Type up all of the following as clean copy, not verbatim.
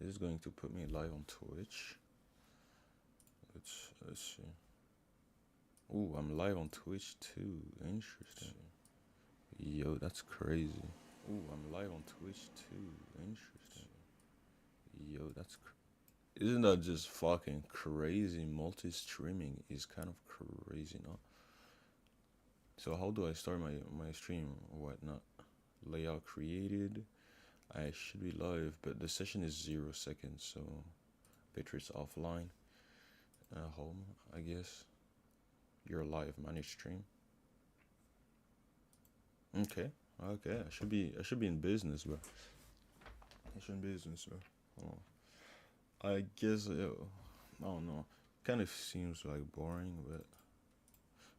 This is going to put me live on Twitch. Let's see. Ooh, I'm live on Twitch too. Interesting. Yo, that's crazy. Ooh, I'm live on Twitch too. Interesting. Yo, that's isn't that just fucking crazy? Multi-streaming is kind of crazy, no? So how do I start my stream or whatnot? Layout created. I should be live, but the session is 0 seconds, so Patriots offline. Home, I guess. You're live, manage stream. Okay, okay. I should be in business, bro. I should be in business, bro. I guess I don't know. Kind of seems like boring, but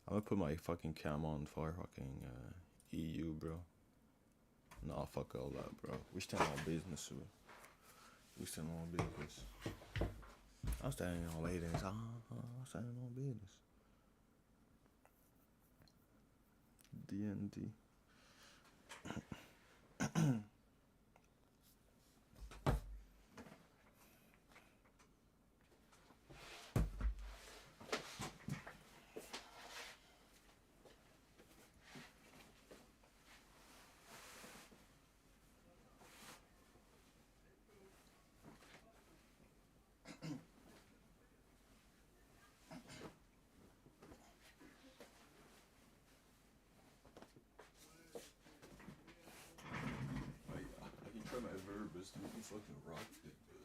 I'm gonna put my fucking cam on for fucking EU, bro. Nah, fuck all that, bro. We stand on business, bro. We stand on business. I'm standing on business. I'm standing on business. D&D. I can try my very best to make me fucking rock it, but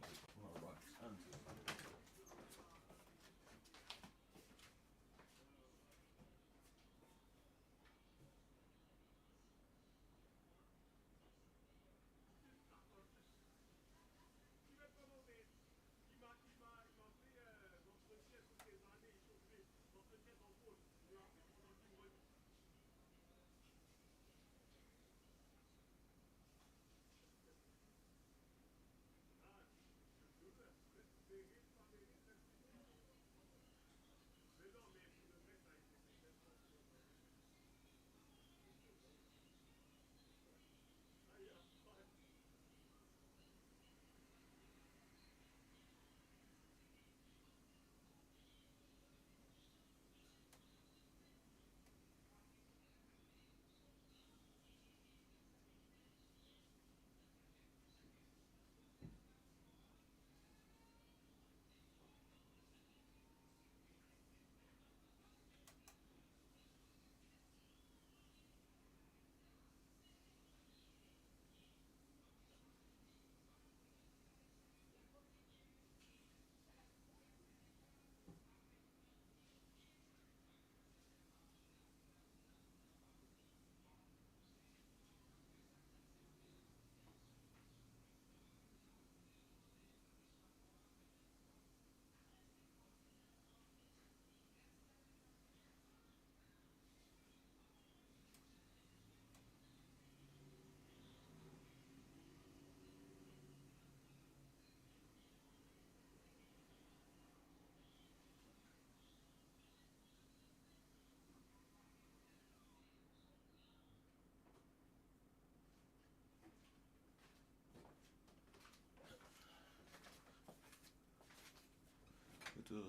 I'm not rock talented.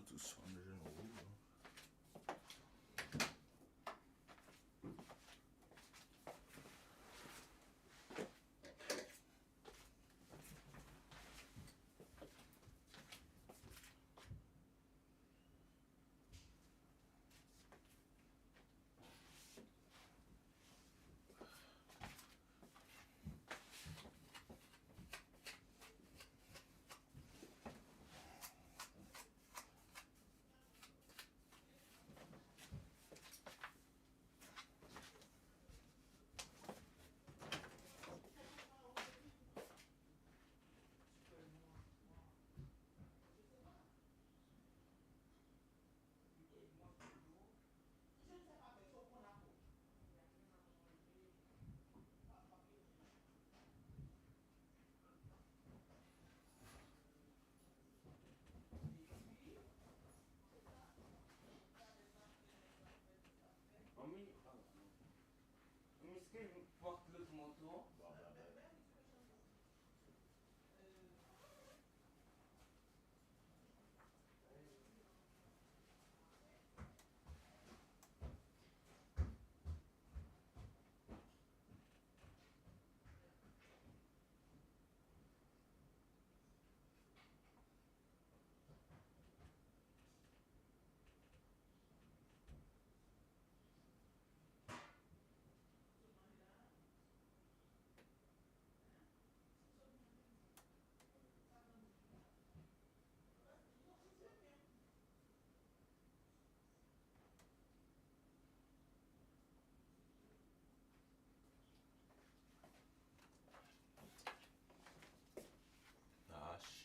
Du sonderen ord.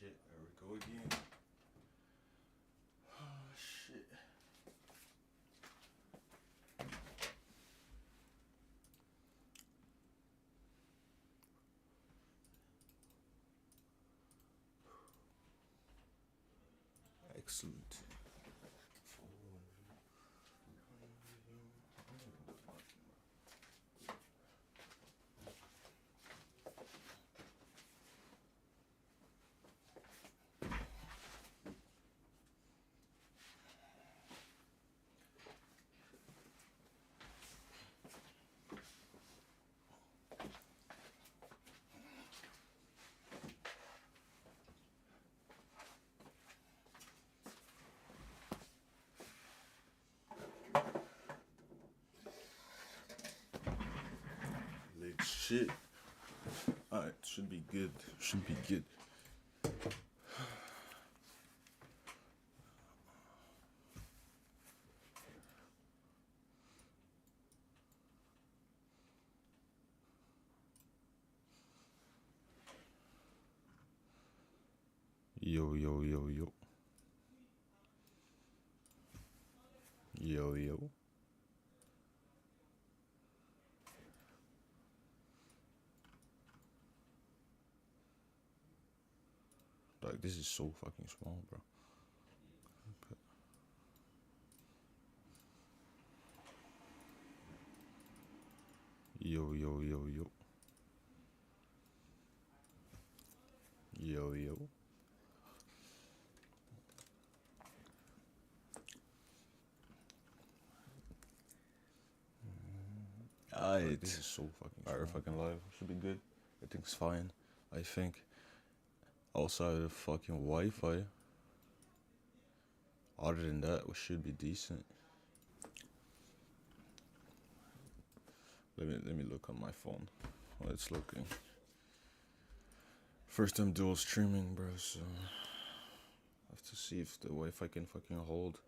shit, there we go again. Oh shit. Excellent. Lit shit. Alright, should be good. Should be good. Yo, yo, yo, yo. Yo, yo. Like, this is so fucking small, bro. Yo, yo, yo, yo. Yo, yo. Alright. This is so fucking small. Alright, fucking live. Should be good. Everything's fine, I think. Outside of fucking Wi-Fi. Other than that, we should be decent. Let me look on my phone while it's looking. First time dual streaming, bro, so I have to see if the Wi-Fi can fucking hold.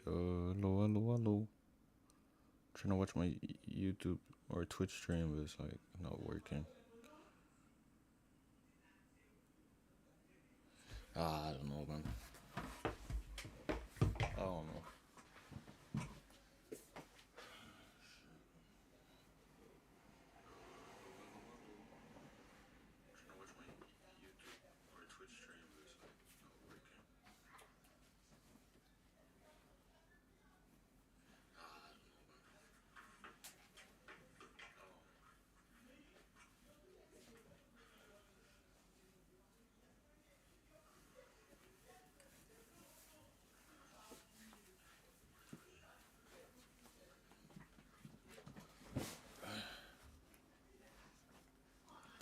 Hello, hello, hello. Trying to watch my YouTube or Twitch stream, but it's like not working. I don't know, man. I don't know.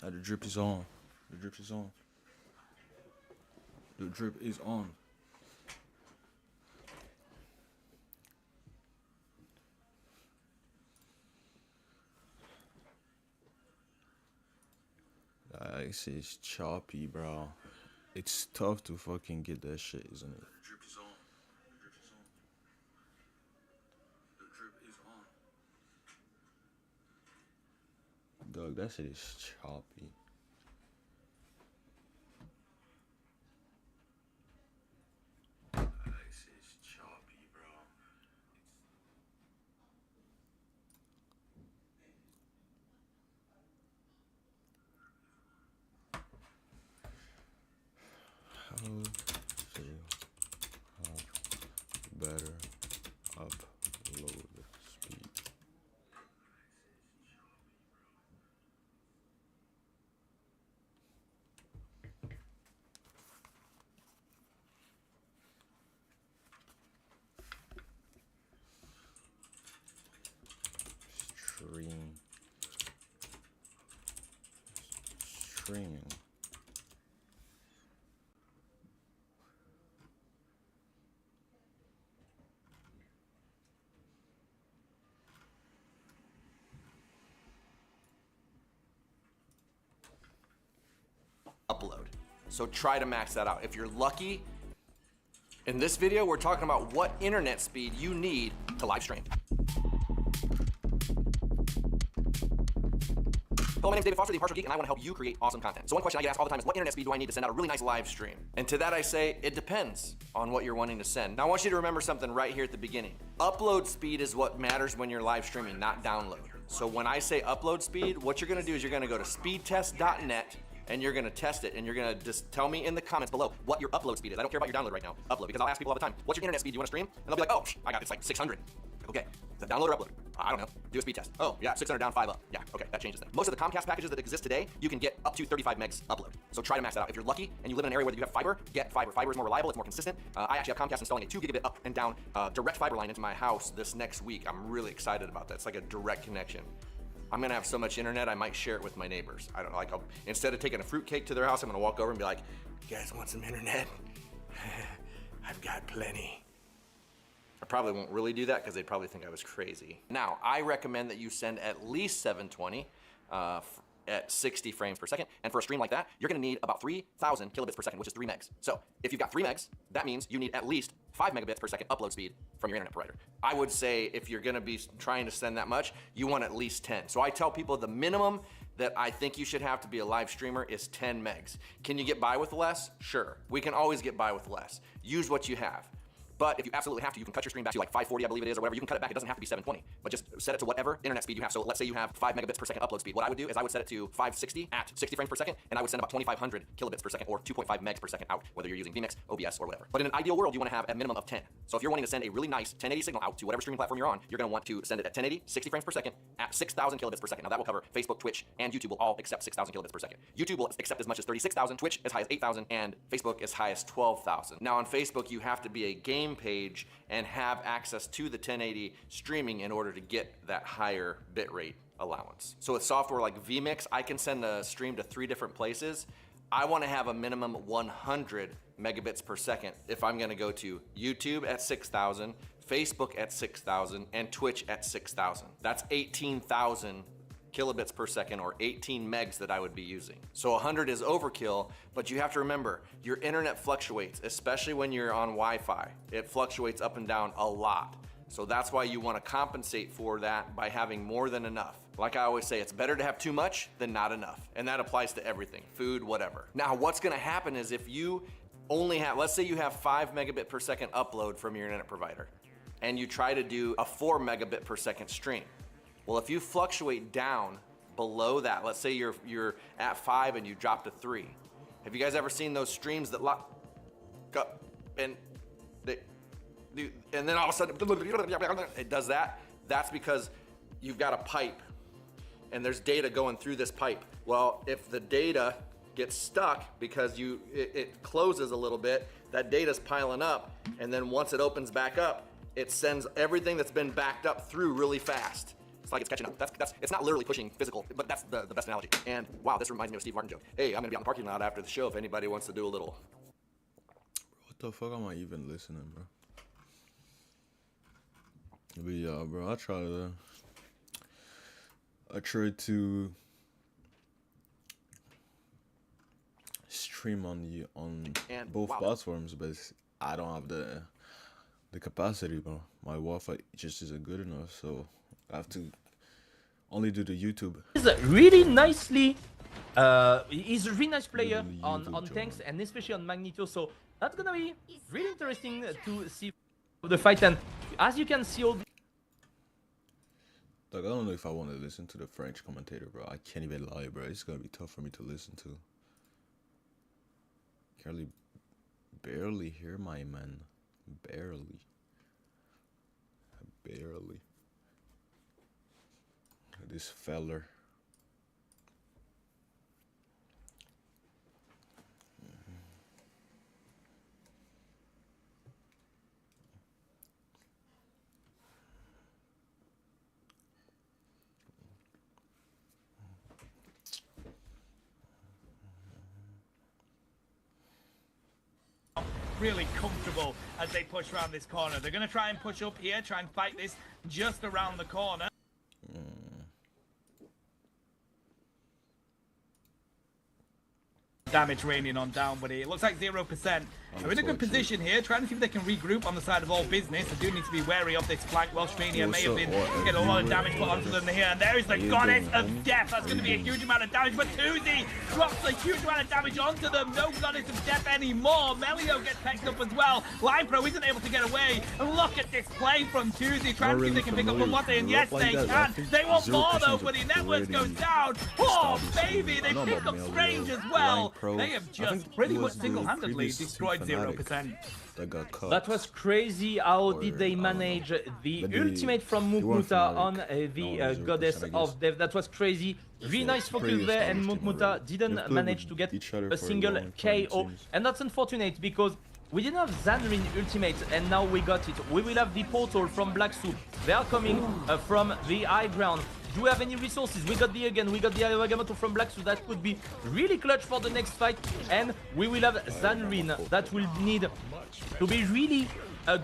The drip is on. The drip is on. The drip is on. I say it's choppy, bro. It's tough to fucking get that shit, isn't it? The drip is on. The drip is on. The drip is on. Dog, that shit is choppy. I say it's choppy, bro. How better of streaming. Upload. So try to max that out. If you're lucky, in this video, we're talking about what internet speed you need to live stream. Hello, my name is David Foster, the Impartial Geek, and I want to help you create awesome content. So one question I get asked all the time is, what internet speed do I need to send out a really nice live stream? And to that I say, it depends on what you're wanting to send. Now I want you to remember something right here at the beginning. Upload speed is what matters when you're live streaming, not download. So when I say upload speed, what you're gonna do is you're gonna go to speedtest.net and you're gonna test it, and you're gonna just tell me in the comments below what your upload speed is. I don't care about your download right now, upload, because I'll ask people all the time, what's your internet speed, do you wanna stream? And they'll be like, oh, I got it's like 600. Okay, is that download or upload? I don't know, do a speed test. Oh, yeah, 600 down, 5 up. Yeah, okay, that changes things. Most of the Comcast packages that exist today, you can get up to 35 megs upload. So try to max that out. If you're lucky and you live in an area where you have fiber, get fiber. Fiber is more reliable, it's more consistent. I actually have Comcast installing a 2 gigabit up and down direct fiber line into my house this next week. I'm really excited about that. It's like a direct connection. I'm gonna have so much internet, I might share it with my neighbors. I don't know, like, instead of taking a fruitcake to their house, I'm gonna walk over and be like, you guys want some internet? I've got plenty. I probably won't really do that because they'd probably think I was crazy. Now, I recommend that you send at least 720 at 60 frames per second. And for a stream like that, you're gonna need about 3,000 kilobits per second, which is 3 megs. So if you've got 3 megs, that means you need at least 5 megabits per second upload speed from your internet provider. I would say if you're gonna be trying to send that much, you want at least 10. So I tell people the minimum that I think you should have to be a live streamer is 10 megs. Can you get by with less? Sure. We can always get by with less. Use what you have. But if you absolutely have to, you can cut your stream back to like 540, I believe it is, or whatever. You can cut it back. It doesn't have to be 720, but just set it to whatever internet speed you have. So let's say you have 5 megabits per second upload speed. What I would do is I would set it to 560 at 60 frames per second, and I would send about 2,500 kilobits per second or 2.5 megs per second out, whether you're using vMix, OBS, or whatever. But in an ideal world, you want to have a minimum of 10. So if you're wanting to send a really nice 1080 signal out to whatever streaming platform you're on, you're going to want to send it at 1080, 60 frames per second at 6,000 kilobits per second. Now that will cover Facebook, Twitch, and YouTube will all accept 6,000 kilobits per second. YouTube will accept as much as 36,000, Twitch as high as 8,000, and Facebook as high as 12,000. Now on Facebook, you have to be a game page and have access to the 1080 streaming in order to get that higher bitrate allowance. So with software like vMix, I can send a stream to 3 different places. I want to have a minimum 100 megabits per second if I'm going to go to YouTube at 6,000, Facebook at 6,000, and Twitch at 6,000. That's 18,000 kilobits per second, or 18 megs that I would be using. So 100 is overkill, but you have to remember, your internet fluctuates, especially when you're on Wi-Fi. It fluctuates up and down a lot. So that's why you want to compensate for that by having more than enough. Like I always say, it's better to have too much than not enough. And that applies to everything, food, whatever. Now, what's gonna happen is if you only have, let's say you have 5 megabit per second upload from your internet provider, and you try to do a 4 megabit per second stream. Well, if you fluctuate down below that, let's say you're at 5 and you drop to 3. Have you guys ever seen those streams that lock up and they do, and then all of a sudden it does that? That's because you've got a pipe and there's data going through this pipe. Well, if the data gets stuck because it closes a little bit, that data's piling up, and then once it opens back up, it sends everything that's been backed up through really fast. It's like it's catching up. It's not literally pushing physical, but that's the best analogy. And wow, this reminds me of a Steve Martin joke. Hey, I'm gonna be on the parking lot after the show if anybody wants to do a little. What the fuck am I even listening, bro? But yeah, bro, I try to stream on both platforms, but I don't have the capacity, bro. My Wi-Fi just isn't good enough, so I have to only do the YouTube. He's a really nicely, he's a really nice player on tanks and especially on Magneto. So that's gonna be really interesting to see the fight. And as you can see, all like, I don't know if I want to listen to the French commentator, bro. I can't even lie, bro. It's gonna be tough for me to listen to. Barely hear my man. Barely. This feller. really comfortable as they push around this corner. They're going to try and push up here, try and fight this just around the corner. Damage raining on down, but it looks like 0%. They're in a good position here, trying to see if they can regroup on the side of all business. They do need to be wary of this flank. Welshmania may have been getting a lot of damage put onto them here, and there is the Goddess of Death. That's going to be a huge amount of damage, but Tuzi drops a huge amount of damage onto them. No Goddess of Death anymore. Melio gets picked up as well. Line Pro isn't able to get away, and look at this play from Tuzi, trying to see if they can pick up from what they, and yes, they can. They want more though, but the network goes down. Oh, baby, they pick up Strange as well. They have just pretty much single-handedly destroyed 0%. That got caught. That was crazy. How did they manage the ultimate from Mukmuta on the Goddess of Death? That was crazy. Really nice focus there, and Mukmuta didn't manage to get a single KO. And that's unfortunate because we didn't have Zanrin ultimate, and now we got it. We will have the portal from Black Soup. They are coming from the high ground. Do we have any resources? We got the Agamotto from Black Soup. That could be really clutch for the next fight. And we will have Zanrin that will need to be really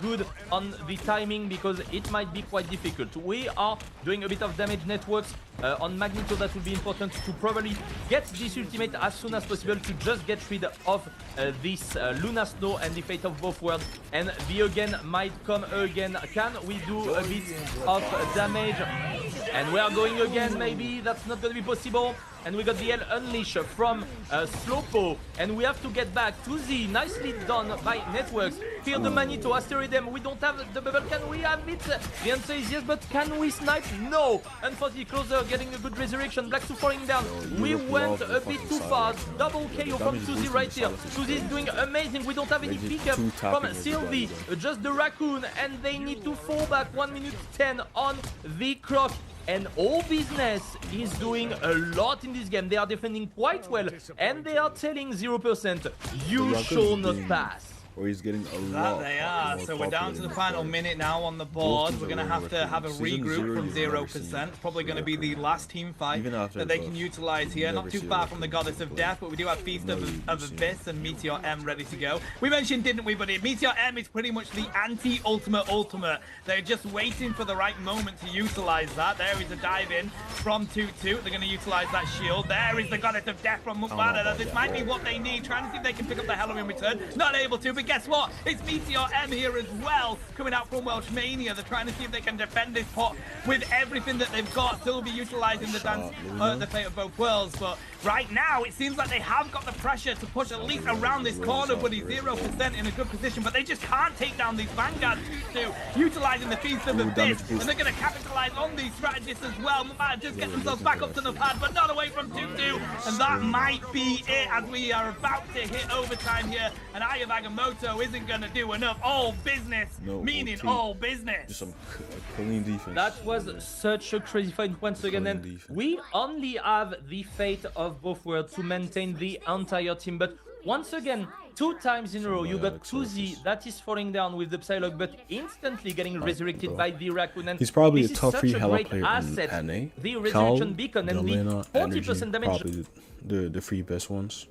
good on the timing because it might be quite difficult. We are doing a bit of damage networks on Magneto. That will be important to probably get this ultimate as soon as possible to just get rid of this Luna Snow and the fate of both worlds. And the again might come again. Can we do a bit of damage? And we are going again, maybe that's not going to be possible. And we got the Hell Unleash from Slopo. And we have to get back to Z. Nicely done by Networks. Fear the Manito, Asteroidem. We don't have the bubble. Can we have it? The answer is yes, but can we snipe? No. Unfortunately, Closer getting a good resurrection. Black Soup falling down. We went a bit too fast. Double KO from Suzy right here. Suzy is doing amazing. We don't have any pickup from Sylvie. Just the Raccoon. And they need to fall back. 1 minute 10 on the clock. And all business is doing a lot in this game. They are defending quite well, and they are telling 0%, you shall not pass. Or he's getting a lot. That they are. So we're down to the final minute now on the board. We're going to have a regroup from 0%. Probably going to be the last team fight that they can utilize here. Not too far from the Goddess of Death, but we do have Feast of Abyss and Meteor M ready to go. We mentioned, didn't we, buddy? Meteor M is pretty much the anti-ultimate. They're just waiting for the right moment to utilize that. There is a dive in from 2-2. They're going to utilize that shield. There is the Goddess of Death from Mukbana. This might be what they need. Trying to see if they can pick up the Hello in return. Not able to, but guess what? It's Meteor M here as well, coming out from Welshmania. They're trying to see if they can defend this pot with everything that they've got. Still be utilizing the dance, the fate of both worlds. But right now, it seems like they have got the pressure to push at least around this corner, but he's 0% in a good position. But they just can't take down these vanguards. Utilizing the Feast of Abyss, and they're going to capitalize on these strategists as well. Might just get themselves back up to the pad, but not away from 2-2. And that might be it as we are about to hit overtime here. And Eye of Agamotto isn't going to do enough. All business, meaning all business. Just some clean defense. That was such a crazy fight once again. And we only have the fate of both worlds to maintain the entire team. But once again, 2 times in a row, you got 2Z that is falling down with the Psylocke, but instantly getting resurrected by the Raccoon. And he's probably a this top is 3 such a Hella great player asset. in NA. The resurrection beacon and the 40% damage. Probably the 3 best ones.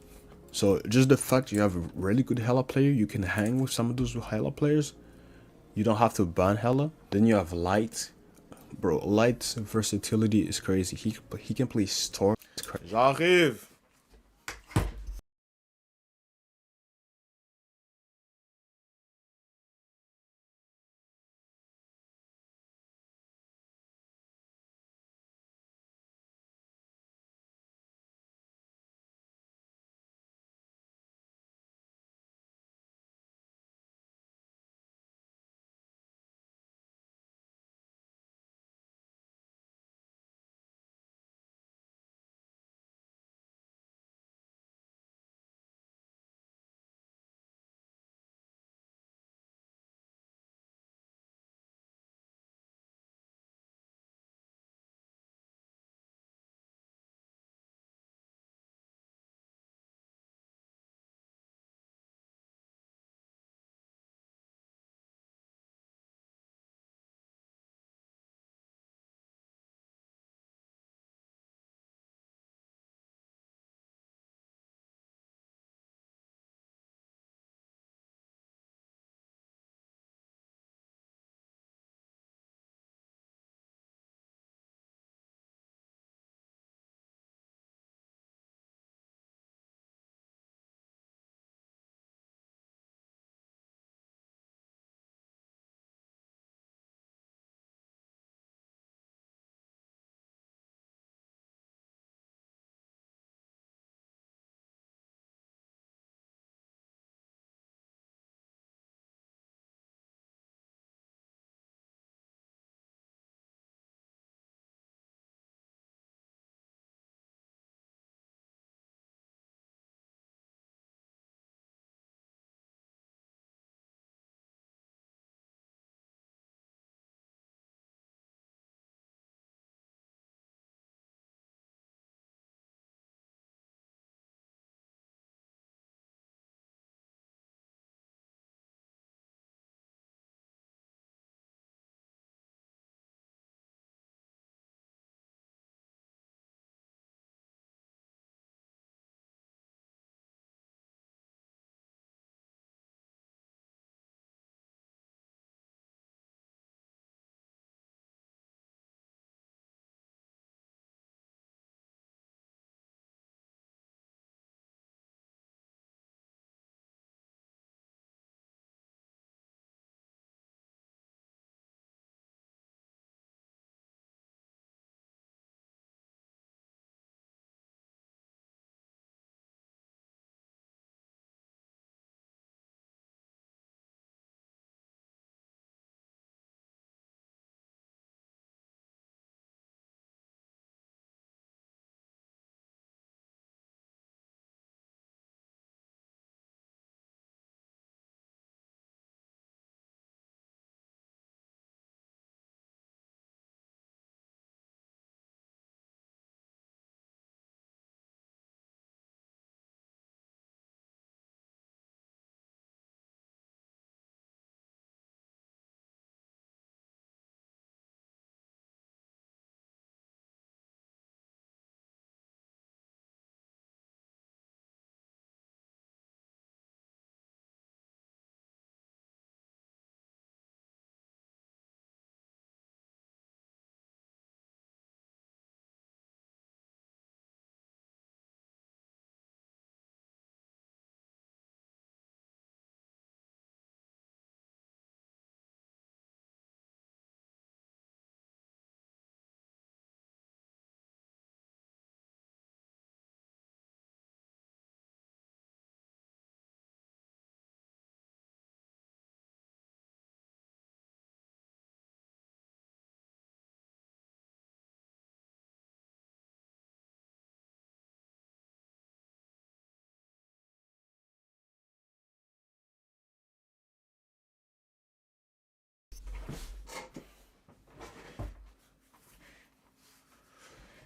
So just the fact you have a really good Hella player, you can hang with some of those Hella players. You don't have to ban Hella. Then you have Light. Bro, Light's versatility is crazy. He can play Storm. J'arrive.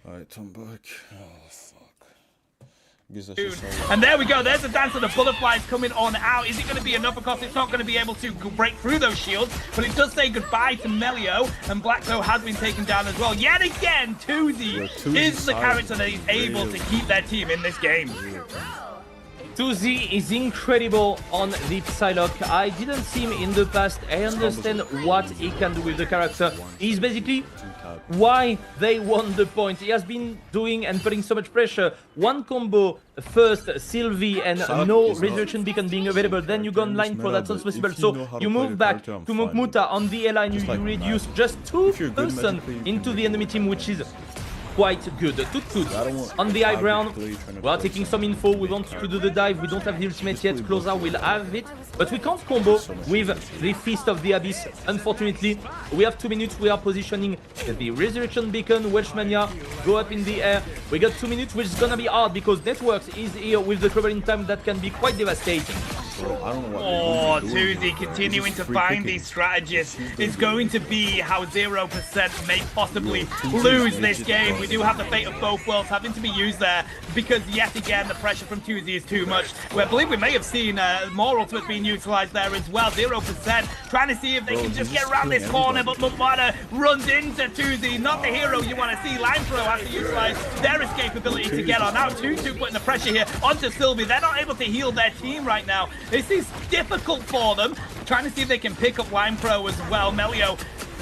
Alright, I'm back. Oh, fuck. And there we go. There's the dance of the butterflies coming on out. Is it going to be enough? Of course, it's not going to be able to break through those shields, but it does say goodbye to Melio, and Blackbow has been taken down as well. Yet again, Tuzi is the character that is able to keep their team in this game. Tuzi is incredible on the Psylocke. I didn't see him in the past. I understand what he can do with the character. He's basically why they won the point. He has been doing and putting so much pressure. One combo first, Sylvie, and no Resurrection Beacon being available. Then you go online for that sounds possible. So you move back to Mukmuta on the A line. You reduce just 2 person into the enemy team, which is quite good. Tut on the high ground. We are taking some info. We want to do the dive. We don't have the ultimate yet. Closer will have it. But we can't combo with the Feast of the Abyss. Unfortunately, we have 2 minutes. We are positioning the Resurrection Beacon. Welshmania go up in the air. We got 2 minutes, which is gonna be hard because Networks is here with the traveling time that can be quite devastating. Oh, Tuzi continuing to find these strategists. It's going to be how 0% may possibly lose this game. We do have the fate of both worlds having to be used there because yet again the pressure from Tuzi is too much. I believe we may have seen more ultimates being utilized there as well. 0% trying to see if they can just get around this corner, but Mumwada runs into Tuzi. Not the hero you want to see. Line Pro has to utilize their escape ability to get on. Now Tutu putting the pressure here onto Sylvie. They're not able to heal their team right now. This is difficult for them. Trying to see if they can pick up Line Pro as well. Melio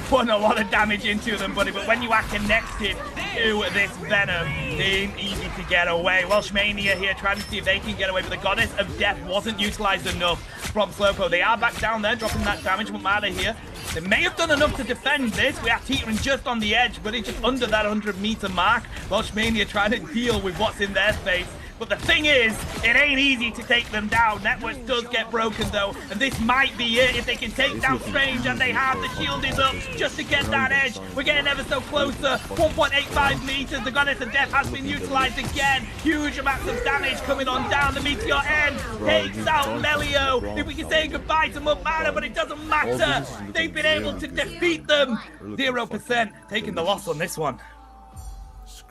putting a lot of damage into them, buddy, but when you are connected to this Venom, it ain't easy to get away. Welshmania here trying to see if they can get away, but the Goddess of Death wasn't utilized enough from Slowpoke. They are back down there, dropping that damage from Mada here. They may have done enough to defend this. We are teetering just on the edge, but it's just under that 100-meter mark. Welshmania trying to deal with what's in their face. But the thing is, it ain't easy to take them down. Networks does get broken though, and this might be it. If they can take down Strange, and they have, the shield is up just to get that edge. We're getting ever so closer. 1.85 meters. The Goddess of Death has been utilized again. Huge amounts of damage coming on down. The Meteor End takes out Melio. If we can say goodbye to Mumada, but it doesn't matter. They've been able to defeat them. 0% taking the loss on this one.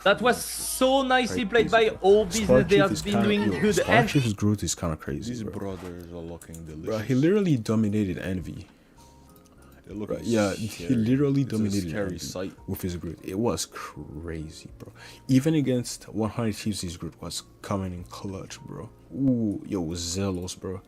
That was so nicely played by all business. They have been doing good. Sparkship's growth is kind of crazy. These bro. brothers are looking delicious. Bro, he literally dominated Envy. Bro, yeah, he literally dominated Envy sight. with his growth. It was crazy, bro. Even against 100 Thieves, his growth was coming in clutch, bro. Ooh, yo, Zelos, bro.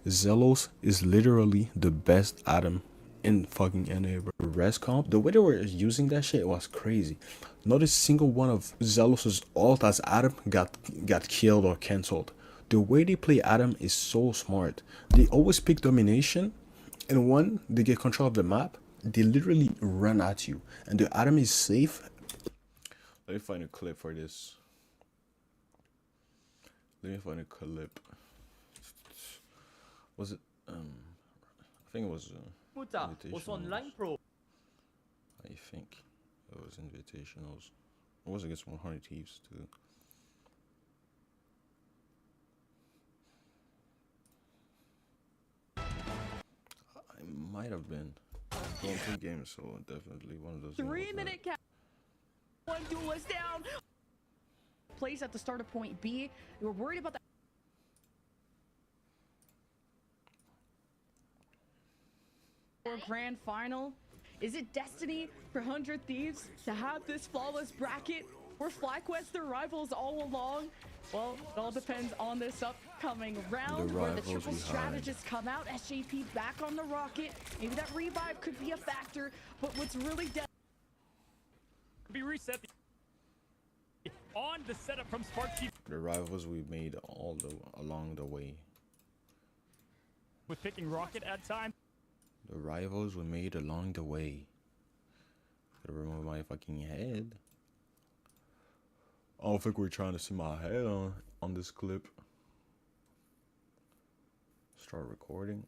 Zelos is literally the best item in fucking NA, bro. Res comp, the way they were using that shit was crazy. Not a single one of Zelos's ult as Adam got killed or cancelled. The way they play Adam is so smart. They always pick domination, and when they get control of the map, they literally run at you, and the Adam is safe. Let me find a clip for this. Let me find a clip. Was it? I think it was. Muta was on Line Pro. I think it was invitationals. It was against 100 Thieves too. I might have been. Going 2 games, so definitely one of those. 3-minute cap. One duelist down. Plays at the start of point B. You were worried about that. Grand final. Is it destiny for 100 Thieves to have this flawless bracket? Were FlyQuest their rivals all along? Well, it all depends on this upcoming round where the triple strategists come out. SJP back on the rocket. Maybe that revive could be a factor, but what's really be reset on the setup from Sparkship. The rivals we made along the way. With picking Rocket at time. The rivals we made along the way. Gotta remove my fucking head. I don't think we're trying to see my head on this clip. Start recording.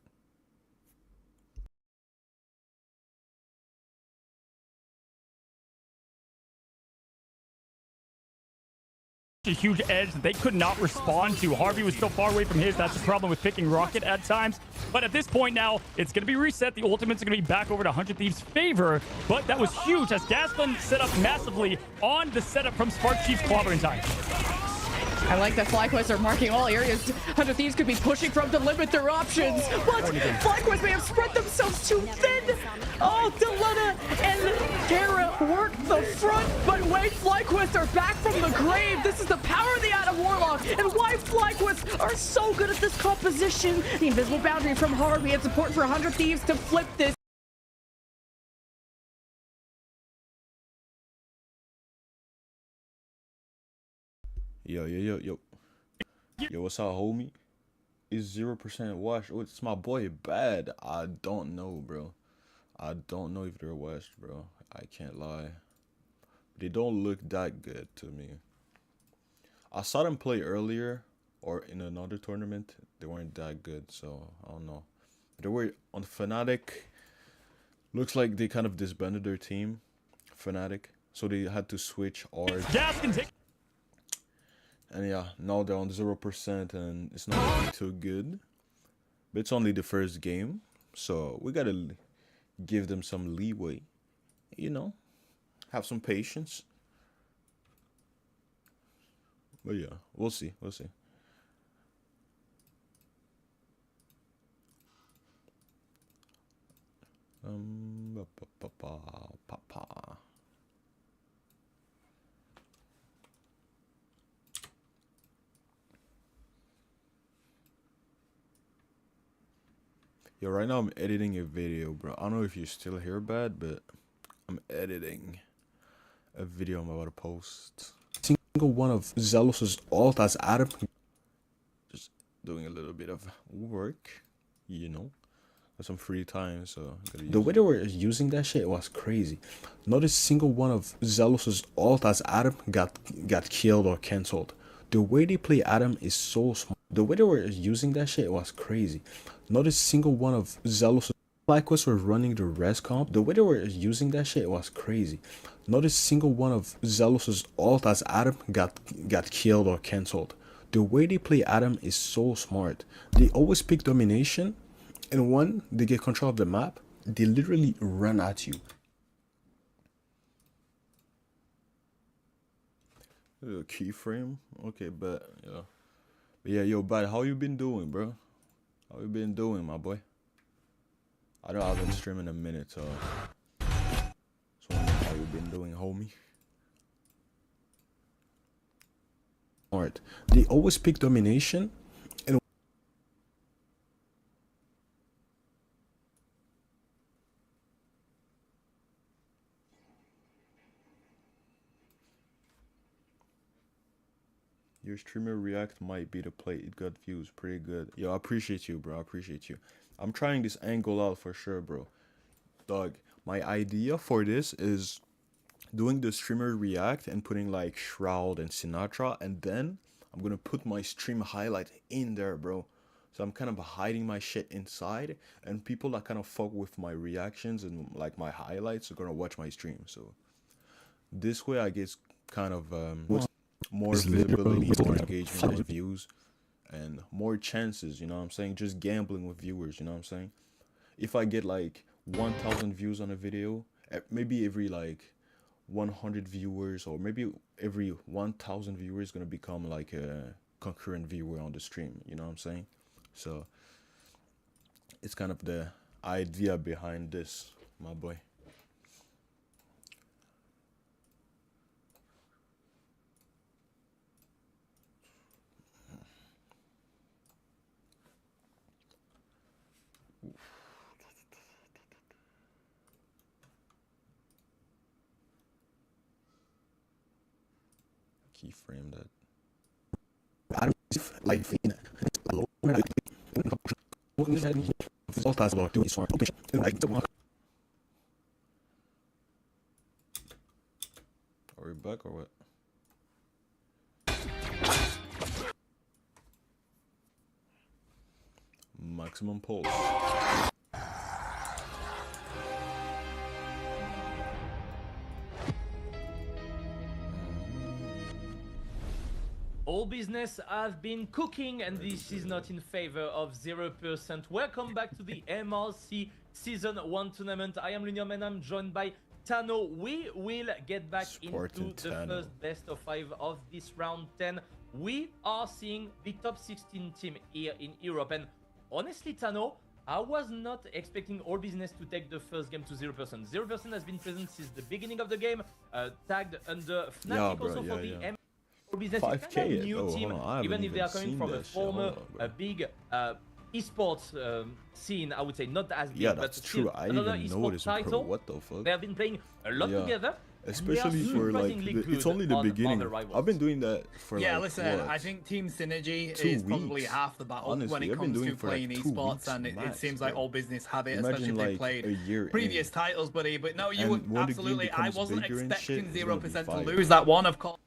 a huge edge that they could not respond to. Harvey was still far away from his. That's the problem with picking Rocket at times. But at this point now, it's going to be reset. The ultimates are going to be back over to 100 Thieves' favor. But that was huge as Gaston set up massively on the setup from Spark Chief's clobber in time. I like that FlyQuest are marking all areas 100 Thieves could be pushing from to limit their options, but FlyQuest may have spread themselves too thin. Oh, Delena and Terra work the front, but wait, FlyQuest are back from the grave. This is the power of the Adam Warlock and why FlyQuest are so good at this composition. The invisible boundary from Harvey and support for 100 Thieves to flip this. Yo, what's up, homie? Is 0% wash? Oh, it's my boy Bad. I don't know, bro. I don't know if they're washed, bro. I can't lie. They don't look that good to me. I saw them play earlier or in another tournament. They weren't that good, so I don't know. They were on Fnatic. Looks like they kind of disbanded their team, Fnatic. So they had to switch ours. And yeah, now they're on 0% and it's not looking too good. But it's only the first game, so we gotta give them some leeway. You know, have some patience. But yeah, we'll see. Yo, right now I'm editing a video, bro. I don't know if you're still here, Bad, but I'm editing a video I'm about to post. Single one of Zelos's ult as Adam. Just doing a little bit of work, you know. With some free time, so the way they were using that shit was crazy. Not a single one of Zelos's ult as Adam got killed or cancelled. The way they play Adam is so smart. The way they were using that shit was crazy. Not a single one of Zelos's FlyQuest were running the res comp. The way they were using that shit was crazy. Not a single one of Zelos's ult as Adam got killed or cancelled. The way they play Adam is so smart. They always pick domination, and when they get control of the map, they literally run at you. A keyframe? Okay, but yeah, yo, Bad, how you been doing, bro? How you been doing, my boy? I know I've been streaming a minute, so how you been doing, homie? Alright, they always pick domination, and your streamer react might be the play. It got views pretty good. Yo, I appreciate you, bro. I appreciate you. I'm trying this angle out for sure, bro. Dog, my idea for this is doing the streamer react and putting like Shroud and Sinatra, and then I'm gonna put my stream highlight in there, bro. So I'm kind of hiding my shit inside, and people that kind of fuck with my reactions and like my highlights are gonna watch my stream. So this way I get kind of more visibility, more engagement, more views, and more chances, you know what I'm saying? Just gambling with viewers, you know what I'm saying? If I get like 1,000 views on a video, maybe every like 100 viewers or maybe every 1,000 viewers is gonna become like a concurrent viewer on the stream, you know what I'm saying? So it's kind of the idea behind this, my boy. Keyframe that. I don't like Are we back or what? Maximum pulse. All business has been cooking, and this is not in favor of 0%. Welcome back to the MRC Season 1 tournament. I am Lunium and I'm joined by Tano. We will get back into the first best of 5 of this round 10. We are seeing the top 16 team here in Europe. And honestly, Tano, I was not expecting All Business to take the first game to 0%. 0% has been present since the beginning of the game, tagged under Fnatic also for the All Business. 5K, is kind of a new team, even if they are coming from a former big esports scene, I would say not as big, yeah, but that's true. I another even esports noticed, title. Bro, what the fuck? They have been playing a lot together. Especially for like, it's only the beginning. I've been doing that for listen, I think team synergy is probably half the battle when it comes to playing esports, and it seems like All Business have it, especially if they played previous titles, buddy. But no, you would absolutely. I wasn't expecting 0% to lose that one, of course.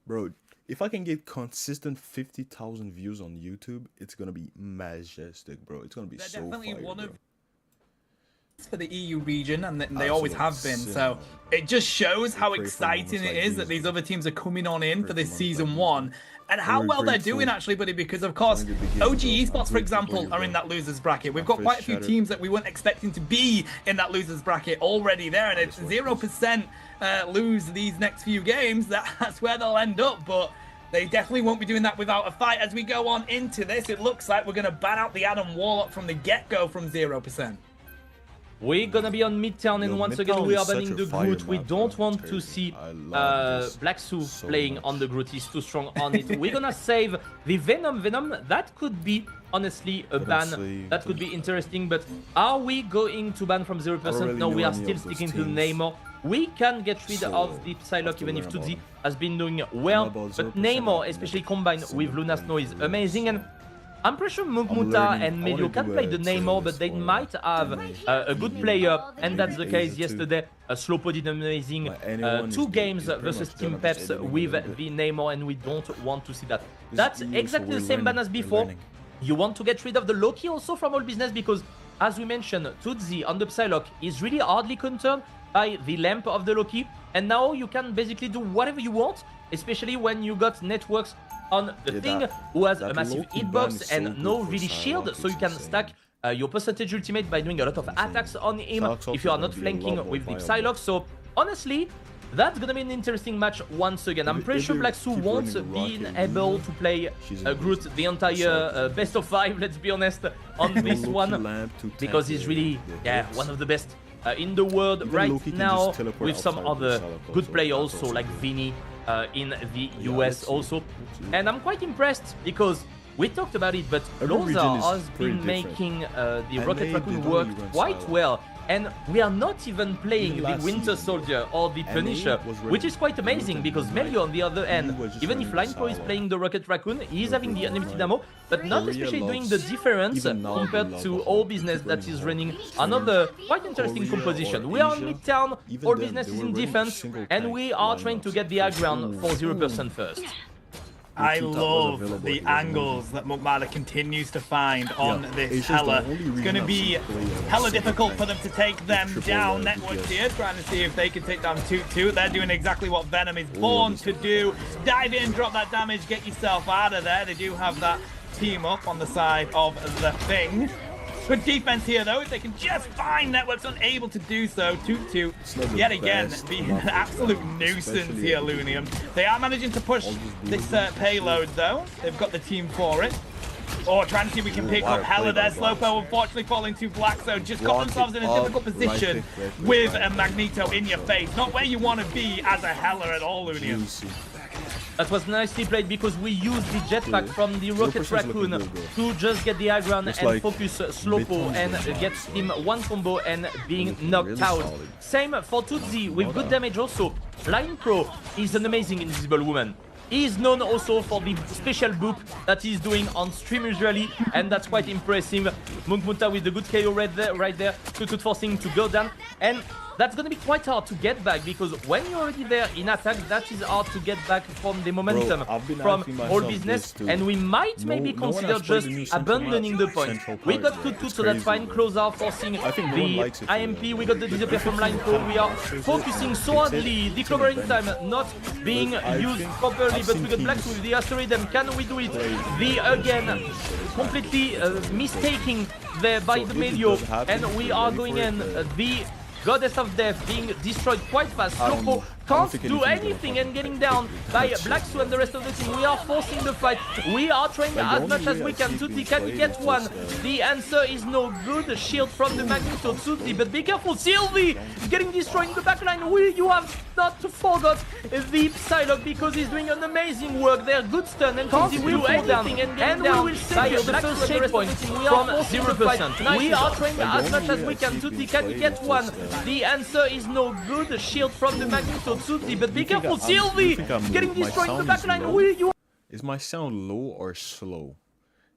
Bro, if I can get consistent 50,000 views on YouTube, it's gonna be majestic, bro. It's gonna be so definitely fire, one bro. of for the EU region, and they always have been. So it just shows how exciting it is that these other teams are coming on in for this season 1, and how well they're doing actually, buddy. Because of course, OG Esports, for example, are in that losers bracket. We've got quite a few teams that we weren't expecting to be in that losers bracket already there, and it's 0% lose these next few games. That's where they'll end up, but they definitely won't be doing that without a fight. As we go on into this, it looks like we're going to ban out the Adam Warlock from the get-go from 0%. We're gonna be on Midtown, and once again we are banning the Groot. We don't want to see Black Su playing on the Groot. He's too strong on it. We're gonna save the Venom. That could be, honestly, a ban. That could be interesting, but are we going to ban from 0%? No, we are still sticking to Namor. We can get rid of the Psylocke even if Tutsi has been doing well, but Namor, especially combined with Luna Snow, is amazing. And I'm pretty sure Mugmuta and Melio can play the Namor, but they might have a good player, and that's the case yesterday. Slopo did amazing 2 games versus Team Peps with the Namor, and we don't want to see that. That's exactly the same ban as before. You want to get rid of the Loki also from All Business, because as we mentioned, Tutsi on the Psylocke is really hardly countered by the lamp of the Loki, and now you can basically do whatever you want, especially when you got networks on the thing who has a massive hitbox and no really shield, so you can stack your percentage ultimate by doing a lot of attacks on him if you are not flanking with the Psylocke. So honestly, that's gonna be an interesting match once again. I'm pretty sure Black Su won't be able to play Groot the entire best of 5, let's be honest, on this one, because he's really one of the best in the world right now, with some other good players also like Vinny in the US also. And I'm quite impressed because we talked about it, but Loza has been making the Rocket Raccoon work quite well. And we are not even playing the Winter Soldier or the Punisher, which is quite amazing, because Melio on the other end, even if Line Pro is playing the Rocket Raccoon, he's having the unlimited ammo, but not especially doing the difference compared to All Business that is running another quite interesting composition. We are on Midtown, All Business is in defense, and we are trying to get the high ground for 0% first. I love the angles that Mugmada continues to find on this Hela. It's going to be hella difficult for them to take them down. Networks here trying to see if they can take down 2-2. They're doing exactly what Venom is born to do. Dive in, drop that damage, get yourself out of there. They do have that team up on the side of the Thing. Good defense here, though, if they can just find Networks, unable to do so. 2-2, yet again, being an absolute nuisance here, Lunium. They are managing to push this payload, though. They've got the team for it. Oh, trying to see if we can pick up Hela there. Slowpo, unfortunately, falling to Black, so just got themselves in a difficult position with a Magneto in your face. Not where you want to be as a Hela at all, Lunium. That was nicely played, because we used the jetpack from the Rocket Raccoon to just get the high ground and focus Slopo and get him one combo and being knocked out. Same for Tutsi with good damage also. Line Pro is an amazing Invisible Woman. He is known also for the special boop that he's doing on stream usually, and that's quite impressive. Mugmuta with the good KO right there, Tutut forcing to go down, and that's gonna be quite hard to get back, because when you're already there in attack, that is hard to get back from the momentum from all business, and we might maybe consider just abandoning the point. We got 2-2, so that's fine. Close are forcing the IMP. We got the disappear from line call. We are focusing so hardly. The covering time not being used properly, but we got Black with the asteroid. And can we do it? The again completely mistaking there by the Melio, and we are going in. The Goddess of Death being destroyed quite fast. Slopo can't do anything and getting down by Black Sue and the rest of the team. We are forcing the fight. We are trying as much as we can. Tutti, can he get one? The answer is no good. Shield from the Magneto. Tutti, but be careful. Sylvie getting destroyed in the backline. You have not forgot the Psylocke, because he's doing an amazing work there. Good stun, and Tutti will do anything and we will secure the first checkpoint from 0%. We are trying as much as we can. Tutti, can he get one? The answer is no good. Shield from the Magneto. Tutti, but be careful. Sylvie getting destroyed in the backline. Is my sound low or slow?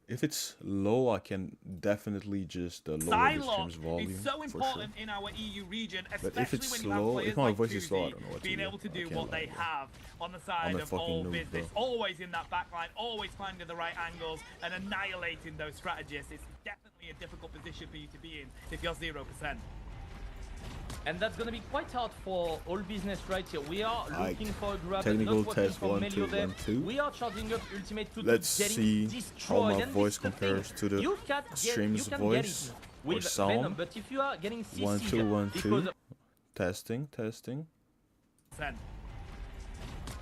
If it's low, I can definitely just lower the stream's volume. It's so important in our EU region, but if it's when slow, if my voice is slow, I don't know what to do. Being able to do what they have on the side of all business, always in that backline, always finding the right angles and annihilating those strategists. It's definitely a difficult position for you to be in if you're 0%. And that's gonna be quite hard for all business right here. We are looking for a grab, technical not working test for 1, 2, Melio there. 1, 2. We are charging up ultimate to Let's see how my and voice compares to the stream's voice or sound. Venom, but if you are getting CC 1, 2, 1, 2. Testing.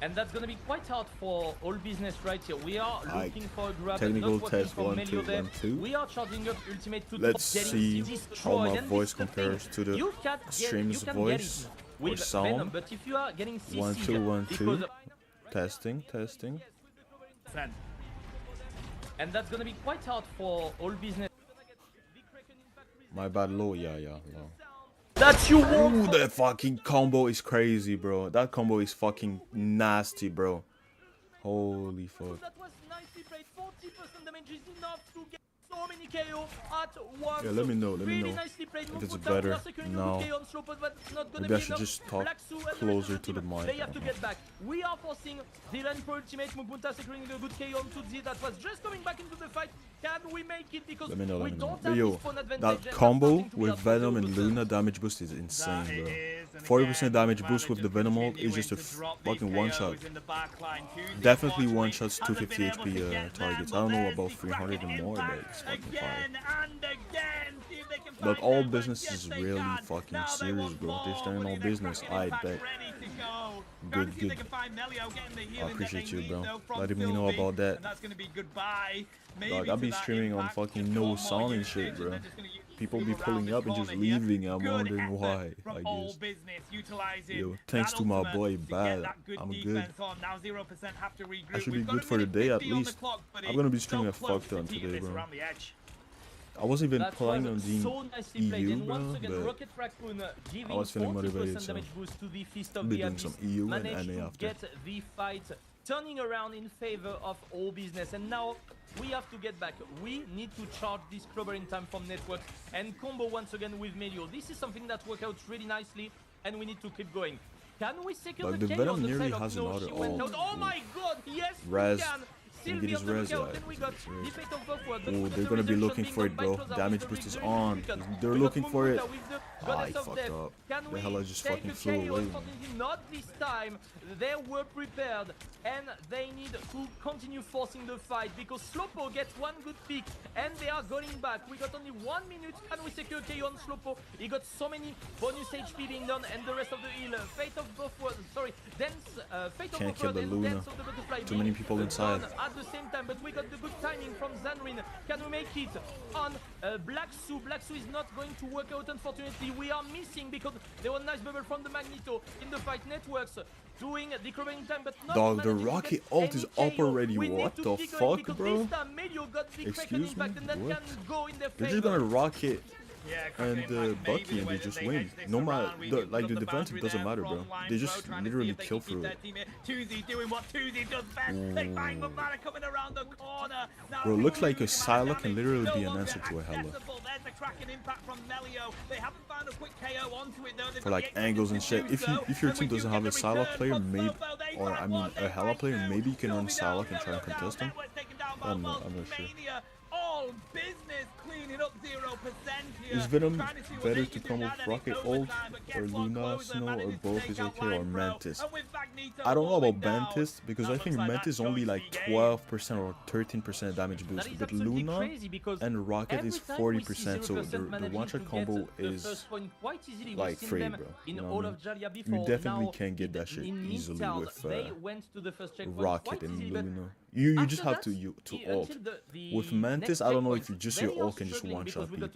And that's gonna be quite hard for all business right here. We are looking for a grab, technical not working test for 1, Melio 2, there. 1, 2. We are charging up ultimate to Let's see how my voice compares to the stream's voice or sound. Venom, but if you are getting CC 1, 2, 1, 2. Testing. And that's gonna be quite hard for all business. My bad, low, yeah, low. That you want. Ooh, that fucking combo is crazy, bro. That combo is fucking nasty, bro. Holy fuck. That was nicely played. 40% damage is enough to get so many KO at once. Yeah, let me know. If it's better now. Maybe I should just talk closer to the mic. They have to get back. We are forcing the Land Pro ultimate. Mugunta securing a good KO on Tutsi that was just coming back into the fight. Can we make it? Because we don't have this phone advantage. That combo with Venom and Luna damage boost is insane, bro. 40% damage boost with the Venom ult is just a fucking one-shot. Definitely one-shots 250 HP targets. I don't know about 300 and more, but it's fucking fire. But all business is really fucking serious, bro. They're starting all business. I bet. Good. I appreciate you, bro. Letting me know about that. Dog, I'll be streaming on fucking no sound and shit, bro. People be pulling up and just leaving. I'm wondering why, I guess. Yo, thanks to my boy Bad, I'm good. I should be good for the day at least. I'm gonna be streaming a fuck ton today, bro. I wasn't even planning on being EU, bro, but I was feeling motivated, so I'll be doing some EU and NA after. Get the fight turning around in favor of all business, and now we have to get back. We need to charge this clover in time from network and combo once again with Melio. This is something that worked out really nicely, and we need to keep going. Can we secure the Venom on the nearly side has of another ult. Oh my god, yes, Res. we can. Can get his res, Then we got the fate of Buffwood, oh, they're gonna be looking for it, bro. Damage boost is on. They're looking for it. I fucked up. The hell I just fucking flew away. Not this time. They were prepared, and they need to continue forcing the fight because Slopo gets one good pick, and they are going back. We got only 1 minute, and we secure KO on Slopo. He got so many bonus HP being done, and the rest of the heal. Fate of Buffwood, sorry, Dance, Fate of Buffwood and Dance of the Butterfly. Too many people inside. At the same time, but we got the good timing from Zanrin. Can we make it on Black Sue? Black Sue is not going to work out, unfortunately. We are missing because there was a nice bubble from the Magneto in the fight. Networks doing the covering time, but not dog, the rocket ult is up already. What the fuck, bro? Excuse me, what? They're just gonna rocket and Bucky, and they just win. No matter, like the defensive doesn't matter, bro. They just literally kill through it. Tuzi doing what Tuzi does best. They find Mumara coming around the corner. Bro, looks like a Sila can literally be an answer to a Hela. There's the cracking impact from Melio. They haven't found a quick KO onto it though. For like angles and shit. If your team doesn't have a Sila player, maybe, or I mean a Hela player, maybe you can run Sila and try and contest him. I'm not sure. All business cleaning up 0% here. Is Venom better to come with Rocket Ult or Luna, Snow, or both is okay, or Mantis? I don't know about Mantis because I think Mantis only like 12% or 13% damage boost, but Luna and Rocket is 40%, so the one-shot combo is like free, bro. You know what I mean? You definitely can get that shit easily with Rocket and Luna. You just have to ult. With Mantis, I don't know if you just your ult can just one-shot people.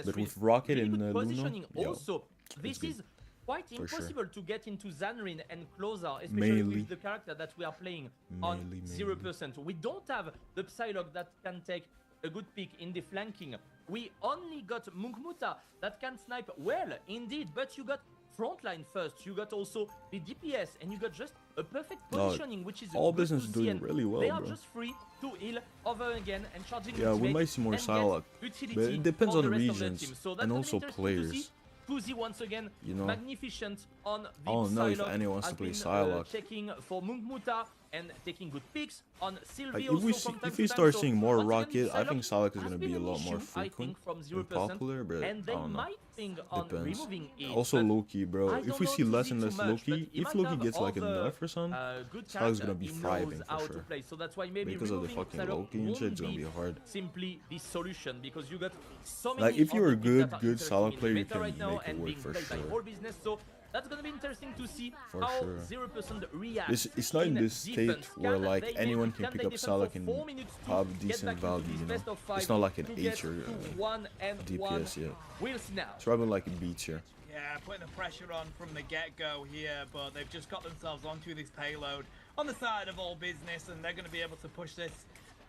But with Rocket and Luna, also, this is quite impossible to get into Zanrin and closer, especially with the character that we are playing on 0%. We don't have the Psylocke that can take a good pick in the flanking. We only got Munkmuta that can snipe well, indeed, but you got frontline first, you got also the DPS, and you got just a perfect positioning, which is all business doing really well, they are bro. just free to heal over again and charging. Yeah, we might see more Psylocke, but it depends on the regions and also players. Tuzi once again, you know, magnificent on the I don't know if Psylocke, anyone wants to play Psylocke. checking for Munkmuta and taking good picks on Sylvie. Like if we start seeing more Rocket, I think Psylocke is going to be a lot more frequent and popular, but I don't know. Depends. Also Loki, bro. If we see less and less Loki, if Loki gets like a nerf or something, Psylocke's going to be thriving for sure. So that's why maybe because of the fucking Loki and shit, it's going to be hard. Simply the solution, because you got so many. Like if you're a good Psylocke player, you can make it work for sure. That's gonna be interesting to see for how sure. 0% reacts. It's not in this state where like anyone can pick up Psylocke and have decent value, you know? It's not like an H or DPS yet. We'll see now. It's rather like a beach here. Yeah, putting the pressure on from the get-go here, but they've just got themselves onto this payload on the side of all business, and they're going to be able to push this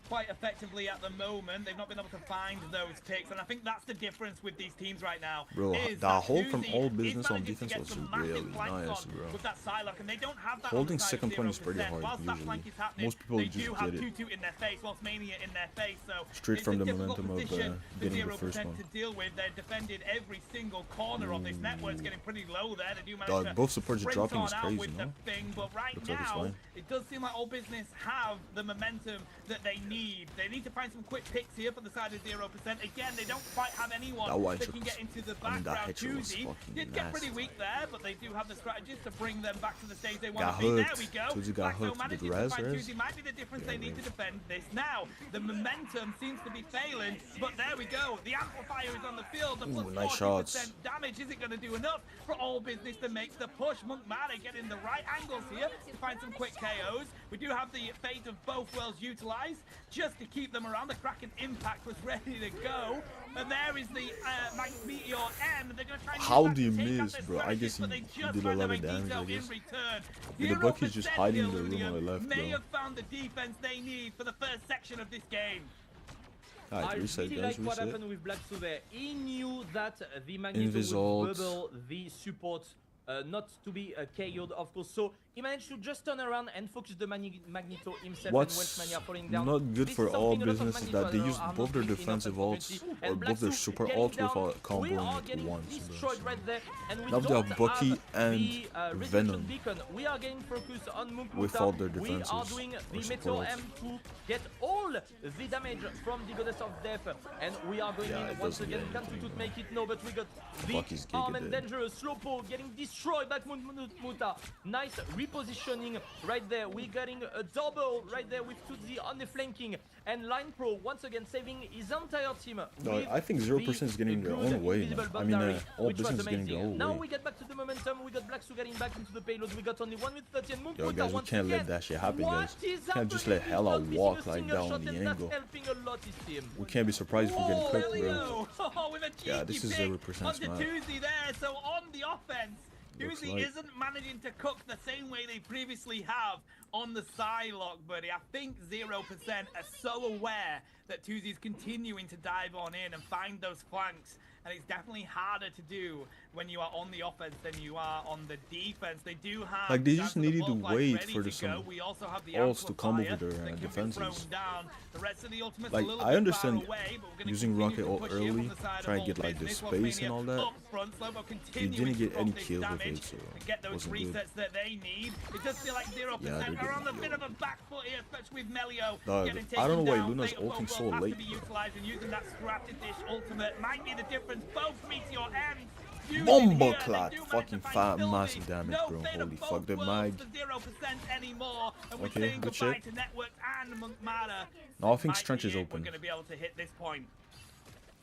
quite effectively at the moment. They've not been able to find those picks, and I think that's the difference with these teams right now. Bro, that hold from all business on defense was really nice, bro. With that Psylocke, and they don't have that holding second point is pretty hard usually. Most people just get it. Tutu in their face, whilst Mania in their face, so straight from the momentum of getting the first one. To deal with. They're defended every single corner of this network. It's getting pretty low there. They do manage Dog, to both supports dropping is crazy, with no? the thing, but right Looks like now, fine. it does seem like all business have the momentum that they need. They need to find some quick picks here for the side of 0%. Again, they don't quite have anyone that can get into the background. Tuzi did get pretty weak there, but they do have the strategies to bring them back to the stage they want to be. There we go. Tuzi got hooked with Tuzi might be the difference they need to defend this. Now, the momentum seems to be failing, but there we go. The amplifier is on the field. The plus nice 40% shots. damage isn't going to do enough for all business to make the push. Munkmada getting the right angles here to find some quick KOs. We do have the fate of both worlds utilized just to keep them around. The Kraken impact was ready to go. And there is the Meteor M. They're going to try and how do you miss, bro? I guess he did a lot of damage, I guess. Yeah, the Bucky's just hiding in the room on the left, may bro. have found the defense they need for the first section of this game. I reset, really guys, like what reset. happened with Black there. He knew that the Magneto would bubble the support not to be KO'd, of course. So he managed to just turn around and focus the Magneto himself. What's and falling down. not good This for is all something a lot of business is Magneto that they use are both not their enough defensive frequency. ults And or both their super getting ults down. without We are comboing getting it once. destroyed right there, and we Now they don't have Bucky and the, Venom beacon. We are getting focused on Munkmuta. with all their We are defenses doing or the Meteor supports. M to get all the damage from the Goddess of Death, and we are going Yeah, in it once doesn't again. get Can anything, Tutut make it? No, but we got the Bucky's giga arm and dead. dangerous Slowpoke getting destroyed by Munkmuta. Nice repositioning right there. We're getting a double right there with Tutsi on the flanking, and Line Pro once again saving his entire team. No, I think 0% is getting their own way, man. I mean, all business is getting their own Now way. we get back to the momentum. We got Black Su getting back into the payload. We got only 1 minute 30 and Munkmuta. Yo, guys, we once can't again. let that shit happen, guys. What is Can't just happening? let Hela He's not walk missing a like single down shot, the and angle. That's helping a lot his team. We can't be surprised if we get cooked, bro. Oh, with a cheeky Yeah, this is pick 0% onto smart. Tuzi there. So on the offense, Looks Tuzi like. isn't managing to cook the same way they previously have on the Psylocke, buddy. I think 0% are so aware that Tuzi's continuing to dive on in and find those flanks. And it's definitely harder to do when you are on the offense than you are on the defense. They do have like, they just needed to wait for the some we also have the ults to come over their that can be defenses. thrown down. The rest of the ultimate's Like, a little I bit understand far away, but we're gonna using continue rocket to ult push here from early, the side try of and get all like the business. space and all that. Up front, Slobo You continuing didn't get to any put this kills with damage it, so and get those wasn't good. resets that they need. It does feel like 0% Yeah, are on a bit of a back foot here, especially with Melio Dog, getting taken I don't know why down. Luna's Fate of ulting so World has late, to be bro. utilized, and using that scrappy dish ultimate might be the difference. Both Meteor and Bomba clot, fucking 5 massive damage, bro. Holy fuck, the mag. Okay, good shit. No, I think Trench is open.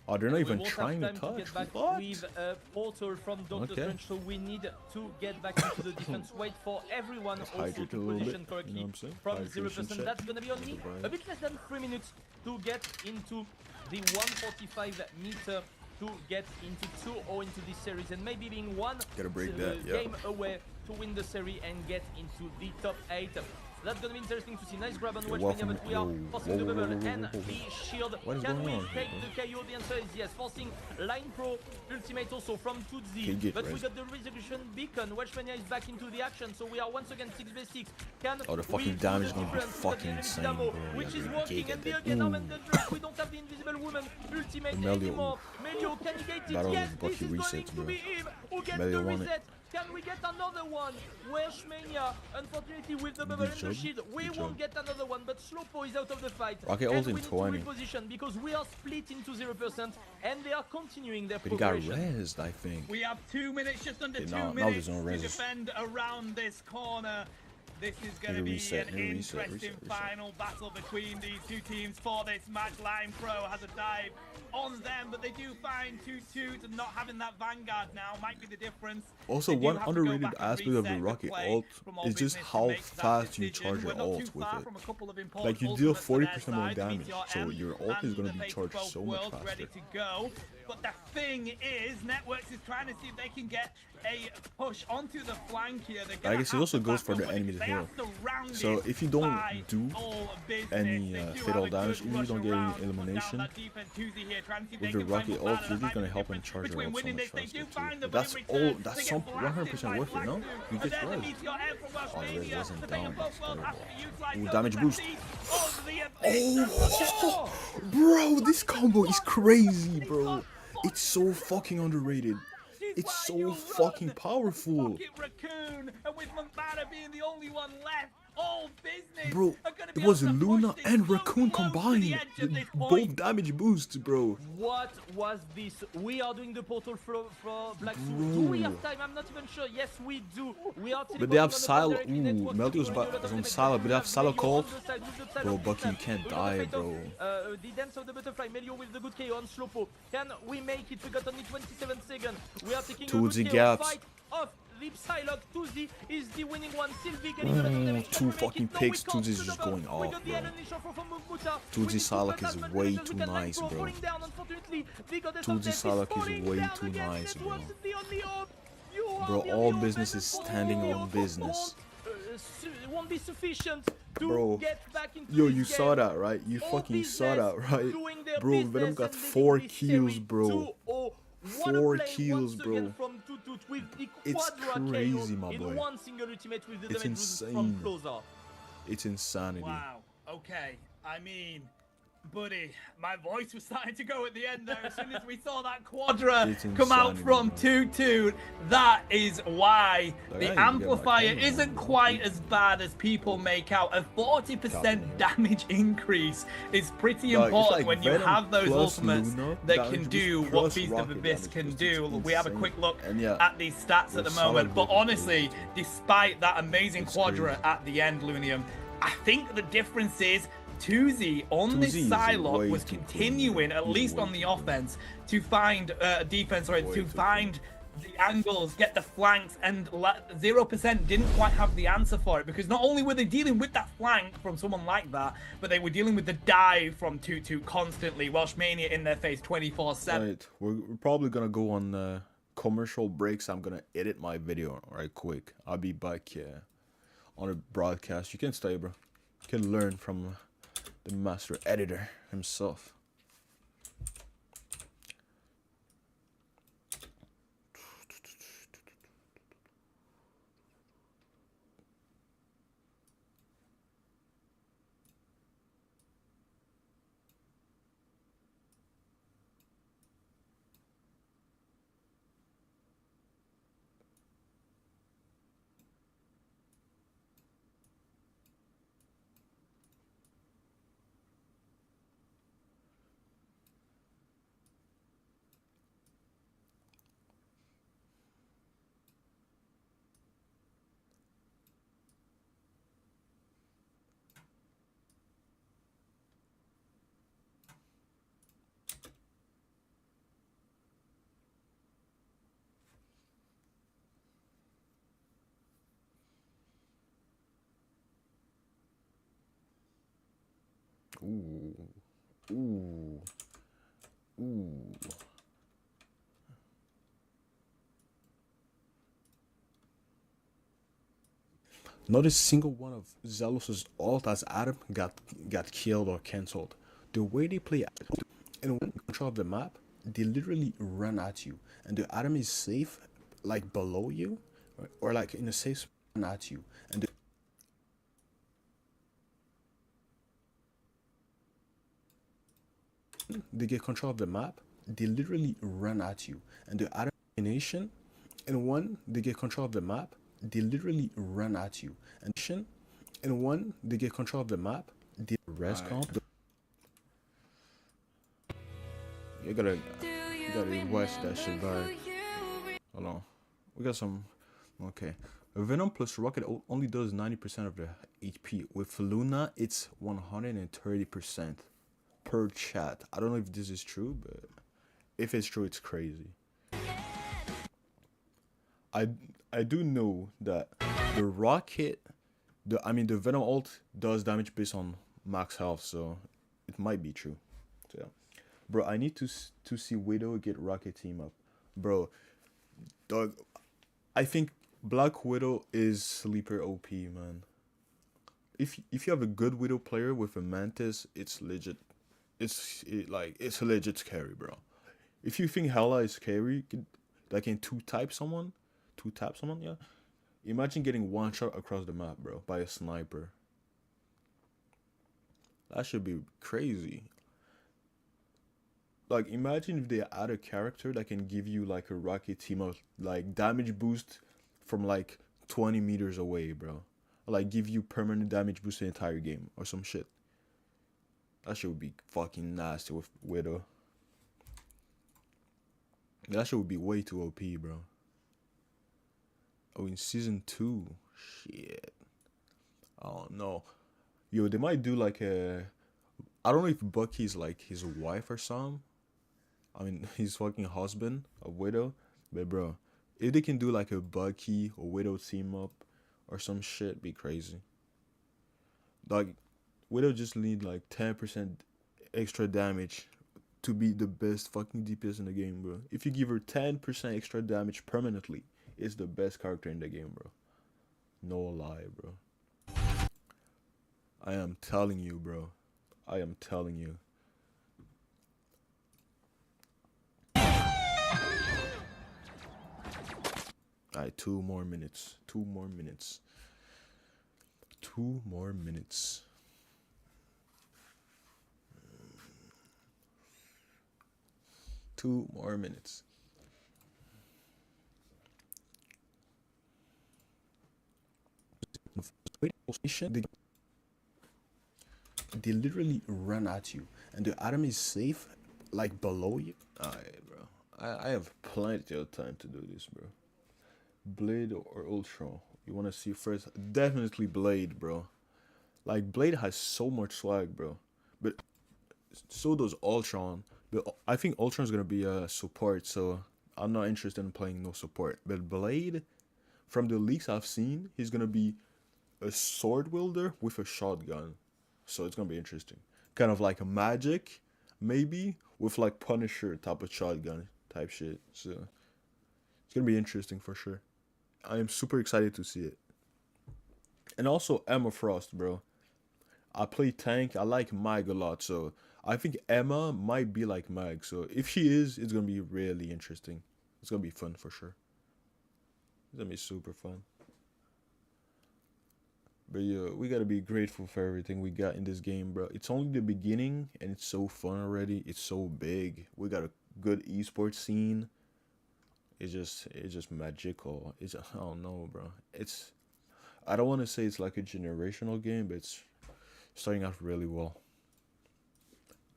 Oh, they're not even trying to touch. What? With a portal from Dr. Okay. Trench, so we need to get back into the defense. Wait for everyone also Hydrate to a little position bit, correctly you know what I'm saying? from Hydration 0%. check. That's gonna be only Goodbye. a bit less than 3 minutes to get into the 145 meter to get into 2 or into this series, and maybe being one Gotta break that, yeah. game away to win the series and get into the top 8. So that's gonna be interesting to see. Nice grab on Watchmania, but we are forcing the bubble and the shield. What is Can going we on take here, the KO? The answer is yes. Forcing Line Pro ultimate also from Okay, Tutsi. get But we raised. got the resolution beacon. Watchmania is back into the action, so we are once again 6v6. Can Oh, the we fucking do damage the is gonna be difference? We got fucking the insane, dynamo, bro. which Yeah, is yeah, working, get and the that. again arm Ooh. and the drop. We don't have the invisible woman ultimate Melio, anymore. Melio, can he get it? Battle Yes, of this Bucky is going resets, to bro. be him who gets Melio the won it. reset. Can we get another one? Washmania, unfortunately with the bubble Good and the job. shield, we Good won't job. get another one, but Slowpo is out of the fight. Rocket And ult in we need 20. to reposition because we are split into 0% and they are continuing their But he got progression. rezzed, I think. We have 2 minutes, just under Okay, 2 now minutes there's no to res. defend around this corner. This is going to Need be a reset, an need a reset, interesting reset. final battle between these two teams for this match. Lime Pro has a dive on them, but they do find 2-2 to not having that Vanguard now might be the difference. Also, They do one have to go underrated back and aspect of the reset rocket play ult from all is just business to how make that fast you decision. charge your We're not ult too with far it. from a couple of important Like, you deal ultimates for their 40% more side. damage, Meteor so M your ult is and gonna the be Fate charged both so much worlds ready faster. to go. But the thing is, Networks is trying to see if they can get a push onto the flank here. They're I guess it also goes for the enemy enemies to here. heal. So if you don't do any fatal damage, even if you don't get any elimination, with the rocket ult, you're just gonna help him charge your ult so much faster too. But that's all, that's some 100% worth it, no? You get res. Oh, the res wasn't down. That's terrible. Ooh, damage boost. Oh, bro, this combo is crazy, bro. It's so fucking underrated. It's so fucking powerful. Raccoon, and with Mombada being the only one left, all business Bro, it was Luna and Raccoon combined. Both damage boosts, bro. What was this? We are doing the portal for Black Suit. Bro. Do we have time? I'm not even sure. Yes, we do. We are But they have Silo. Ooh, Meltio's on Silo, but they have Silo called. Bro, Bucky, you can't die, bro. The dance of the butterfly. Melio with the good KO on Slowpo. Can we make it? We got only 27 seconds. We are taking To a the good KO. gaps. Fight off. Lip Psylocke, Tuzi is the winning one. Sylvie getting a lot of damage. Two fucking picks. Tuzi's just going off, bro. Tuzi Psylocke is way too nice, bro. Tuzi Psylocke is way too nice, bro. Bro, all business is standing on business. Won't be sufficient to Bro, get back into yo, this you game. saw that, right? You All fucking saw that, business right? doing their Bro, business Venom got and leading 4 this kills, series bro. 2-0. What a 4 play kills, once bro. again from Tutut with the It's quadra crazy, KO my boy. in one single ultimate with the It's damage boost from insane. closer. It's insanity. Wow. Okay. I mean, buddy, my voice was starting to go at the end there as soon as we saw that quadra It's come out insanity, from bro. 2-2. That is why Like, I the need to get my amplifier camera isn't on. quite as bad as people make out. A 40% damage increase is pretty Dog, it's important like when you Venom have those plus ultimates Luna that damage can boost do what plus Feast of rocket Abyss damage can boost. do. It's We have a insane. quick look And yeah, at these stats at the with moment, solid but vision, honestly, despite that amazing It's quadra crazy. at the end, Lunium, I think the difference is Tuzi on this Tuzi is Psylocke way was too continuing, clean. at He's least way on the too offense, to find defense, or Way to too find the angles, get the flanks, and 0% didn't quite have the answer for it, because not only were they dealing with that flank from someone like that, but they were dealing with the dive from 2-2 constantly, Welshmania in their face 24/7. Right, we're probably gonna go on commercial breaks. I'm gonna edit my video right quick. I'll be back on a broadcast. You can stay, bro. You can learn from the master editor himself. Ooh. Ooh. Ooh. Not a single one of Zealous' ult as Adam got killed or cancelled. The way they play and when control of the map, they literally run at you. And the Adam is safe, like below you, or like in a safe spot run at you. And they get control of the map, they literally run at you. And the Adam nation, and when they get control of the map, they literally run at you. And when they get control of the map, they res comp. You gotta watch that shit back. Hold on. We got some. Okay. Venom plus Rocket only does 90% of the HP. With Luna, it's 130% per chat. I don't know if this is true, but if it's true, it's crazy. I do know that the Rocket, the Venom ult does damage based on max health, so it might be true. So yeah. Bro, I need to see Widow get Rocket team up. Bro, dog, I think Black Widow is sleeper OP, man. If you have a good Widow player with a Mantis, it's legit. It's a legit scary, bro. If you think Hela is scary, that can two-tap someone, yeah. Imagine getting one shot across the map, bro, by a sniper. That should be crazy. Like, imagine if they add a character that can give you like a Rocket team of like damage boost from like 20 meters away, bro. Like give you permanent damage boost the entire game or some shit. That shit would be fucking nasty with Widow. That shit would be way too OP, bro. Oh, in season 2, shit. Oh no, yo, they might do like a. I don't know if Bucky's like his wife or something. I mean, his fucking husband, a Widow. But bro, if they can do like a Bucky or Widow team up or some shit, be crazy. Like, Widow just need like 10% extra damage to be the best fucking DPS in the game, bro. If you give her 10% extra damage permanently, it's the best character in the game, bro. No lie, bro. I am telling you, bro. I am telling you. Alright, 2 more minutes. 2 more minutes. 2 more minutes. Two more minutes. They literally run at you, and the Adam is safe, like below you. Alright, bro. I have plenty of time to do this, bro. Blade or Ultron? You want to see first? Definitely Blade, bro. Like, Blade has so much swag, bro. But so does Ultron. But I think Ultron's gonna be a support, so I'm not interested in playing no support. But Blade, from the leaks I've seen, he's gonna be a sword wielder with a shotgun. So it's gonna be interesting. Kind of like a Magic, maybe, with like Punisher type of shotgun type shit. So it's gonna be interesting for sure. I am super excited to see it. And also Emma Frost, bro. I play tank. I like Mag a lot, so I think Emma might be like Mag. So if she is, it's gonna be really interesting. It's gonna be fun for sure. It's gonna be super fun. But yeah, we gotta be grateful for everything we got in this game, bro. It's only the beginning, and it's so fun already. It's so big. We got a good esports scene. It's just magical. It's I don't know, bro. I don't want to say it's like a generational game, but it's starting out really well.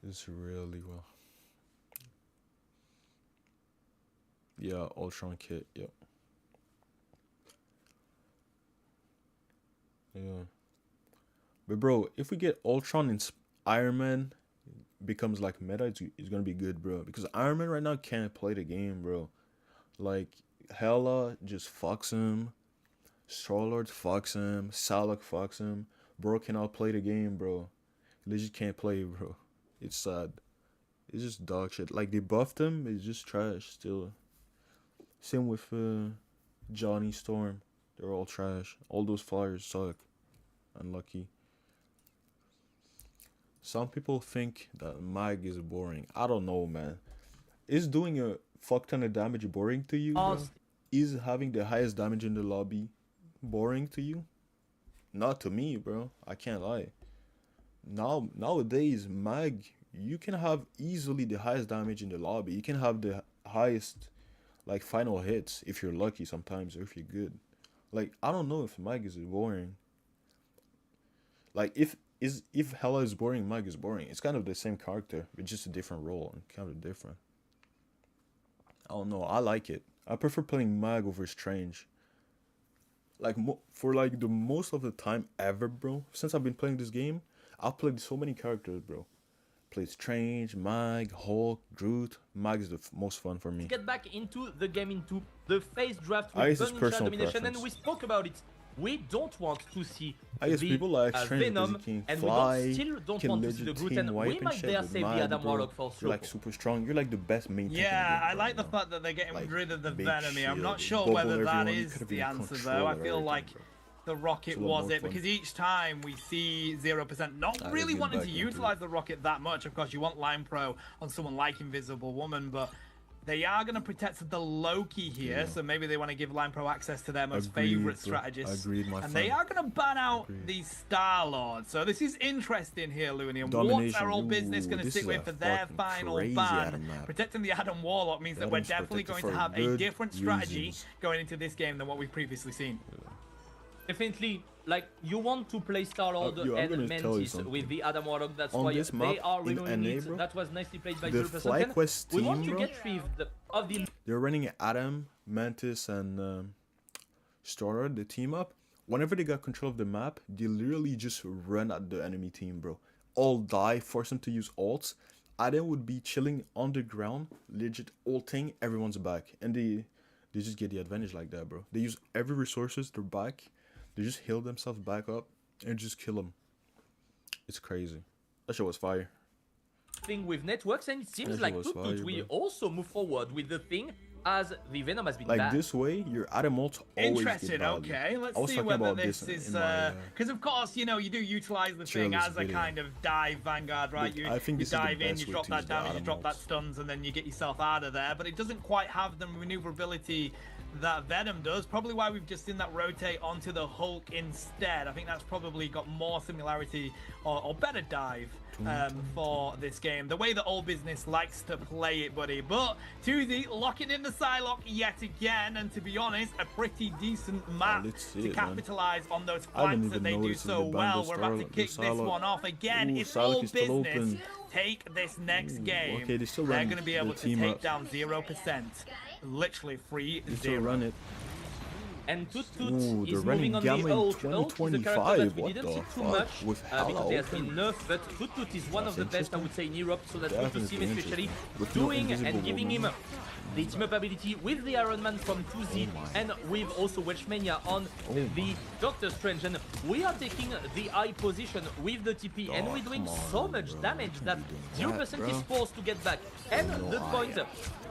It's really well. Yeah, Ultron kit. Yep. Yeah. But bro, if we get Ultron and Iron Man becomes like meta, it's gonna be good, bro. Because Iron Man right now can't play the game, bro. Like Hela just fucks him. Star-Lord fucks him. Salak fucks him. Bro cannot play the game, bro. He legit can't play, bro. It's sad. It's just dog shit. Like they buffed him, it's just trash still. Same with Johnny Storm. They're all trash. All those flyers suck. Unlucky. Some people think that Mag is boring. I don't know, man. Is doing a fuck ton of damage boring to you, bro? Is having the highest damage in the lobby boring to you? Not to me, bro. I can't lie. Nowadays, Mag, you can have easily the highest damage in the lobby. You can have the highest, like, final hits if you're lucky sometimes, or if you're good. Like, I don't know if Mag is boring. Like, if Hela is boring, Mag is boring. It's kind of the same character, but just a different role and kind of different. I don't know. I like it. I prefer playing Mag over Strange. Like, for like the most of the time ever, bro. Since I've been playing this game, I've played so many characters, bro. Played Strange, Mag, Hulk, Groot. Mag is the most fun for me. Get back into the game, into the phase draft with It's Burning personal domination, preference. and we spoke about it. We don't want to see I guess the people like Strange Venom, because he can and fly, we still don't can want to see the legit Groot, team and wipe we and might shit, dare but say the Mag, Adam bro, Warlock for you're like Slowpoke. super strong. You're like the best main tank in the Yeah, game I like the right now. fact that they're getting Like, rid of the big Venom. I'm not shield, sure whether bubble that everyone, you is could've the been answer, control though. I of feel everything, like bro. the rocket It's a lot was more it, fun. because each time we see 0% not I really get wanting back to into utilize the rocket that much. Of course, you want Line Pro on someone like Invisible Woman, but they are going to protect the Loki here, so maybe they want to give Line Pro access to their most Agreed, favorite bro. strategists. Agreed, my and friend. they are going to ban out Agreed. the Star-Lord. So this is interesting here, Looney. And what's Domination. our old business going to This sit is with a for their fucking final crazy ban? Adam map. Protecting the Adam Warlock means that we're Adam's definitely protected going to for have a good different strategy reasons. going into this game than what we've previously seen. Definitely, like, you want to play Star-Lord yo, I'm and gonna tell you Mantis something. with the Adam Warlock. That's On why this they map, are in removing NA, it. bro, That was nicely played by the 0%. FlyQuest We want team, to bro, get rid of the they're running Adam, Mantis, and Star-Lord, the team up. Whenever they got control of the map, they literally just run at the enemy team, bro. All die, force them to use ults. Adam would be chilling on the ground, legit ulting, everyone's back. And they just get the advantage like that, bro. They use every resources, they're back. They just heal themselves back up and just kill them. It's crazy. That shit was fire. thing with networks, and it seems That like was Tut fire, will bro. also move forward with the thing as the Venom has been Like banned. this way, your Adam ults always Interesting. get value. Okay, let's I was see talking whether about this this is in my, because of course you know you do utilize the thing Cheerless as a video. kind of dive vanguard, right? Look, You, I think you this is the dive in, best you way drop to that use the damage, you Adam drop that ults. stuns, and then you get yourself out of there. But it doesn't quite have the maneuverability that Venom does. Probably why we've just seen that rotate onto the Hulk instead. I think that's probably got more similarity or better dive for this game. The way that All Business likes to play it, buddy. But 2Z locking in the Psylocke yet again, and to be honest, a pretty decent map let's see to it, man. capitalize on those I didn't flanks that even they do notice so the well. Bandit We're about to Star- kick the this Psylocke. one off again. Ooh, If Psylocke All is still Business open. take this next Ooh, game, okay, they still they're run going to be the able to team take up. down 0%. Literally free They still 0. run it. And Tut Ooh, is they're running moving on the Gamma in ult. Ult is a character that 2025. we What didn't the see too fuck? much With because Hala he has been open? nerfed, but Tut is one of the That's best, I would say, in Europe, so that's good to see him, Definitely especially interesting. With no doing invisible and giving him woman. the team-up ability with the Iron Man from 2Z and with also Welshmania on the Doctor Strange. And we are taking the eye position with the TP, and we're doing so much damage that 0% is forced to get back. And the point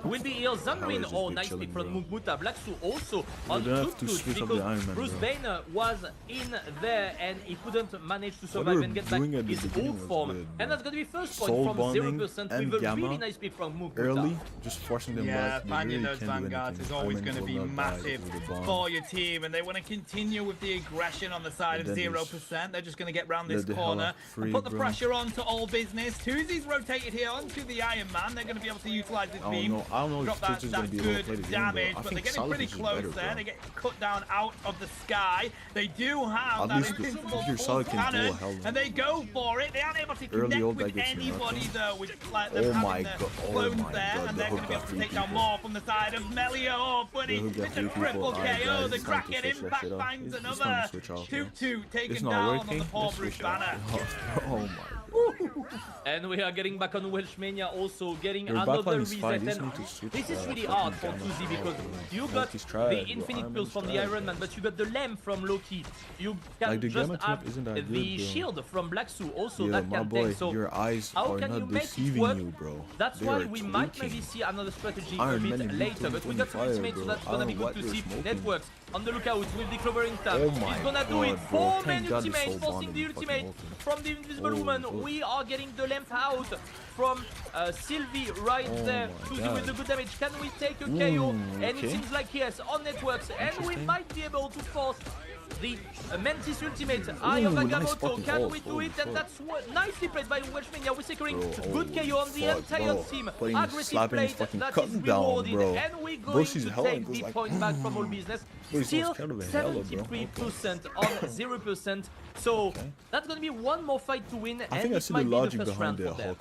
will be here Zunrin, or nice pick from Mukmuta. Blacksu also on Tutut because Bruce Banner was in there and he couldn't manage to survive and get back his old form. And that's going to be first point from 0% with a really nice pick from Mukmuta. Early, just forcing them back. Finding those vanguards is always going to be massive for your team, and they want to continue with the aggression on the side of 0%. They're just going to get round this corner and put the pressure on to all business. Tuzi's rotated here onto the Iron Man. They're going to be able to utilize this beam. I don't know Drop that good damage, but they're getting pretty close there. They get cut down out of the sky. They do have that invincible pulse cannon, and they go for it. They aren't able to connect with anybody though, with like them having the clones there, and they're going to be able to take down more from the side of Melio. Oh, buddy, it's a triple KO. The Kraken impact finds another. 2-2 taken down on the poor Bruce Banner. Oh my. And we are getting back on Welshmania, also getting another reset. And this is really hard for 2Z because you got the infinite pills from the Iron Man, but you got the lamp from Loki. You can just have the shield from Blacksu also that can tank. So your eyes how can you make it work? That's why we might maybe see another strategy a bit later, but we got some ultimates, so that's gonna be good to see. Networks on the lookout with the clovering tab. He's gonna do it. 4-man ultimate, forcing the ultimate from the Invisible Woman. We are getting the lamp out from Sylvie right there to do with the good damage. Can we take a KO? And it seems like yes, on Networks, and we might be able to force the Mantis ultimate. Eye of Agamotto, can we do it? And that's nicely played by Welshmania. We're securing good KO on the entire team. Aggressive play that is rewarded, and we're going to take the point back from all business. Still 73% on 0%. So that's going to be one more fight to win, and it might be the first round for them.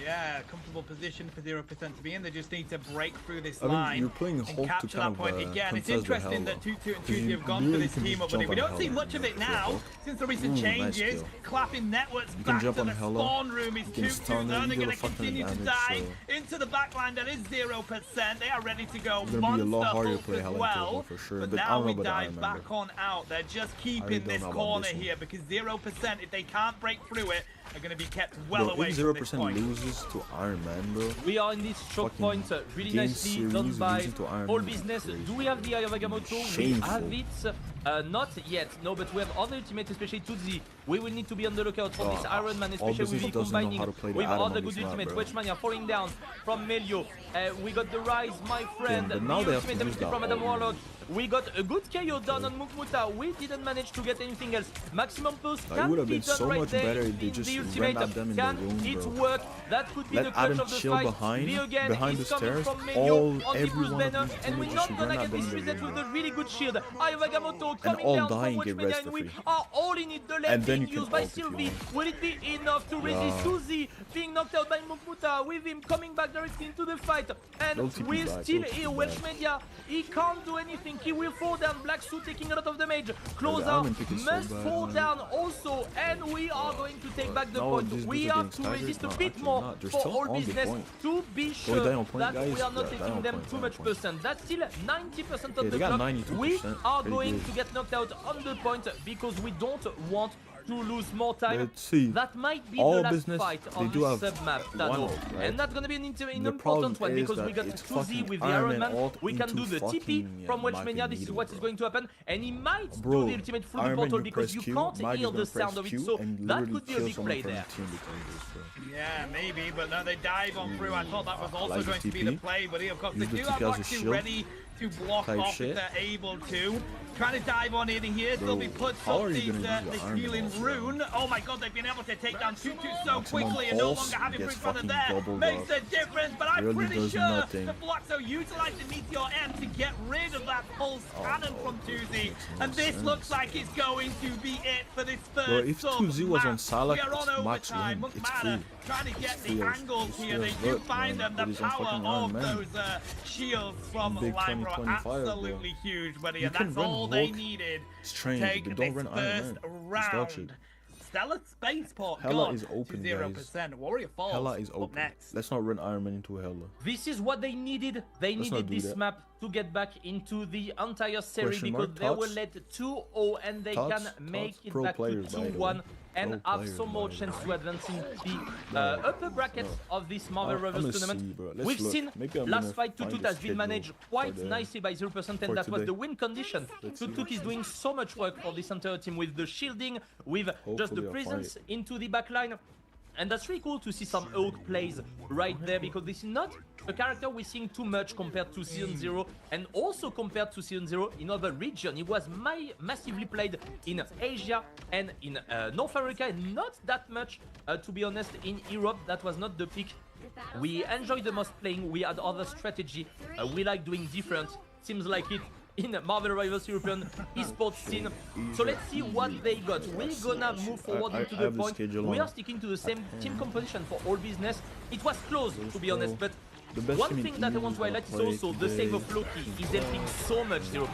Yeah, comfortable position for 0% to be in. They just need to break through this line and capture that point again. It's interesting that 2-2 and 2-2 have gone for this team up, but we don't see much of it now since the recent changes. Clapping Networks back to the spawn room is 2-2. They're going to continue to dive into the backline. That is 0%. They are ready to go monster up as well. But now we dive back on out. They're just keeping this corner here because 0%, if they can't break through it, are going to be kept well away from this point. Loses to Iron Man, bro. We are in this choke point, really nicely done by All Business. Do we have the Eye of Agamotto? We have it. Not yet, no, but we have other ultimates, especially 2Z. We will need to be on the lookout for this Iron Man, especially with the combining with other good ultimates. Welshmania falling down from Melio. We got the Rise, my friend. The ultimate ability from Adam Warlock. We got a good KO done on Mukmuta. We didn't manage to get anything else. Maximum pulse can be done right there in the ultimate. Can it work? That could be the clutch of the fight. V again is coming from Melio on the Bruce Banner, and we're not gonna get this reset with a really good shield. Eye of Agamotto coming down from Welshmania, and we are all in it. The left being used by Sylvie. Will it be enough to resist Suzy being knocked out by Mukmuta, with him coming back directly into the fight? And we're still here. Welshmania, he can't do anything. He will fall down. Blacksu taking a lot of damage. Closer must fall down also, and we are going to take back the point. We have to resist a bit more for All Business to be sure that we are not taking them too much percent. That's still 90% of the clock. We are going to get knocked out on the point because we don't want to lose more time. Let's see. That might be All the last Business, fight they on do this have sub-map, Tano. right? And that's going to be an The important one problem because is we got that it's 2Z with the fucking Iron Man. ult We can do into the TP fucking, from Welshmania. This is what is going to happen. And he might do the ultimate through the portal because you can't hear the sound of it. So that could be a big play there. Yeah, maybe, but no, they dive on through. I thought that was also going to be the play, but of course they do have Blacksu ready to block off if they're able to. Trying to dive on in here, still be put up the healing rune. Oh my god, they've been able to take down 2-2 so quickly and no longer having Bruce Banner there. Makes a difference, but I'm pretty sure the Blacksu utilized the Meteor M to get rid of that pulse cannon from 2Z. And this looks like it's going to be it for this third if 2Z was on Salak, we are on overtime. Mukmada trying to get the angles here. They do find them. The power of those shields from Lyra absolutely huge, buddy. And that's all they needed to take this first round. stellar spaceport Hella gone is open, to 0%. Warrior Falls Hella is up open. next. Let's not run Iron Man into Hella. This is what they needed. They Let's not needed do this that. map to get back into the entire series Question because mark, they were Tots? led 2-0 and they Tots? can make Tots? it Pro back players, to by the way. 2-1 and Pro have players, some more by the chance way. to advance in the upper brackets of this Marvel I'm Rivals gonna tournament. see, bro. Let's We've look. seen Maybe I'm last gonna fight find 2-2 the has been managed schedule quite for the- nicely by 0% for and that was today. the win condition. Let's see. Tutuk is doing so much work for this entire team with the shielding, with just the Hopefully I'll presence find into the backline. And that's really cool to see some Oak plays right there because this is not a character we're seeing too much compared to Season 0 and also compared to Season 0 in other regions. He was massively played in Asia and in North America and not that much, to be honest, in Europe. That was not the peak. We enjoyed the most playing, we had other strategy, we like doing different, seems like it in Marvel Rivals European esports scene. So let's see what they got. We're gonna move forward into the point. We are sticking to the same team composition for all business. It was close, to be honest, but one thing that I want to highlight is also the save of Loki is helping so much 0%.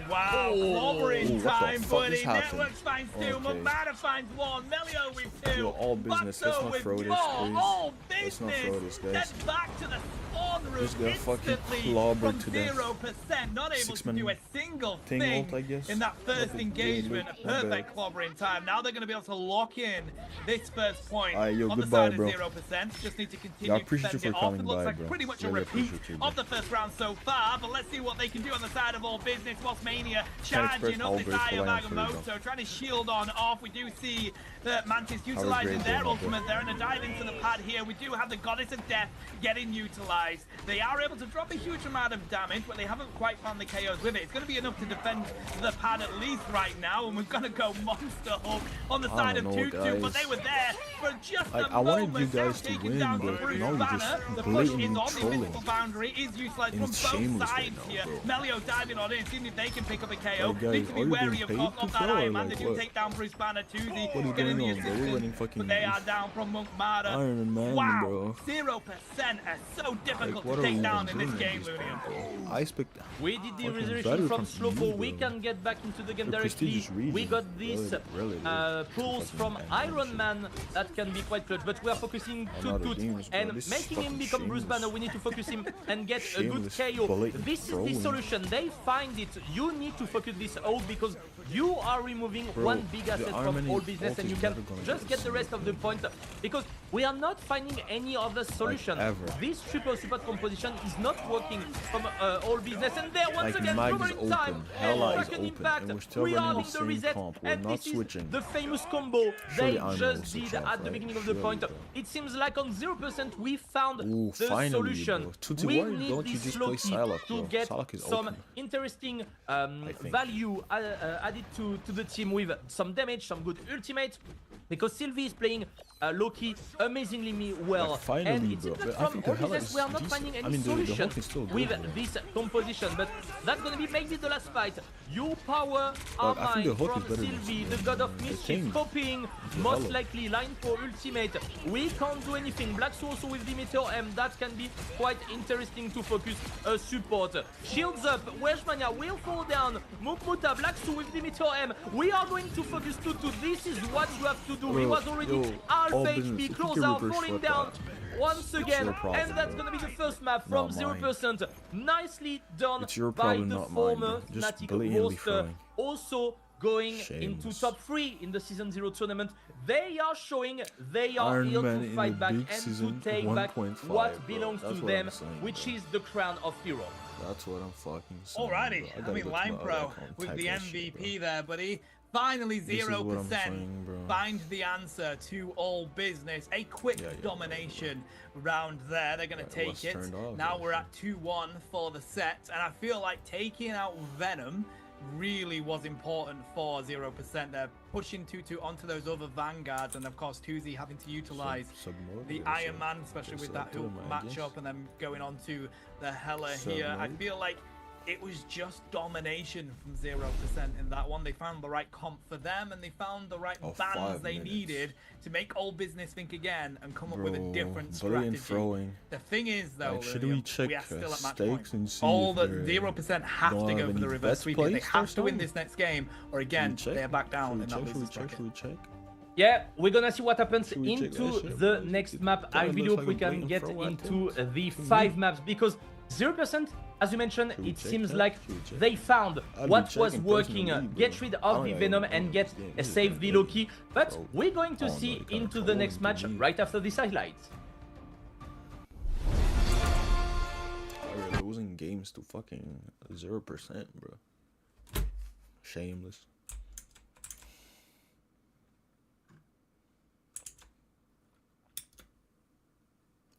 Wow, clobbering what the time, fuck buddy. just happened? Networks finds two, Okay. Mamada finds one, Melio with two, Yo, all business. Let's Buxo not with throw this, more, please. all Let's not business. throw this, guys. Then back to the spawn room Just got fucking instantly clobbered from to death. 0%, not able to Six-man do a single thing thing ult, I guess. in that first Okay, engagement. really, A perfect clobbering time. Now they're going to be able to lock in this first point Alright, yo, on the goodbye, side bro. of 0%. Just need to continue Yeah, I to appreciate fend you it for off. coming It looks by, like bro. pretty much a Really repeat appreciate you, bro. of the first round so far, but let's see what they can do on the side of all business. Whilst Mania Can't express charging up this Albert Aya for Lion Fury, Magamoto, trying to shield on off. We do see that Mantis utilizing great their game, ultimate there and a dive into the pad here. We do have the Goddess of Death getting utilized. They are able to drop a huge amount of damage, but they haven't quite found the KOs with it. It's going to be enough to defend the pad at least right now, and we're going to go Monster Hug on the side of don't know, 2-2, but guys. they were there for just Like, a I wanted moment. you Now guys to taken win, down but Bruce now you're just Banner. The push blatantly is on. The trolling. invisible boundary is utilized And from it's both shameless right sides now, here. bro. Melio diving on in, seeing if they can pick up a KO. Like, guys, Need to be are you wary being of paid of to that throw, or Iron Man. like They do what? take down Bruce Banner to the What are you getting doing the on, bro? We're running assistance, fucking but they are down from Monk Mada. Iron Man, Wow, bro. 0% are so difficult What to are take we down even in this doing game, at this Ludium. point, bro? I expect. We did the Fucking resurrection better from from you, Slowpo. We bro. can get back into the game The directly. prestigious region. We got this Really, pulls from Iron Man that can be quite clutch, but we are focusing Another Toot games, bro. and This is making him fucking become Bruce shameless. Banner. We need to focus him and get a good Shameless KO. blatant This is the throwing. solution. They find it. You need to focus this out because you are removing Bro, one big the asset Iron from Man all ult business and is you can never gonna just get get the rest of the point because we are not finding any other solution. ever. This triple support composition is not working from all business and there once Like, again Mag is covering open, time Hella and is Dragon open, Impact. and we're still We are running in the the same reset comp. We're and not this switching. is the famous combo they Iron Man will just switch did off, at the right? beginning of the Surely, point. bro. It seems like on 0% we found Ooh, the finally, solution. bro. Tutti, We why need don't you this just play Loki Psylocke, to bro? get Psylocke is some open. interesting think. value added to the team with some damage, some good ultimate. Because Sylvie is playing Loki amazingly well. Like, finally, and it seems bro. that I from think all the Hela business is we are not decent. finding any I mean, the solution Hulk is still good, with bro. this composition. But that's gonna be maybe the last fight. You power our I think the mind Hulk from is better than Sylvie, the god of mischief, King. copying, The most Hela. likely line for ultimate. We can't do anything. Black Soul also with the Meteor M, that can be quite interesting to focus support. Shields up, Weshmania will fall down. Mukmuta, Black Soul with the Meteor M. We are going to focus Tutu. This is what you have to do. He was already yo, half all HP, business. If you close can out, reverse falling flip down. that, Once again, your problem, and that's bro. gonna be the first map from Not mine. 0%. Nicely done It's your by problem, the not mine, former bro. Just Fnatic blatantly roster. throwing. Also going into Shameless. top 3 in the Season 0 tournament. They are showing they are Iron here Man to in fight the back big and to season take back 1.5, what bro. belongs That's to what I'm them, saying, which bro. is the crown of hero. That's what I'm fucking saying. Alrighty, bro. I gotta mean, go to Line my other Pro account, with type the that shit, MVP there, buddy. Finally, This is what I'm 0% saying, bro. find the answer to all business. A quick domination round there. They're going to Yeah, it was take it. turned off, Now yeah. we're at 2-1 for the set, and I feel like taking out Venom really was important for 0%. They're pushing 2-2 onto those other vanguards, and of course Tuzi having to utilize Submode, the yes, Iron sir. Man, especially Yes, with sir. that Kill hook him, I guess. matchup, and then going on to the Hela here. I Submode. feel like it was just domination from 0% in that one. They found the right comp for them, and they found the right bans they needed to make All Business think again and come up with a different strategy. The thing is, though, like, should we check we are still at match stakes point. and see All if the 0% have to go for the reverse sweep. They have to win this next game, or again, they are back down in that losers bracket. Should we check? Yeah, we're gonna see what happens into the next map. I really hope we can get into the 5 maps, because 0%, as you mentioned, it seems like they found what was working. Get rid of the Venom and get save the Loki. But we're going to see into the next match right after this highlights. We're losing games to fucking 0%, bro. Shameless.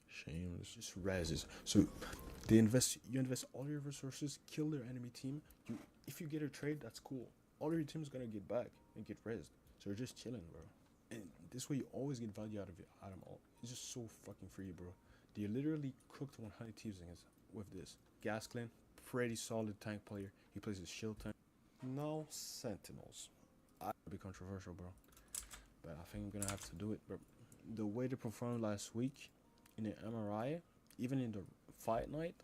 Shameless. Just reses. So you invest all your resources, kill their enemy team. If you get a trade, that's cool. All your team is gonna get back and get rezzed. So you're just chilling, bro. And this way you always get value out of them all. It's just so fucking free, bro. They literally cooked 100 teams with this. Gasclan, pretty solid tank player. He plays his shield tank. No Sentinels. I'd be controversial, bro. But I think I'm gonna have to do it, bro. The way they performed last week in the MRI, even in the fight night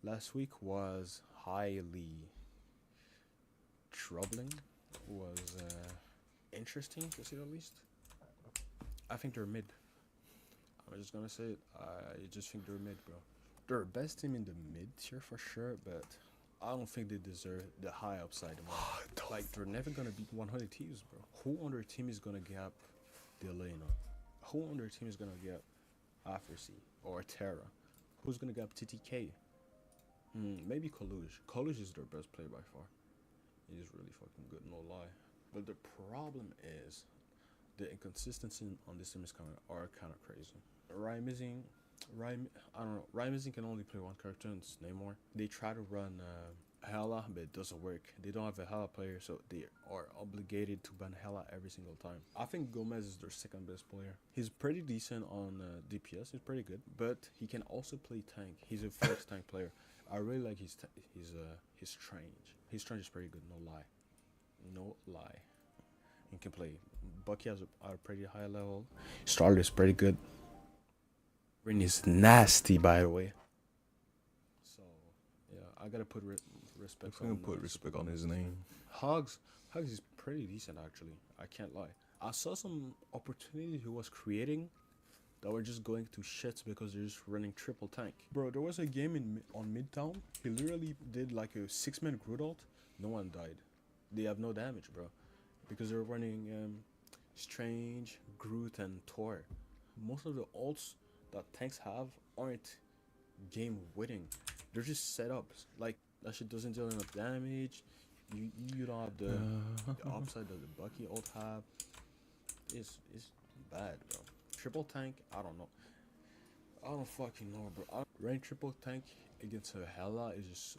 last week, was highly troubling, was interesting to say the least. I think they're mid. I'm just gonna say it. I just think they're mid, bro. They're the best team in the mid tier for sure, but I don't think they deserve the high upside amount. Like, they're never gonna beat 100 teams, bro. Who on their team is gonna gap Delena? Who on their team is gonna gap Afrc or Terra? Who's gonna gap TTK? Maybe Kalush. Kalush is their best player by far. He's really fucking good, no lie. But the problem is the inconsistency on this team is kind of crazy. I don't know. Rymizing can only play one character, and it's Namor. They try to run Hela, but it doesn't work. They don't have a Hela player, so they are obligated to ban Hela every single time. I think Gomez is their second best player. He's pretty decent on DPS. He's pretty good, but he can also play tank. He's a first tank player. I really like his Strange. His Strange is pretty good. No lie. He can play. Bucky has a pretty high level. Starlet is pretty good. Rin is nasty, by the way. So yeah, I gotta put respect. I'm gonna put respect on his name. Hugs is pretty decent actually. I can't lie. I saw some opportunities he was creating that were just going to shits because they're just running triple tank. Bro, there was a game on Midtown. He literally did like a 6-man Groot ult. No one died. They have no damage, bro, because they're running Strange, Groot, and Thor. Most of the ults that tanks have aren't game winning. They're just setups. Like, that shit doesn't deal enough damage. You don't have the upside that the Bucky ult have. It's bad, bro. Triple tank, I don't know. I don't fucking know, bro. Running triple tank against a Hela is just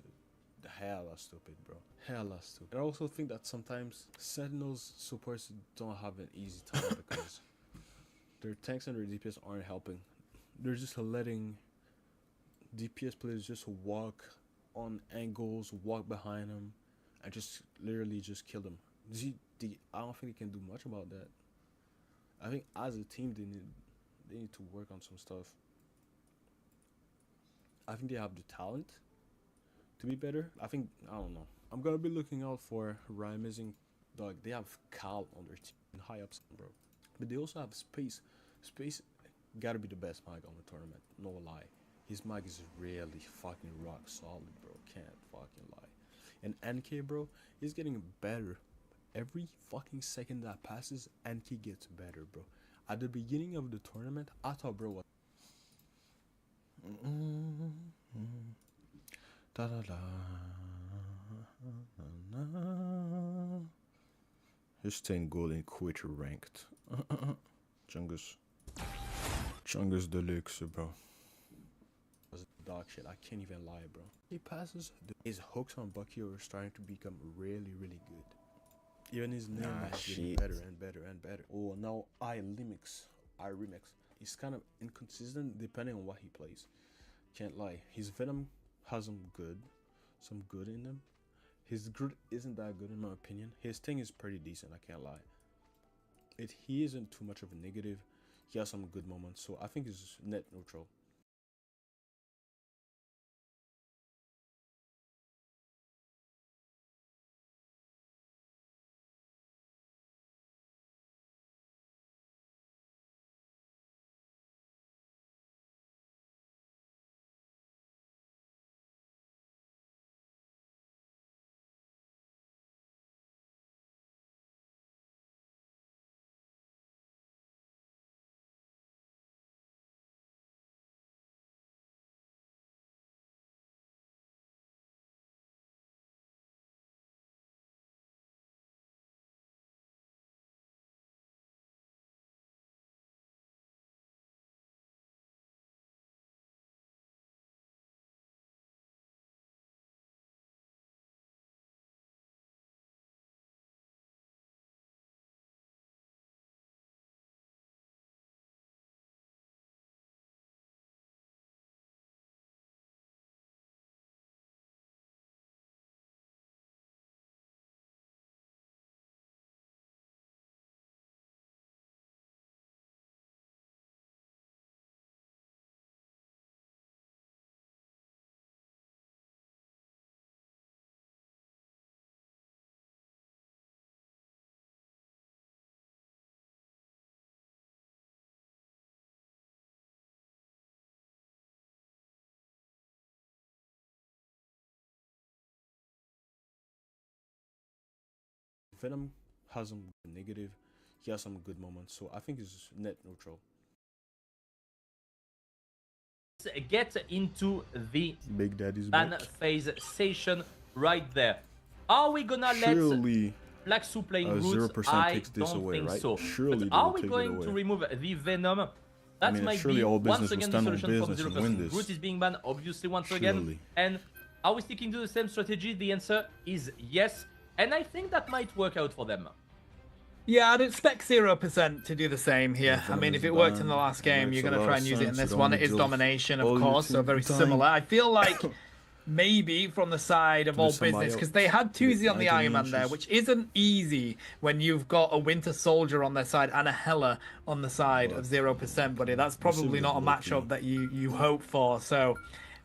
hella stupid, bro. Hella stupid. I also think that sometimes Sentinels supports don't have an easy time because their tanks and their DPS aren't helping. They're just letting DPS players just walk on angles, walk behind them, and just literally just kill them. I don't think they can do much about that. I think as a team they need to work on some stuff. I think they have the talent to be better. I don't know. I'm gonna be looking out for Rymizing. Dog, they have Cal on their team, high ups, bro. But they also have Space. Space gotta be the best mag on the tournament, no lie. His mag is really fucking rock solid, bro. Can't fucking lie. And NK, bro, he's getting better. Every fucking second that passes, NK gets better, bro. At the beginning of the tournament, I thought, bro, what? Da da da. He's staying gold in Quitter ranked. Chungus Deluxe, bro. That's dog shit. I can't even lie, bro. He passes. His hooks on Bucky are starting to become really, really good. Even his name is getting better and better and better. Oh, now I remix. He's kind of inconsistent depending on what he plays. Can't lie. His Venom has him good. some good in him. His grit isn't that good in my opinion. His thing is pretty decent, I can't lie. He isn't too much of a negative. He has some good moments, so I think he's net neutral. Venom has some negative. He has some good moments, so I think he's net neutral. Get into the Big Daddy's ban back. phase session right there. Are we gonna Surely, let Blacksu playing Roots? 0% I takes this don't away, think right? so. Surely But they are will we take it going to away. remove the Venom? That mean, might surely be all once business will again the stand on solution from business and win 0%. this. Root is being banned, obviously, once Surely. again. And are we sticking to the same strategy? The answer is yes. And I think that might work out for them. Yeah, I'd expect 0% to do the same here. I mean, if it worked in the last game, you're going to try and use it in this one. It is domination, of course, so very similar. I feel like maybe from the side of all business, because they had Tuzi on the Iron Man there, which isn't easy when you've got a Winter Soldier on their side and a Hela on the side of 0%, buddy. That's probably not a matchup that you hope for, so...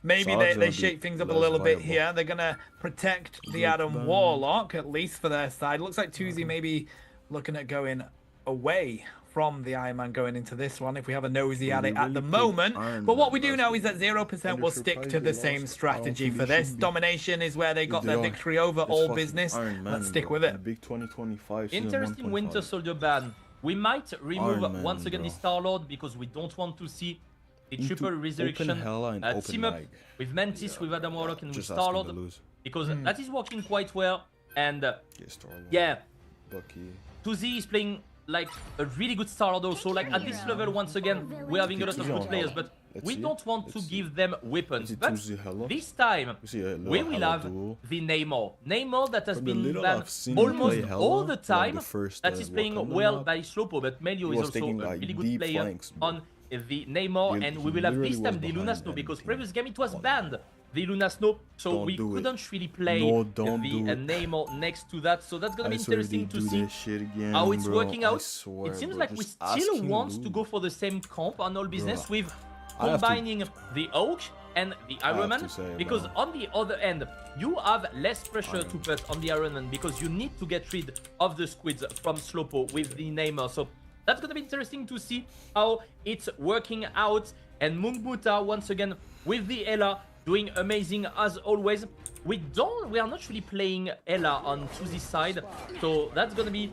Maybe they shake things up a little bit here. They're going to protect the Adam Warlock, at least for their side. Looks like Tuzi maybe looking at going away from the Iron Man going into this one, if we have a nosy at it at the moment. But what we do know is that 0% will stick to the same strategy for this. Domination is where they got their victory over all business. Let's stick with it. Big 2025. Interesting Winter Soldier ban. We might remove once again the Star-Lord because we don't want to see the triple resurrection team up with Mantis, with Adam Warlock, and with Star-Lord, because that is working quite well. And yeah, Tuzi is playing like a really good Star-Lord also. Like at this level, once again, we're having a lot of good players, but we don't want to give them weapons. But this time, we will have the Namor. Namor that has been banned almost all the time, that is playing well by Slopo, but Melio is also a really good player on the Namor, and we will have this time the Luna Snow, because previous game it was banned, the Luna Snow, so we couldn't really play the Namor next to that, so that's gonna be interesting to see how it's working out. It seems like we still want to go for the same comp on all business with combining the Oak and the Iron Man, because on the other end you have less pressure to put on the Iron Man because you need to get rid of the squids from Slopo with the Namor, so that's gonna be interesting to see how it's working out. And Mungmuta once again with the Ella doing amazing as always. We are not really playing Ella on Tuzi's side, so that's gonna be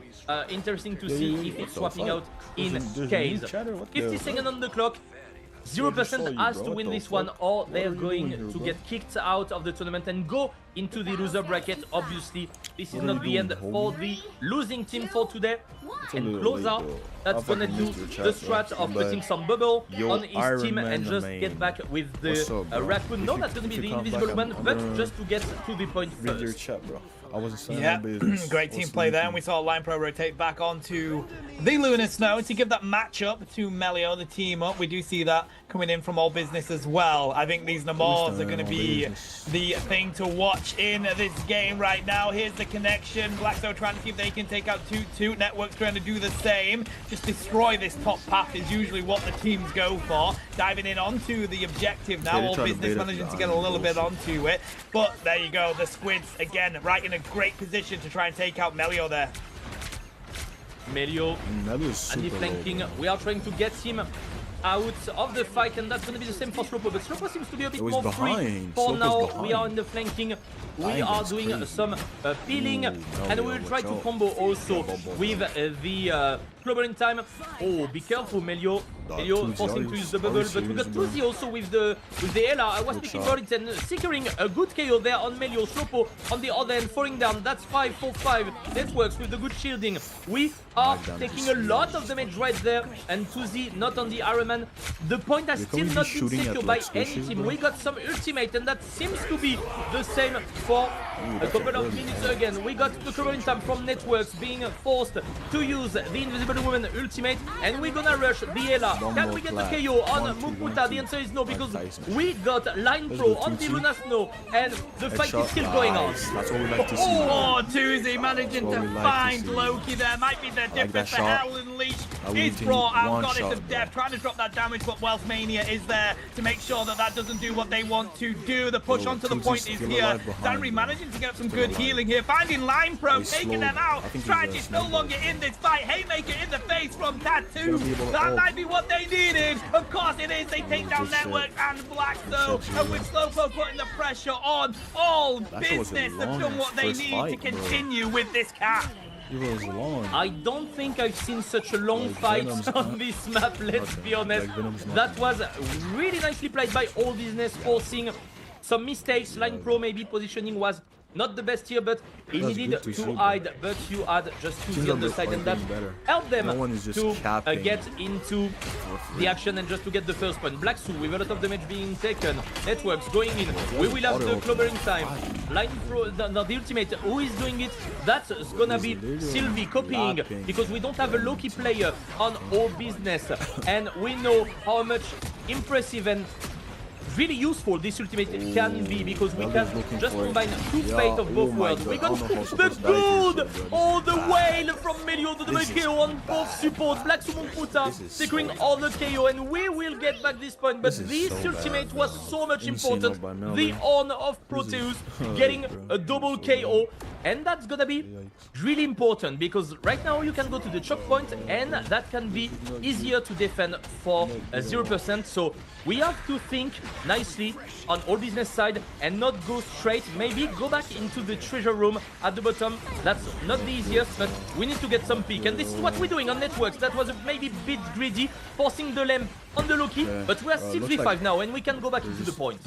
interesting to see if it's swapping out in case. 50 seconds on the clock. 0% has to win this one, or they're going to get kicked out of the tournament and go into the loser bracket. Obviously, this is not the end for the losing team for today. And Closer, that's gonna do the strat of putting some bubble on his team and just get back with the Raccoon. No, that's gonna be the invisible one, but just to get to the point first. I wasn't saying Yeah, no business. great team play there, and we saw Line Pro rotate back onto the Lunar Snow to give that matchup to Melio, the team up. We do see that coming in from All Business as well. I think these Namors are going to be the thing to watch in this game right now. Here's the connection. Blackstone trying to see if they can take out 2-2. Network's trying to do the same. Just destroy this top path is usually what the teams go for. Diving in onto the objective now. All Business managing to get a little bit onto it. But there you go. The Squids, again, right in a great position to try and take out Melio there. Melio and the flanking. We are trying to get him out of the fight, and that's going to be the same for Slopo, but Slopo seems to be a bit more free for now. We are in the flanking. We are doing some peeling, and we will try to combo also with the global in time. Oh, be careful, Melio. Melio forcing to use the bubble, but we got 2Z also with the Ela. I was speaking about it and securing a good KO there on Melio. Slopo on the other end falling down. That's 5-4-5. Networks with the good shielding. We are taking a lot of damage right there, and 2Z not on the Iron Man. The point has still not been secured by any team. We got some ultimate, and that seems to be the same for a couple of minutes again. We got the cover in time from Networks being forced to use the Invisible Woman ultimate, and we're gonna rush the Ela. Can we get the KO on Mukmuta? The answer is no, because we got Line Pro on the Luna Snow, and the fight is still going on. That's what we like to see. Oh, 2Z managing to find Loki there. Might be the difference for Hell Unleashed. He's brought out Goddess of Death, trying to drop that damage, but Wealth Mania is there to make sure that that doesn't do what they want to do. The push onto the point is here. Danry managing to get some good healing here, finding Line Pro, taking them out. Strategy no longer in this fight. Haymaker in the face from Tattoo. That might be what they needed. Of course it is. They take down Network and Blackstone, and with Slowpoke putting the pressure on, All Business have done what they need to continue with this cap. I don't think I've seen such a long fight on this map, let's be honest. That was really nicely played by All Business, forcing some mistakes. Line Pro maybe positioning was not the best here, but he needed to hide, but you had just 2Z on the side, and that helped them to get into the action and just to get the first point. Black Su with a lot of damage being taken. Networks going in. We will have the clobbering time. Line Pro, the ultimate, who is doing it? That's gonna be Sylvie copying, because we don't have a Loki player on All Business, and we know how much impressive and really useful this ultimate can be, because we can just combine two fate of both worlds. We got the gold all the way from Melio to the KO on both supports. Black Summon Puta securing all the KO, and we will get back this point. But this ultimate was so much important. The honor of Proteus getting a double KO, and that's gonna be really important, because right now you can go to the choke point, and that can be easier to defend for 0%. So we have to think nicely on All Business side and not go straight. Maybe go back into the treasure room at the bottom. That's not the easiest, but we need to get some pick, and this is what we're doing on Networks. That was maybe a bit greedy, forcing the lamp on the Loki, but we are 6v5 now, and we can go back into the point.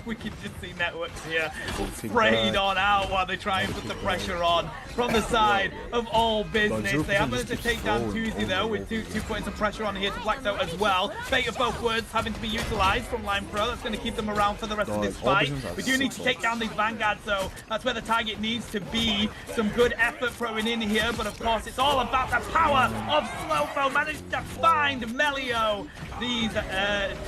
We can just see Networks here sprayed on out while they try and put the pressure on from the side of All Business. They have managed to take down 2Z though, with two points of pressure on here to Blackstone as well. Fate of both words having to be utilized from Line Pro. That's going to keep them around for the rest of this fight. We do need to take down these Vanguards though. That's where the target needs to be. Some good effort throwing in here, but of course it's all about the power of Slowfo. Managed to find Melio. These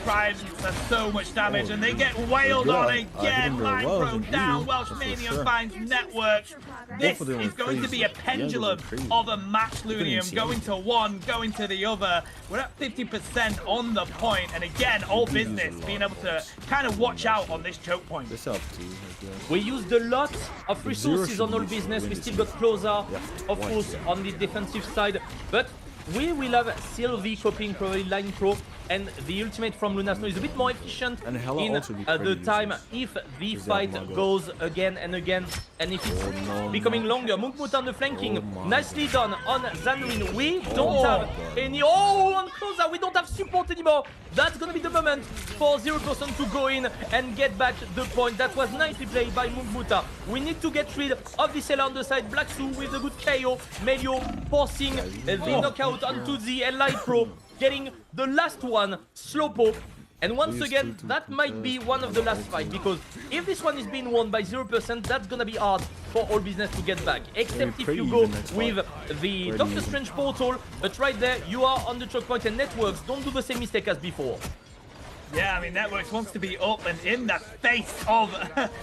tribes are so much damage, and they get wailed on again. Line Pro down. Welsh Mania finds Network. This is going to be a pendulum of a match, Lunium. Going to one, going to the other. We're at 50% on the point, and again, All Business being able to kind of watch out on this choke point. We used a lot of resources on All Business. We still got closer, of course, on the defensive side, but we will have Sylvie copying probably Line Pro, and the ultimate from Luna Snow is a bit more efficient in the time if the fight goes again and again, and if it's becoming longer. Munkmut on the flanking, nicely done on Zanrin. We don't have any, on closer, we don't have support anymore. That's gonna be the moment for 0% to go in and get back the point. That was nicely played by Munkmuta. We need to get rid of the seller on the side. Black Su with a good KO. Melio forcing the knockout onto the Light Pro, getting the last one. Slowpo And once again, that might be one of the last fights, because if this one is being won by 0%, that's gonna be hard for All Business to get back. Except if you go with the Doctor Strange portal, but right there, you are on the choke point, and Networks don't do the same mistake as before. Yeah, I mean, Networks wants to be up and in the face of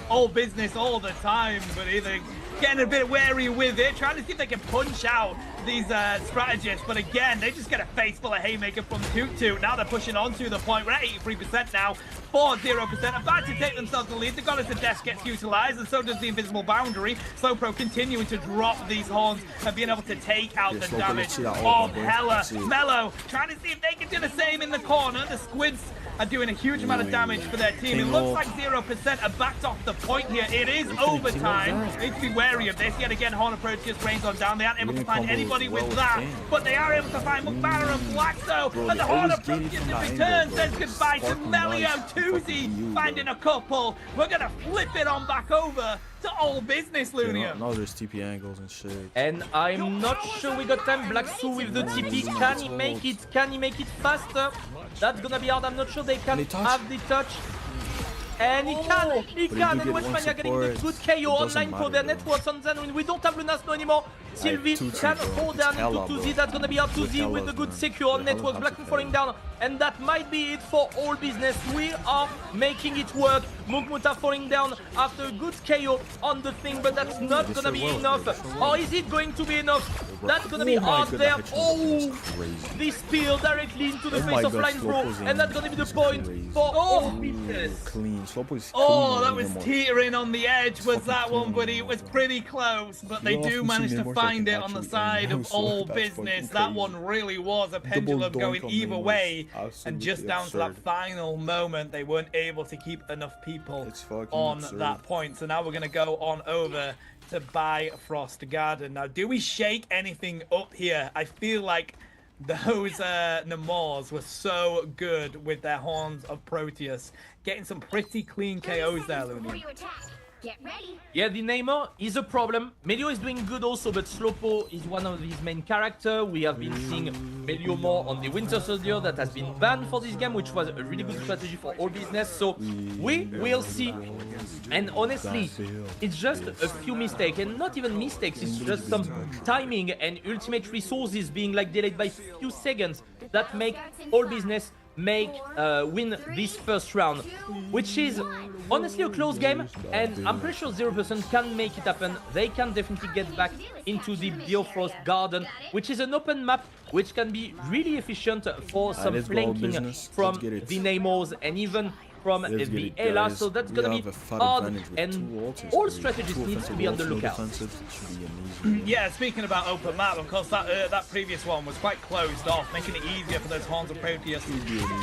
All Business all the time, but either getting a bit wary with it, trying to see if they can punch out these strategists, but again, they just get a face full of haymaker from Toot. Now they're pushing on to the point. We're at 83% now, 0%, about to take themselves the lead. The Goddess of Death gets utilized, and so does the Invisible Boundary. Slowpoke continuing to drop these horns and being able to take out the damage of Hella. Mellow trying to see if they can do the same in the corner. The Squids are doing a huge amount of damage for their team. It looks like 0% are backed off the point here. It is overtime. They need to be wary of this. Yet again, Horn approach just rains on down. They aren't able to find anybody with that, but they are able to find Mukbara and Blackstone. And the Horn approach in return says goodbye to Melio. Tuzi finding a couple. We're gonna flip it on back over to All Business, Lunia. Now there's TP angles and shit. And I'm not sure we got time. Black Su with the TP. Can he make it? Can he make it faster? That's gonna be hard. I'm not sure they can have the touch. And he can, and Westmania getting the good KO online for their Networks on Zanwin. We don't have Lunasno anymore. Sylvie can hold down into Tuzi. That's gonna be hard. Tuzi with the good secure on Networks. Black falling down, and that might be it for All Business. We are making it work. Mukmuta falling down after a good KO on the thing, but that's not gonna be enough. Or is it going to be enough? That's gonna be hard there. Oh, this spear directly into the face of Line Pro, and that's gonna be the point for All Business. Clean. Oh, that was teetering on the edge, was that one, buddy? It was pretty close, but they do manage to find it on the side of All Business. That one really was a pendulum going either way, and just down to that final moment, they weren't able to keep enough people on that point. So now we're going to go on over to Bifrost Garden. Now, do we shake anything up here? I feel like those Namors were so good with their Horns of Proteus. Getting some pretty clean KOs there, Looney. Get ready. Yeah, the Namor is a problem. Melio is doing good also, but Slopo is one of his main characters. We have been seeing Melio more on the Winter Soldier that has been banned for this game, which was a really good strategy for All Business. So we will see. And honestly, it's just a few mistakes, and not even mistakes. It's just some timing and ultimate resources being like delayed by few seconds that make All Business win this first round, which is honestly a close game, and I'm pretty sure 0% can make it happen. They can definitely get back into the Bifrost Garden, which is an open map which can be really efficient for some flanking from the Namors and even from the Ela, so that's gonna be hard, and all strategists need to be on the lookout. Yeah, speaking about open map, of course that previous one was quite closed off, making it easier for those Horns of Proteus to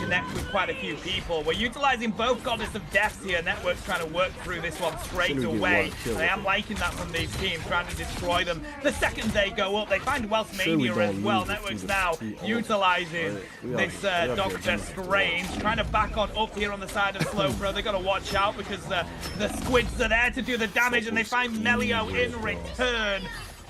connect with quite a few people. We're utilizing both Goddess of Deaths here. Network's trying to work through this one straight away. I am liking that from these teams, trying to destroy them. The second they go up, they find Wealthmania as well. Network's now utilizing this Doctor Strange, trying to back on up here on the side of Slowbro. They got to watch out because the Squids are there to do the damage, and they find Melio in return.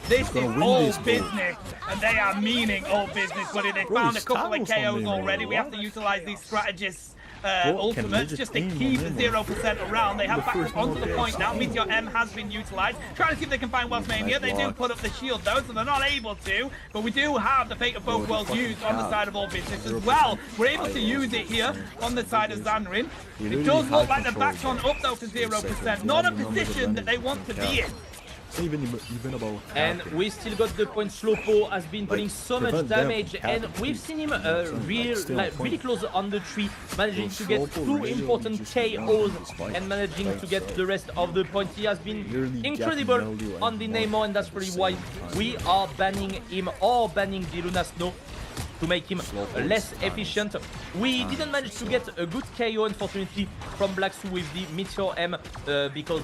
This is All Business, and they are meaning All Business, buddy. They found a couple of KOs already. We have to utilize these strategists. Ultimates just to keep the 0% around. They have backed up onto the point now. Meteor M has been utilized. Trying to see if they can find Wealthmania. They do put up the shield though, so they're not able to. But we do have the Fate of Both Worlds used on the side of All Business as well. We're able to use it here on the side of Zanrin. It does look like they're backed on up though to 0%. Not a position that they want to be in. And we still got the point. Slopo has been putting so much damage, and we've seen him really close on the tree, managing to get 2 important KOs and managing to get the rest of the points. He has been incredible on the Namor, and that's probably why we are banning him or banning the Lunasno to make him less efficient. We didn't manage to get a good KO, unfortunately, from Black Su with the Meteor M because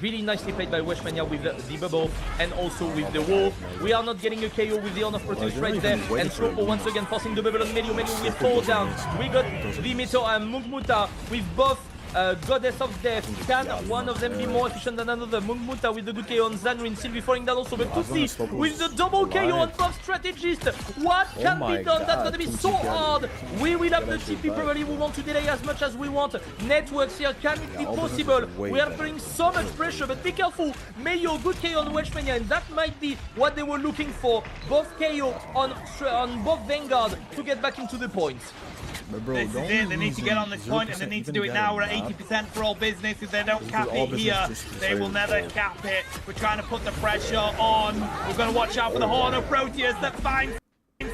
really nicely played by Westmania with the bubble and also with the wall. We are not getting a KO with the Honor of Proteus right there, and Slopo once again forcing the bubble on Melio. Melio will fall down. We got the Meteor and Mugmuta with both Goddess of Death. Can one of them be more efficient than another? Mungmuta with the good KO on Zanrin, Sylvie falling down also, but Tutsi with the double KO on both strategist. What can be done? That's gonna be so hard. We will have the TP probably. We want to delay as much as we want. Networks here, can it be possible? We are putting so much pressure, but be careful. Mayo, good KO on Welshmania, and that might be what they were looking for. Both KO on both Vanguard to get back into the points. Bro, this is it. They need to get on this point, and they need to do it now. We're at 80% for all business. If they don't cap it here, they will never cap it. We're trying to put the pressure on. We've got to watch out for the Horn of Proteus that finds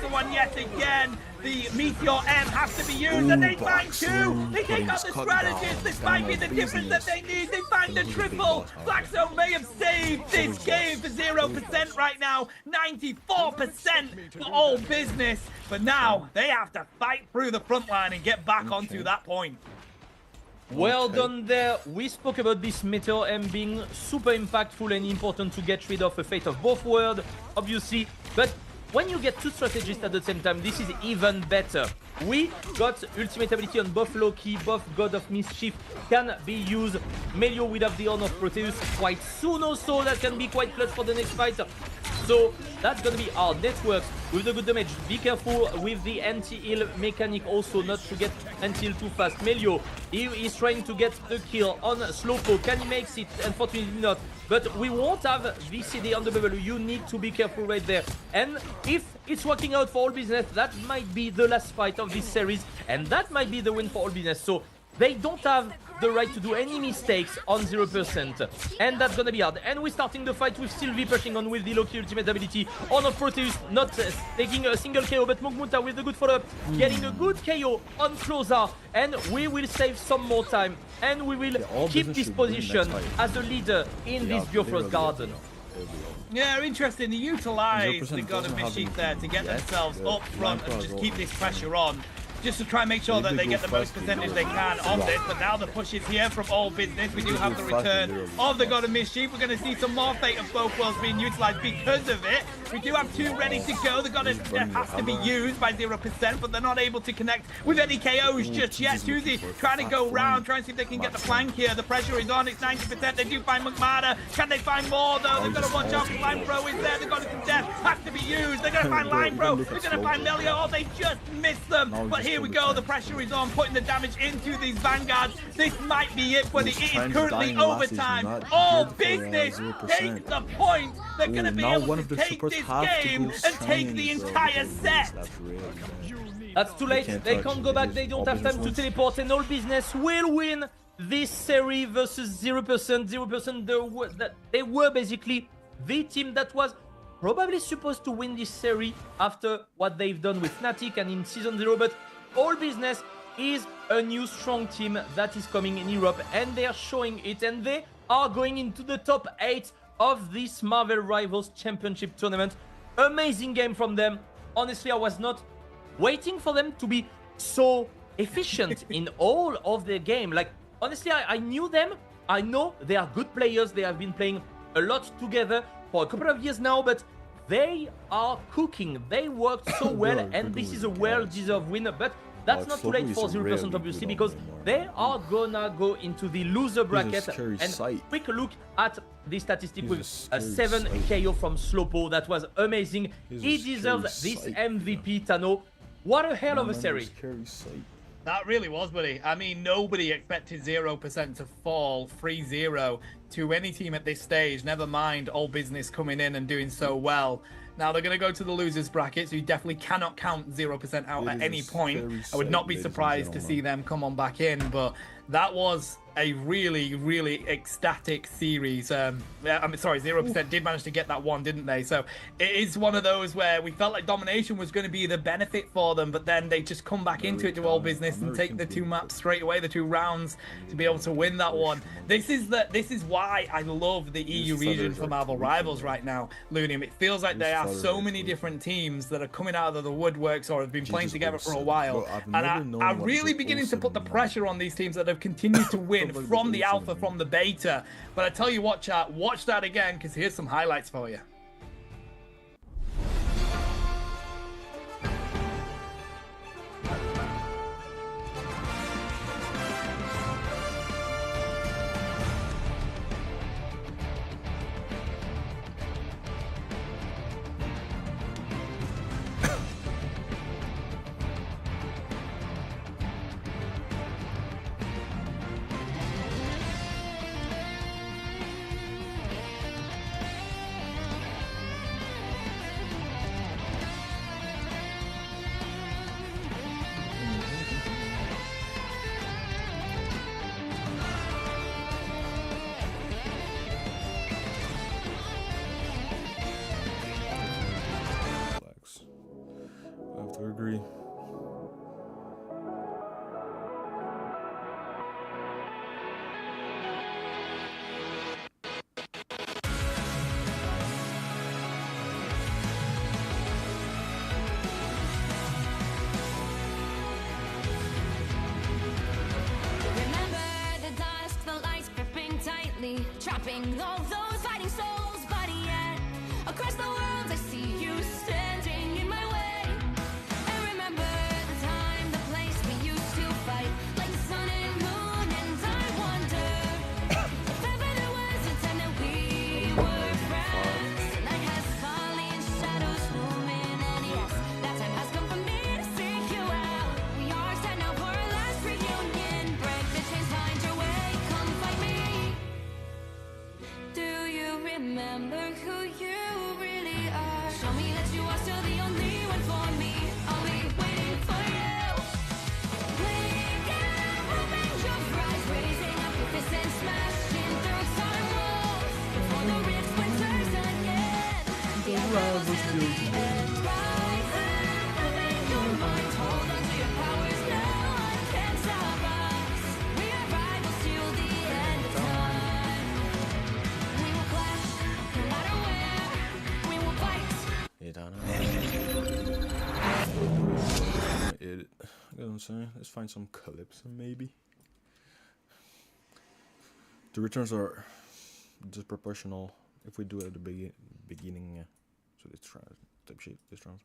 someone yet again. The Meteor M has to be used, and they find two. They take out the strategist. This might be the difference that they need. They find the triple. Blackstone may have saved this game for 0% right now. 94% for all business. But now they have to fight through the front line and get back onto that point. Well done there. We spoke about this Meteor M being super impactful and important to get rid of a Fate of both worlds, obviously. But when you get two strategists at the same time, this is even better. We got ultimate ability on both Loki, both God of Mischief can be used. Melio will have the Horn of Proteus quite soon also. That can be quite clutch for the next fight. So that's gonna be our networks with the good damage. Be careful with the anti-heal mechanic also, not to get anti-heal too fast. Melio, he is trying to get the kill on Slowpoke. Can he make it? Unfortunately not. But we won't have VCD on the bubble. You need to be careful right there. And if it's working out for all business, that might be the last fight of this series. And that might be the win for all business. So they don't have the right to do any mistakes on 0%. And that's gonna be hard. And we're starting the fight with Sylvie pushing on with the Loki ultimate ability. On of Proteus, not taking a single KO, but Mugmuta with a good follow-up, getting a good KO on Closer. And we will save some more time. And we will keep this position as a leader in this Bifrost Garden. Yeah, interesting. They utilise the God of Mischief there to get themselves up front and just keep this pressure on. Just to try and make sure that they get the most percentage they can on this. But now the push is here from all business. We do have the return of the God of Mischief. We're going to see some more Fate of both worlds being utilised because of it. We do have two ready to go. The God of Death has to be used by 0%, but they're not able to connect with any KOs just yet. Tuesday trying to go round, trying to see if they can get the flank here. The pressure is on. It's 90%. They do find McMahon. Can they find more, though? They've got to watch out. Line Pro is there. The God of Death has to be used. They're going to find Line Pro. They're going to find Melio. Oh, they just missed them. But here we go. The pressure is on, putting the damage into these Vanguards. This might be it, but it is currently overtime. All business take the point. They're going to be able to take this game and take the entire set. That's too late. They can't go back. They don't have time to teleport, and all business will win this series versus 0%. 0%, they were basically the team that was probably supposed to win this series after what they've done with Fnatic and in Season 0, but all business is a new strong team that is coming in Europe, and they are showing it, and they are going into the top 8 of this Marvel Rivals Championship tournament. Amazing game from them. Honestly, I was not waiting for them to be so efficient in all of their game. Like, honestly, I knew them. I know they are good players. They have been playing a lot together for a couple of years now, but they are cooking. They worked so well, and this is a well-deserved win. But that's not too late for 0%, obviously, because they are gonna go into the loser bracket. And quick look at the statistic with a 7 KO from Slopo. That was amazing. He deserves this MVP, Tano. What a hell of a series. That really was, buddy. I mean, nobody expected 0% to fall 3-0 to any team at this stage. Never mind all business coming in and doing so well. Now they're going to go to the losers bracket, so you definitely cannot count 0% out at any point. I would not be surprised to see them come on back in, but that was a really, really ecstatic series. I'm sorry, 0% did manage to get that one, didn't they? So it is one of those where we felt like domination was going to be the benefit for them, but then they just come back into it to all business and take the 2 maps straight away, the 2 rounds, to be able to win that one. This is why I love the EU region for Marvel Rivals right now, Lunium. It feels like there are so many different teams that are coming out of the woodworks or have been playing together for a while, and are really beginning to put the pressure on these teams that have continued to win from the alpha, from the beta. But I tell you what, chat, watch that again, because here's some highlights for you. agree. Trapping all those fighting souls, but yet across the world I see you standing in my way. And remember the time, the place we used to fight, like the sun and moon. And I wonder if ever there was a time that we were friends. The night has fallen, shadows looming, and yes, that time has come for me to seek you out. We are set now for our last reunion. Break the chains, find your way, come find me. Do you remember who you really are? Show me that you are still the only one for me. I'll be waiting for you. Wake up, open your eyes, raising up your fists and smashing through time walls. Before the rift splinters again, the arrival till the end. Rise up, open your mind, hold on to your powers. No one can stop us. We are rivals till the end of time. We will clash, no matter where. We will fight. You know what I'm saying? Let's find some calypso, maybe. The returns are disproportional if we do it at the beginning. So this type shit, this round.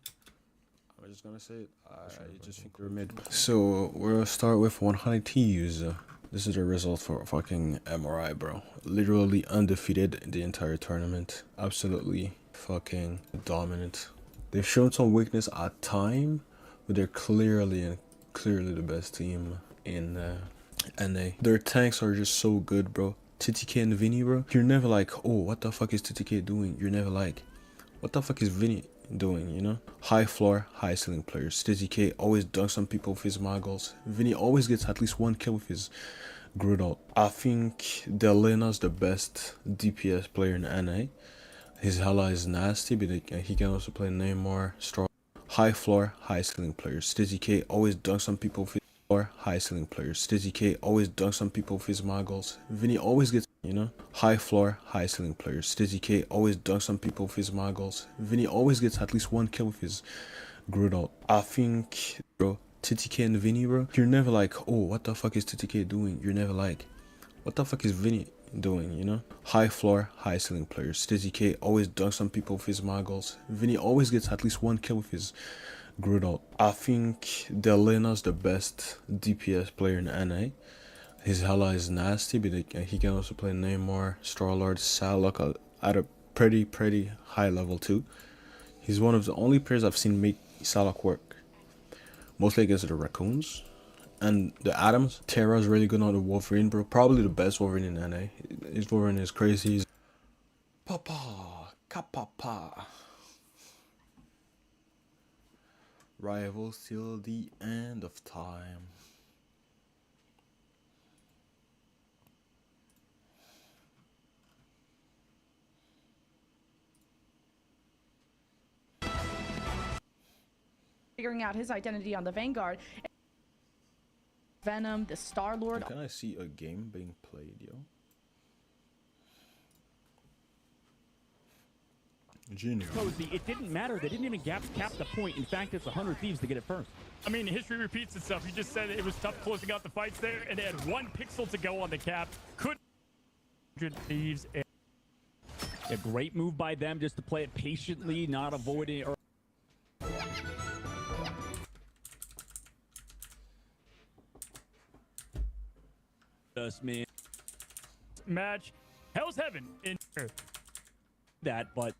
I'm just gonna say it. I just think we're mid. So we'll start with 100 T's. This is the result for fucking MRI, bro. Literally undefeated the entire tournament. Absolutely fucking dominant. They've shown some weakness at time, but they're clearly the best team in NA. Their tanks are just so good, bro. TTK and Vinny, bro. You're never like, oh, what the fuck is TTK doing? You're never like, what the fuck is Vinny doing, you know? High floor, high ceiling players. TTK always dunks on people with his muggles. Vinny always gets at least one kill with his Grudal. I think Delena's the best DPS player in NA. His Hela is nasty, but he can also play Neymar, Straw. High floor, high ceiling players. TTK always dunks on people with his floor, high ceiling players. TTK always dunks on people with his muggles. Vinny always gets, you know? High floor, high ceiling players. TTK always dunks on people with his muggles. Vinny always gets at least one kill with his Grudal. I think, bro, TTK and Vinny, bro. You're never like, oh, what the fuck is TTK doing? You're never like, what the fuck is Vinny doing, you know? High floor, high ceiling players. TTK always dunks on people with his muggles. Vinny always gets at least one kill with his Grudal. I think Delena's the best DPS player in NA. His Hela is nasty, but he can also play Neymar, Starlord, Salak at a pretty high level too. He's one of the only players I've seen make Salak work. Mostly against the Raccoons. And the Adams. Terra's really good on the Wolverine, bro. Probably the best Wolverine in NA. His Wolverine is crazy. Papa, kapapa. Rivals till the end of time. Figuring out his identity on the Vanguard. Venom, the Star-Lord. Can I see a game being played, yo? Genius. Cozy, it didn't matter. They didn't even cap the point. In fact, it's 100 Thieves to get it first. I mean, history repeats itself. You just said it was tough closing out the fights there, and they had 1 pixel to go on the cap. Could 100 Thieves. A great move by them just to play it patiently, not avoiding or man. Match Hell's Heaven in that, but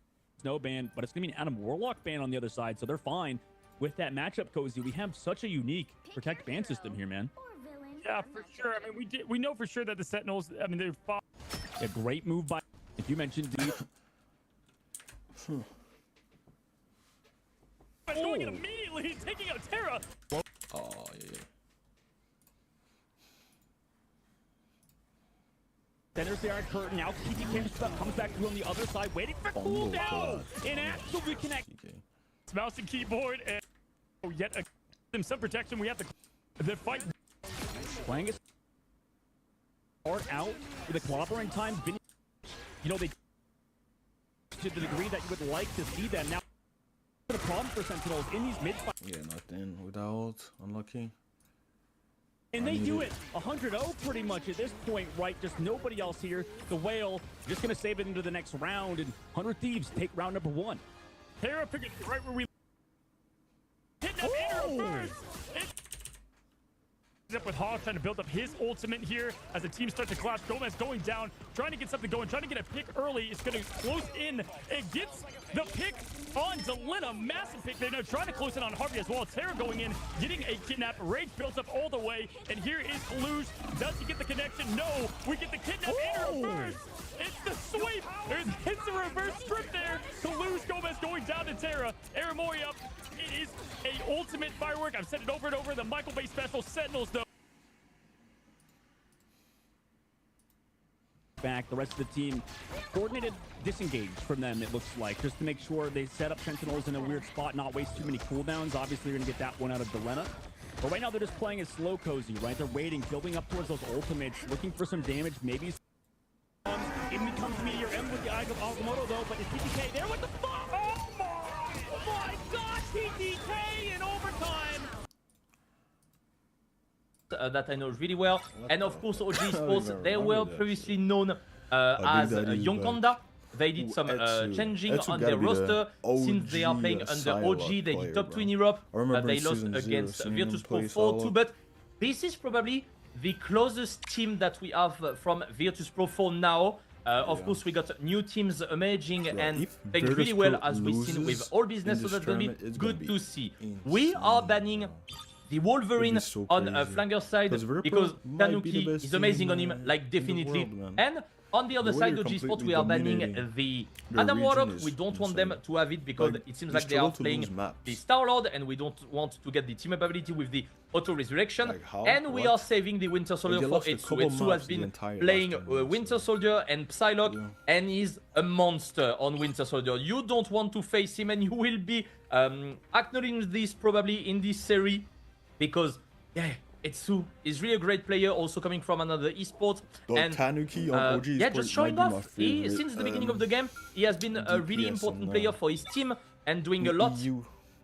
no ban, but it's gonna be an Adam Warlock ban on the other side, so they're fine with that matchup. Cozy, we have such a unique protect ban system here, man. Yeah, for sure. I mean, we know for sure that the Sentinels, I mean, they're fine. A great move by, if you mentioned deep. Doing it immediately, taking out Terra. Oh yeah. Centers the Iron Curtain. Now TTK comes back to on the other side, waiting for cooldown. And actually connect. It's mouse and keyboard. And Oh, yet some protection. We have the fight. Playing it hard out with a clobbering time. You know, they to the degree that you would like to see them. Now, the problem for Sentinels in these mid-fights. Yeah, nothing without unlucky. And they do it 100-0 pretty much at this point, right? Just nobody else here. The Whale just going to save it into the next round, and 100 Thieves take round number 1. Terra picking right where we hitting up Andrew first. Up with Hawk trying to build up his ultimate here as the team starts to clash. Gomez going down, trying to get something going, trying to get a pick early. It's going to close in and gets the pick on Delina. Massive pick there. Now trying to close in on Harvey as well. Terra going in, getting a kidnap. Rage builds up all the way. And here is Kalush. Does he get the connection? No. We get the kidnap. Andrew first. It's the sweep. It's a reverse strip there. Kalush Gomez going down to Terra. Aramori up. It is a ultimate firework. I've said it over and over. The Michael Bay special. Sentinels, though. Back, the rest of the team coordinated disengage from them, it looks like, just to make sure they set up Sentinels in a weird spot, not waste too many cooldowns. Obviously, you're gonna get that one out of Delena. But right now, they're just playing it slow cozy, right? They're waiting, building up towards those ultimates, looking for some damage, maybe. In becomes Meteor M with the Eye of Agamotto, though, but it's TTK there with the fuck! Oh my gosh, TTK in overtime! That I know really well, and of course OG Sports, they were previously known as Young Panda. They did some changing on their roster since they are playing under OG. They did top 2 in Europe. They lost against Virtus Pro 4-2, but this is probably the closest team that we have from Virtus Pro 4 now. Of course, we got new teams emerging and playing really well, as we've seen with All Business, so that's going to be good to see. We are banning the Wolverine on flanger side because Tanuki is amazing on him, like definitely. And on the other side, OG Sport, we are banning the Adam Warlock. We don't want them to have it because it seems like they are playing the Star-Lord, and we don't want to get the team-up ability with the auto-resurrection. And we are saving the Winter Soldier for Etsu. Etsu has been playing Winter Soldier and Psylocke, and he's a monster on Winter Soldier. You don't want to face him, and you will be acknowledging this probably in this series. Because, yeah, Etsu is really a great player, also coming from another esport. And Tanuki on OG yeah, just showing off. Since the beginning of the game, he has been a really important player for his team and doing a lot.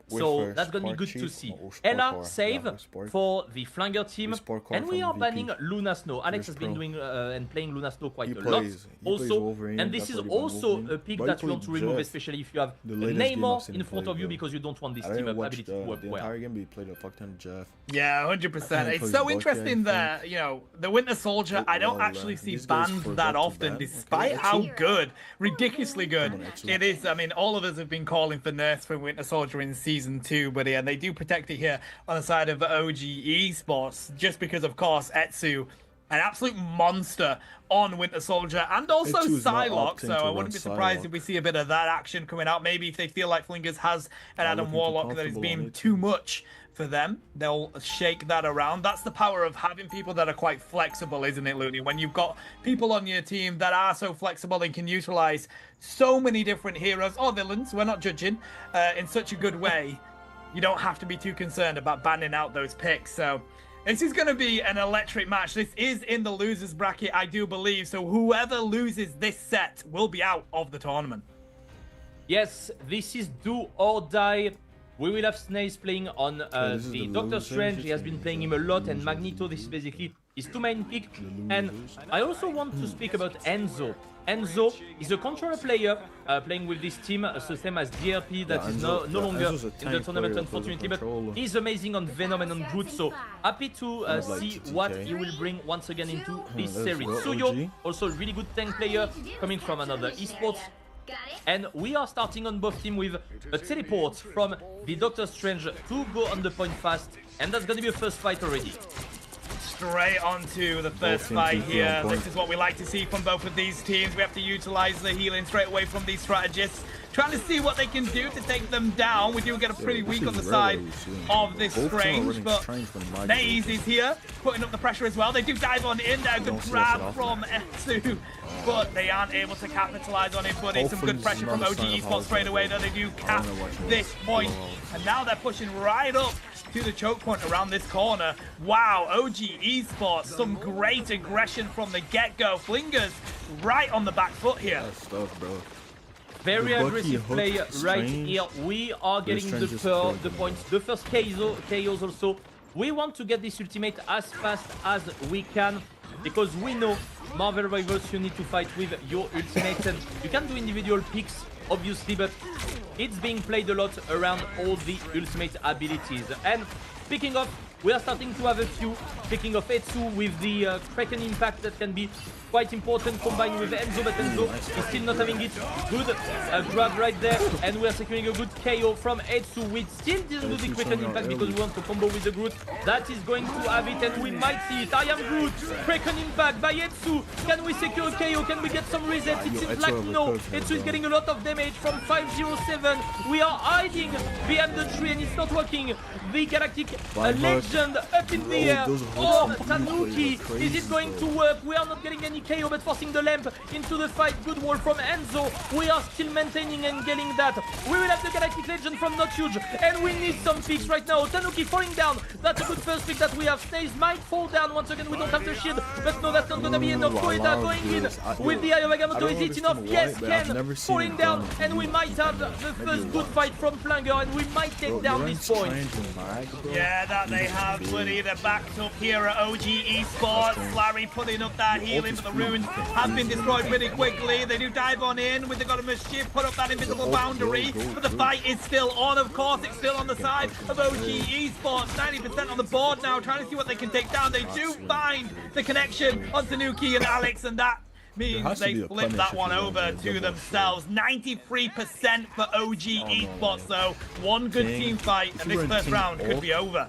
So that's gonna be good to see. Ella save for the flanger team, and we are banning Luna Snow. Alex has been doing and playing Luna Snow quite a lot also, and this is also a pick that you want to remove, especially if you have Neymar in front of you, because you don't want this team ability to work well. The entire game he played a fuck ton of Jeff. Yeah, 100%. It's so interesting that, you know, the Winter Soldier, I don't actually see banned that often, despite how good, ridiculously good it is. I mean, all of us have been calling for nerfs for Winter Soldier in Season 2, but yeah, they do protect it here on the side of OG Esports, just because, of course, Etsu, an absolute monster on Winter Soldier, and also Psylocke, so I wouldn't be surprised if we see a bit of that action coming out. Maybe if they feel like Flingers has an Adam Warlock that is being too much for them, they'll shake that around. That's the power of having people that are quite flexible, isn't it, Looney? When you've got people on your team that are so flexible and can utilize so many different heroes or villains, we're not judging, in such a good way, you don't have to be too concerned about banning out those picks. So this is going to be an electric match. This is in the losers bracket, I do believe. So whoever loses this set will be out of the tournament. Yes, this is do or die. We will have Snails playing on the Doctor Strange. He has been playing him a lot, and Magneto, this is basically his two main pick. And I also want to speak about Enzo. Enzo is a controller player playing with this team, the same as DRP that is no longer in the tournament, unfortunately, but he's amazing on Venom and on Groot, so happy to see what he will bring once again into this series. Suyo, also a really good tank player coming from another esports. And we are starting on both teams with a teleport from the Doctor Strange to go on the point fast, and that's going to be a first fight already. Straight onto the first fight here. This is what we like to see from both of these teams. We have to utilize the healing straight away from these strategists. trying to see what they can do to take them down. We do get a pretty weak on the side of this Strange, but Naze is here, putting up the pressure as well. They do dive on in there. Good grab from Etsu, but they aren't able to capitalize on it, buddy. Some good pressure from OG Esports straight away, though. They do cap this point, and now they're pushing right up to the choke point around this corner. Wow, OG Esports, some great aggression from the get-go. Flingers right on the back foot here. That's stuff, bro. Very aggressive play right here. We are getting the points. The first KOs also. We want to get this ultimate as fast as we can because we know Marvel Rivals, you need to fight with your ultimate, and you can do individual picks obviously, but it's being played a lot around all the ultimate abilities. And speaking of, we are starting to have a few. Speaking of Etsu with the Kraken impact, that can be quite important combined with Enzo, but Enzo is still not having it. Good grab right there, and we are securing a good KO from Etsu. We still didn't do the Kraken impact because we want to combo with the Groot. That is going to have it, and we might see it. I am Groot. Kraken impact by Etsu. Can we secure a KO? Can we get some resets? It seems like no. Etsu is getting a lot of damage from 507. We are hiding behind the tree, and it's not working. The Galactic Legend up in the air. Or Tanuki. Is it going to work? We are not getting any KO, but forcing the lamp into the fight. Good wall from Enzo. We are still maintaining and getting that. We will have the Galactic Legend from Not Huge, and we need some picks right now. Tanuki falling down. That's a good first pick that we have. Snaze might fall down once again. We don't have the shield, but no, that's not gonna be enough. Koeda going in with the Eye of Agamotto. Is it enough? Yes, Ken falling down, and we might have the first good fight from Flanger, and we might take down this point. Yeah, that they have, buddy. They're backed up here at OG Esports. Larry putting up that healing, but the runes have been destroyed pretty quickly. They do dive on in with the God of Mischief, put up that invisible boundary, but the fight is still on, of course. It's still on the side of OG Esports. 90% on the board now, trying to see what they can take down. They do find the connection on Tanuki and Alex, and that means they flip that one over to themselves. 93% for OG Esports, though. One good team fight, and this first round could be over.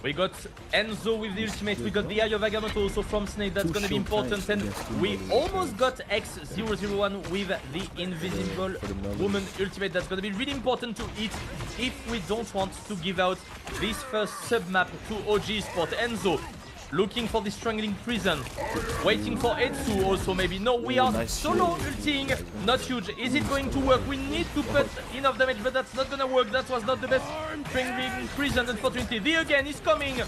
We got Enzo with the ultimate, we got the Eye of Agamotto also from Snake, that's gonna be important, and we almost got X001 with the Invisible Woman ultimate. That's gonna be really important to hit if we don't want to give out this first sub-map to OG Sport. Enzo looking for the Strangling Prison, waiting for Etsu also maybe. No, we are solo ulting, Not Huge. Is it going to work? We need to put enough damage, but that's not gonna work. That was not the best Strangling Prison, unfortunately. The again is coming.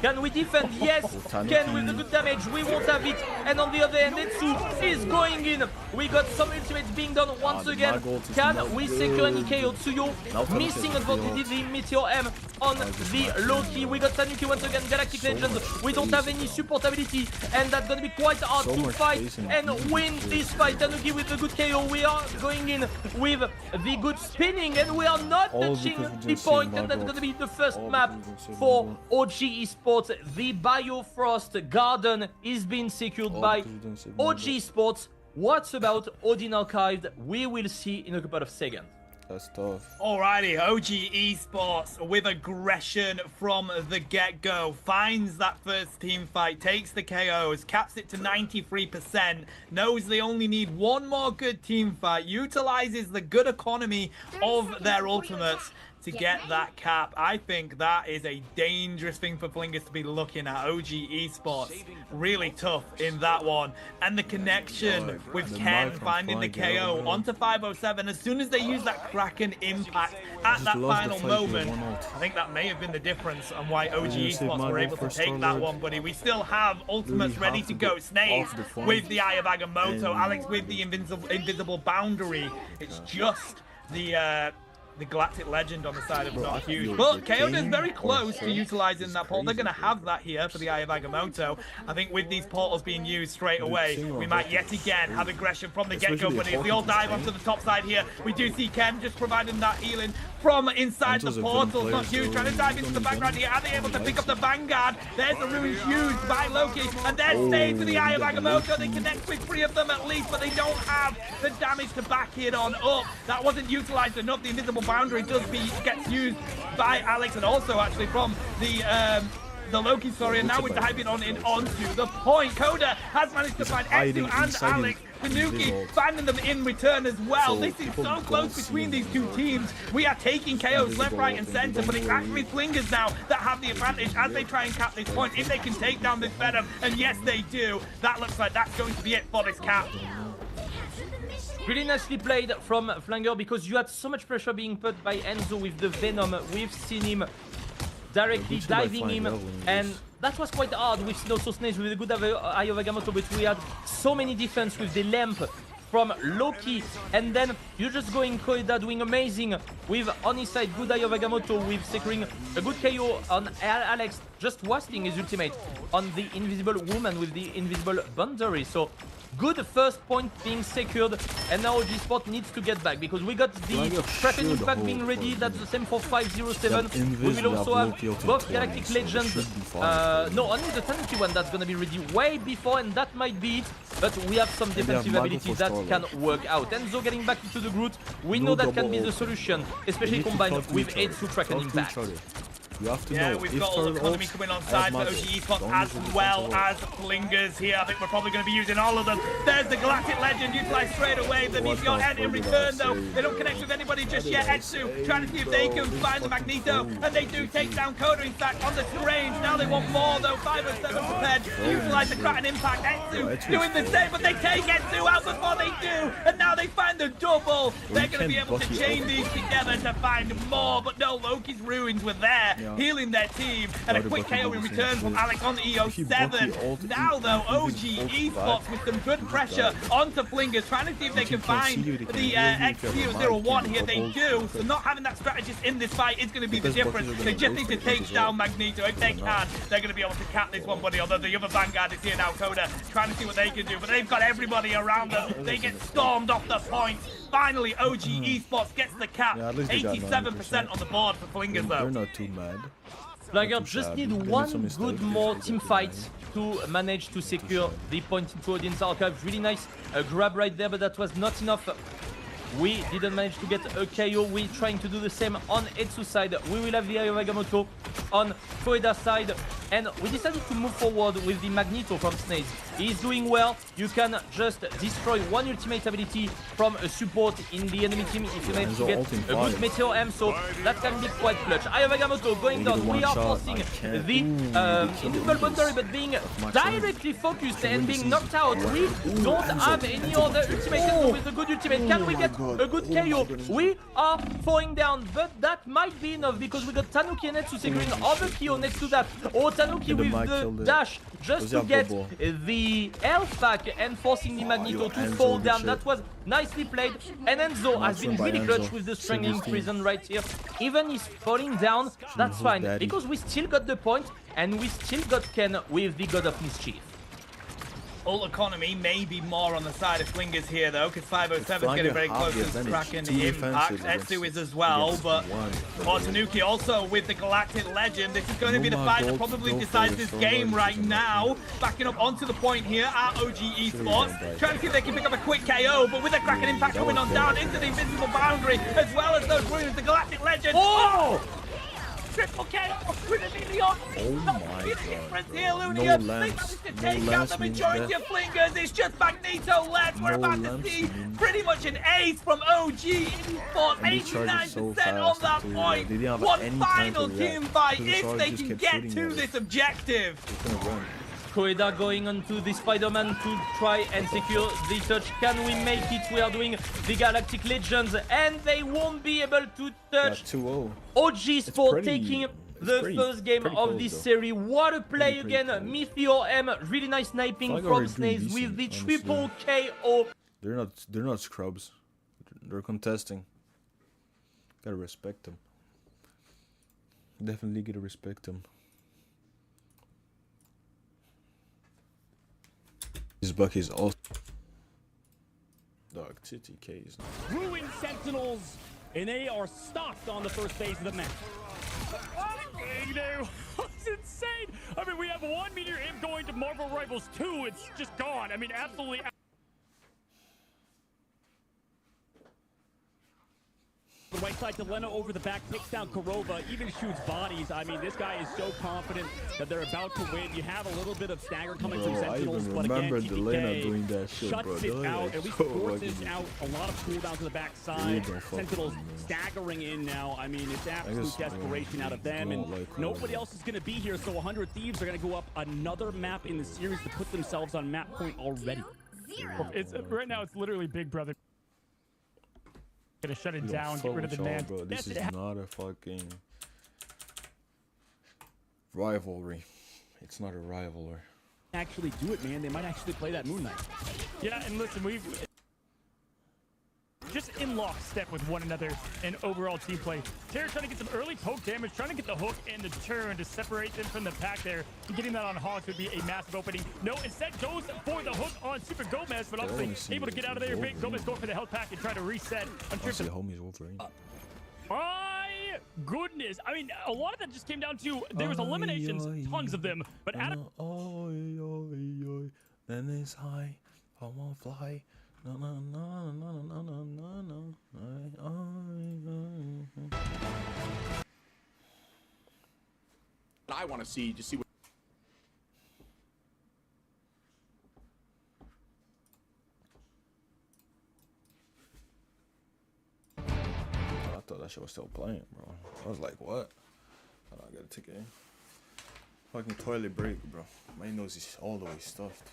Can we defend? Yes. Can with the good damage. We won't have it. And on the other end, Etsu is going in. We got some ultimates being done once again. Can we secure any KO? Tsuyo missing unfortunately the Meteor M on the low key. We got Tanuki once again, Galactic Legend. We don't have any support ability, and that's gonna be quite hard to fight and win this fight. Tanuki with the good KO. We are going in with the good spinning, and we are not touching the point, and that's gonna be the first map for OG Esports. The Biofrost Garden is being secured by OG Sports. What's about Odin Archived? We will see in a couple of seconds. That's tough. Alrighty, OG Esports with aggression from the get-go. Finds that first team fight, takes the KOs, caps it to 93%, knows they only need one more good team fight, utilizes the good economy of their ultimates to get that cap. I think that is a dangerous thing for Flingers to be looking at. OG Esports really tough in that one, and the connection with Ken finding the KO onto 507 as soon as they use that Kraken impact at that final moment. I think that may have been the difference on why OG Esports were able to take that one, buddy. We still have ultimates ready to go. Snaze with the Eye of Agamotto, Alex with the invisible boundary. It's just the Galactic Legend on the side of Not Huge. But Kaona's very close to utilizing that portal. They're going to have that here for the Eye of Agamotto. I think with these portals being used straight away, we might yet again have aggression from the get-go, but if we all dive onto the top side here, we do see Ken just providing that healing from inside the portals. Not Huge trying to dive into the background here. Are they able to pick up the Vanguard? There's the runes used by Loki, and there's Stay for the Eye of Agamotto. They connect with 3 of them at least, but they don't have the damage to back it on up. That wasn't utilized enough. The invisible boundary gets used by Alex, and also actually from the the Loki, sorry, and now we're diving on in onto the point. Coda has managed to find Etsu and Alex. Tanuki finding them in return as well. This is so close between these two teams. We are taking KOs left, right, and center, but it's actually Flingers now that have the advantage as they try and cap this point. If they can take down this Venom, and yes, they do, that looks like that's going to be it for this cap. Really nicely played from Flanger because you had so much pressure being put by Enzo with the Venom. We've seen him directly diving him, and that was quite hard with also Snaze with a good Eye of Agamotto, but we had so many defense with the lamp from Loki, and then you're just going Koida doing amazing with on his side good Eye of Agamotto with securing a good KO on Alex, just wasting his ultimate on the invisible woman with the invisible boundary. So good first point being secured, and now OG Sport needs to get back because we got the Kraken Impact being ready. That's the same for 507. We will also have both Galactic Legends. No, only the Tanuki one that's gonna be ready way before, and that might be it. But we have some defensive ability that can work out. Enzo getting back into the Groot. We know that can be the solution, especially combined with Etsu Kraken Impact. You have to know. We've got all the economy coming on side for OG Esports as well as Flingers here. I think we're probably going to be using all of them. There's the Galactic Legend utilized straight away. The Meteor Head in return though. They don't connect with anybody just yet. Etsu trying to see if they can find the Magneto, and they do take down Coda in fact on the Strange. Now they want more though. 507 prepared. Utilize the Kraken Impact. Etsu doing the same, but they take Etsu out before they do. And now they find the double. They're going to be able to chain these together to find more, but no, Loki's ruins were there. Healing their team, and a quick KO in return from Alex on EO7. Now though, OG Esports with some good pressure onto Flingers, trying to see if they can find the X01 here. They do, so not having that strategist in this fight is going to be the difference. They just need to take down Magneto. If they can, they're going to be able to cap this one buddy, although the other Vanguard is here now, Coda, trying to see what they can do, but they've got everybody around them. They get stormed off the point. Finally, OG Esports gets the cap. 87% on the board for Flingers though. They're not too mad. Flanger just need one good more team fight to manage to secure the point into Audience Archive. Really nice grab right there, but that was not enough. We didn't manage to get a KO. We're trying to do the same on Etsu side. We will have the Eye of Agamotto on Koeda's side. And we decided to move forward with the Magneto from Snaze. He's doing well. You can just destroy one ultimate ability from a support in the enemy team if you manage to get a good Meteor M. So that can be quite clutch. Eye of Agamotto going down. We are forcing the invisible boundary, but being directly focused and being knocked out. We don't have any other ultimate with a good ultimate. Can we get a good KO? We are falling down, but that might be enough because we got Tanuki and Etsu securing other KO next to that. Oh, Tanuki with the dash just to get the health back and forcing the Magneto to fall down. That was nicely played. And Enzo has been really clutch with the Strangling Prison right here. Even he's falling down, that's fine because we still got the point and we still got Ken with the God of Mischief. Ult economy may be more on the side of Flingers here though, because 507 is getting very close to Kraken Impact. Etsu is as well, but Tanuki also with the Galactic Legend. This is going to be the fight that probably decides this game right now. Backing up onto the point here are OG Esports, trying to see if they can pick up a quick KO, but with the Kraken Impact coming on down into the invisible boundary, as well as those runes, the Galactic Legend. Oh! Triple KO with a Meteor. Oh my god. Here, Lunia. They managed to take out the majority of Flingers. It's just Magneto left. We're about to see pretty much an ace from OG Esports. 89% on that point. One final team fight if they can get to this objective. Koeda going onto the Spider-Man to try and secure the touch. Can we make it? We are doing the Galactic Legends and they won't be able to touch. 2-0. OG Sport taking the first game of this series. What a play again. Meteor M, really nice sniping from Snaze with the triple KO. They're not scrubs. They're contesting. Gotta respect them. Definitely gotta respect them. This buck is also Dog TTKs. Ruined Sentinels, and they are stopped on the first phase of the match. It's insane. I mean, we have one Meteor Imp going to Marvel Rivals 2. It's just gone. I mean, absolutely. The right side, Delena over the back, takes down Korova, even shoots bodies. I mean, this guy is so confident that they're about to win. You have a little bit of stagger coming from Sentinels, but again, Delena doing that shit, shuts bro. it out, at least forces out a lot of cooldowns to the backside. Sentinels staggering in now. I mean, it's absolute desperation out of them, and nobody else is going to be here, so 100 Thieves are going to go up another map in the series to put themselves on map point already. Right now, it's literally Big Brother. Gonna shut it down, get rid of the man. Bro, this is not a fucking rivalry. It's not a rivalry. Actually do it, man. They might actually play that Moon Knight. Yeah, and listen, we've just in lockstep with one another in overall team play. Terror trying to get some early poke damage, trying to get the hook and the turn to separate them from the pack there. And getting that on Hogs would be a massive opening. No, instead goes for the hook on Super Gomez, but obviously able to get out of there. Big Gomez going for the health pack and try to reset. Honestly, homie's Wolverine. My goodness. I mean, a lot of that just came down to there was eliminations, tons of them. But Adam... Then it's high, I won't fly. No, no, no, no, no, no, no, no. I want to see, just see what... I thought that shit was still playing, bro. I was like, what? I got a ticket. Fucking toilet break, bro. My nose is all the way stuffed.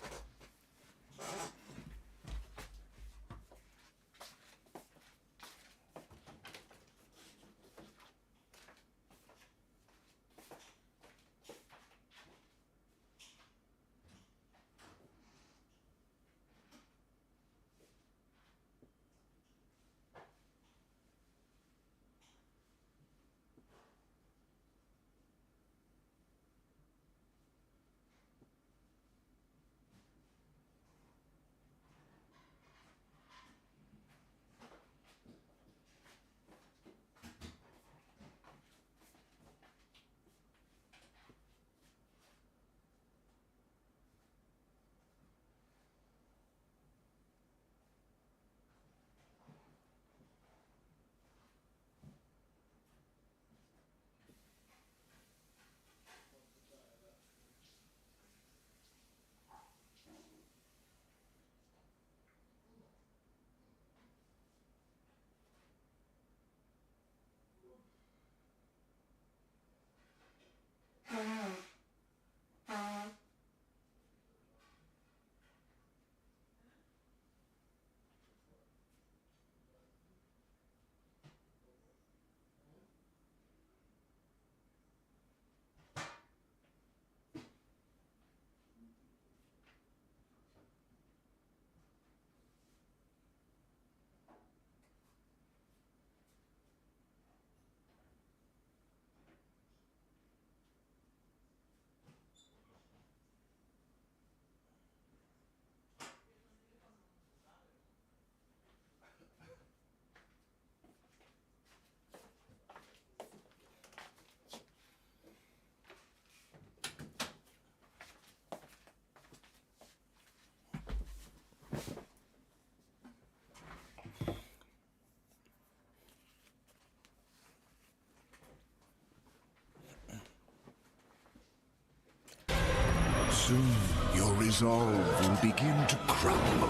Soon, your resolve will begin to crumble.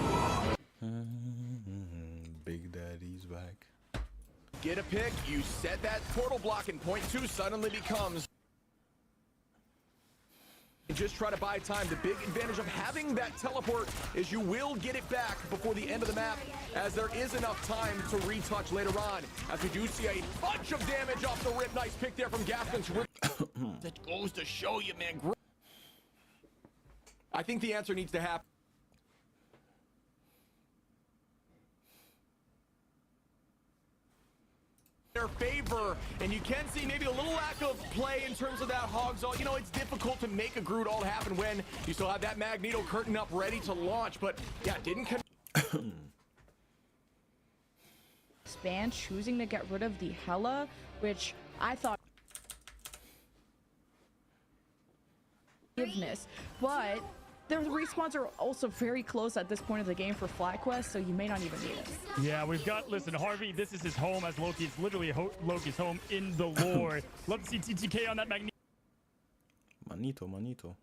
Big Daddy's back. Get a pick, you set that portal block, and point 2 suddenly becomes... And just try to buy time. The big advantage of having that teleport is you will get it back before the end of the map, as there is enough time to retouch later on. As we do see a bunch of damage off the rip. Nice pick there from Gaskin's rip. That goes to show you, man. I think the answer needs to happen. Their favor, and you can see maybe a little lack of play in terms of that Hogs all. You know, it's difficult to make a Groot all happen when you still have that Magneto curtain up ready to launch, but yeah, didn't Span choosing to get rid of the Hela, which I thought forgiveness, but the respawns are also very close at this point of the game for FlyQuest, so you may not even need it. Yeah, we've got, listen, Harvey, this is his home as Loki. It's literally Loki's home in the lore. Love to see TTK on that Manito.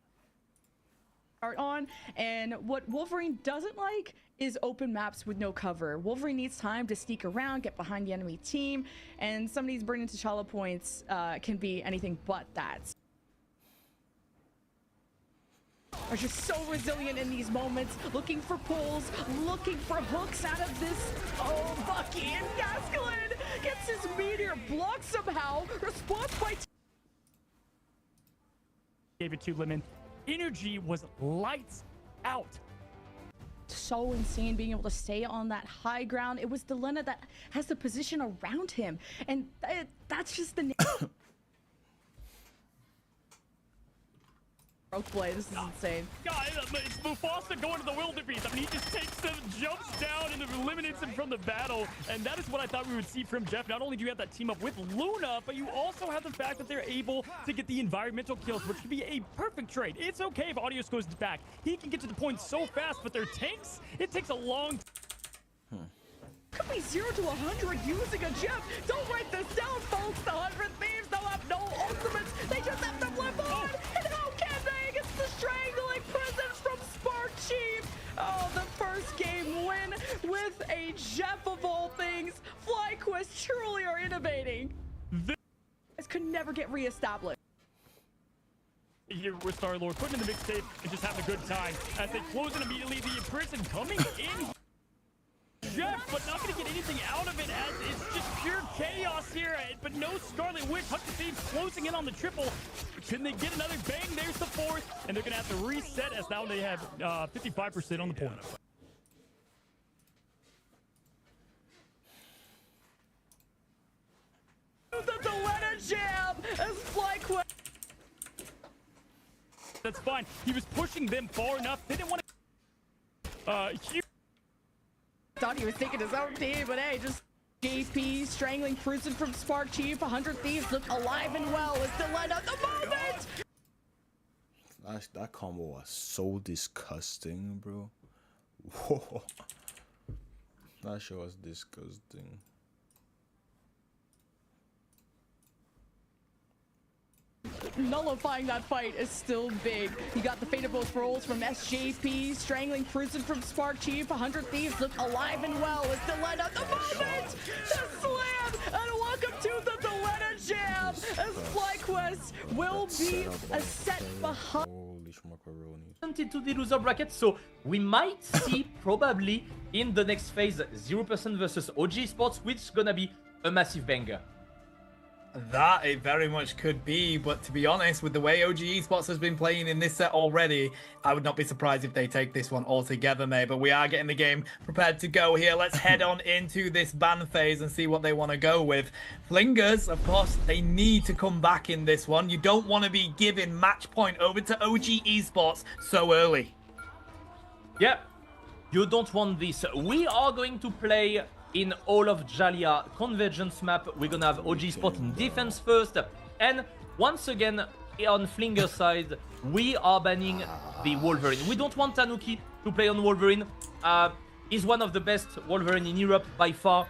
Start on, and what Wolverine doesn't like is open maps with no cover. Wolverine needs time to sneak around, get behind the enemy team, and some of these Burning T'Challa points can be anything but that. Are just so resilient in these moments, looking for pulls, looking for hooks out of this. Oh, Bucky and Gaskelin gets his meteor blocked somehow. Response by gave it to Lemon. Energy was lights out. So insane being able to stay on that high ground. It was Delena that has the position around him, and that's just the play. This is insane. God, it's Mufasa going to the wildebeest. I mean, he just takes them, jumps down, and eliminates him from the battle. And that is what I thought we would see from Jeff. Not only do you have that team up with Luna, but you also have the fact that they're able to get the environmental kills, which could be a perfect trade. It's okay if Audios goes back. He can get to the point so fast, but their tanks, it takes a long Could be 0 to 100 using a gem. Don't write this down, folks. The 100 Thieves don't have no ultimates. They just have to flip on. And how can they against the strangling presence from Spark Chief? Oh, the first game win with a Jeff of all things. FlyQuest truly are innovating. This could never get reestablished. Here with Star-Lord, putting in the mixtape and just having a good time. As they close it immediately, the Imprison coming in. Jeff, but not going to get anything out of it as it's just pure chaos here. But no Scarlet Witch. Hunt the Thieves closing in on the triple. Can they get another bang? There's the fourth. And they're going to have to reset as now they have 55% on the point. The Delena jam as FlyQuest. That's fine. He was pushing them far enough. They didn't want to... Thought he was taking his own team, but hey, just JP strangling Cruisin from Spark Chief. 100 Thieves look alive and well as Delena at the moment. That combo was so disgusting, bro. Whoa. That shit was disgusting. Nullifying that fight is still big. You got the fate of both roles from SJP, strangling Cruisin from Spark Chief. 100 Thieves look alive and well as Delena at the moment. The slam, and welcome to the Delena jam as FlyQuest will be a set behind. Holy macaroni. Into the loser bracket, so we might see probably in the next phase 0% versus OG Sports, which is gonna be a massive banger. That it very much could be, but to be honest, with the way OG Esports has been playing in this set already, I would not be surprised if they take this one altogether, mate. But we are getting the game prepared to go here. Let's head on into this ban phase and see what they want to go with. Flingers, of course, they need to come back in this one. You don't want to be giving match point over to OG Esports so early. Yeah, you don't want this. We are going to play in all of Jalia Convergence map. We're gonna have OG Spot in defense first, and once again on Flinger side we are banning the Wolverine. We don't want Tanuki to play on Wolverine. He's one of the best Wolverine in Europe by far,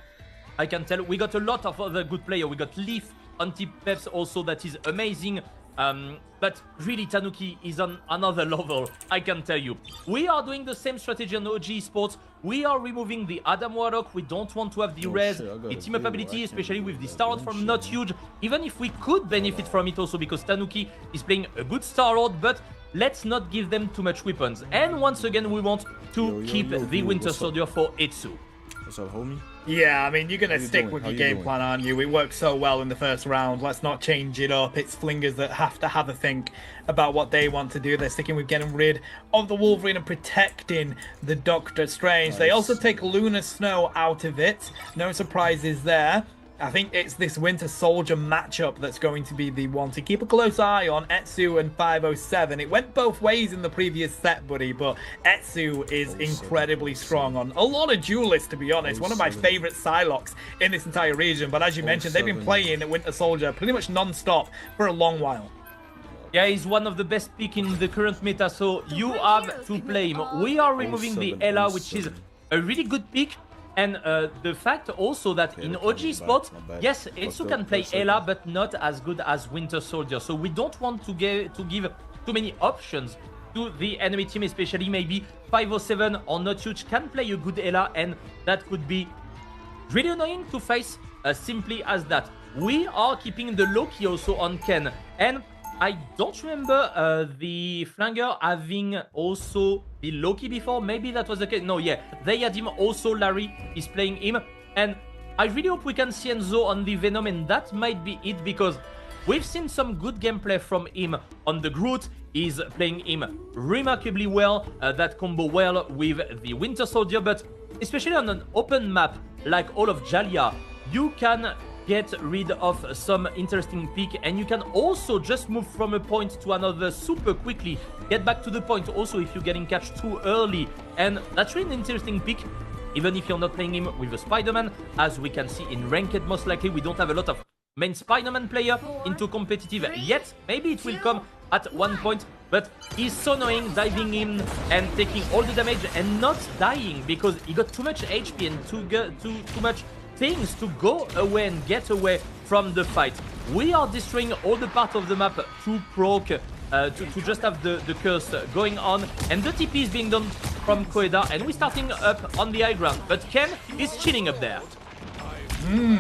I can tell. We got a lot of other good players. We got Leaf on Peps also, that is amazing. But really Tanuki is on another level, I can tell you. We are doing the same strategy on OG Sports. We are removing the Adam Warlock. We don't want to have the res, the team up ability, especially with the Star-Lord from not huge. Even if we could benefit from it also, because Tanuki is playing a good Star-Lord, but let's not give them too much weapons. And once again, we want to keep the Winter Soldier for Etsu. What's up, homie? Yeah, I mean, you're going to stick with your game plan, aren't you? It worked so well in the first round. Let's not change it up. It's Flingers that have to have a think about what they want to do. They're sticking with getting rid of the Wolverine and protecting the Doctor Strange. They also take Luna Snow out of it. No surprises there. I think it's this Winter Soldier matchup that's going to be the one to keep a close eye on. Etsu and 507. It went both ways in the previous set, buddy, but Etsu is incredibly strong on a lot of duelists, to be honest. One of my favorite Psylocks in this entire region. But as you mentioned, they've been playing Winter Soldier pretty much non-stop for a long while. Yeah, he's one of the best pick in the current meta, so you have to play him. We are removing the Ella, which is a really good pick. And the fact also that in OG spots, yes, Etsu can play Ella, but not as good as Winter Soldier. So we don't want to give too many options to the enemy team, especially maybe 507 or Not Huge can play a good Ella, and that could be really annoying to face simply as that. We are keeping the Loki also on Ken, and I don't remember the flanger having also the Loki before. Maybe that was the case. No, yeah, they had him also. Larry is playing him, and I really hope we can see Enzo on the Venom, and that might be it, because we've seen some good gameplay from him on the Groot. He's playing him remarkably well, that combo well with the Winter Soldier, but especially on an open map like all of Jalia, you can get rid of some interesting pick, and you can also just move from a point to another super quickly, get back to the point also if you're getting catch too early, and that's really an interesting pick, even if you're not playing him with a Spider-Man. As we can see in Ranked, most likely we don't have a lot of main Spider-Man player into competitive yet. Maybe it will come at one point, but he's so annoying diving in and taking all the damage and not dying because he got too much HP and too much things to go away and get away from the fight. We are destroying all the part of the map to proc, to just have the curse going on, and the TP is being done from Koeda, and we're starting up on the high ground, but Ken is chilling up there.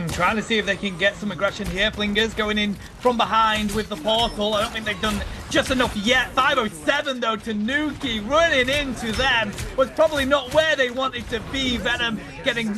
Trying to see if they can get some aggression here. Flingers going in from behind with the portal. I don't think they've done just enough yet. 507 though, Tanuki running into them was probably not where they wanted to be. Venom getting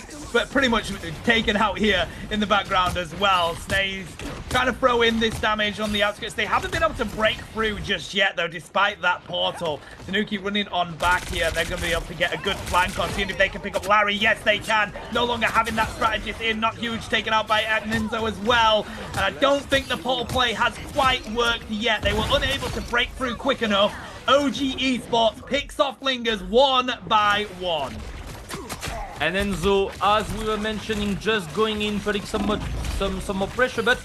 pretty much taken out here in the background as well. Snaze trying to throw in this damage on the outskirts. They haven't been able to break through just yet though, despite that portal. Tanuki running on back here. They're going to be able to get a good flank on, seeing if they can pick up Larry. Yes, they can. No longer having that strategist in. Not Huge, taken out by Ninzo as well. And I don't think the portal play has quite worked yet. They were unable to break through quick enough. OG Esports picks off Flingers one by one. And Enzo, as we were mentioning, just going in, putting some more pressure, but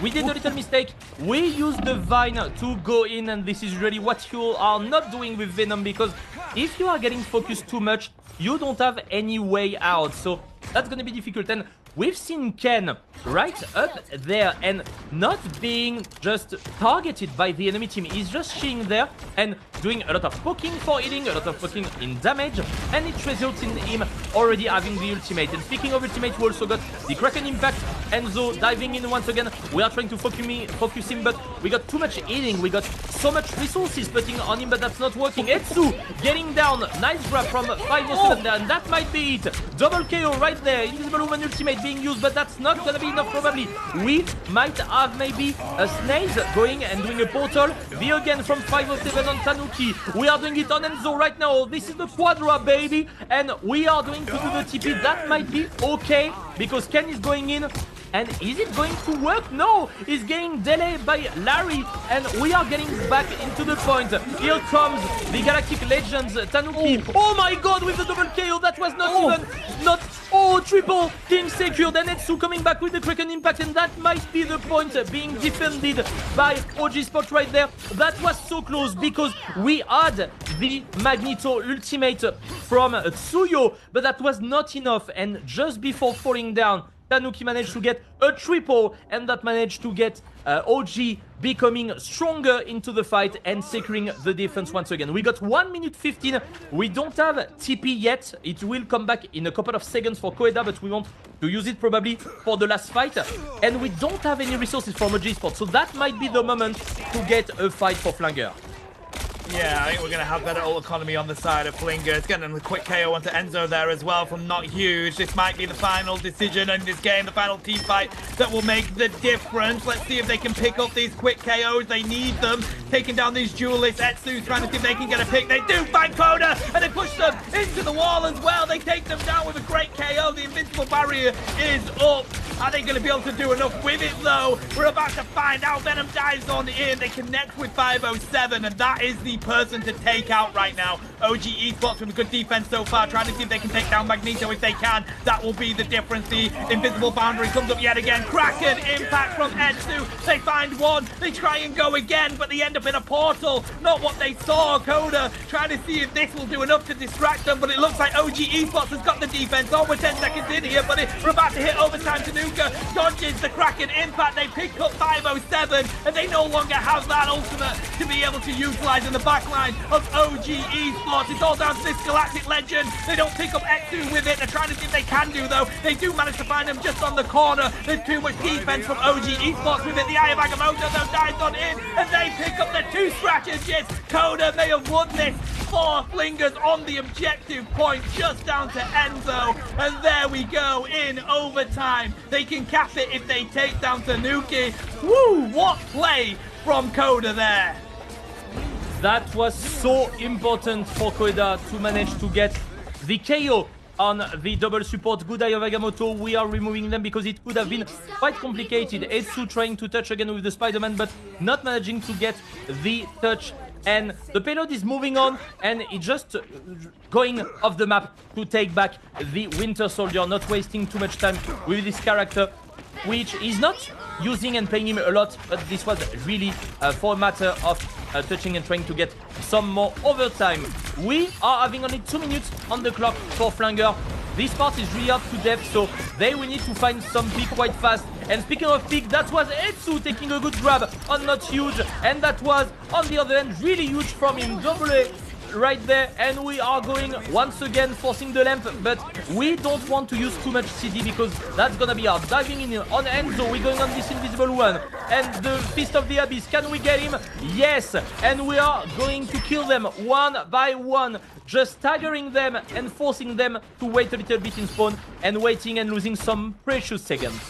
we did a little mistake. We used the Vine to go in, and this is really what you are not doing with Venom, because if you are getting focused too much, you don't have any way out. So that's going to be difficult. And we've seen Ken right up there and not being just targeted by the enemy team. He's just chilling there and doing a lot of poking for healing, a lot of poking in damage, and it results in him already having the ultimate. And speaking of ultimate, we also got the Kraken Impact. Enzo diving in once again. We are trying to focus him, but we got too much healing. We got so much resources putting on him, but that's not working. Etsu getting down. Nice grab from 507 there, and that might be it. Double KO right there. Invisible Woman ultimate being used, but that's not gonna be enough probably. We might have maybe a Snaze going and doing a portal. V again from 507 on Tanuki. We are doing it on Enzo right now. This is the Quadra, baby, and we are going to do the TP. That might be okay because Ken is going in. And is it going to work? No! He's getting delayed by Larry, and we are getting back into the point. Here comes the Galactic Legends, Tanuki. Oh my god, with the double KO, that was triple King secured. And Etsu coming back with the Kraken Impact, and that might be the point being defended by OG Spot right there. That was so close because we had the Magneto ultimate from Tsuyo, but that was not enough. And just before falling down, Tanuki managed to get a triple, and that managed to get OG becoming stronger into the fight and securing the defense once again. We got 1 minute 15. We don't have TP yet. It will come back in a couple of seconds for Koeda, but we want to use it probably for the last fight. And we don't have any resources from OG Sport, so that might be the moment to get a fight for Flanger. Yeah, I think we're going to have better ult economy on the side of Flingers. Getting the quick KO onto Enzo there as well from Not Huge. This might be the final decision in this game, the final team fight that will make the difference. Let's see if they can pick up these quick KOs. They need them. Taking down these duelists. Etsu trying to see if they can get a pick. They do find Koda, and they push them into the wall as well. They take them down with a great KO. The invincible barrier is up. Are they going to be able to do enough with it, though? We're about to find out. Venom dives on in. They connect with 507, and that is the person to take out right now. OG Esports with a good defense so far, trying to see if they can take down Magneto. If they can, that will be the difference. The invisible boundary comes up yet again. Kraken impact from Etsu. They find one. They try and go again, but they end up in a portal. Not what they saw. Coda trying to see if this will do enough to distract them, but it looks like OG Esports has got the defense. Oh, we're 10 seconds in here, but we're about to hit overtime. Tanuka dodges the Kraken impact. They pick up 507, and they no longer have that ultimate to be able to utilize in the backline of OG Esports. It's all down to this Galactic Legend. They don't pick up Etsu with it. They're trying to see if they can do, though. They do manage to find him just on the corner. There's too much defense from OG Esports with it. The Eye of Agamotto, though, dives on in, and they pick up the 2 strategists. Coda may have won this. 4 flingers on the objective point, just down to Enzo. And there we go, in overtime. They can cap it if they take down Tanuki. Woo, what play from Coda there. That was so important for Coda to manage to get the KO on the double support. Good Eye of Agamotto, we are removing them because it could have been quite complicated. Etsu trying to touch again with the Spider-Man, but not managing to get the touch. And the payload is moving on, and it's just going off the map to take back the Winter Soldier, not wasting too much time with this character, which is not using and playing him a lot, but this was really for a matter of touching and trying to get some more overtime. We are having only 2 minutes on the clock for Flanger. This part is really up to depth, so they will need to find some pick quite fast. And speaking of pick, that was Etsu taking a good grab on Not Huge, and that was, on the other end, really huge from him. Double A right there, and we are going once again forcing the lamp, but we don't want to use too much CD because that's gonna be hard. Diving in on Enzo, we're going on this invisible one, and the Fist of the Abyss, can we get him? Yes, and we are going to kill them one by one, just staggering them and forcing them to wait a little bit in spawn, and waiting and losing some precious seconds.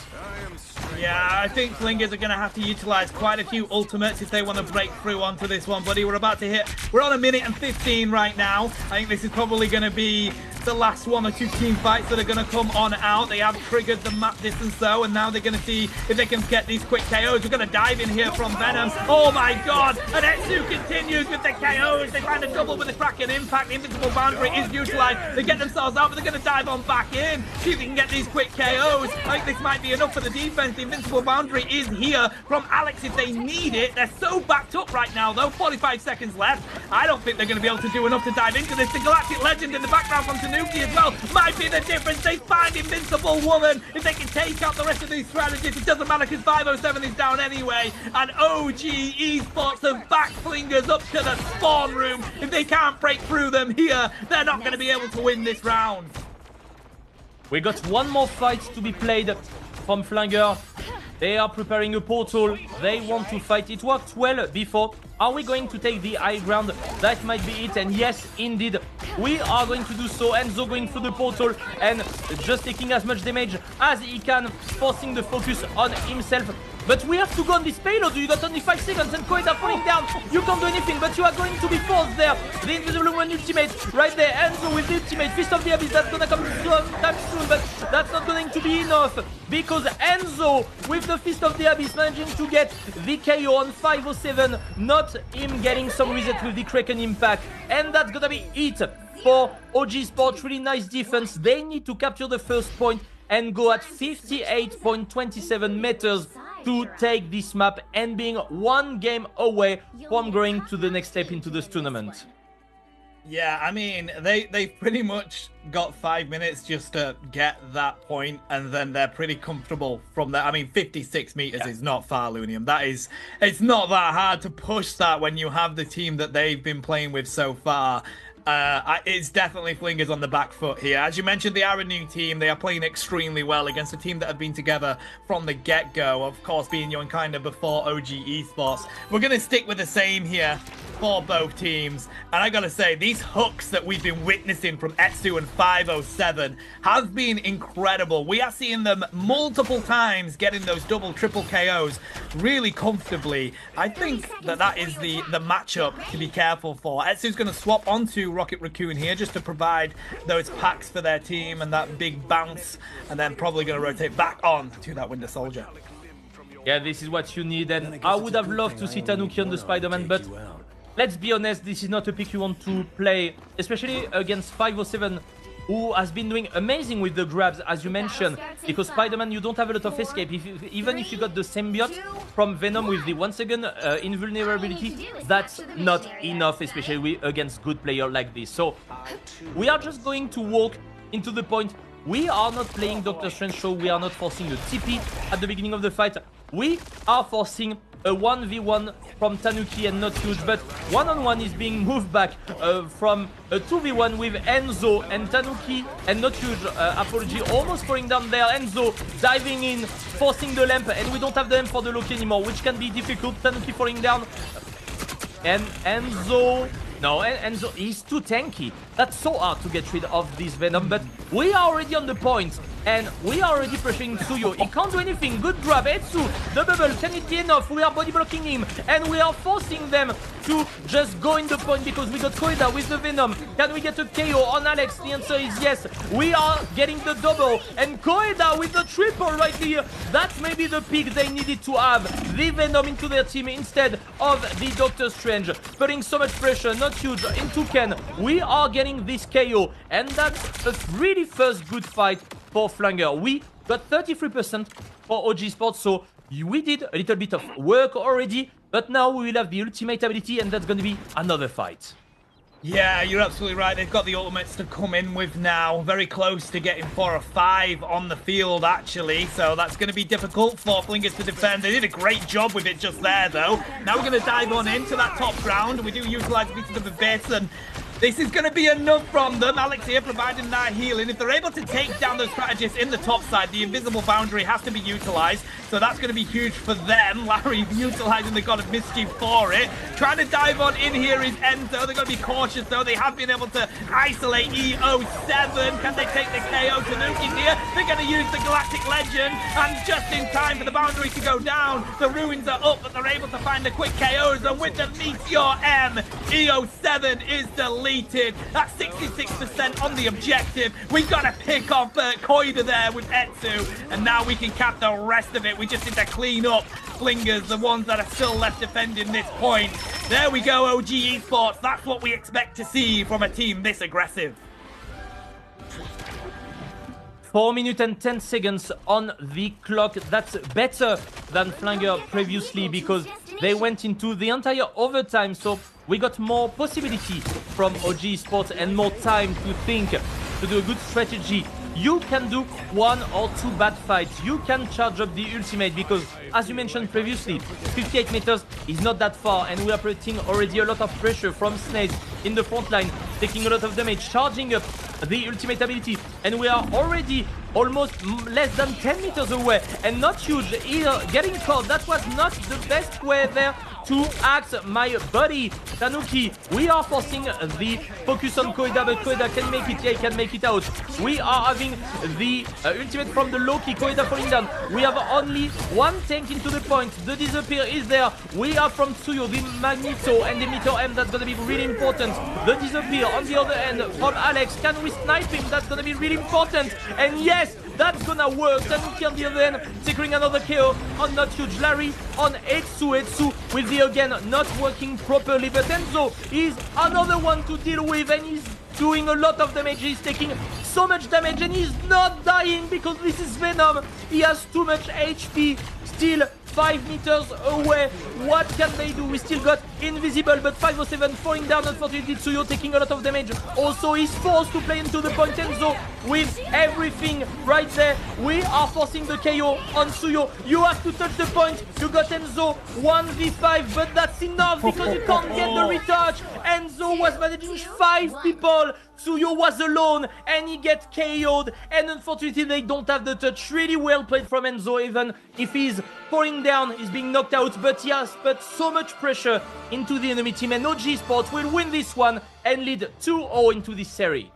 Yeah, I think Flingers are going to have to utilize quite a few ultimates if they want to break through onto this one, buddy. We're about to hit. We're on 1:15 right now. I think this is probably going to be the last 1 or 2 team fights that are going to come on out. They have triggered the map distance, though, and now they're going to see if they can get these quick KOs. We're going to dive in here from Venom. Oh, my God. And Etsu continues with the KOs. They find a double with the Kraken impact. The invincible boundary is utilized. They get themselves out, but they're going to dive on back in. See if they can get these quick KOs. I think this might be enough for the defense. The invincible boundary is here from Alex if they need it. They're so backed up right now, though. 45 seconds left. I don't think they're going to be able to do enough to dive into this. The Galactic Legend in the background from Tanuki as well might be the difference. They find Invincible Woman. If they can take out the rest of these strategies, it doesn't matter because 507 is down anyway. And OG Esports have back Flingers up to the spawn room. If they can't break through them here, they're not going to be able to win this round. We got one more fight to be played from Flanger. They are preparing a portal. They want to fight. It worked well before. Are we going to take the high ground? That might be it. And yes, indeed, we are going to do so. Enzo going through the portal and just taking as much damage as he can, forcing the focus on himself. But we have to go on this payload. You got only 5 seconds and Koida falling down. You can't do anything, but you are going to be forced there. The Invisible Woman ultimate right there. Enzo with the ultimate. Fist of the Abyss. That's going to come sometime soon, but that's not going to be enough because Enzo with the Fist of the Abyss managing to get the KO on 507. Not him getting some reset with the Kraken impact. And that's going to be it for OG Sports. Really nice defense. They need to capture the first point and go at 58.27 meters to take this map and being 1 game away from going to the next step into this tournament. Yeah, I mean, they pretty much got 5 minutes just to get that point, and then they're pretty comfortable from there. I mean, 56 meters is not far, Lunium. It's not that hard to push that when you have the team that they've been playing with so far. It's definitely Flingers on the back foot here. As you mentioned, they are a new team. They are playing extremely well against a team that have been together from the get-go. Of course, being Youngkinder before OG Esports. We're going to stick with the same here for both teams. And I gotta say, these hooks that we've been witnessing from Etsu and 507 have been incredible. We are seeing them multiple times getting those double, triple KOs really comfortably. I think that is the matchup to be careful for. Etsu's going to swap onto Rocket Raccoon here just to provide those packs for their team and that big bounce, and then probably going to rotate back on to that Winter Soldier. Yeah, this is what you need, and I would have loved to see Tanuki on the Spider-Man, but let's be honest, this is not a pick you want to play, especially against 507, who has been doing amazing with the grabs, as you mentioned, because Spider-Man, you don't have a lot of escape. Even if you got the symbiote from Venom with the, once again, invulnerability, that's not enough, especially against good player like this. So, we are just going to walk into the point. We are not playing Doctor Strange, so we are not forcing a TP at the beginning of the fight. We are forcing a 1v1 from Tanuki and Not Huge, but one-on-one is being moved back from a 2v1 with Enzo and Tanuki and Not Huge. Apology, almost falling down there. Enzo diving in, forcing the lamp, and we don't have the lamp for the Loki anymore, which can be difficult. Tanuki falling down. And Enzo... No, Enzo, he's too tanky. That's so hard to get rid of this Venom, but we are already on the point, and we are already pressuring Tsuyo. He can't do anything. Good grab, Etsu, the bubble, can it be enough? We are body blocking him, and we are forcing them to just go in the point because we got Koida with the Venom. Can we get a KO on Alex? The answer is yes. We are getting the double, and Koida with the triple right here. That's maybe the pick they needed to have. The Venom into their team instead of the Doctor Strange. Putting so much pressure, Not Huge into Ken. We are getting this KO, and that's a really first good fight for Flanger. We got 33% for OG Sports, so we did a little bit of work already, but now we will have the ultimate ability, and that's going to be another fight. Yeah, you're absolutely right. They've got the ultimates to come in with now. Very close to getting 4 or 5 on the field, actually. So that's going to be difficult for Flingers to defend. They did a great job with it just there, though. Now we're going to dive on into that top ground. We do utilize pieces of the bits, and this is going to be enough from them. Alex here providing that healing. If they're able to take down those strategists in the top side, the invisible boundary has to be utilized. So that's going to be huge for them. Larry utilizing the God of Mischief for it. Trying to dive on in here is Enzo. They're going to be cautious though. They have been able to isolate EO7. Can they take the KO? Tanuki here. They're going to use the Galactic Legend. And just in time for the boundary to go down. The ruins are up, but they're able to find the quick KOs. And with the Meteor M, EO7 is deleted. That's 66% on the objective. We've got to pick off Koida there with Etsu. And now we can cap the rest of it. We just need to clean up Flingers, the ones that are still left defending this point. There we go, OG Esports. That's what we expect to see from a team this aggressive. 4 minutes and 10 seconds on the clock. That's better than Flanger previously because they went into the entire overtime. So we got more possibility from OG Sports and more time to think, to do a good strategy. You can do 1 or 2 bad fights. You can charge up the ultimate because, as you mentioned previously, 58 meters is not that far, and we are putting already a lot of pressure from Snake in the front line, taking a lot of damage, charging up the ultimate ability, and we are already almost less than 10 meters away, and Not Huge either getting caught. That was not the best way there to act, my buddy Tanuki. We are forcing the focus on Koida, but Koida can make it. Yeah, he can make it out. We are having the ultimate from the Loki. Koida falling down. We have only 1 tank into the point. The disappear is there. We have from Tsuyo the Magneto and the Meteor M. That's gonna be really important. The disappear on the other end from Alex. Can we snipe him? That's gonna be really important. And yes, that's gonna work. Tanuki on the other end, securing another KO on Not Huge. Larry on Etsu. Etsu with the again not working properly, but Enzo is another one to deal with, and he's doing a lot of damage. He's taking so much damage, and he's not dying because this is Venom. He has too much HP. Still 5 meters away. What can they do? We still got invisible, but 507 falling down. Unfortunately, Tsuyo taking a lot of damage. Also, he's forced to play into the point. Enzo with everything right there. We are forcing the KO on Tsuyo. You have to touch the point. You got Enzo 1v5, but that's enough because you can't get the retouch. Enzo was managing 5 people. Tsuyo was alone and he gets KO'd, and unfortunately they don't have the touch. Really well played from Enzo, even if he's falling down, he's being knocked out, but he has put so much pressure into the enemy team, and OG Sports will win this one and lead 2-0 into this series.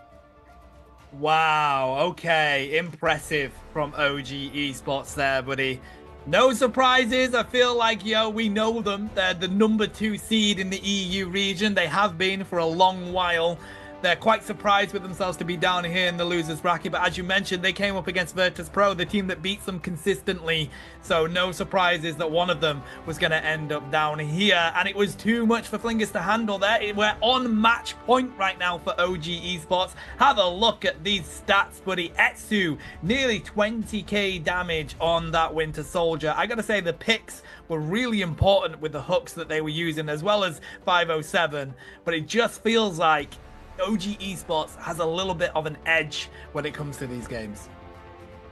Wow, okay, impressive from OG Esports there, buddy. No surprises. I feel like, we know them. They're the number 2 seed in the EU region. They have been for a long while. they're quite surprised with themselves to be down here in the losers bracket. But as you mentioned, they came up against Virtus Pro, the team that beats them consistently. So no surprises that one of them was going to end up down here. And it was too much for Flingers to handle there. We're on match point right now for OG Esports. Have a look at these stats, buddy. Etsu, nearly 20k damage on that Winter Soldier. I got to say, the picks were really important with the hooks that they were using, as well as 507. But it just feels like OG Esports has a little bit of an edge when it comes to these games.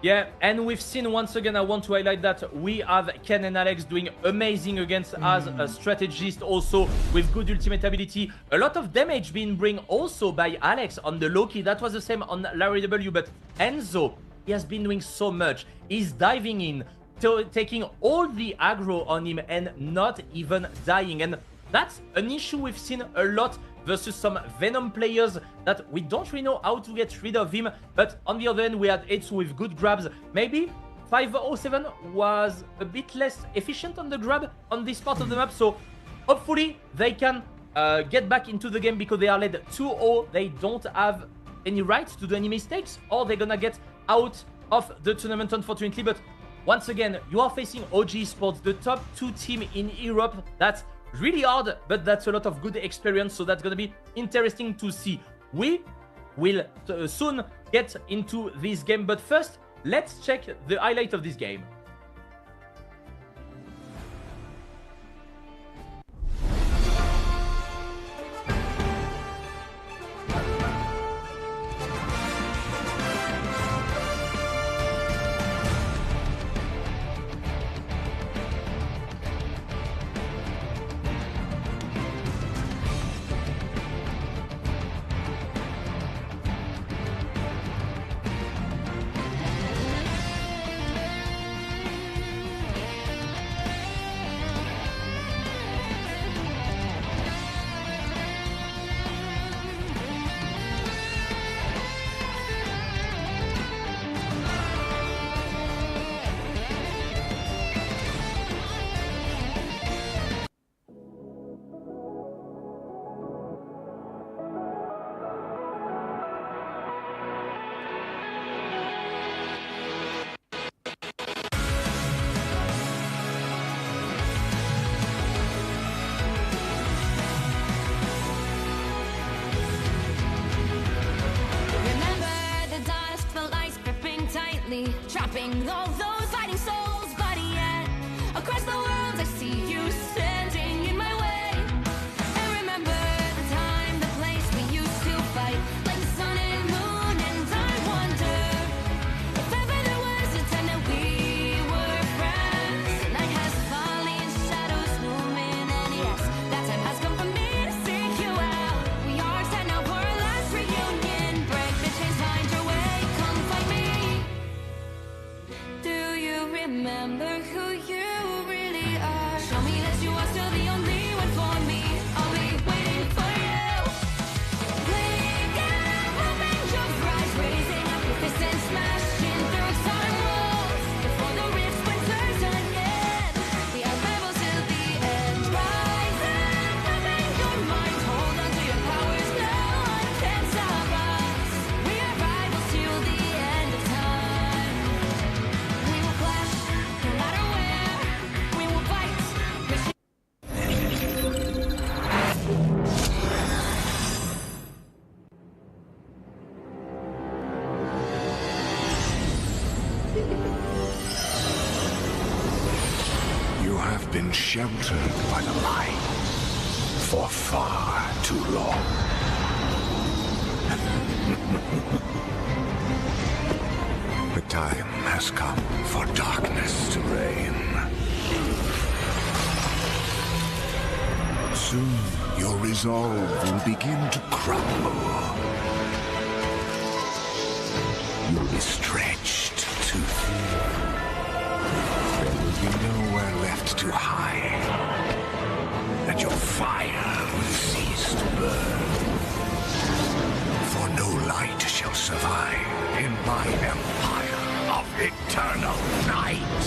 Yeah, and we've seen once again, I want to highlight that we have Ken and Alex doing amazing against as a strategist, also with good ultimate ability. A lot of damage being bring also by Alex on the Loki. That was the same on Larry W, but Enzo, he has been doing so much. He's diving in, taking all the aggro on him and not even dying. And that's an issue we've seen a lot versus some Venom players that we don't really know how to get rid of him. But on the other end, we had Etsu with good grabs. Maybe 507 was a bit less efficient on the grab on this part of the map. So hopefully they can get back into the game, because they are led 2-0. They don't have any rights to do any mistakes, or they're gonna get out of the tournament, unfortunately. But once again, you are facing OG Sports, the top 2 team in Europe. That's really hard, but that's a lot of good experience, so that's gonna be interesting to see. We will soon get into this game, but first, let's check the highlight of this game. Trapping all those fighting souls, but yet across the world I see you standing in my way. And remember the time, the place we used to fight, like the sun and moon, and I wonder if ever there was a time that we were friends. The night has fallen, shadows looming, and yes, that time has come for me to seek you out. We are set now for our last reunion. Break the chains, find your way, come find me. Do you remember who you really are? Show me that you are still the only one for me. I'll be waiting for you. Blink and open your eyes, raising up your fists and smashing through time walls. Before the rift splinters again, we are rebels till the end. Rise and open your mind, hold on to your powers, no one can stop us. We are rivals till the end of time. We will clash, no matter where. We will fight. You have been sheltered by the light for far too long. The time has come for darkness to reign. Soon your resolve will begin to crumble. You'll be stretched too thin. There will be nowhere left to hide. And your fire will cease to burn. For no light shall survive in my empire of eternal night.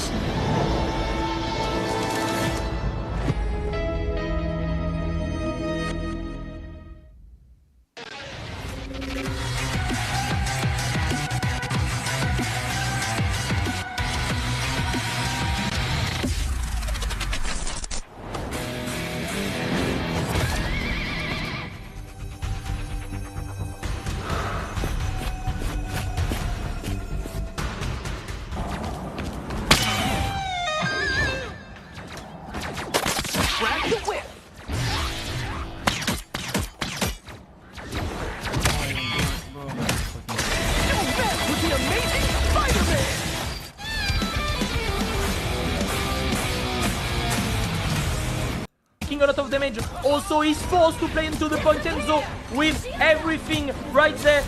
taking a lot of damage. Also, he's forced to play into the point end zone with everything right there.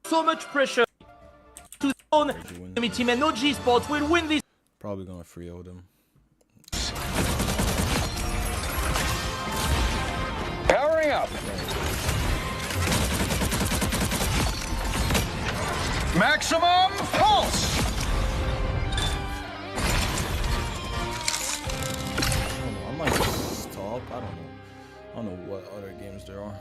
So much pressure to the own enemy team, and OG Sports will win this. Probably gonna 3-0 them. Powering up. Maximum pulse. I might stop. I don't know what other games there are.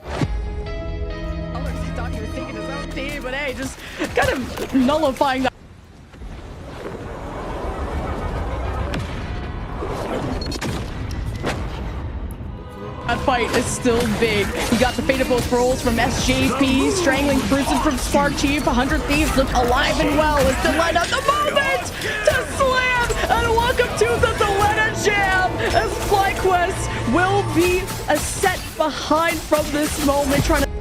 He thought he was taking his own team, but hey, just kind of nullifying that. That fight is still big. You got the fate of both rolls from SJP, strangling Cruisin from Spark Chief. 100 Thieves look alive and well as they line up the moment to slam. And welcome to the Delena Jam as FlyQuest will be a set behind from this moment, trying to.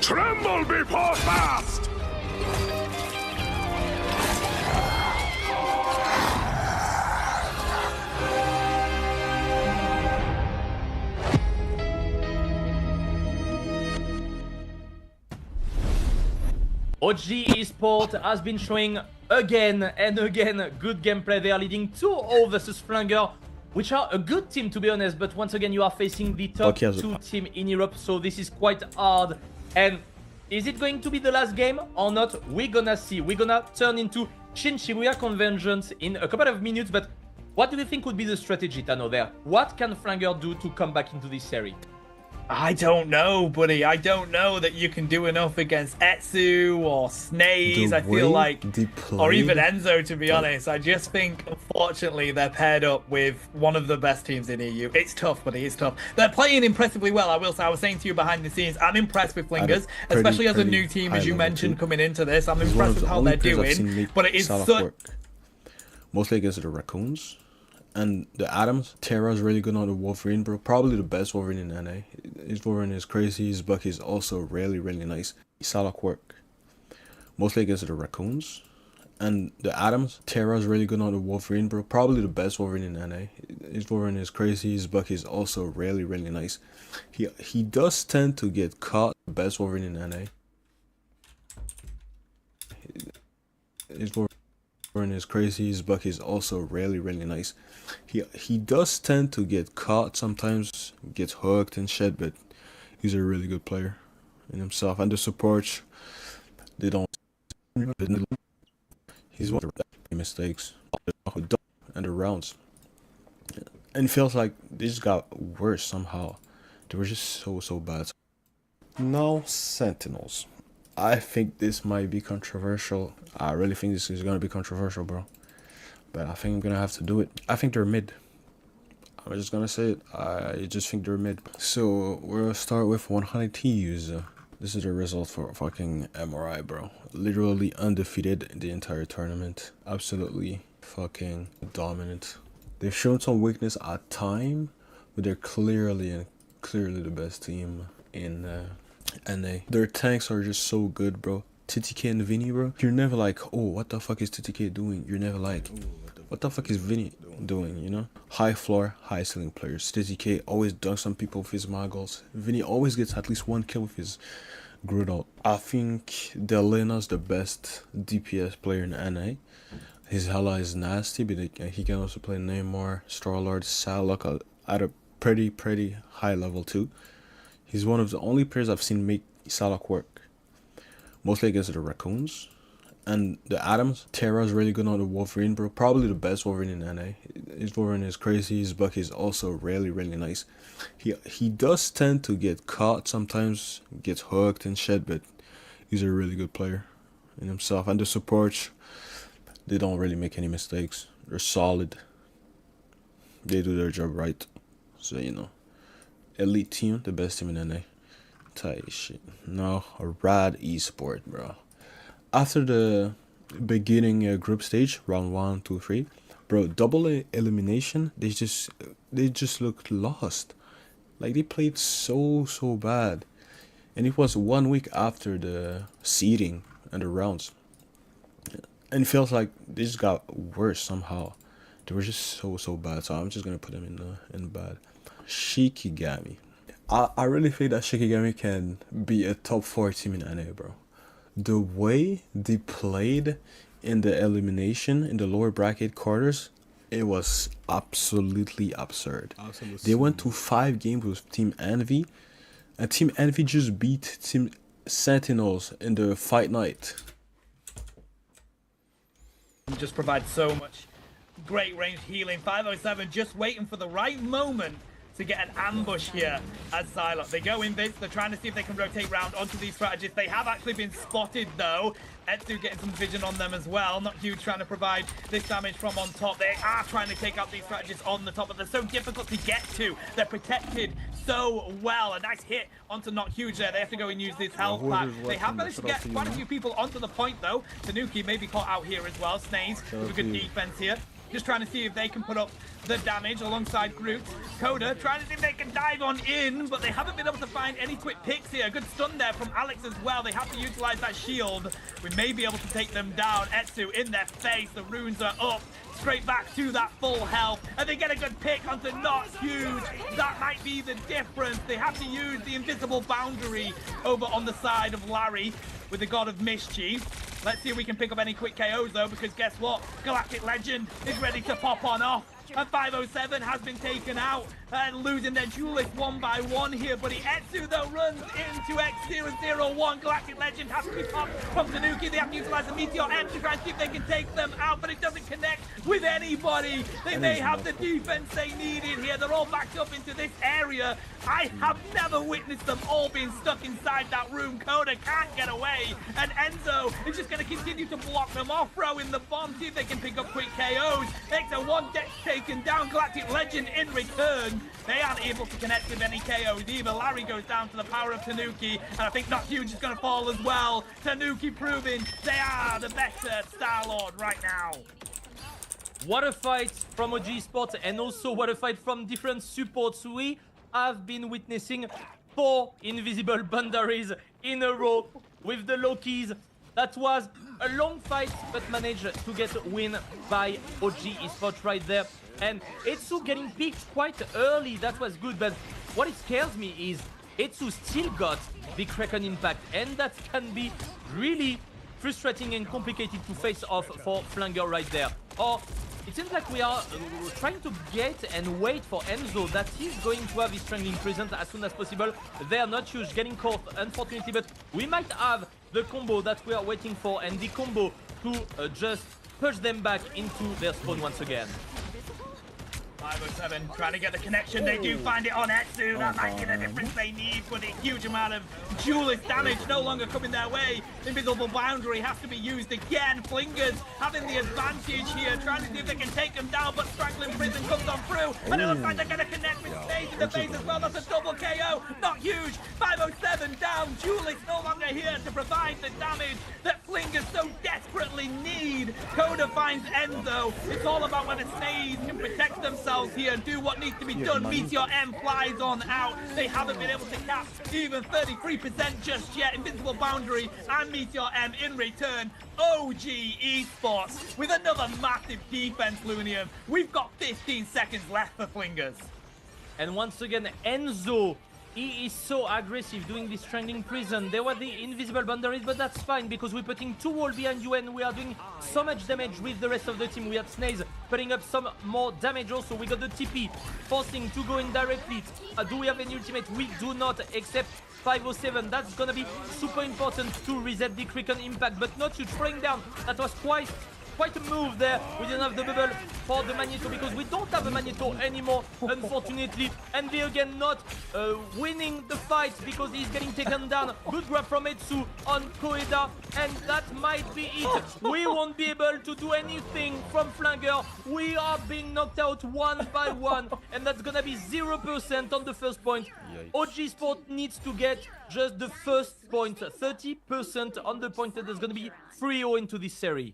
Tremble before fast! OG Esports has been showing again and again good gameplay. They are leading 2-0 versus Flanger, which are a good team to be honest, but once again you are facing the top 2 team in Europe, so this is quite hard. And is it going to be the last game or not? We're gonna see. We're gonna turn into Shibuya Convergence in a couple of minutes, but what do you think would be the strategy, Tano, there? What can Flanger do to come back into this series? I don't know, buddy. I don't know that you can do enough against Etsu or Snaze. I feel like, or even Enzo, to be honest. I just think, unfortunately, they're paired up with one of the best teams in EU. It's tough, buddy. It's tough. They're playing impressively well, I will say. I was saying to you behind the scenes, I'm impressed with Flingers, especially as a new team, as you mentioned, coming into this. I'm impressed with how they're doing, but it is such... Mostly against the Raccoons. And the Adams, Terra's really good on the Wolverine, bro. Probably the best Wolverine in NA. His Wolverine is crazy. His Bucky is also really nice. Salak work. Mostly against the Raccoons. And the Adams, Terra's really good on the Wolverine, bro. Probably the best Wolverine in NA. His Wolverine is crazy. His Bucky is also really nice. He does tend to get caught. The best Wolverine in NA. His Wolverine is crazy. His Bucky is also really nice. He does tend to get caught sometimes, gets hooked and shit, but he's a really good player in himself. And the supports, they don't. He's one of the mistakes and the rounds, and it feels like they just got worse somehow. They were just so bad. Now Sentinels. I think this might be controversial. I really think this is gonna be controversial, bro. But I think I'm gonna have to do it. I think they're mid. I'm just gonna say it. I just think they're mid. So we're gonna start with 100 Thieves. This is the result for fucking MRI, bro. Literally undefeated in the entire tournament. Absolutely fucking dominant. They've shown some weakness at time, but they're clearly the best team in NA. Their tanks are just so good, bro. TTK and Vinny, bro. You're never like, oh, what the fuck is TTK doing? You're never like, what the fuck is Vinny doing, you know? High floor, high ceiling players. TTK always dunks on people with his moggles. Vinny always gets at least 1 kill with his Grudal. I think Delena's the best DPS player in NA. His Hela is nasty, but he can also play Neymar, Starlord, Salak at a pretty high level too. He's one of the only players I've seen make Salak work. Mostly against the Raccoons. And the Adams, Terra's really good on the Wolverine, bro. Probably the best Wolverine in NA. His Wolverine is crazy. His Bucky is also really nice. He does tend to get caught sometimes, gets hooked and shit, but he's a really good player in himself. And the supports, they don't really make any mistakes. They're solid. They do their job right. So, you know, elite team, the best team in NA. Tight shit. Now, a rad esport, bro. After the beginning group stage, round 1, 2, 3, bro, elimination. They just looked lost. Like they played so bad, and it was 1 week after the seeding and the rounds, and it feels like they just got worse somehow. They were just so bad. So I'm just gonna put them in bad. Shikigami. I really think that Shikigami can be a top 4 team in NA, bro. The way they played in the elimination in the lower bracket quarters, it was absolutely absurd. They went to 5 games with Team Envy, and Team Envy just beat Team Sentinels in the fight night. Just provides so much great range healing. 507 just waiting for the right moment to get an ambush here as Psylocke. They go in Vince, they're trying to see if they can rotate round onto these strategists. They have actually been spotted though. Etsu getting some vision on them as well. Not huge trying to provide this damage from on top. They are trying to take out these strategists on the top, but they're so difficult to get to. They're protected so well. A nice hit onto Not Huge there. They have to go and use this health pack. They have managed to get quite a few people onto the point though. Tanuki may be caught out here as well. Snaze with a good defense here. Just trying to see if they can put up the damage alongside Groot. Coda trying to see if they can dive on in, but they haven't been able to find any quick picks here. Good stun there from Alex as well. They have to utilize that shield. We may be able to take them down. Etsu in their face. The runes are up. Straight back to that full health. And they get a good pick onto Not Huge. That might be the difference. They have to use the invisible boundary over on the side of Larry with the God of Mischief. Let's see if we can pick up any quick KOs though, because guess what? Galactic Legend is ready to pop on off. And 507 has been taken out and losing their duelist 1 by 1 here. But Etsu though runs into X001. Galactic Legend has to be popped from Tanuki. They have to utilize the Meteor M to try and see if they can take them out, but it doesn't connect with anybody. They may have the defense they needed here. They're all backed up into this area. I have never witnessed them all being stuck inside that room. Coda can't get away, and Enzo is just going to continue to block them off, throwing the bomb, see if they can pick up quick KOs. X01 gets taken down. Galactic Legend in return. They aren't able to connect with any KOs either. Larry goes down to the power of Tanuki, and I think Not Huge is going to fall as well. Tanuki proving they are the better Star-Lord right now. What a fight from OG Sports, and also what a fight from different supports. We have been witnessing 4 invisible boundaries in a row with the Lokis. That was a long fight, but managed to get a win by OG Esports right there. And Etsu getting picked quite early, that was good, but what it scares me is Etsu still got the Kraken impact, and that can be really frustrating and complicated to face off for Flanger right there. Or it seems like we are trying to get and wait for Enzo, that he's going to have his strangling present as soon as possible. They are Not Huge, getting caught unfortunately, but we might have the combo that we are waiting for, and the combo to just push them back into their spawn once again. 507 trying to get the connection. They do find it on Etsu. That might be the difference they need, but a huge amount of duelist damage no longer coming their way. Invisible boundary has to be used again. Flingers having the advantage here, trying to see if they can take them down, but Strangling Prison comes on through, and it looks like they're going to connect with Snaze in the face as well. That's a double KO. Not Huge. 507 down. Duelist no longer here to provide the damage that Flingers so desperately need. Coda finds Enzo. It's all about whether Snaze can protect themselves here and do what needs to be done. Meteor M flies on out. They haven't been able to cap even 33% just yet. Invincible Boundary and Meteor M in return. OG Esports with another massive defense, Lunium. We've got 15 seconds left for Flingers. And once again, Enzo, he is so aggressive doing this Strangling Prison. There were the invisible boundaries, but that's fine because we're putting 2 walls behind you and we are doing so much damage with the rest of the team. We have Snaze putting up some more damage also. We got the TP forcing to go in directly. Do we have any ultimate? We do not, except 507. That's gonna be super important to reset the Kraken impact, but not you throwing down. That was quite a move there. We didn't have the bubble for the Magneto because we don't have a Magneto anymore, unfortunately. And they again not winning the fight because he's getting taken down. Good grab from Etsu on Koeda, and that might be it. We won't be able to do anything from Flanger. We are being knocked out 1 by 1, and that's gonna be 0% on the first point. OG Sport needs to get just the first point, 30% on the point, and there's gonna be 3-0 into this series.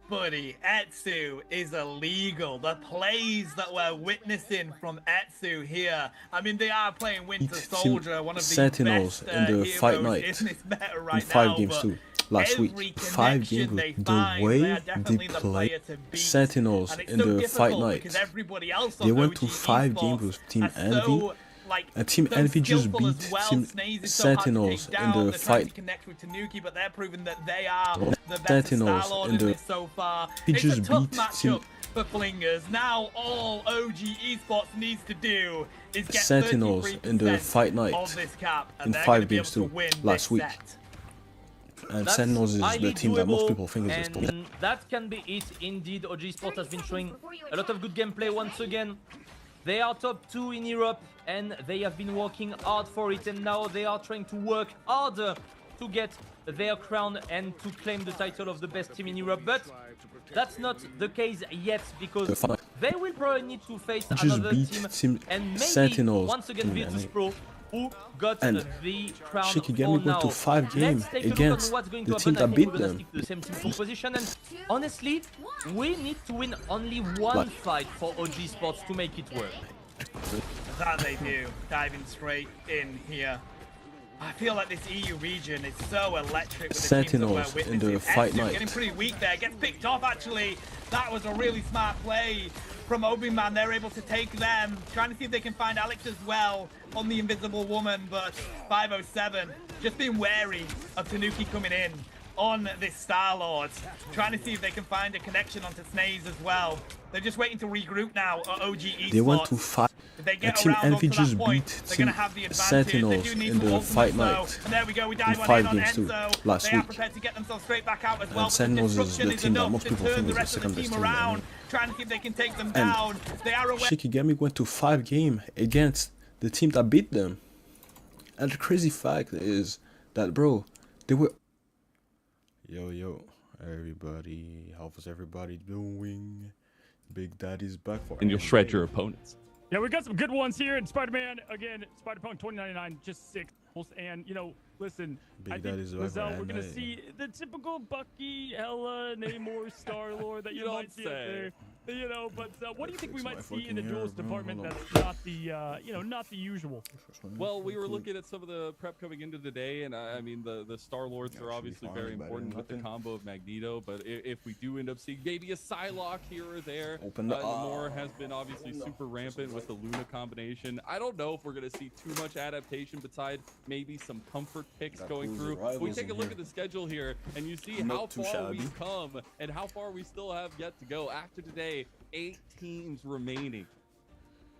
buddy, Etsu is illegal. The plays that we're witnessing from Etsu here. I mean, they are playing Winter Soldier, one of the Sentinels best in the fight heroes night in this meta in right 5 now, games but too. Last week, every 5 games. connection they The find, way they are they definitely the play player to beat. Sentinels And it's in so the fight difficult night. because everybody else They on went to OG 5 Esports games with Team are Envy. so, like, And Team so Envy just skillful beat as well. Team Snaze is so hard to Sentinels take in down. the They're trying to fight. connect with Tanuki, but they're proving that they are the best Sentinels Star-Lord in in the- this so far. He It's just a tough beat matchup Team for Flingers. Now all OG Esports needs to do is get Sentinels in the 33% fight night of this cap, and in they're 5 gonna be games able too, to win last this week. set. And That's Sentinels is the highly team that most doable, people think is this. and that can be it indeed. OG Sport has been showing a lot of good gameplay once again. They are top 2 in Europe and they have been working hard for it, and now they are trying to work harder to get their crown and to claim the title of the best team in Europe. But that's not the case yet, because they will probably need to face Just another beat team, Team and maybe Sentinels. once again Virtus Pro, who got And the crown Shaky for Gaming now. went to 5 games Let's take a look against on what's going the to team happen. that I think beat we're gonna them. stick to the same team composition, and honestly, we need to win only one fight for OG Sports to make it work. That they do, diving straight in here. I feel like this EU region is so electric with the Sentinels teams that in we're the witnessing. fight Etsu night. getting pretty weak there, gets picked off actually. That was a really smart play from Obi-Man. They're able to take them, trying to see if they can find Alex as well on the Invisible Woman, but 507 just being wary of Tanuki coming in on this Star-Lord, trying to see if they can find a connection onto Snaze as well. They're just waiting to regroup now at OG Esports. They went to 5. If they And get Team around Envy onto that just point, beat they're Team going to have the advantage. Sentinels They do need in to the ultimate fight though. night And there we go, we in dive on 5 in on games too, Enzo. last They are week. prepared to get themselves straight back out as well. And But the Sentinels is disruption the is team that enough most to people turn think the is the rest of the second best team team. around, trying to see if they can take them And down. They are aware. Shikigami went to 5 games against the team that beat them. And the crazy fact is that, bro, they were... Yo, everybody, how was everybody doing? Big Daddy's back for... And you'll shred your opponents. Yeah, we got some good ones here in Spider-Man. Again, Spider-Punk 2099, just 6. And, you know, listen, Big I think, Daddy's back Lizelle, for we're going to NA. see the typical Bucky, Hella, Namor, Star-Lord that you You might don't see out there. say. You know, but what do you think we might see in the fucking duels hair, bro. department Hold on. that's not the, you know, not the usual? Well, we were looking at some of the prep coming into the day, and I mean, the Star Lords are obviously fine, very better important than with the nothing. combo of Magneto. But if we do end up seeing maybe a Psylocke here or there, Open the- Namor has been obviously super rampant with the Luna combination. I don't know if we're going to see too much adaptation besides maybe some comfort picks Got going Cruz through. rivals We take a in look here. at the schedule here, and you see Not how too far shabby. we've come and how far we still have yet to go. After today, 8 teams remaining.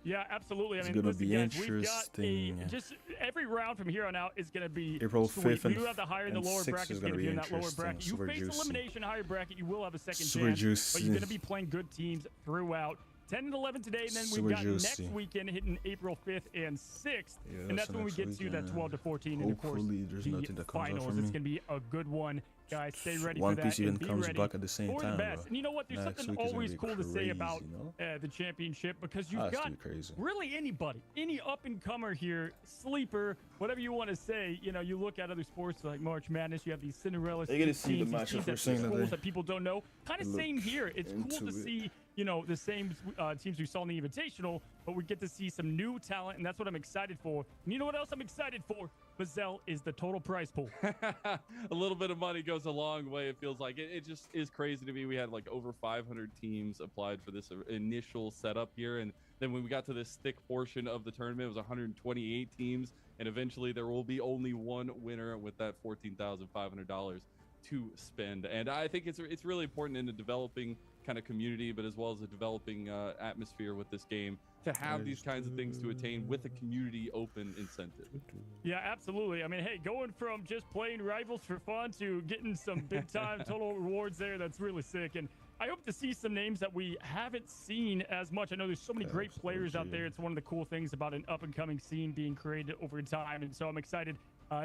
Yeah, absolutely. I It's mean, gonna listen, be guys, we've got interesting. just every round from here on out is going to be April sweet. 5th and We do have the higher and the and lower 6th brackets is going gonna to be be in that lower interesting. bracket. You Super face juicy. elimination higher bracket, you will have a second Super chance, but juicy. you're going to be playing good teams throughout. 10 and 11 today, and then Super we've got juicy. next weekend hitting April 5th and 6th, Yeah, and that's so when we next get to that weekend. 12 to 14, and of course Hopefully there's the nothing that comes up finals. for It's me. going to be a good one, guys. Stay ready One for that. Piece even and be comes ready back at the same for time, the best. bro. And you know what? There's Next something week is gonna always be cool to say crazy, about you know? the championship, because you've Has to got be crazy. really anybody, any up-and-comer here, sleeper, whatever you want to say. You know, you look at other sports like March Madness, you have these Cinderella You're gonna teams, see the these matchup teams we're that seeing schools today. that people don't know. Kind of Look same here. It's cool into to it. see, you know, the same teams we saw in the Invitational, but we get to see some new talent, and that's what I'm excited for. And you know what else I'm excited for? Mazel is the total prize pool. A little bit of money goes a long way. It feels like it just is crazy to me. We had like over 500 teams applied for this initial setup here, and then when we got to this thick portion of the tournament, it was 128 teams, and eventually there will be only one winner with that $14,500 to spend. And I think it's really important in a developing kind of community, but as well as a developing atmosphere with this game, to have these kinds of things to attain with a community open incentive. Yeah, absolutely. I mean, hey, going from just playing rivals for fun to getting some big time total rewards there, that's really sick. And I hope to see some names that we haven't seen as much. I know there's so many great players out there. It's one of the cool things about an up and coming scene being created over time. And so I'm excited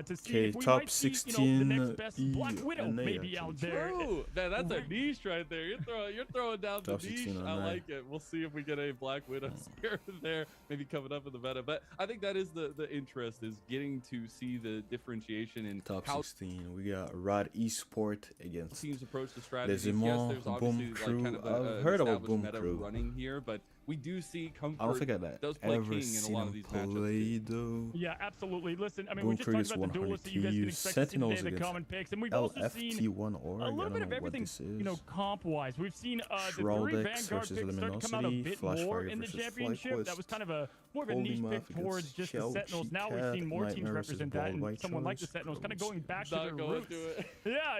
to see Okay, if we top might see, 16 the next best Black Widow NA, maybe out there. True. Man, that's a niche right there. You're throwing down the Top niche. 16 I NA. like it. We'll see if we get a Black Widow here and there, maybe coming up in the meta. But I think that is the interest, is getting to see the differentiation in Top how 16, we got Rod Esport against teams approach the strategies. Les Yes, Aimants, there's obviously Boom like Crew. kind of I've an heard about established Boom meta Crew. running here, but we do see Comfort I don't think I've does play ever king in a seen lot him of these matchups. play though. Yeah, absolutely. Listen, I mean, Boom we just Crew talked is about the 100 duelists that you guys can Thieves, expect to see Sentinels today in the against common picks, and we've also seen LFT1 Org. a I little don't bit know of what everything, this is. comp-wise. We've seen the 3 Shroudex Vanguard versus picks start to come out a Luminosity, bit Flashfire more in the versus championship. That was FlyQuest, kind of a more of a Holy niche Math pick towards against just Shell, the Sentinels. Now we've Cheat seen more Cat, teams Nightmare versus represent that, and Ball someone like the Choice, Sentinels kind of going back to Not their going roots. to it.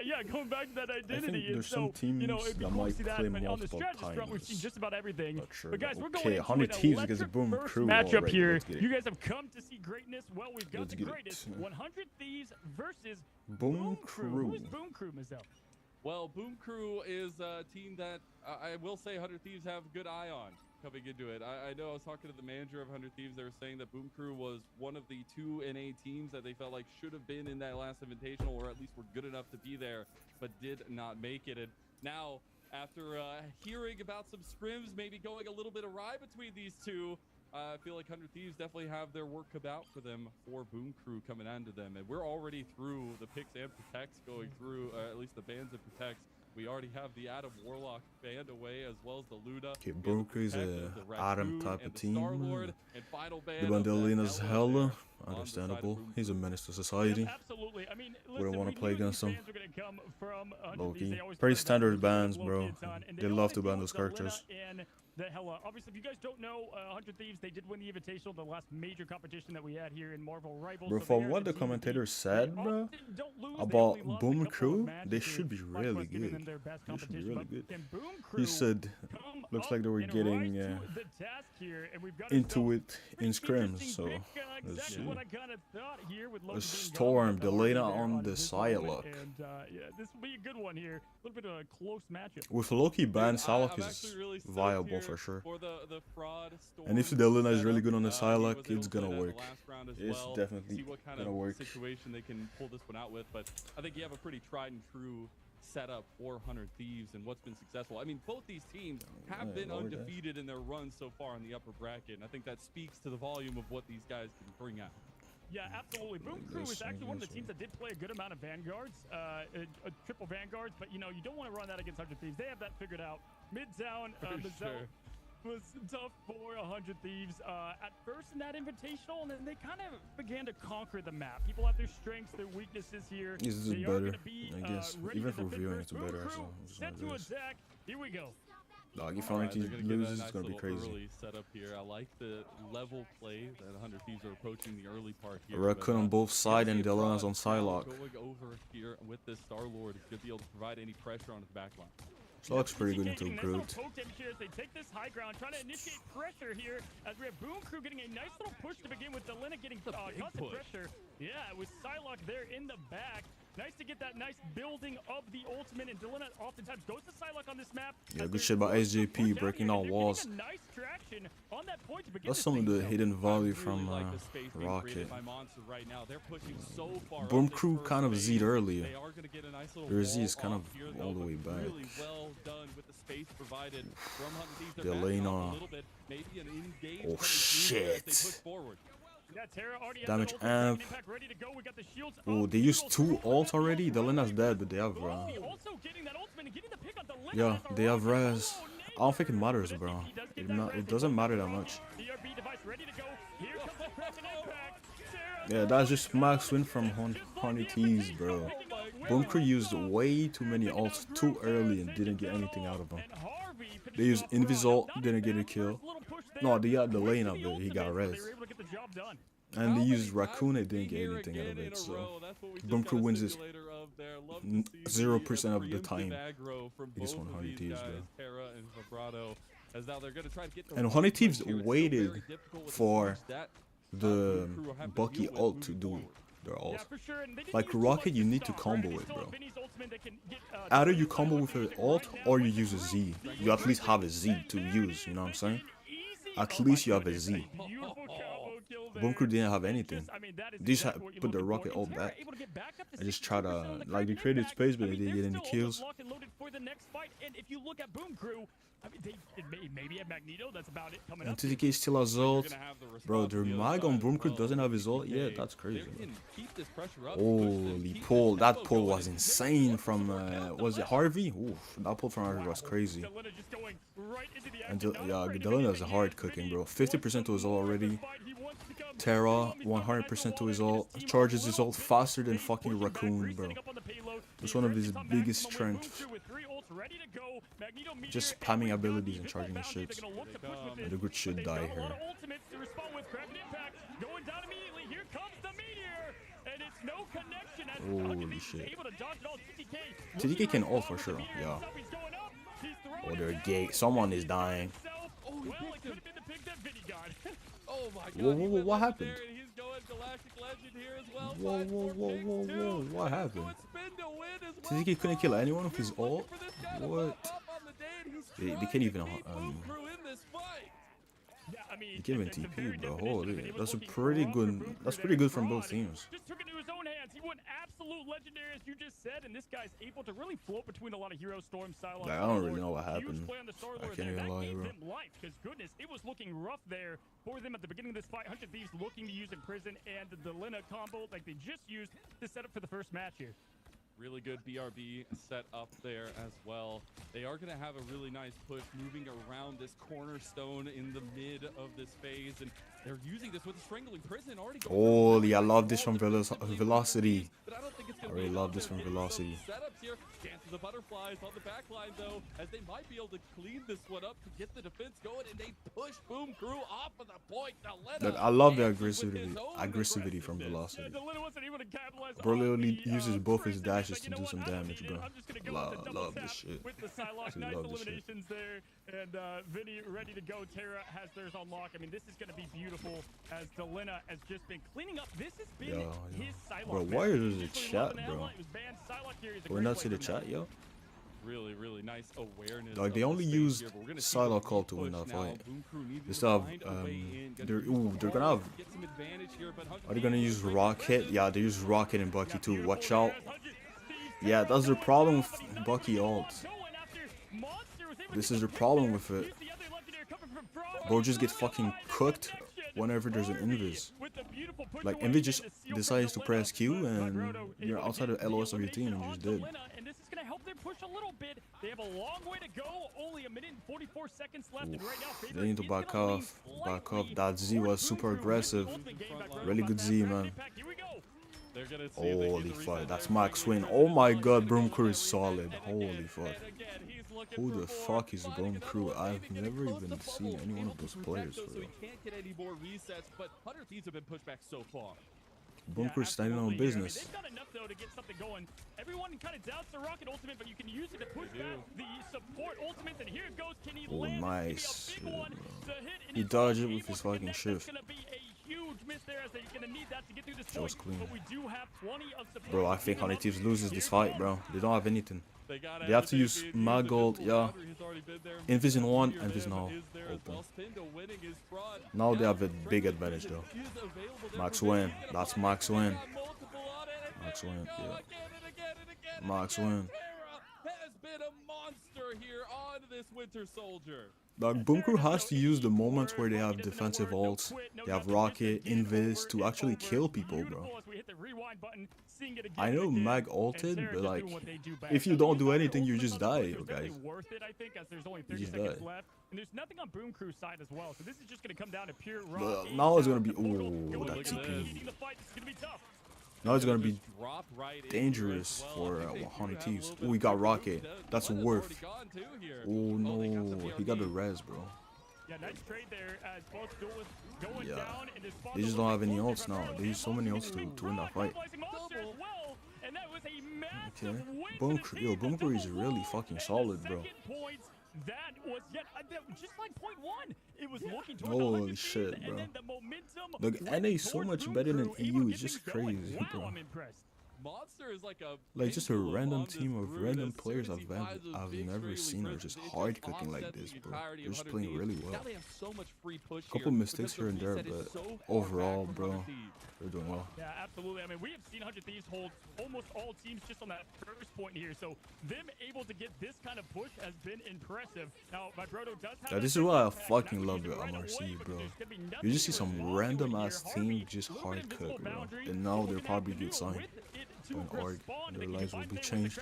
Yeah, going back to that I identity. think And there's so, some teams it'd be that cool to might see that. play But on the multiple strategist front, we've seen times. just about everything. Not sure, But guys, though. we're going Okay, into 100 an Thieves against electric Boom first Crew matchup already. here. Let's get it. You guys have come to see greatness. Well, we've got Let's the get it. greatest 100 Thieves versus Boom Crew. Crew. Who's Boom Crew, Mizel? Well, Boom Crew is a team that I will say 100 Thieves have a good eye on coming into it. I know I was talking to the manager of 100 Thieves. They were saying that Boom Crew was one of the 2 NA teams that they felt like should have been in that last invitational, or at least were good enough to be there, but did not make it. And now, after hearing about some scrims maybe going a little bit awry between these two, I feel like 100 Thieves definitely have their work cut out for them, for Boom Crew coming onto them. And we're already through the picks and protects going through, at least the bans and protects. We already have the Adam Warlock banned away, as well as the Luda. Okay, Boom Crew is a Adam type of team. The The Bandolina's hella understandable. He's a menace to society. Absolutely. I mean, Wouldn't want to play against him. Low-key. Low-key. Pretty standard bans, bro. They love to ban those characters. The Hella. Obviously, if you guys don't know, 100 Thieves, they did win the Invitational, the last major competition that we had here in Marvel Rivals. Bro, So from they are what the team that commentator said, bro, often don't lose. They about only lost a Boom couple of Crew, matches they to should be FlyQuest, really giving them good. their best They should be competition. really But good. can Boom He Crew said, come looks up like they were and getting rise to the task here, and we've got into ourselves it in pretty scrims, interesting so pick, let's exactly see. what I kind of thought here with Logan A being gone, Storm, with the Harvey Delena there on the this moment, Psylocke. and yeah, this will be a good one here. A little bit of a close matchup. With Loki ban, I'm Psylocke actually is really stoked viable here for sure. For the fraud And if Storm Delena is really setup, good on the he was Psylocke, able it's to play gonna that in the work. last round as It's well, definitely see what kind gonna of work. situation they can pull this one out with. But I think you have a pretty tried and true setup for 100 Thieves and what's been successful. I mean, both these teams have been lower that. undefeated in their runs so far in the upper bracket, and I think that speaks to the volume of what these guys can bring out. Yeah, absolutely. Boom Crew is actually one of the teams that did play a good amount of Vanguards, triple Vanguards, but you know, you don't want to run that against 100 Thieves. They have that figured out. Midtown, Sure. was tough for 100 Thieves at first in that invitational, and then they kind of began to conquer the map. People have their strengths, their weaknesses here. This is They are better, gonna be, I guess. ready Even to for defend viewing, first. it's Boom better. Crew So it's set what to it is. attack. Here we go. Dog, if Alright, 100 they're Thieves gonna get a loses, nice it's gonna be little crazy. early setup here. I like the level play that 100 Thieves are approaching the early part here. Raccoon but, on both sides and gonna see Delena's Fraud on Psylocke. Going over here with this Star-Lord, he's gonna be able to provide any pressure on his backline. Psylocke's pretty good into Nice Groot. little poke damage here as they take this high ground, trying to initiate pressure here as we have Boom Crew getting a nice little push to begin with. Delena getting constant push. pressure. Yeah, with Psylocke there in the back. Nice to get that nice building of the ultimate, and Delena oftentimes goes to Psylocke on this map. Yeah, as good they're shit by pushing SJP, down breaking here, all and they're walls. getting a nice traction on that point to begin That's this some of thing. the hidden value I from really like the space being Rocket. created by Monster right now. They're pushing so far Boom up this Crew first kind of phase. Z'd earlier. They are gonna get a nice little Their Z wall is kind off of here, all though, the way but back. Really well done with the space provided from 100 Thieves. They're Delena. backing off a little bit, maybe an engage Oh, coming through here as they shit. push forward. Yeah, Terra already has Damage that ultimate, amp. impact ready to go. We got the shields Oh, up, they used shields 2 up, ults already? shields up. Delena's dead, but they have Also getting that ultimate and getting the pick on Delena yeah, as a they have rocket. res. Oh, I don't think it matters, bro. He does get that res. It doesn't matter that much. DRB device ready to go. Here comes the Kraken impact. Terra Yeah, that's just max win from Honey Tees, bro. Boom Crew used way too many ults too early and didn't get anything out of them. and Harvey They used Invisult, didn't get a kill. No, they got Delena, but he got res. They were able to get the job done. And they used Raccoon, they didn't get anything out of it, so Boom Crew wins this 0% of the time against 100 Thieves, bro. And 100 Thieves waited for the Bucky ult to do their ult. Yeah, for sure. And they didn't Like use too Rocket, much you to need to start, combo right? They it, still bro. have Vinny's ultimate that can get, Either you combo with an ult or you use a Z. You at least have a Z to use, you know what I'm saying? At least you have a Z. beautiful combo kill there. Boom Crew didn't have anything. I mean, mean, that is These exactly what you put the looking rocket for. all And Terra back. able to get back up to I just try 62% on to the like they crack created impact. space, but I they mean, didn't get they're any still kills. locked and loaded for the next fight. And if you look at Boom Crew, I mean, maybe at Magneto, that's about it coming And up. TTK still has ult. Bro, their mag on Boomcrew doesn't have his ult yet. That's crazy. Holy pull. That pull was insane from, was it Harvey? Oof, that pull from Harvey was crazy. And yeah, Delina is a hard cooking, bro. 50% to his ult already. Terra, 100% to his ult. Charges his ult faster than fucking Raccoon, bro. That's one of his biggest strengths. Just spamming abilities and charging his shits. And the good shit die here. Holy shit. TDK can ult for sure, yeah. Oh, they're gay. Someone is dying. Whoa, whoa, whoa, what happened? Whoa, whoa, whoa, whoa, whoa, what happened? TDK couldn't kill anyone with his ult? What? They can't even, they can't even TP, bro. Holy, that's pretty good from both teams. Just took it into his own hands. He went absolute legendary, as you just said, and this guy's able to really float between a lot of heroes. Storm, Silence. Like, I don't really know what happened. I can't even lie, bro. Because goodness, it was looking rough there for them at the beginning of this fight. 100 Thieves looking to use Imprison and the Lina combo like they just used to set up for the first match here. Really good BRB set up there as well. They are going to have a really nice push moving around this cornerstone in the mid of this phase, and they're using this with the Strangling Prison already. Holy, I love this from Velocity. I really love this from Velocity. Setups here. Chances of butterflies on the back line, though, as they might be able to clean this one up to get the defense going, and they push Boom Crew off of the point. Look, I love the aggressivity from Velocity. Bro literally uses both his dashes to do some damage, bro. Love this shit. With the Psylocke, nice eliminations there, and Vinny ready to go. Terra has theirs on lock. I mean, this is going to be beautiful as Delina has just been cleaning up. This has been his Psylocke. Bro, why is there a chat, bro? We're not to the chat, yo. Really, really nice awareness. Like, they only used Psylocke call to win that fight. They still have, they're gonna have, are they gonna use Rocket? Yeah, they use Rocket and Bucky too. Watch out. Yeah, that's the problem with Bucky ult. This is the problem with it. Bro just get fucking cooked whenever there's an invis. Like, invis just decides to press Q and you're outside of LOS of your team and you just dead. And this is going to help them push a little bit. They have a long way to go. Only a minute and 44 seconds left. And right now, they need to back off. Back off. That Z was super aggressive. Really good Z, man. Holy fuck, that's Max Win. Oh my god, Boom Crew is solid. Holy fuck. Who the fuck is Boom Crew? I've never even seen any one of those players for real. Boom Crew standing on business. They've got enough though to get something going. Everyone kind of doubts the Rocket ultimate, but you can use it to push back the support ultimates. And here it goes. Can he land? Nice. He dodged it with his fucking shift. That was clean. Bro, I think Honey Thieves loses this fight, bro. They don't have anything. They have to use Magold, yeah. Invis in one, Invis now open. Now they have a big advantage though. Max Win. That's Max Win. Max Win, yeah. Max Win. Has been a monster here on this Winter Soldier. Like, Boom Crew has to use the moments where they have defensive ults, they have Rocket, Invis to actually kill people, bro. I know Mag ulted, but like, if you don't do anything, you just die, guys. You just die. And there's nothing on Boom Crew's side as well, so this is just going to come down to pure raw. Now it's going to be, ooh, that TP. Now it's gonna be dangerous for Honey Thieves. Oh, he got Rocket. That's worth. Oh no, he got the res, bro. Yeah, nice trade there as both going down. They just don't have any ults now. They use so many ults to win that fight. Okay. Boom Crew is really fucking solid, bro. That was just like point one. It was looking holy shit, bro. Look, NA is so much better than EU. It's just crazy, bro. Monster is like a just a pendulum random on this team of route. random As soon players as he finds those I've big never straight seen are leads, just it hard cooking like offsets this, the bro. entirety They're of just 100 playing Thieves. really well. Now they have so much free push Couple here mistakes because here and the there, reset is but so far overall, back from bro, 100 Thieves. they're doing well. Yeah, absolutely. I mean, we have seen 100 Thieves hold almost all teams just on that first point here. So them able to get this kind of push has been impressive. Now, my Brodo does have This is what I fucking love with MRC, bro. You just see some random ass team just hard cook, bro. And now they're probably get signed. An org, their lives will be changed.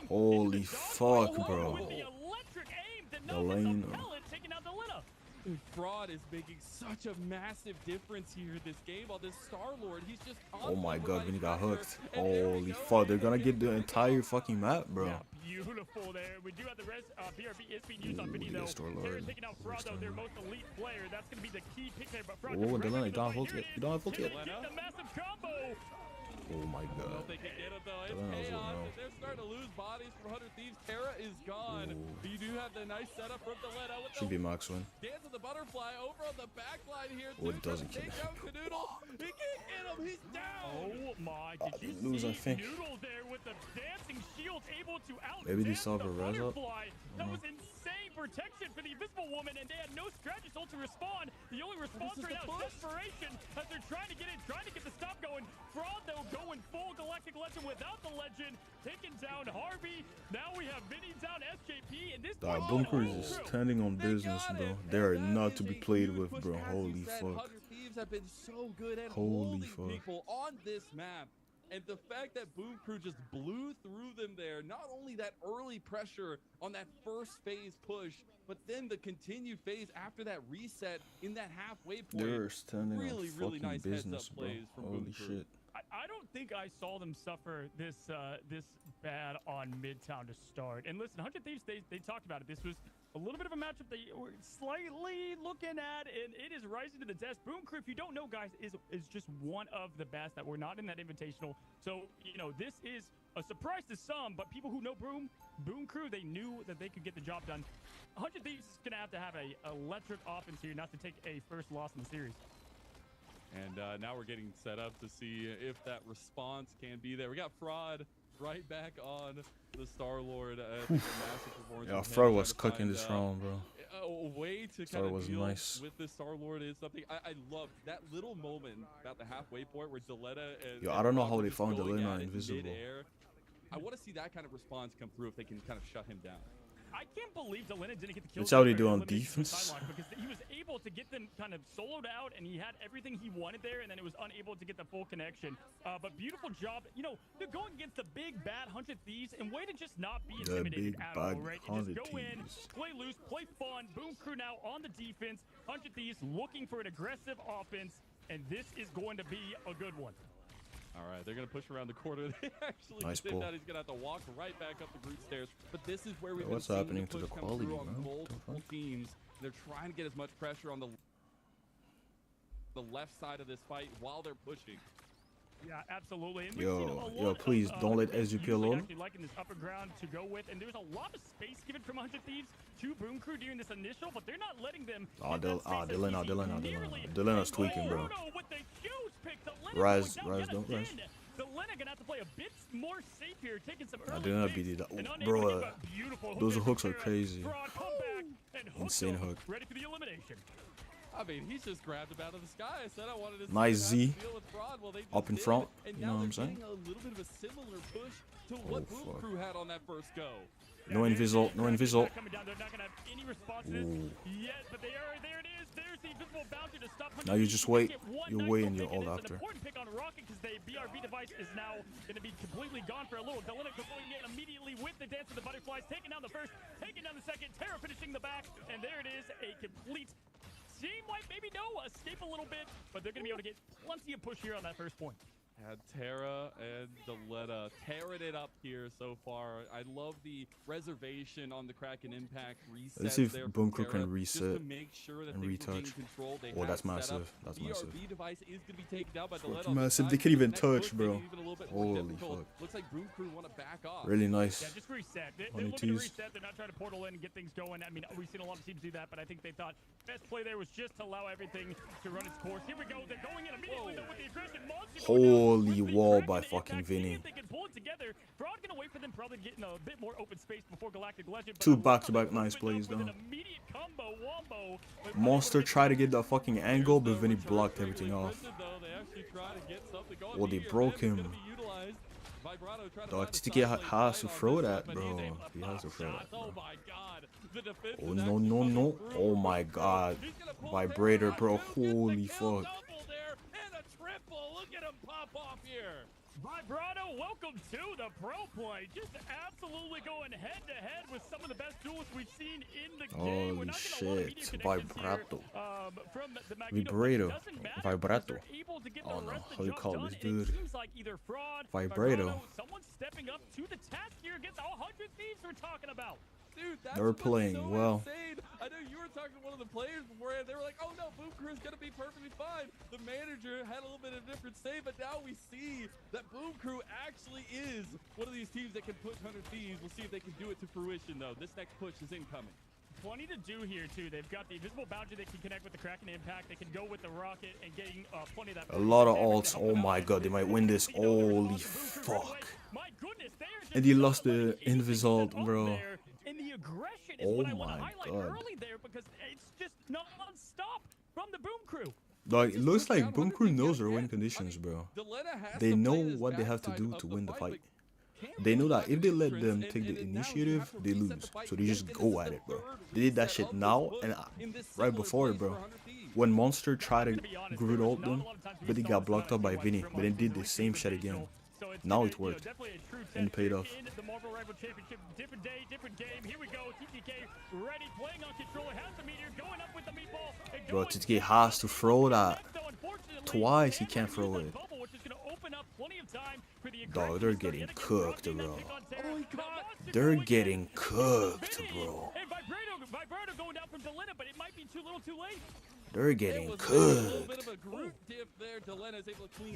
Holy fuck, bro. The lane. Dude, Fraud is making such a massive difference here this game on this Star-Lord. He's just Oh my god, when he got hooked. Holy fuck, they're gonna get the entire fucking map, bro. Yeah, beautiful there. We do have the BRB is being used on Vinny, though. They're taking out Fraud, though, their most elite player. That's going to be the key pick there. But Fraud Oh, Dylan, you don't have ult yet. You don't have ult yet. the massive combo. Oh my god. They can get it though. It's Dylan has ult chaos. now. They're starting to lose bodies from 100 Thieves. Terra is gone. You do have the nice setup from Delena with Should be max win. Dance of the Butterfly over on the backline here. Oh, it doesn't kill him. Canoodle. He can't get him. He's down. Oh my, did you lose, I see think. Noodle there with the dancing shield able to out Maybe they saw the res up. That was insane protection for the Invisible Woman, and they had no strategy ult to respond. The only response right now is desperation as they're trying to get in, trying to get the stop going. Fraud, though, going full Galactic Legend without the Legend, taking down Harvey. Now we have Vinny down SJP, and this Boom Crew is standing on business, bro. They are not to be played with, bro. Holy fuck. 100 Thieves have been so good at Holy holding fuck. people on this map. And the fact that Boom Crew just blew through them there, not only that early pressure on that first phase push, but then the continued phase after that reset in that halfway point. They're standing really, on really fucking nice business, heads-up bro. plays from Holy Boom Crew. shit. I don't think I saw them suffer this this bad on Midtown to start. And listen, 100 Thieves, they talked about it. This was a little bit of a matchup they were slightly looking at, and it is rising to the test. Boom Crew, if you don't know, guys, is just one of the best that were not in that invitational. So, you know, this is a surprise to some, but people who know Boom Crew, they knew that they could get the job done. 100 Thieves is going to have a electric offense here not to take a first loss in the series. And now we're getting set up to see if that response can be there. We got Fraud right back on the Star-Lord. Massive performance. Yeah, from Fraud him, was trying to cooking find, this round, bro. A way to Star kind of was deal nice. with the Star-Lord is something I love. That little moment about the halfway point where Deleta and Yo, I don't know Fraud how were they just found going Delena at it in invisible. midair. I want to see that kind of response come through if they can kind of shut him down. I can't believe Delena didn't get the kill. That's how they do on elimination from defense. Sidelock, because he was able to get them kind of soloed out, and he had everything he wanted there, and then it was unable to get the full connection. But beautiful job. You know, they're going against the big bad 100 Thieves, and way to just not be The intimidated big at all, bad right? And just 100 go in, Thieves. play loose, play fun. Boom Crew now on the defense. 100 Thieves looking for an aggressive offense, and this is going to be a good one. All right, they're going to push around the corner. They actually Nice did pull. that. He's going to have to walk right back up the Groot stairs. But this is where we've What's been seeing happening the to push the come quality, through on man? What the multiple fuck? teams. They're trying to get as much pressure on the left side of this fight while they're pushing. Yeah, absolutely. And we've Yo, seen a yo, lot please, of, don't let usually SGP alone. actually liking this upper ground to go with, and there's a lot of space given from 100 Thieves to Boom Crew during this initial, but they're not letting them. Dylena's tweaking, bro. Rise, don't rise. Delena gonna have to play a bit more safe here, taking some early Dylan picks beat it, and unable to bro. give a beautiful hook Those there hooks from are Terra. crazy. Fraud come back and hooked Insane him, hook. ready for the elimination. I mean, he's just grabbed him out of the sky. I said I wanted to Nice see Z. how to deal with Fraud. Well, they just Up in did, front, and you now know what they're I'm saying? getting a little bit of a similar push to what Boom fuck. Crew had on that first go. No invisible, no invisible. Coming down, they're not gonna have any responses yet, but they are. There it is. There's the invisible boundary to stop. Now you just wait. You Nice wait and pick, you're all it's after. An important pick on Rocket because the BRB device is now going to be completely gone for a little. Delena going in immediately with the dance of the butterflies, taking down the first, taking down the second. Terra finishing the back, and there it is, a complete. Seem like maybe no escape a little bit, but they're going to be able to get plenty of push here on that first point. Had Terra and and Deletta tearing it up here so far. I love the reservation on the Kraken Impact reset. Let's see if there Boom from Crew can Terra, reset just to make sure that and things were being retouch. controlled. They Oh, had that's set up. massive. That's massive. BRB device is going to be taken down by Fucking Deletta on the massive. side. They can't even Next touch, push bro. maybe even a little bit more Holy difficult. fuck. Looks like Boom Crew want to back off. Really nice. Yeah, just reset. They're Funny looking to tease. reset. They're not trying to portal in and get things going. I mean, we've seen a lot of teams do that, but I think they thought best play there was just to allow everything to run its course. Here we go. They're going in immediately though with the aggression. Monster going down Holy with the wall Kraken by Impact. fucking See Vinny. if they can pull it together. Fraud gonna wait for them, probably getting a bit more open space before Galactic Legend. But Two I love how back-to-back they nice opened plays up with though. an immediate combo wombo. Monster tried to get that fucking angle, but Vinny blocked everything off. Oh, they broke him. Dog, TTK has to throw that, bro. He has to throw that, bro. Oh, no, no, no. Oh, my God. Vibrator, bro. Holy fuck. Look at him pop off here. Vibrato, welcome to the pro play. Just absolutely going head to head with some of the best duelists we've seen in the game. Holy shit. Vibrato. From the Vibrato. Vibrato. Oh no, how you call this dude? Vibrato. Someone stepping up to the task here against 100 Thieves we're talking about. Dude, that's They're what's playing so well. Insane. I know you were talking to one of the players beforehand. They were like, oh no, Boom Crew's going to be perfectly fine. The manager had a little bit of a different say, but now we see that Boom Crew actually is one of these teams that can push 100 Thieves. We'll see if they can do it to fruition, though. This next push is incoming. Plenty to do here, too. They've got the invisible boundary. They can connect with the Kraken Impact. They can go with the Rocket and getting plenty of that. A lot of ults. Oh my god, they might win this. Holy fuck. My goodness, And he lost the Invisalt, bro. And the aggression is Oh what I want to my highlight god. early there because it's just non-stop from the Boom Crew. Dog, it looks like Boom Crew knows their win conditions, bro. They know what they have to do to win the fight. They know that if they let them take the initiative, they lose. So they just go at it, bro. They did that shit now and right before it, bro. When Monster tried to Groot ult them, but they got blocked up by Vinny. But then did the same shit again. Now it worked. And it paid off. The Marvel Rival Championship, different day, different game. Here we go. TTK ready, playing on controller, has the meteor, going up with the meatball. Bro, TTK has to throw that. Twice he can't throw it. Dog, they're getting cooked, bro. They're getting cooked, bro. Vibrato going down from Delina, but it might be too little too late. They're getting cooked.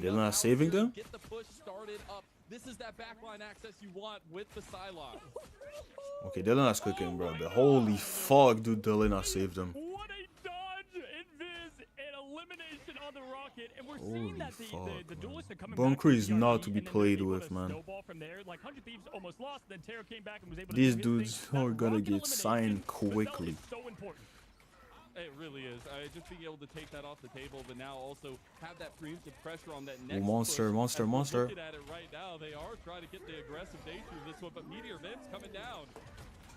They're not saving them? Get the push started up. This is that backline access you want with the Psylocke. Okay, Delina's cooking, bro. But holy fuck, dude, Delina saved them. What a dodge, invis, and elimination on the Rocket. And we're seeing Holy that the fuck, duelists are coming Boom back Crew to is the not RP, to be and then played they with, got a man. snowball from there. Like 100 Thieves almost lost, then Terra came back and was able to These do dudes things. are That gonna Rocket get signed elimination quickly. is so important. It really is. Just being able to take that off the table, but now also have that preemptive pressure on that Oh, next monster, push. monster, As we're monster. looking at it right now, they are trying to get the aggressive nature of this one, but Meteor Vent's coming down.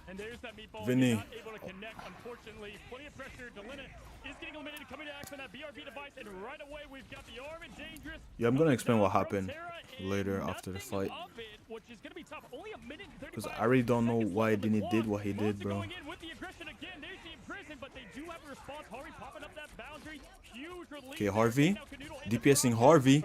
And there's that meatball. Vinny. Not able to connect, unfortunately. Plenty of pressure. Delina is getting eliminated, coming to act on that BRB device, and right away we've got the arm and dangerous. Yeah, I'm gonna explain what happened later after the fight. Which is gonna be tough. Only a minute and 35 Because I really don't know why Dinny did what he did, bro. going in with the aggression again. There's the imprison, but they do have a response. Harvey popping up that boundary. Huge relief. Okay, Harvey. DPSing Harvey.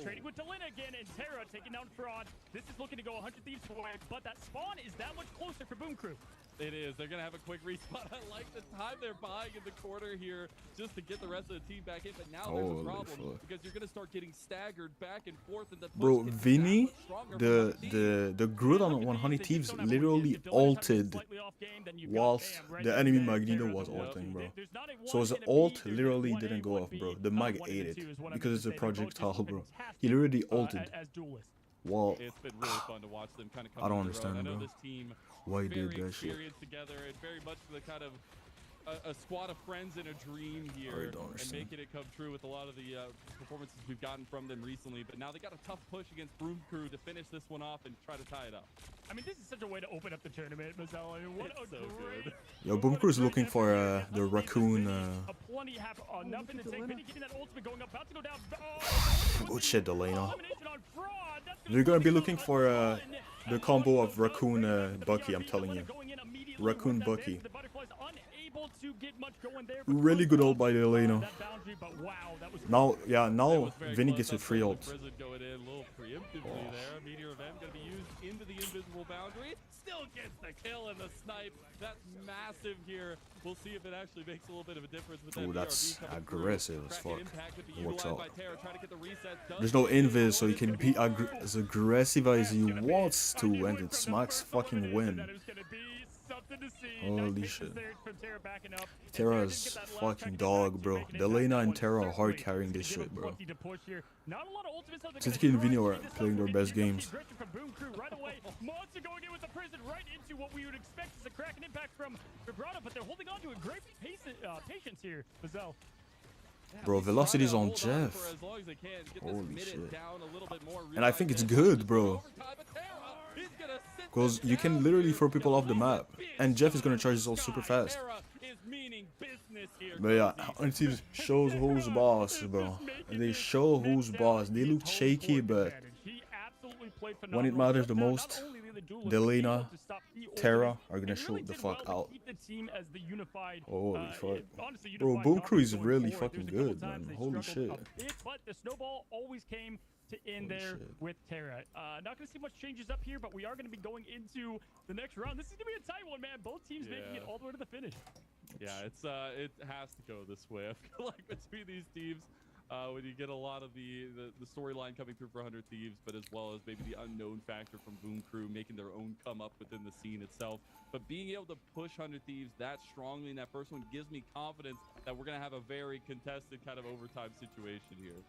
Trading with Delina again, and Terra taking down Fraud. This is looking to go 100 Thieves away, but that spawn is that much closer for Boom Crew. It is. They're going to have a quick respawn. I like the time they're buying in the corner here just to get the rest of the team back in. But now there's a problem because you're going to start getting staggered back and forth. And the Bro, Vinny, the Groot on 100 Thieves literally ulted whilst the enemy Magneto was ulting, bro. So his ult literally didn't go off, bro. The mag ate it because it's a projectile, bro. He literally ulted. Well, it's been really fun to watch them kind of come I don't on the road. understand, I know bro. this team Why he did very that shit. experienced together and very much the kind of a squad of friends in a dream here don't and understand. making it come true with a lot of the performances we've gotten from them recently. But now they got a tough push against Boom Crew to finish this one off and try to tie it up. I mean, this is such a way to open up the tournament, Mazel. I mean, what It's a so great... good. Yo, Boom Crew's looking for the raccoon. Plenty have enough in the tank. Vinny getting that ultimate going up, about to go down. Good shit, Delano. Elimination on Fraud. That's They're gonna be looking for the combo of raccoon Bucky. I'm telling you, raccoon Bucky. The butterfly's unable to get much going there. Really good ult by the Elena. That boundary, but wow, that was Now, yeah, That now was very Vinny close. gets a That's free the ult. Prison going in a little preemptively there. Meteor event going to be used into the invisible boundary. Still gets the kill and the snipe. That's massive here. We'll see if it actually makes a little bit of a difference. But Oh, that's aggressive as fuck. It works out. There's There's no invis, so he can be as aggressive as he wants to, and it smacks fucking win. Holy shit. Terra is fucking dog, bro. Delena and Terra are hard carrying this shit, bro. Titiki and Vino are playing their best games. Monster going in with the prison right into what we would expect is a crack and impact from Vibrato, but they're holding on to a great patience here, Mazel. Bro, velocity's on Jeff. Holy shit. And I think it's good, bro. Because you can literally throw people off the map. And Jeff is gonna charge his ult super fast. But yeah, Hunted shows who's boss, bro. They show who's boss. They look shaky, but when it matters the most, Delena, Terra are gonna show the fuck out. Holy fuck. Bro, Boom Crew is really fucking good, man. Holy shit. But the snowball always came to end there with Terra. Not going to see much changes up here, but we are going to be going into the next round. This is going to be a tight one, man. Both teams making it all the way to the finish. Yeah, it has to go this way. I feel like between these teams, when you get a lot of the storyline coming through for 100 Thieves, but as well as maybe the unknown factor from Boom Crew making their own come up within the scene itself. But being able to push 100 Thieves that strongly in that first one gives me confidence that we're going to have a very contested kind of overtime situation here.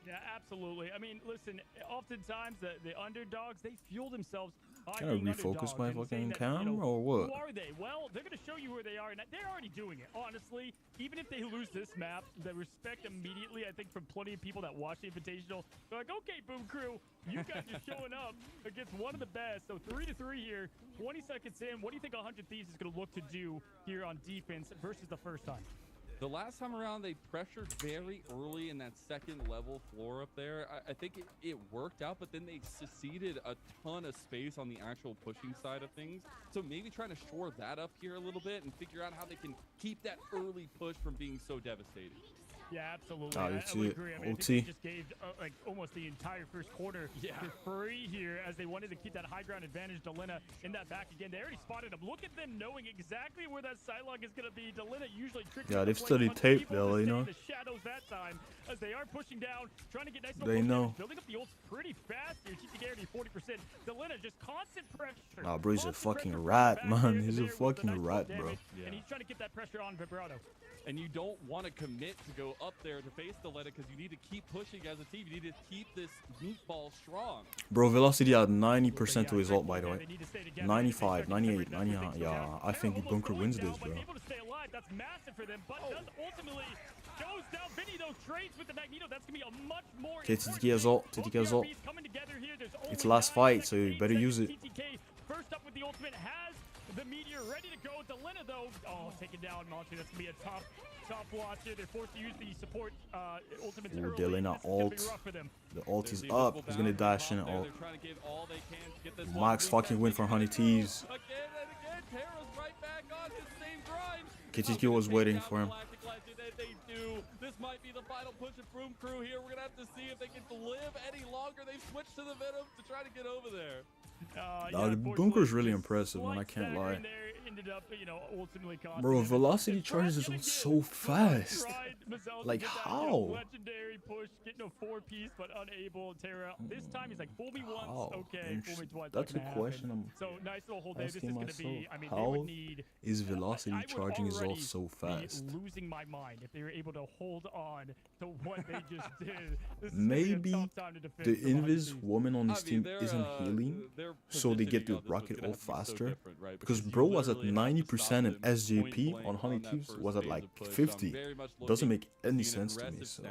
Yeah, absolutely. I mean, listen, oftentimes the underdogs, they fuel themselves. Can I refocus my fucking camera or what? Who are they? Well, they're going to show you where they are, and they're already doing it. Honestly, even if they lose this map, the respect immediately, I think, from plenty of people that watch the Invitational. They're like, okay, Boom Crew, you guys are showing up against one of the best. So 3-3 here, 20 seconds in. What do you think 100 Thieves is going to look to do here on defense versus the first time? The last time around, they pressured very early in that second level floor up there. I think it worked out, but then they seceded a ton of space on the actual pushing side of things. So maybe trying to shore that up here a little bit and figure out how they can keep that early push from being so devastating. Yeah, absolutely. I would agree. I mean, I think they just gave like almost the entire first quarter for free here as they wanted to keep that high ground advantage. Delena in that back again. They already spotted him. Look at them knowing exactly where that sidelog is going to be. Delena usually tricks. Yeah, they've studied tape, Delena. The shadows that time as they are pushing down, trying to get nice. They know. Building up the ults pretty fast here. TTK already 40%. Delena just constant pressure. Nah, bro, he's a fucking rat, man. He's a fucking rat, bro. And he's trying to get that pressure on Vibrato. And you don't want to commit to go up there to face Delena because you need to keep pushing as a team. You need to keep this meatball strong. Bro, Velocity had 90% to his ult, by the way. 95, 98, 99. Yeah, I think Boom Crew wins this, bro. That's massive for them, but does ultimately goes down. Vinny though trades with the Magneto. That's gonna be a much more. Okay, TTK has ult. TTK has ult. It's the last fight, so you better use it. TTK first up with the ultimate has the meteor ready to go. Delena though, taken down Monty. That's gonna be a tough loss here. They're forced to use the support ultimates early. Delena ult. The ult is up. He's gonna dash in ult. Max fucking win for Honey Tees. KTQ was waiting for him. This might be the final push of Boom Crew here. We're gonna have to see if they can live any longer. They've switched to the Venom to try to get over there. Boom Crew is really impressive, man. I can't lie. Bro, Velocity charges is so fast. Like how? Legendary push, getting a 4-piece, but unable. Terra. This time he's like, fool me once, okay, fool me twice. That's a question I'm asking myself. How is Velocity charging his ult so fast? Losing my mind if they were able to hold on to what they just did. Maybe the Invis woman on his team isn't healing, so they get the rocket ult faster. Because bro was at 90% and SJP on Honey Thieves was at like 50. Doesn't make any sense to me. So.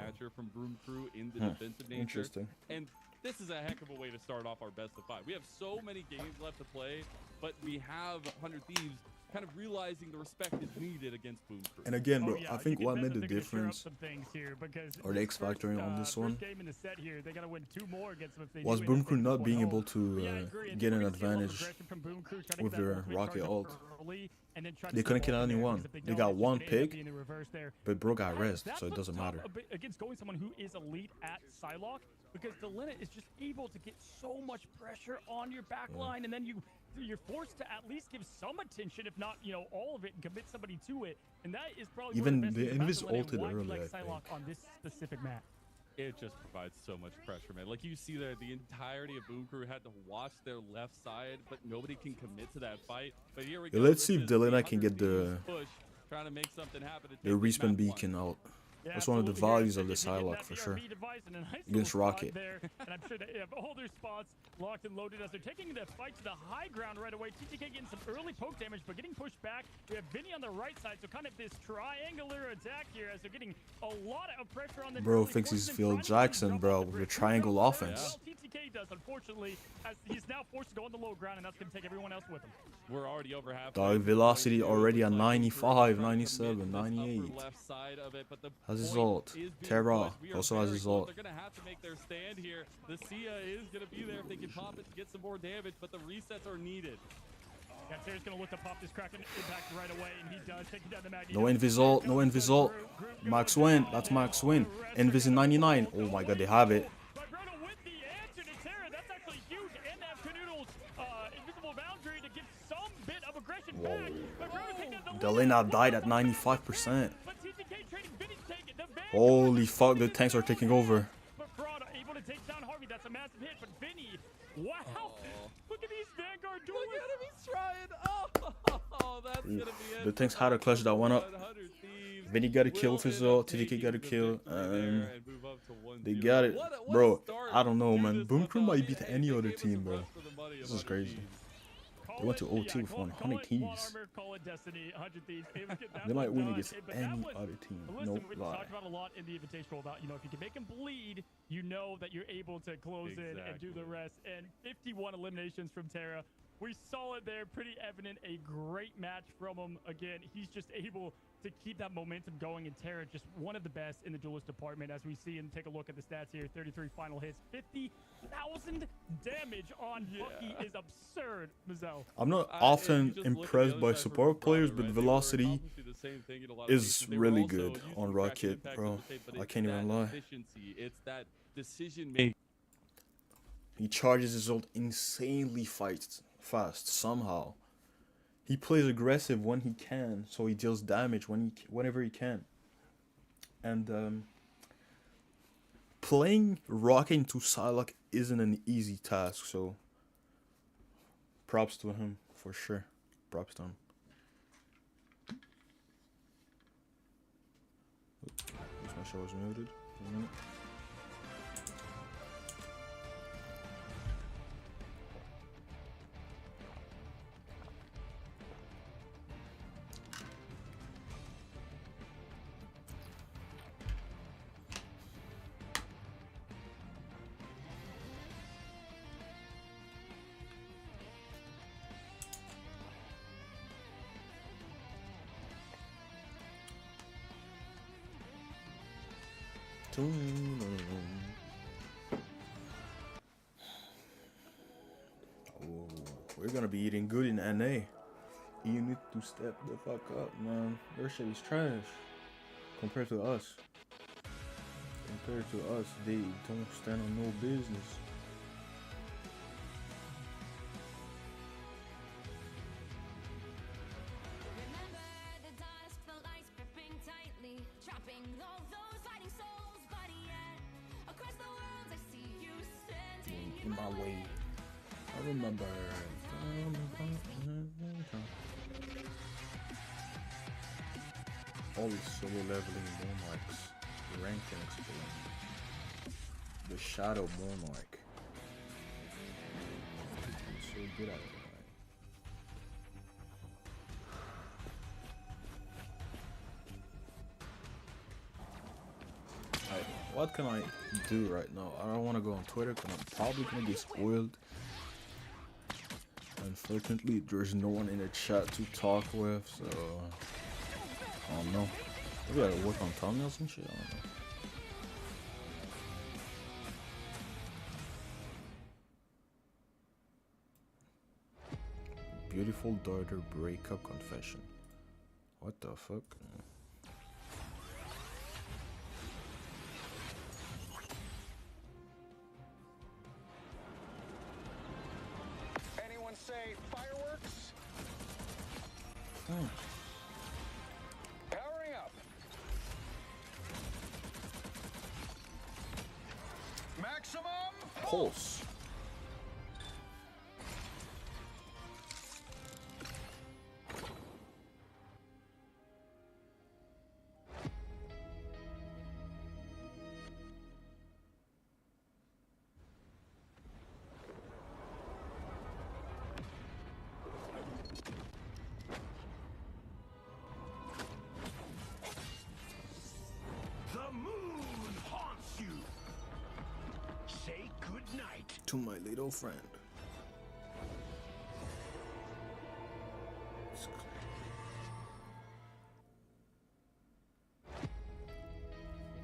Interesting. And this is a heck of a way to start off our best of 5. We have so many games left to play, but we have 100 Thieves kind of realizing the respect is needed against Boom Crew. And again, bro, I think what made the difference, or the X factor on this one, was Boom Crew not being able to get an advantage with their rocket ult. and then try to They couldn't snowball kill from there, anyone. because if They don't, got it's just one gonna end up pick, being the reverse there. but bro got That- rest, that so it puts doesn't top matter. a bit against going someone who is elite at Psylocke, because Delena is just able to get so much pressure on your back line, and then you're forced to at least give some attention, if not, you know, all of it, and commit somebody to it. And that is probably Even one of the the best things Invis about Delena and ulted why we early, like I Psylocke think. on this specific map. It just provides so much pressure, man. Like you see there, the entirety of Boom Crew had to watch their left side, but nobody can commit to that fight. But here we Yeah, go. let's This see if is Delena 100 can get the push, trying to make something happen to the take this respawn map beacon one. out. Yeah, That's one of the absolutely. values of the If you get Psylocke that for sure. BRB device in a nice Against little spot Rocket. there, and I'm sure they have all their spots locked and loaded as they're taking the fight to the high ground right away. TTK getting some early poke damage, but getting pushed back. We have Vinny on the right side, so kind of this triangular attack here as they're getting a lot of pressure on the Bro early thinks he's portion and Phil trying to Jackson, jump bro, off the with a bridge. triangle Well, offense. TTK does, unfortunately, as he's now forced to go on the low ground, and that's going to take everyone else with him. We're already over half. Dog velocity already at 95, 97, 98. Has his ult. Terra also has his ult. They're gonna have to make their stand here. The Sia is gonna be there if they can pop it to get some more damage, but the resets are needed. Yeah, Terra's going to look to pop this Kraken impact right away, and he does, taking down the Magneto. No Invis ult, no Invis ult. Max win, that's Max win. Invis in 99. Oh my god, they have it. Vibrano with the answer to Terra. That's actually huge. And they have Canoodle's invisible boundary to give some bit of aggression back. Vibrano taking out the lead. Delena died at 95%. But TTK trading Vinny's take it. The Vanguard Holy fuck, the tanks are taking over. But Brado able to take down Harvey. That's a massive hit. But Vinny, wow. Look at these Vanguard duelists. Look at him, he's trying. Oh, that's gonna be it. The tanks had to clutch that one up. Vinny got a kill with his ult, TDK got a kill, and they got it. Bro, I don't know, man. Boom Crew might beat any other team, bro. This is crazy. They went to OT with 100 keys. They might win against any other team. No We lie. talked about a lot in the Invitational about, you know, if you can make them bleed, you know that you're able to close in and do the rest. And 51 eliminations from Terra. We saw it there, pretty evident. A great match from him. Again, he's just able to keep that momentum going. And Terra, just one of the best in the duelist department, as we see and take a look at the stats here. 33 final hits, 50,000 damage on Bucky is absurd, Mazel. I'm not often impressed by support players, but Velocity is really good on Rocket, bro. I can't even lie. It's that decision making. He charges his ult insanely fast somehow. He plays aggressive when he can, so he deals damage whenever he can. And playing Rocket into Psylocke isn't an easy task, so props to him for sure. Props to him. Oops, my show was muted. For a minute. Oh, we're gonna be eating good in NA. You need to step the fuck up, man. Their shit is trash compared to us. Compared to us, they don't stand on no business. In my way. I remember. All these solo leveling monarchs. Rank and explain. The Shadow Monarch. I'm so good at it. What can I do right now? I don't want to go on Twitter because I'm probably going to get spoiled. Unfortunately, there's no one in the chat to talk with, so I don't know. Maybe I gotta work on thumbnails and shit, I don't know. Beautiful daughter breakup confession. What the fuck? Anyone say fireworks? Powering up. Maximum Pulse. The moon haunts you. Say goodnight. To my little friend.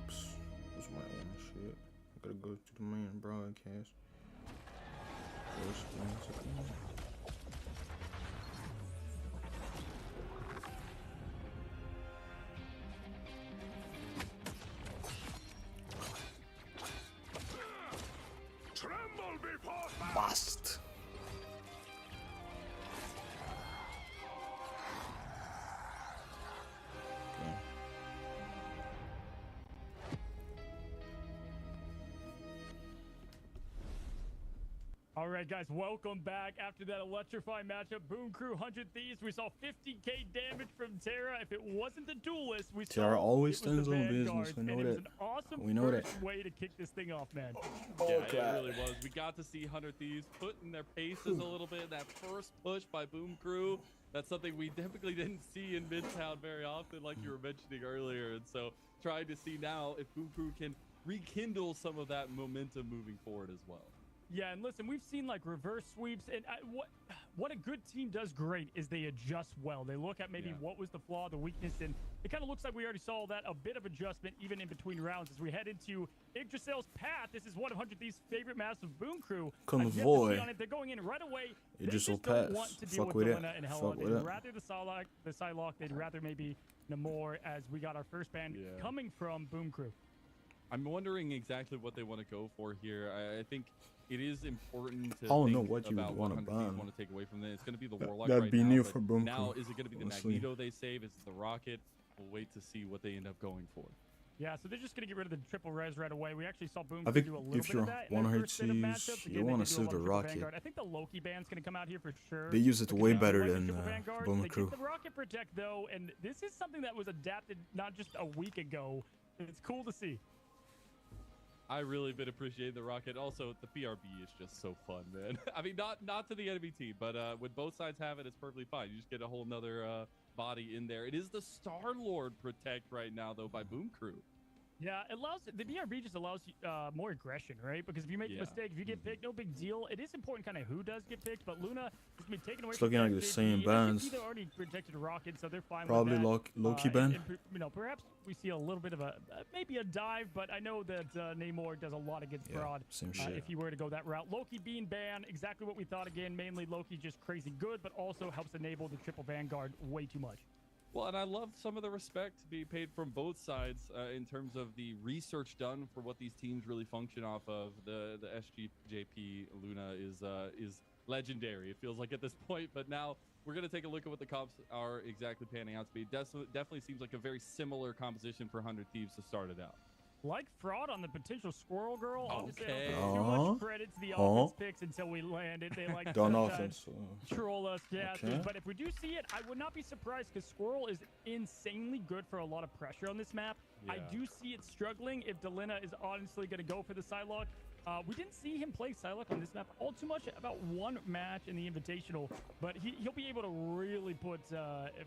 Oops. This is my own shit. I gotta go to the main broadcast. First thing. Tremble before Bust. Okay. All right, guys, welcome back after that electrifying matchup. Boom Crew, 100 Thieves. We saw 50k damage from Terra. If it wasn't the duelist, we saw Terra always it was the stands on business. Vanguards, We know and it that. was an awesome We know first that. way to kick this thing off, man. Yeah, it really was. We got to see 100 Thieves putting their paces a little bit. That first push by Boom Crew, that's something we typically didn't see in Midtown very often, like you were mentioning earlier. And so trying to see now if Boom Crew can rekindle some of that momentum moving forward as well. Yeah, and listen, we've seen like reverse sweeps, and what a good team does great is they adjust well. They look at maybe what was the flaw, the weakness, and it kind of looks like we already saw that a bit of adjustment even in between rounds as we head into Yggdrasil's path. This is one of 100 Thieves' favorite maps of Boom Crew. Convoy. They're going in right away. They Yggdrasil just don't path. want to deal Fuck with with it. Delena and Fuck Hela. with They'd it. rather the Psylocke. They'd rather maybe Namor, as we got our first ban coming from Boom Crew. I'm wondering exactly what they want to go for here. I think it is important to I don't think know what you about wanna 100 ban. Thieves want to take away from this. It's going to be the Warlock that'd right be now. new but for Boom now, Crew, is it going to be the honestly. Magneto they save? Is it the Rocket? We'll wait to see what they end up going for. Yeah, so they're just going to get rid of the triple res right away. We actually saw Boom I Crew think do a little if bit you're of that in their 100 first set of Thieves, matchups. you Again, wanna they do a save lot the of triple Rocket. Vanguard. I think the Loki ban's going to come out here for sure. They use it Because way they better like the than triple Vanguard. Boom They Crew. get the Rocket Protect, though, and this is something that was adapted not just a week ago. It's cool to see. I really been appreciating the Rocket. Also, the BRB is just so fun, man. I mean, not to the enemy team, but when both sides have it, it's perfectly fine. You just get a whole nother body in there. It is the Star-Lord Protect right now, though, by Boom Crew. Yeah, it allows the BRB just allows you more aggression, right? Because if you make a mistake, if you get picked, no big deal. It is important kind of who does get picked, but Luna has been taken away. It's from looking like the SJP, same and bands. They've already protected Rocket, so they're fine Probably with that. Loki ban. You know, perhaps we see a little bit of a maybe a dive, but I know that Namor does a lot against Fraud. same shit. If he were to go that route, Loki being banned, exactly what we thought. Again, mainly Loki just crazy good, but also helps enable the triple Vanguard way too much. Well, and I love some of the respect being paid from both sides in terms of the research done for what these teams really function off of. The SGJP Luna is legendary, it feels like at this point. But now we're going to take a look at what the comps are exactly panning out to be. Definitely seems like a very similar composition for 100 Thieves to start it out. Like Fraud on the potential Squirrel Girl. Obviously, I Okay. don't give too much credit to the offense picks until we land it. They like to Done sometimes offense. troll us, yeah. Okay. But if we do see it, I would not be surprised because Squirrel is insanely good for a lot of pressure on this map. I Yeah. do see it struggling if Delena is honestly going to go for the Psylocke. We didn't see him play Psylocke on this map all too much, about one match in the Invitational, but he'll be able to really put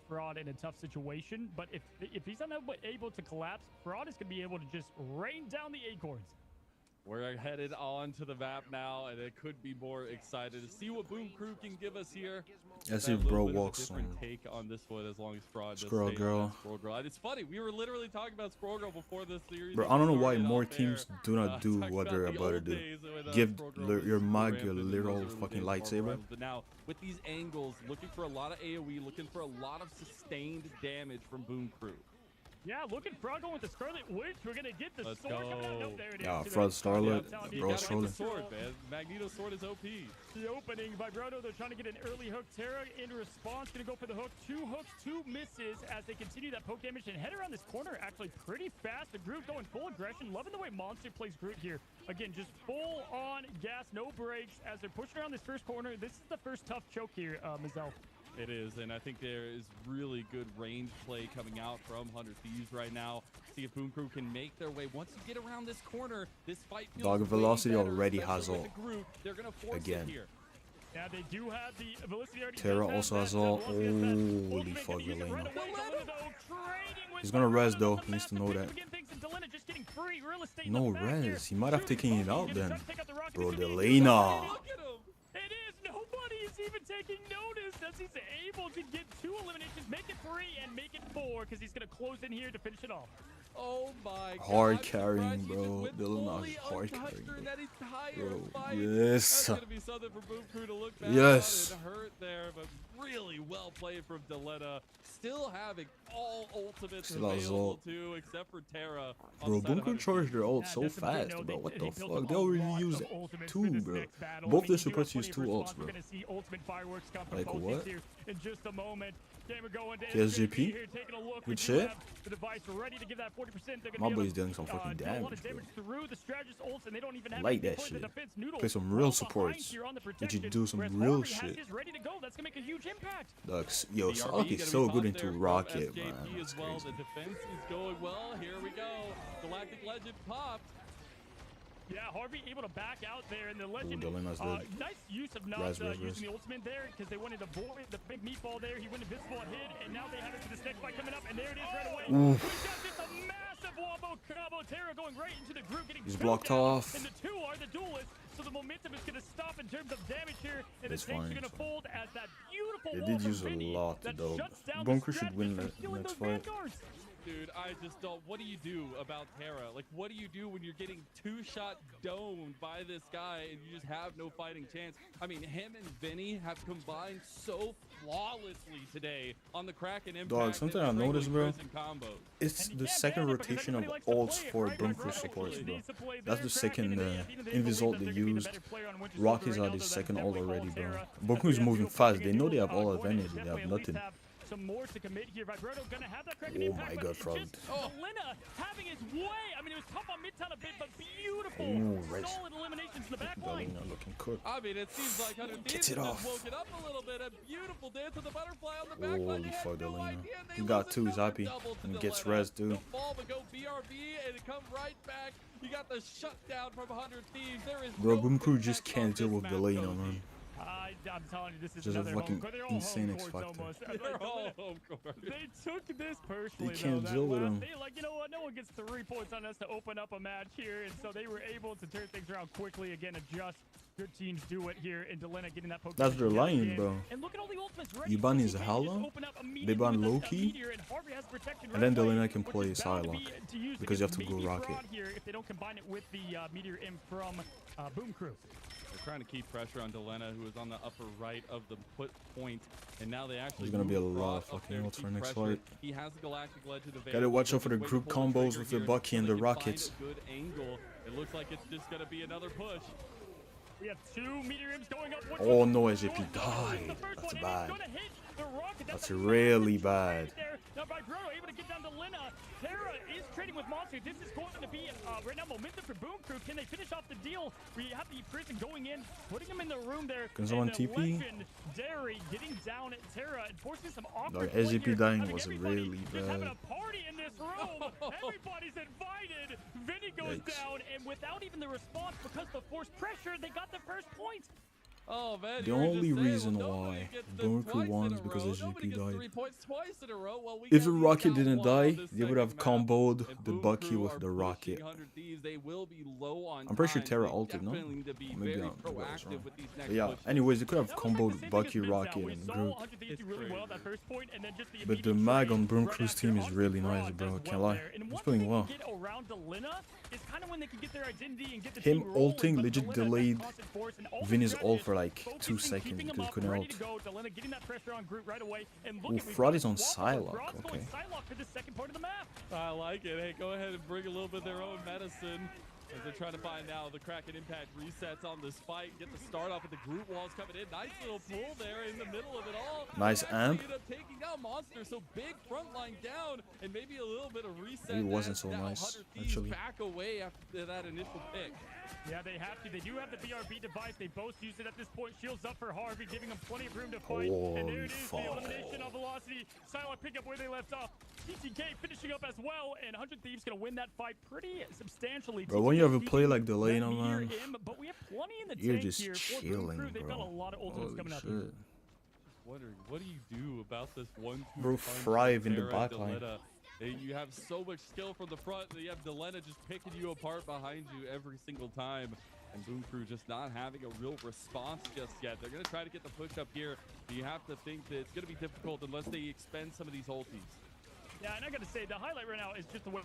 Fraud in a tough situation. But if he's unable to collapse, Fraud is going to be able to just rain down the acorns. We're headed on to the map now, and it could be more excited to see what Boom Crew can give us here. Let's That see if little bro bit of a walks different on take on this one, as long as Fraud does Squirrel stay on Girl. that Squirrel Girl. And it's funny, we were literally talking about Squirrel Girl before the series. Bro, I don't know why started more off teams air. do not do Talking what about they're the about to old do. days when, Give Squirrel Girl your was mag rampant your in those literal early fucking days of Marvel lightsaber. Rivals. But now, with these angles, looking for a lot of AoE, looking for a lot of sustained damage from Boom Crew. Yeah, looking Frog going with the Scarlet Witch. We're gonna get the Let's sword coming out. go. Nope, there it is. Yeah, To Fraud the- Starlet, Yeah, I'm telling You you, bro, gotta got get the Starlet. sword, man. Magneto's sword is OP. The opening, Vibrato, they're trying to get an early hook. Terra in response, gonna go for the hook. 2 hooks, 2 misses as they continue that poke damage and head around this corner actually pretty fast. The Groot going full aggression. Loving the way Monster plays Groot here. Again, just full on gas, no brakes as they're pushing around this first corner. This is the first tough choke here, Mazel. It is, and I think there is really good range play coming out from 100 Thieves right now. See if Boom Crew can make their way. Once you get around this corner, this fight feels Dog way Velocity better, already especially has with ult. the Groot. They're gonna force Again. it here. Yeah, they do have the Velocity already. Terra also has ult. Holy fuck, Velena. He's gonna res though. He needs to know that. No res. He might have taken it out then. Bro, Delena. Look at him. It is. Nobody is even taking notice as he's able to get 2 eliminations, make it 3, and make it 4 because he's going to close in here to finish it off. Oh my Hard God, carrying, I'm surprised he bro. just went Dylan fully is hard untouched carrying, during bro. that entire Bro, fight. yes. That's gonna be something for Boom Crew to look back Yes. on and hurt there, but really well played from Delena. Still having all ultimates Still has available ult. too, except for Terra. on Bro, the side Boom of Crew 100 charged their ult Yeah, so just so you fast, know, bro. What they the built fuck? up They a already lot used of ultimates 2, for this bro. next battle. Both I their mean, you do supports have use 2 plenty of ults, response. bro. We're going to see ultimate fireworks come from Like both what? teams here in just a moment. Gamer going to KSGP? here, taking a look. Good We do shit. have the device ready to give that 40%. They're My gonna be boy's able to, doing some fucking do a lot damage, of bro. damage through the strategist ults, and they don't even have Like anything that for the shit. defense. Noodle Play some well real behind supports. here on the Need you protection, do some whereas real Harvey has shit. his ready to go. That's gonna make a huge impact. Dog, yo, BRB Sonic gonna is be so popped good there into from Rocket, SJP man. That's as well. crazy. The defense is going well. Here we go. Galactic Legend popped. Yeah, Harvey able to back out there, and the legend. Delena's dead. Nice use of not Res. using the ultimate there because they wanted to avoid the big meatball there. He went invisible and hid, and now they have it for this next fight coming up, and there it is right away. Oof. We've got just a massive wombo combo. Terra going right into the group, getting He's choked blocked out, off. and the 2 are the duelists, so the momentum is going to stop in terms of damage here, and It's the tanks fine. are going to fold as that beautiful They wall did from use a Vinny lot, that though. shuts down Boom the Crew should win strategist the from killing next those fight. vanguards. Dude, I just don't. What do you do about Terra? Like, what do you do when you're getting 2-shot domed by this guy and you just have no fighting chance? I mean, him and Vinny have combined so flawlessly today on the Kraken Impact. Dog, something and I the noticed, Ringling bro. Prison combos. It's And you the can't second ban it because rotation of everybody likes to ults play it, for right? Boom Like Crew Rocket supports, League bro. needs to play That's their the Kraken, second and they- at the end of the day, Invis believe ult that they they're gonna be the used. better player on Winter Rockies Soldier are right the now, so second that's ult definitely already, all bro. Terra. Boom As Crew is we have moving to fast. They again, know they have go all ahead and advantage. They have definitely at least nothing. have some more to commit here. Vibrato gonna have that Kraken Oh impact, my but God, it's Frog. just Delena having his way. I mean, it was tough on Midtown a bit, but beautiful, Ooh, right. solid eliminations in the back line. Delena looking cooked. I mean, it seems like 100 Gets Thieves it has off. woken up a little bit. A beautiful dance with the butterfly on the back line. Holy They had fuck, no Delena. idea, and they He got lose 2, he's another happy. double to And gets Delena. res, dude. No fall, but go BRB and come right back. You got the shutdown from 100 Thieves. There is Bro, no Boom Crew just comeback on can't deal this with map, Delena, Cozy. man. I'm telling you, this is Just a another fucking home court. They're all insane home X courts factor. almost. They're Like, all home court. they took this personally. can't though, deal with that them. They like, you know what? No one gets 3 points on us to open up a match here, and so they were able to turn things around quickly. Again, adjust. Good teams do it here, and Delena getting that poke. That's their yet line, again. bro. And look at all the ultimates ready. You ban So his he can just Hala, open up they immediately ban with a Loki, meteor, and Harvey has protection and then right away, Delena can which play is bound to Psylocke, be to use because you have to against go maybe Rocket. Fraud here if they don't combine it with the meteor imp from Boom Crew. They're trying to keep pressure on Delena, who is on the upper right of the put point, and now they actually. There's gonna be a move lot of Fraud up fucking there to ults keep for next pressure. fight. He has the Galactic Legend available. Gotta watch out for the Way to group pull the combos trigger with the here Bucky and so the they can find Rockets. a good angle. It looks like it's just gonna be another push. We have 2 meteor imps going up. Which Oh one? no, Which SJP one? died. The first That's one, and bad. it's gonna hit the rocket. That's a really massive bad. trade there. Now Vibrato able to get down to Lina. Terra is trading with Monster. This is going to be right now momentum for Boom Crew. Can they finish off the deal? We have the prison going in, putting him in the room there. Can someone and TP? Legendary getting down at Terra and forcing some awkward Like, play SJP here. dying I mean, was everybody really just having bad. a party in this room. Everybody's invited. Vinny goes Yikes. down, and without even the response, because of the forced pressure, they got the first point. Oh man, The you were just only saying, reason well, nobody why gets them Boom Crew twice won in is a because row. SGP Nobody gets died. 3 points twice in a row. Well, we If got the leaked Rocket out didn't one on die, this they would have second map, comboed and the Boom Bucky Crew with are the pushing Rocket. 100 Thieves. They will be low on I'm pretty sure time, Terra so they ulted, no? definitely need to be Or maybe very maybe I was proactive wrong. with these But next yeah, pushes. anyways, they could have That was like the comboed same thing Bucky, as Mids now. Rocket, We and saw Groot. 100 Thieves do really well at that first point, and then just the But the immediate mag trade on Boom right Crew's after team is onto really Bronze nice, bro. as Can't well lie. there. And He's once playing they well. get around Delina, is kind of when they can get their identity and get the Him team rolling, ulting but legit Delina, that delayed constant force and all the Vinny's ult strategists for like 2 focusing, seconds keeping because him he up, couldn't ready ult. to go. Delina getting that pressure on Groot right away. And look Ooh, at, we've Fraud got is on a swap over. Psylocke, Grodd's going okay. Psylocke for the second part of the map. I like it. Hey, go ahead and bring a little bit of their own medicine. As they're trying to find now the Kraken impact resets on this fight. Get the start off with the Groot walls coming in. Nice little pull there in the middle of it all. Nice They actually amp. end up taking down Monster. So big front line down and maybe a little bit of reset. Maybe it wasn't as so now nice, 100 Thieves actually. back away after that initial pick. Yeah, they have to. They do have the BRB device. They both use it at this point. Shields up for Harvey, giving him plenty of room to fight. And there it is, the elimination of Velocity. Psylocke pick up where they left off. TTK finishing up as well, and 100 Thieves gonna win that fight pretty substantially. Bro, when you have a play like Delano, That man, meteor in, but we have plenty in the you're tank just here for Boom chilling, Crew. They've got a bro. lot of ultimates Holy coming up shit. here. Wondering, what do you do about this 1-2 Bro, punch Thrive in the Terra back and line. Delena? You have so much skill from the front. You have Delena just picking you apart behind you every single time. And Boom Crew just not having a real response just yet. They're going to try to get the push up here. But you have to think that it's going to be difficult unless they expend some of these ulties. Yeah, and I got to say, the highlight right now is just the way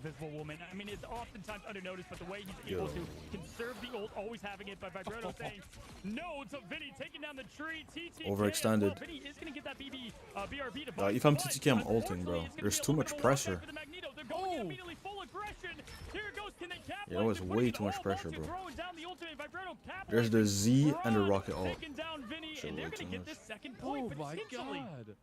Invisible Woman. I mean, it's oftentimes undernoticed, but the way he's able to conserve the ult, always having it by Vibrato saying no to Vinny, taking down the tree. TTK Overextended. well. Vinny is going to get that BRB device. If I'm TTK, I'm ulting, bro. There's too much pressure. They're going immediately full aggression. Here it goes. Can they capitalize? Yeah, that was They're way putting too much all pressure, onto bro. throwing down the ultimate. Vibrato There's the Z and the Braun Rocket ult. taking down Vinny, Shit, and they're way going to too get much. this second point Oh my potentially. god.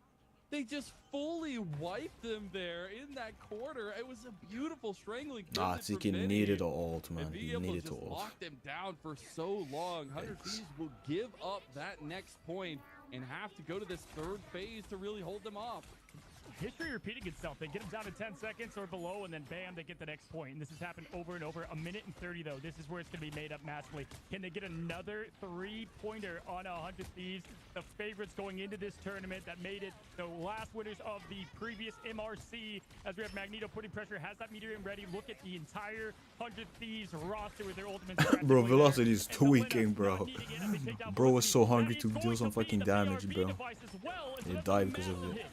They just fully wiped them there in that quarter. It was a beautiful strangling. Nah, visit for TTK Vinny. needed to ult, man. And being He able to needed to just ult. lock them down for so long. 100 Yikes. Thieves will give up that next point and have to go to this third phase to really hold them off. History repeating itself. They get them down to 10 seconds or below, and then bam, they get the next point. And this has happened over and over. 1:30 though. This is where it's going to be made up massively. Can they get another 3-pointer on 100 Thieves? The favorites going into this tournament that made it the last winners of the previous MRC. As we have Magneto putting pressure, has that meteor in ready. Look at the entire 100 Thieves roster with their ultimate. Bro, Velocity is tweaking, bro. Bro was so hungry to deal some fucking damage, bro. He died because of it.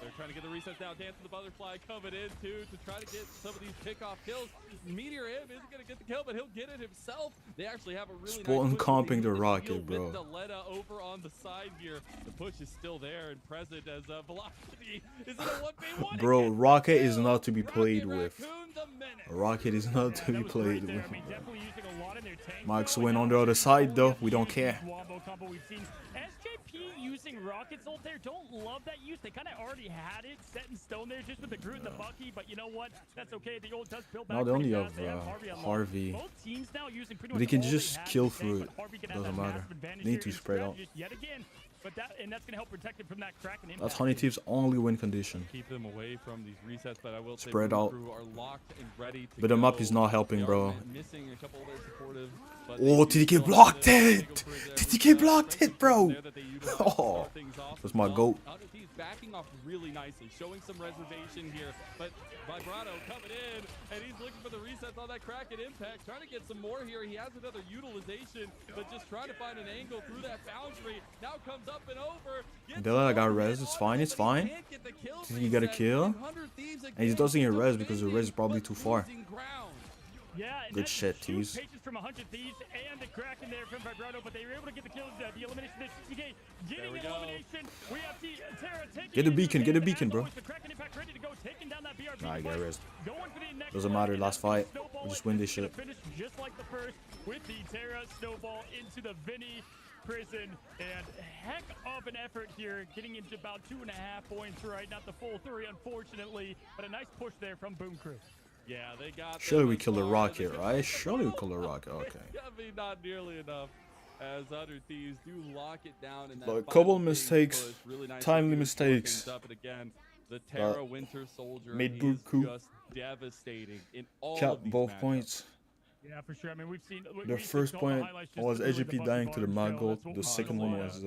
They're trying to get the resets now. Dance with the butterfly coming in too to try to get some of these pickoff kills. Meteor M isn't going to get the kill, but he'll get it himself. They actually have a really Spawn nice push comping the with Rocket, steal bro. With Delena over on the side here. The push is still there and present as Velocity is in a 1v1. Bro, Rocket is not to be played with. Raccoon the menace. Rocket is not to be played with. I mean, definitely using a lot in their tank. Max win on the other side, though. We don't care. Wombo combo we've seen. SJP using Rocket's ult there. Don't love that use. They kind of already had it set in stone there just with the Groot and the Bucky. But you know what? That's okay. The ult does build back. Now they only pretty have fast. They have unlocked. Harvey. Both teams now using pretty They much can all just have kill in the tank, through but it. Harvey can have Doesn't that matter. massive advantage They need here to in spread out. strategist yet again. But that's gonna help protect it from that Kraken impact. That's Honey Thieves' only win condition. Keep them away from these resets, but I will say Spread Boom out. Crew are locked and ready to But the map go. is not helping, They are bro. Missing a couple of their supportive, but Oh, they do TTK still have blocked the it! Eagle Cruiser with TTK the blocked strength it, bro! there that they utilize to Oh, start things off. that's my Well, goat. 100 Thieves backing off really nicely, showing some reservation here, but Vibrato coming in, and he's looking for the resets on that Kraken impact, trying to get some more here. He has another utilization, but just trying to find an angle through that boundary. Now comes up and over. Delena got res. It's fine. It's fine. You got a kill. And he doesn't get res because the res is probably too far. Yeah, and Good that's shit, huge Tees. patience from 100 Thieves and the Kraken there from Vibrato, but they were able to get the kill, the elimination there. TTK getting an elimination. We have Terra taking Get a it beacon, into get a the beacon, as bro. always, the Kraken impact ready to go, taking down that BRB Nah, I got device. res. Going for the next Doesn't one, matter, and last that's gonna fight. snowball We just it. win This this is shit. gonna finish just like the first with the Terra snowball into the Vinny prison, and heck of an effort here, getting into about 2.5 points, right? Not the full 3, unfortunately, but a nice push there from Boom Crew. Yeah, they got Surely them we as killed the far as Rocket, they right? could. Surely we killed the Rocket. Okay. I mean, not nearly enough. As 100 Thieves do lock it down in that But a final couple big mistakes, push. Really nice timely to score things mistakes. Up. And again, the Terra Winter Soldier made is Boom Crew just devastating in all Kept of these both matchups. points. Yeah, for sure. I mean, we've seen The first point was AGP dying to the Mago. The second one was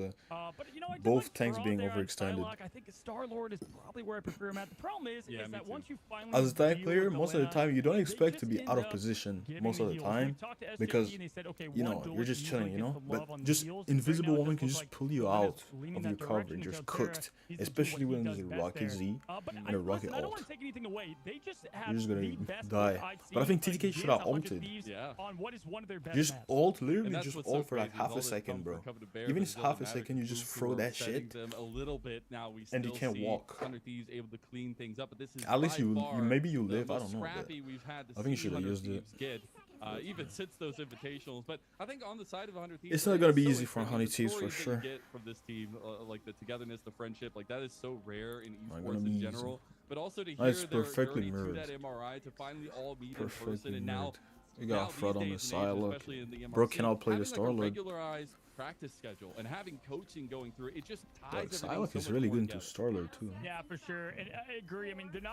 both tanks being overextended. I think Star-Lord is probably where I prefer him at. The problem is that once you finally As a tank player, most of the time you don't expect to be out of position most of the time because you know you're just chilling, you know. But just Invisible Woman can just pull you out of your cover and just cooked, especially when there's a Rocket Z and a Rocket ult. You're just gonna die. But I think TTK should have ulted. On what is one of their best Just maps. ult, literally And that's just what's so ult for like crazy is half all a this second, comes bro. from Cover to Bear, Even but if it's it doesn't half a matter. second, you just Boom throw Crew that setting shit. them a little bit now. We And you still can't see walk. 100 Thieves able to clean things up, but this is At least by you far maybe you the live. I most don't know. But scrappy we've had to I think you see should have 100 used it. Thieves get. Even since those invitationals, but I think on the side of 100 Thieves, It's not gonna be easy for 100 Thieves for sure. Get from this team, like the togetherness, the friendship, like that is so rare in Not gonna esports be in easy. general. But also to hear That's their perfectly journey to mirrored. that MRI, to finally all meet in person, Perfectly and now. mirrored. You got these Fred on the days and side, ages, look. especially in the Bro MRC, cannot play the having, like, a Star-Lord. regularized practice schedule and having coaching going through it just ties Like, everything Psylocke so is much really more good into together. Star-Lord too. Yeah, for sure, and I agree. I mean, they're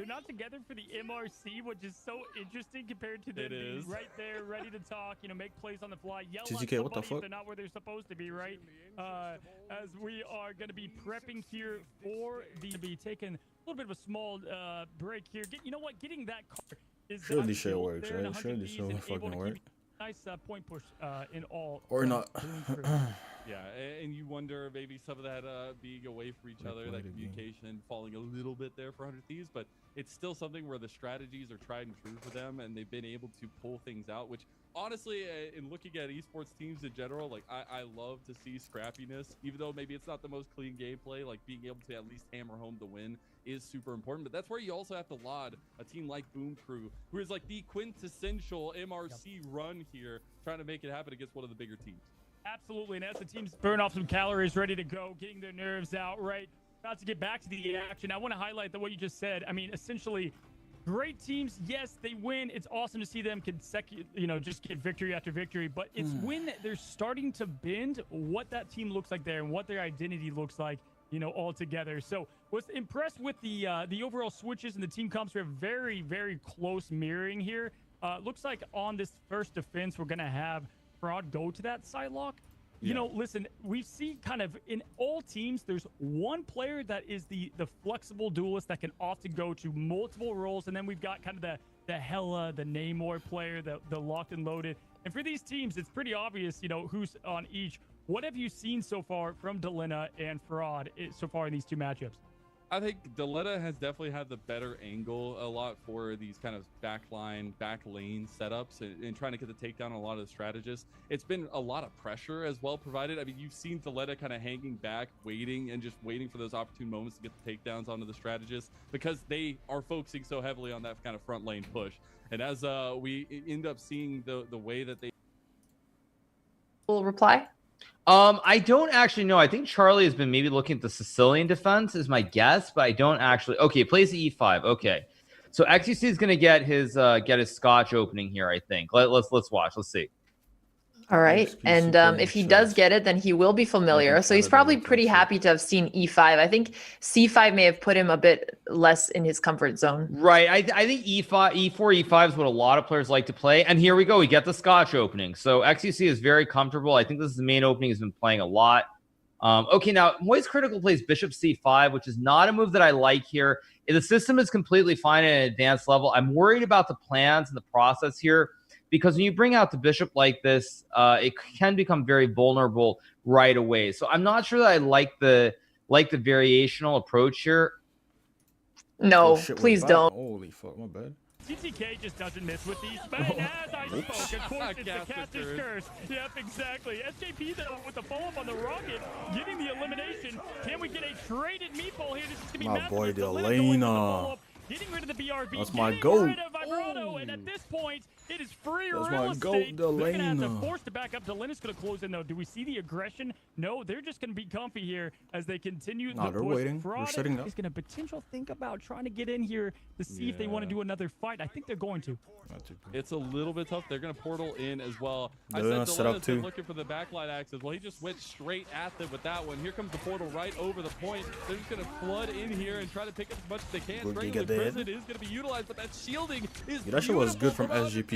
not together for the MRC, which is so interesting compared to them It being is. right there, ready to talk, you know, make plays on the fly, yell TTK, at what the somebody if fuck? they're not where they're supposed to be, right? As we are going to be prepping here for the be taking a little bit of a small break here. You know what? Getting that car is Surely that this shit built works, there in right? 100 Surely this Ds shit and will able to fucking keep work. nice point push in all. Or not. Boom Crew. Yeah, and you wonder maybe some of that being away from each other, that communication falling a little bit there for 100 Thieves, but it's still something where the strategies are tried and true for them, and they've been able to pull things out, which honestly, in looking at esports teams in general, like I love to see scrappiness, even though maybe it's not the most clean gameplay, like being able to at least hammer home the win is super important, but that's where you also have to laud a team like Boom Crew, who is like the quintessential MRC run here, trying to make it happen against one of the bigger teams. Absolutely, and as the teams burn off some calories, ready to go, getting their nerves out, right? About to get back to the action. I want to highlight what you just said. I mean, essentially, great teams, yes, they win. It's awesome to see them just get victory after victory. But it's when they're starting to bend what that team looks like there and what their identity looks like, all together. So was impressed with the overall switches and the team comps. We have very, very close mirroring here. Looks like on this first defense, we're going to have Fraud go to that Psylocke. Listen, we see kind of in all teams, there's one player that is the flexible duelist that can often go to multiple roles, and then we've got kind of the Hella, the Namor player, the locked and loaded. And for these teams, it's pretty obvious, who's on each. What have you seen so far from Delena and Fraud so far in these two matchups? I think Deleta has definitely had the better angle a lot for these kind of back lane setups and trying to get the takedown on a lot of the strategists. It's been a lot of pressure as well provided. I mean, you've seen Deleta kind of hanging back, waiting for those opportune moments to get the takedowns onto the strategists because they are focusing so heavily on that kind of front lane push. And as we end up seeing the way that they will reply. I don't actually know. I think Charlie has been maybe looking at the Sicilian defense is my guess, but I don't actually. Okay, plays the E5. Okay, so XUC is going to get his Scotch opening here. I think. Let's watch. Let's see. All right. And if he does get it, then he will be familiar. So he's probably pretty happy to have seen E5. I think C5 may have put him a bit less in his comfort zone. Right. I think E4, E5 is what a lot of players like to play. And here we go. We get the Scotch opening. So XUC is very comfortable. I think this is the main opening he's been playing a lot. Okay, now Moist Critical plays Bishop C5, which is not a move that I like here. The system is completely fine at an advanced level. I'm worried about the plans and the process here. Because when you bring out the bishop like this, it can become very vulnerable right away. So I'm not sure that I like the variational approach here. No, please don't. Holy fuck, my bad. TTK just doesn't miss with these. But as I spoke, of course, it's the caster's curse. Yep, exactly. SJP, though, with the follow-up on the Rocket, getting the elimination. Can we get a traded meatball here? This is going to be My boy, Delena. Getting rid of the BRB. That's my goat. And at this point, it is free That's real my estate. goat, They're going to have to Delena. force to back up. Delena's going to close in, though. Do we see the aggression? No, they're just going to be comfy here as they continue. No, they're waiting. They're setting up. Is going to potentially think about trying to get in here to see if they want to do another fight. I think they're going to. It's a little bit tough. They're going to portal in as well. I They're said set up Delena's been too. looking for the backline access. Well, he just went straight at them with that one. Here comes the portal right over the point. They're just going to flood in here and try to pick up as much as they can. Boogie Strangling get dead. Prison is going to be utilized, but that shielding is Yeah, that shit was good from beautiful SGP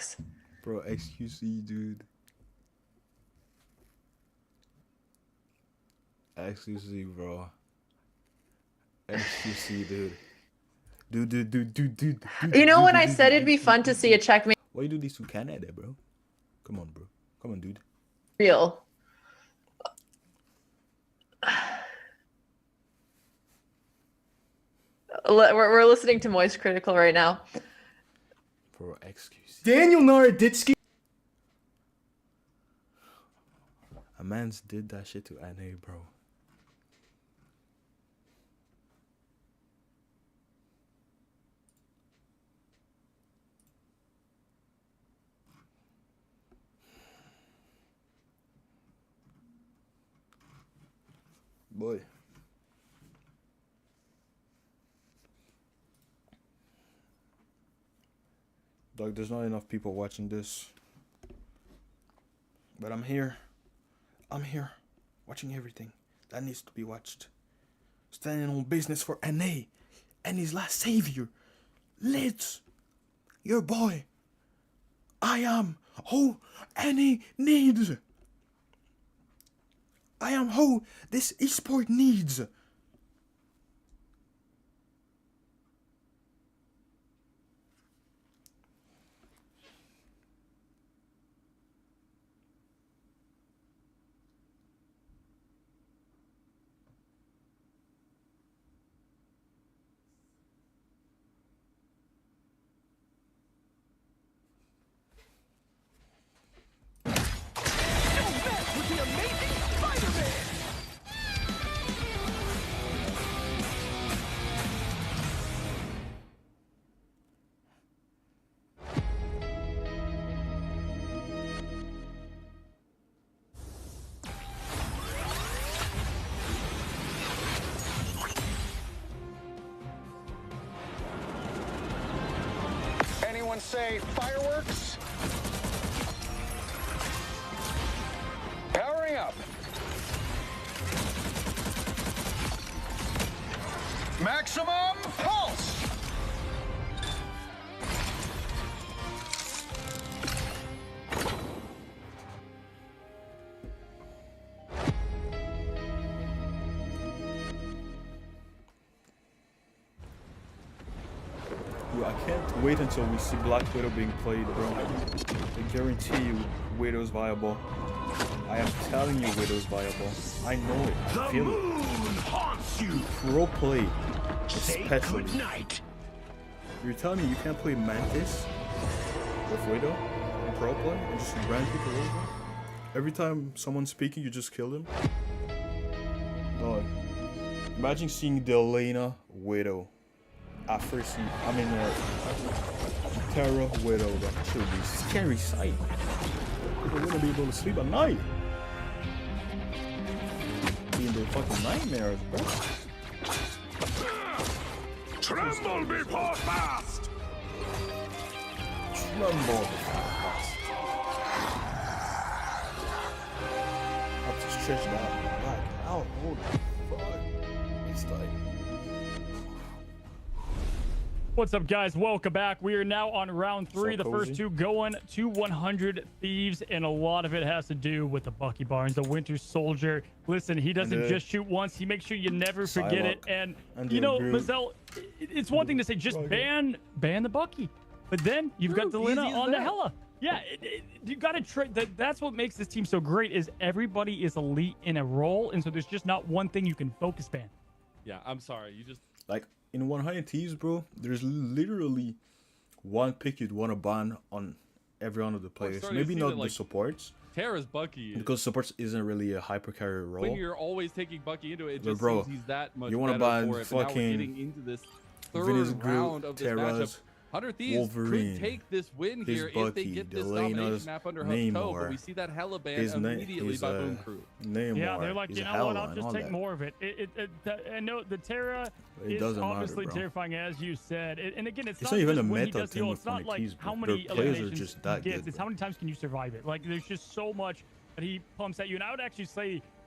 guess. Bro, XQC, dude. XQC, bro. XQC, dude. Dude. You know when I said it'd be fun to see a checkmate Why you do this to Canada, bro? Come on, bro. Come on, dude. real. We're listening to Moist Critical right now. Bro, XQC. Daniel Naroditsky. A man's did that shit to NA, bro. Boy. Dog, there's not enough people watching this. But I'm here. I'm here. Watching everything that needs to be watched. Standing on business for NA. And his last savior. Lids. Your boy. I am who NA needs. I am who this esport needs. Anyone say fireworks? Powering up. Maximum pulse. Yo, I can't wait until we see Black Widow being played, bro. I guarantee you, Widow's viable. I am telling you, Widow's viable. I know it. I feel it. Haunts you. Pro play, Say especially. good night. You're telling me you can't play Mantis with Widow in pro play and just run people over? Every time someone's speaking, you just kill them? No. Imagine seeing the Elena Widow. At first, Terra Widow. That should be scary sight. People wouldn't be able to sleep at night. Be in their fucking nightmares, bro. Tremble before fast. Tremble before fast. Have to stretch that back out. Holy fuck. It's like. What's up, guys? Welcome back. We are now on round 3. The first two going to 100 Thieves, and a lot of it has to do with the Bucky Barnes, the Winter Soldier. Listen, he doesn't just shoot once. He makes sure you never forget it. And you know, Mazel, it's one thing to say just ban the Bucky, but then you've got Delina on the Hella. Yeah, you got to try. That's what makes this team so great. Is everybody is elite in a role, and so there's just not one thing you can focus ban. Yeah, I'm sorry. You just like. In 100 Thieves, bro, there's literally one pick you'd want to ban on every one of the players. Maybe not the supports. Terra's Bucky. Because supports isn't really a hyper carry role. When you're always taking Bucky into it, it just bro, seems he's that much you want to better ban for it. But now we're fucking getting into this third round of this matchup. 100 Thieves Wolverine, could take this win here if they get this domination map under Huff's toe, but we see that Hella ban immediately by Boom Crew. Yeah, they're like, you know what, I'll just take more of it. I know the Terra is obviously terrifying, as you said. And again, it's not even a meta thing. It's not like how many eliminations he gets. It's how many times can you survive it. Like, there's just so much that he pumps at you. And I would actually say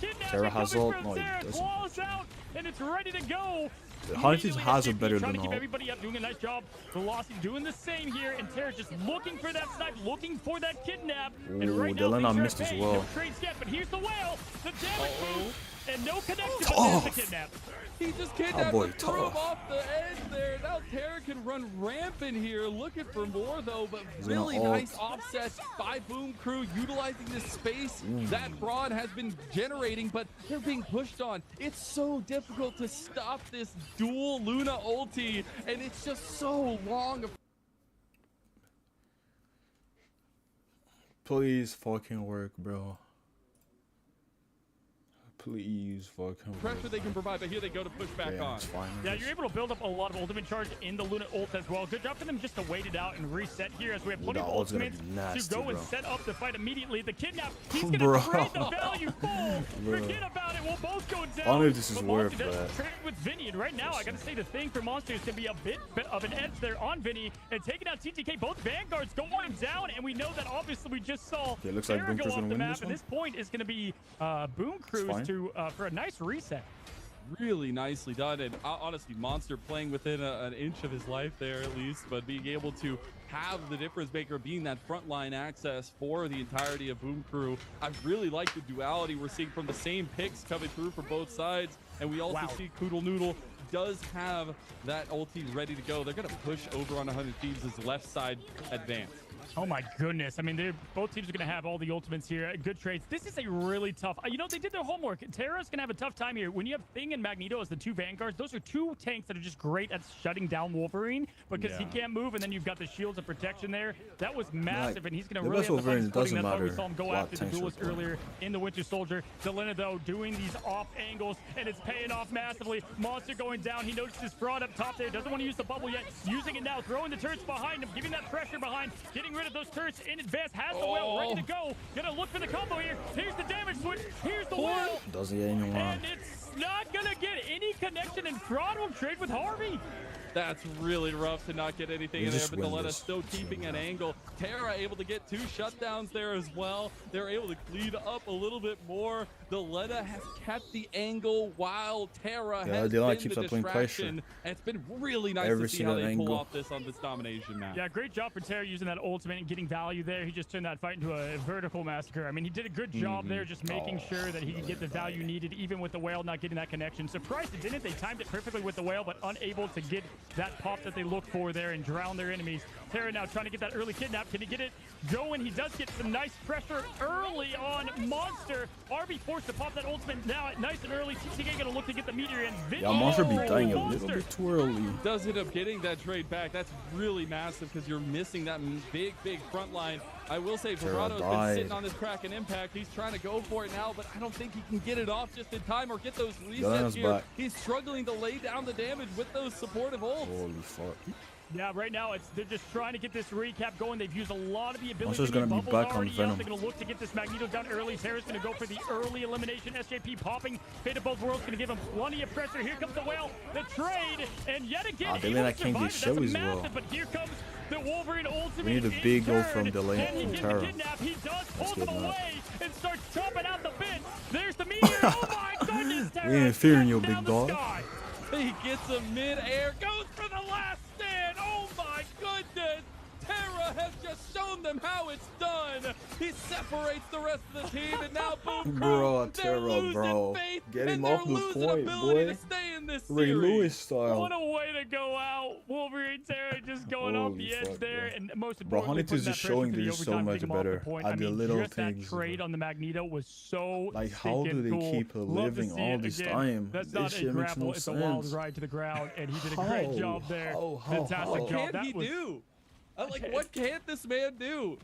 Kidnap Terra is has coming ult. from No, he Sarah. doesn't. Claws out, and it's ready to go. Hunted has a better trying than to keep ult. everybody up, doing a nice job. Velocity doing the same here, and Terra's just looking for that snipe, looking for that kidnap. And Ooh, right now, Delena things are missed at as bay. well. No trades yet, but here's the whale. The damage boost. and no connection, but there's the kidnap. He just kidnapped him, threw him off the edge there. Now Terra can run rampant here, looking for more though, but really nice offsets by Boom Crew, utilizing this space that Braun has been generating, but they're being pushed on. It's so difficult to stop this dual Luna ulti, and it's just so long. Please fucking work, bro. Please fucking work. Pressure they can provide, but here they go to push back on. It's fine. Yeah, you're able to build up a lot of ultimate charge in the Luna ult as well. Good job for them just to wait it out and reset here as we have plenty of ultimates to go and set up the fight immediately. The kidnap, he's going to trade the value full. Forget about it. We'll both go down. I don't know if this is worth that. Trade with Vinny, and right now, I got to say the thing for Monsters can be a bit of an edge there on Vinny and taking out TTK. Both Vanguards going down, and we know that obviously we just saw it looks like Boom go Crew's off gonna the win map, this and one. this point is going to be Boom Crew's for a nice reset. Really nicely done, and honestly, Monster playing within an inch of his life there at least, but being able to have the difference maker being that frontline access for the entirety of Boom Crew. I really like the duality we're seeing from the same picks coming through for both sides, and we also see Koodle Noodle does have that ulti ready to go. They're going to push over on 100 Thieves' left side advance. Oh my goodness. I mean, both teams are going to have all the ultimates here. Good trades. This is a really tough... You know, they did their homework. Terra's going to have a tough time here. When you have Thing and Magneto as the two Vanguards, those are two tanks that are just great at shutting down Wolverine because he can't move, and then you've got the shields of protection there. That was massive, and he's going to really have to find his footing. That's why we saw him go after the duelist earlier in the Winter Soldier. Delena, though, doing these off angles, and it's paying off massively. Monster going down. He notices fraud up top there. Doesn't want to use the bubble yet. Using it now. Throwing the turrets behind him. Giving that pressure behind. Getting rid of those turrets in advance. Has the whale ready to go. Gonna look for the combo here. Here's the damage switch. Here's the whale. Does he anyone? And it's not gonna get any connection, and Fraud will trade with Harvey. That's really rough to not get anything in there, but Delena still keeping an angle. Terra able to get 2 shutdowns there as well. They're able to clean up a little bit more. Delena has kept the angle while Terra has been the distraction. And it's been really nice to see how they pull off this on this domination map. Yeah, great job for Terra using that ultimate and getting value there. He just turned that fight into a vertical massacre. I mean, he did a good job there just making sure that he could get the value needed, even with the whale not getting that connection. Surprised it didn't. They timed it perfectly with the whale, but unable to get that pop that they look for there and drown their enemies. Terra now trying to get that early kidnap. Can he get it going? He does get some nice pressure early on Monster. RB forced to pop that ultimate now nice and early. TTK gonna look to get the meteor in. Yeah, Monster be dying a little bit too early. Does end up getting that trade back. That's really massive because you're missing that big front line. I will say Verado's been sitting on this Kraken impact. He's trying to go for it now, but I don't think he can get it off just in time or get those resets here. Back. He's struggling to lay down the damage with those supportive ults. Holy fuck. Yeah, right now they're just trying to get this recap going. They've used a lot of the ability. Monster's gonna be back on Venom. They're gonna look to get this Magneto down early. Terra's gonna go for the early elimination. SJP popping. Fate of both worlds gonna give him plenty of pressure. Here comes the whale, the trade, and yet again they I can't get show as well. But here comes the Wolverine ultimate. We need a big goal from Delay and from Terra. He does pull them away and starts chopping out the bit. There's the meteor. Oh my goodness, Terra! We ain't fearing you, big dog. He gets him mid-air, goes for the last stand. Oh my goodness! Terra has just shown them how it's done. He separates the rest of the team, and now Boom Crew, bro, Terra, bro. Get him off the point, boy. Ray Lewis style. What a way to go out. Wolverine Terra just going off the edge there. And most Bro, importantly, Huntington's just showing they're so much better at the little just things. That trade on the Magneto was so like, how do they keep living all this time? That's not a grapple. It's a wild ride to the ground, and he did a great job there. Fantastic job. What can he do? Like, what can't this man do?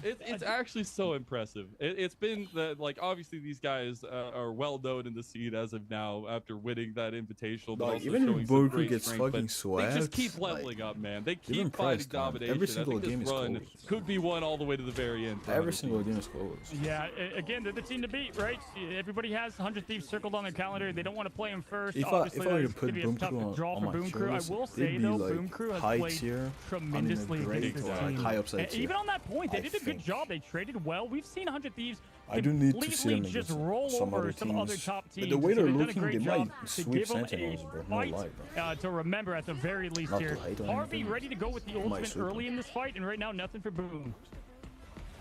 It's actually so impressive. It's been that, like, obviously these guys are well known in the scene as of now after winning that invitational. But also even showing if some Boku great gets strength, fucking swept, they just keep leveling up, man. They keep fighting domination. Every single I think game this is run close. could be won all the way to the very end. Every single game is close. Yeah, again, they're the team to beat, right? Everybody has 100 Thieves circled on their calendar. They don't want to play them first. If I were to put Boom Crew on my Boom Crew, I will say though, Boom Crew has played tremendously against this team. High upside Even on that point, they did a good job. They traded well. We've seen 100 Thieves I do need to see them just against roll some over other some teams. other top teams. But the way they're They've done a looking, great they job might to sweep give them Sentinels, bro. No fight, lie, bro. to remember at the very least Not here. to hate on Harvey anything. ready to go with the ultimate early in this fight, and right now nothing for Boom.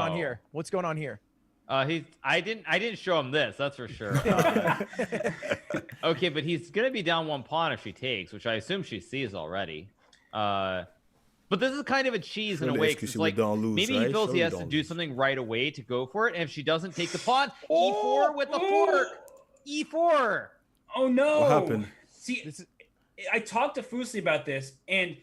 on here? What's going on here? I didn't show him this, that's for sure. Okay, but he's gonna be down 1 pawn if she takes, which I assume she sees already. But this is kind of a cheese in a way, 'cause it's like maybe he feels he has to do something right away to go for it, and if she doesn't take the pawn, e4 with the fork, e4. Oh no! What happened? See, I talked to Fusli about this, and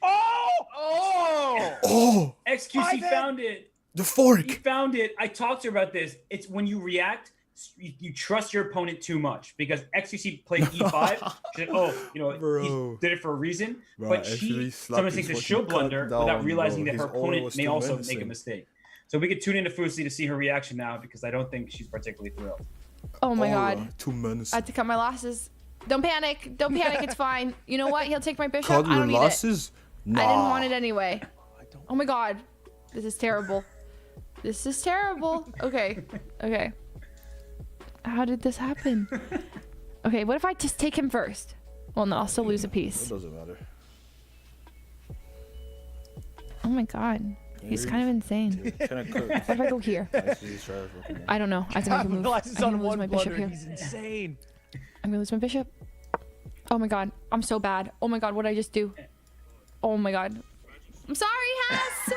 XQC found it. The fork. He found it. I talked to her about this. It's when you react, you trust your opponent too much, because XQC played e5. She said, "Oh, you know, he did it for a reason." Bro, but she sometimes thinks that she'll blunder without realizing that her opponent may also make a mistake. So we could tune into Fusli to see her reaction now, because I don't think she's particularly thrilled. Oh my god. Too menacing. I had to cut my losses. Don't panic. Don't panic. It's fine. You know what? He'll take my bishop. Cut I don't your need losses? it. I didn't want it anyway. Oh my god. This is terrible. This is terrible. Okay. Okay. How did this happen? Okay, what if I just take him first? Well, no, I'll still lose a piece. It doesn't matter. Oh my god. He's kind of insane. Can I cook? What if I go here? I don't know. I have to make a move. I'm gonna lose my bishop here. He's insane. I'm gonna lose my bishop. Oh my god. I'm so bad. Oh my god, what did I just do? Oh my god. I'm sorry, Hess.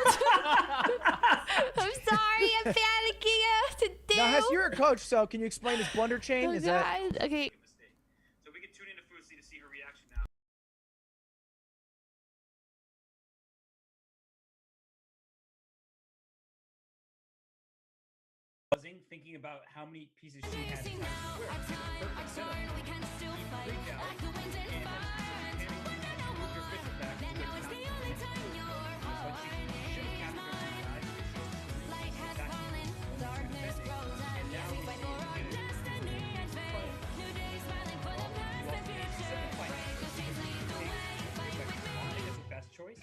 I'm sorry. I'm panicking. I have to do. Now, Hess, you're a coach, so can you explain this blunder chain? Oh, Is god. that Okay. So we can tune into Fusli to see her reaction now. Thinking about how many pieces she had. Best choice.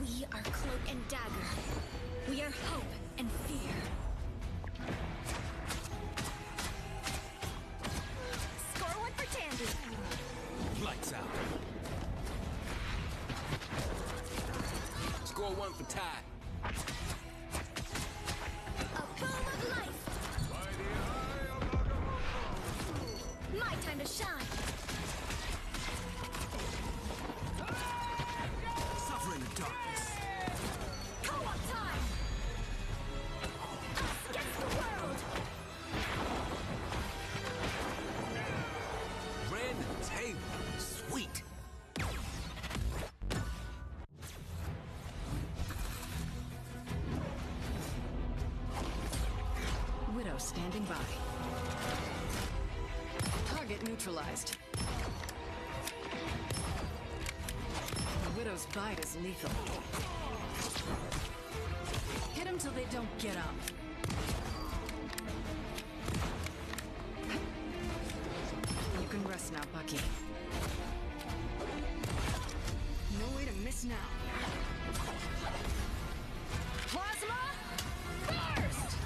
We are cloak and dagger. We are hope and fear. Score one for Tandy. Lights out. Score one for Ty. A pool of life. My time to shine. Suffer in the darkness. Co-op time. Us against the world. Brand Standing by. Target neutralized. The Widow's bite is lethal. Hit them till they don't get up. You can rest now, Bucky. No way to miss now. Plasma burst!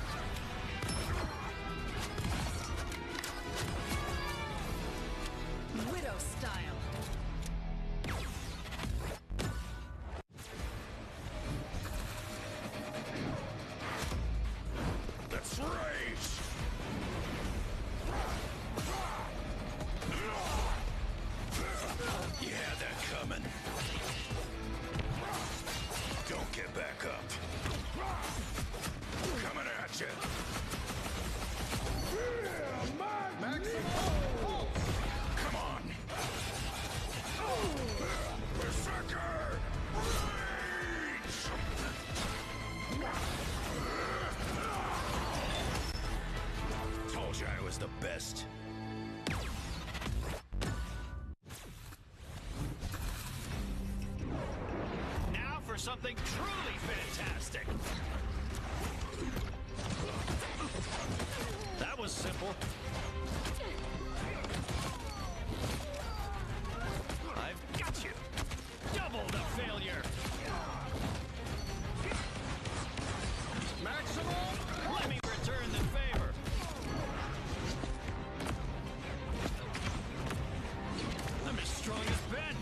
Widow style. Let's race! You had that coming. Don't get back up. Coming at you. Come on. Berserker! Told you I was the best. Now for something truly fantastic. That was simple. I've got you. Double the failure. Maximum. Let me return the favor. I'm as strong as Ben.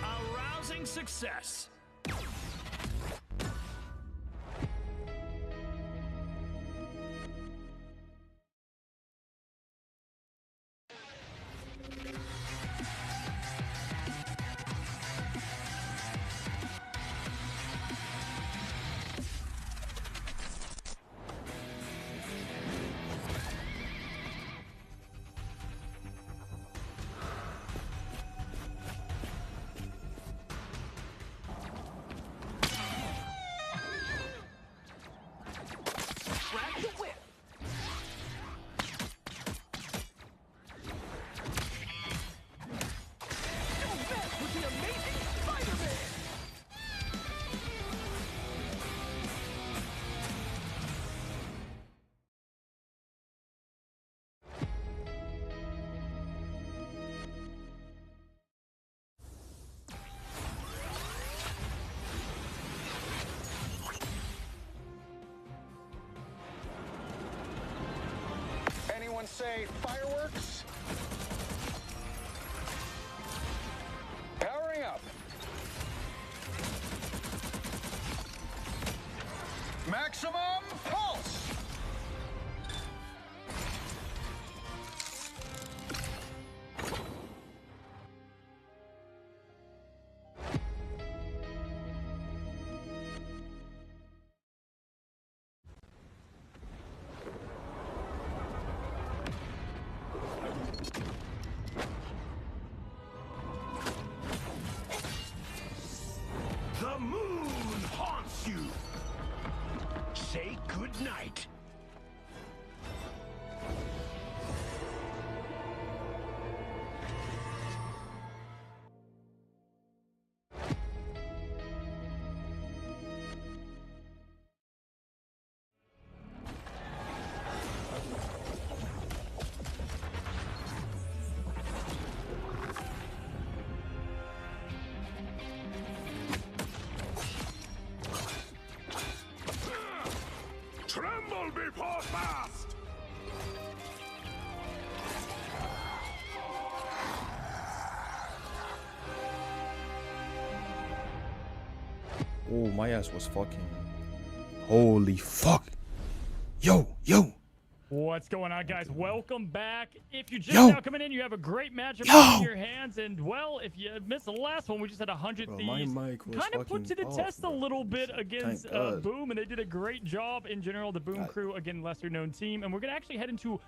A rousing success. Grab the whip. Go back with the amazing Spider-Man. Anyone say fireworks? Powering up. Maximum pulse. The moon haunts you. Say good night. Tremble before fast! Oh, my ass was fucking. Holy fuck. Yo, yo. What's going on, guys? Welcome back. If you're just now coming in, you have a great matchup in your hands. And, well, if you missed the last one, we just had 100 Thieves. Kind of put to the test a little bit against Boom, and they did a great job in general. The Boom crew, again, lesser-known team. And we're going to actually head into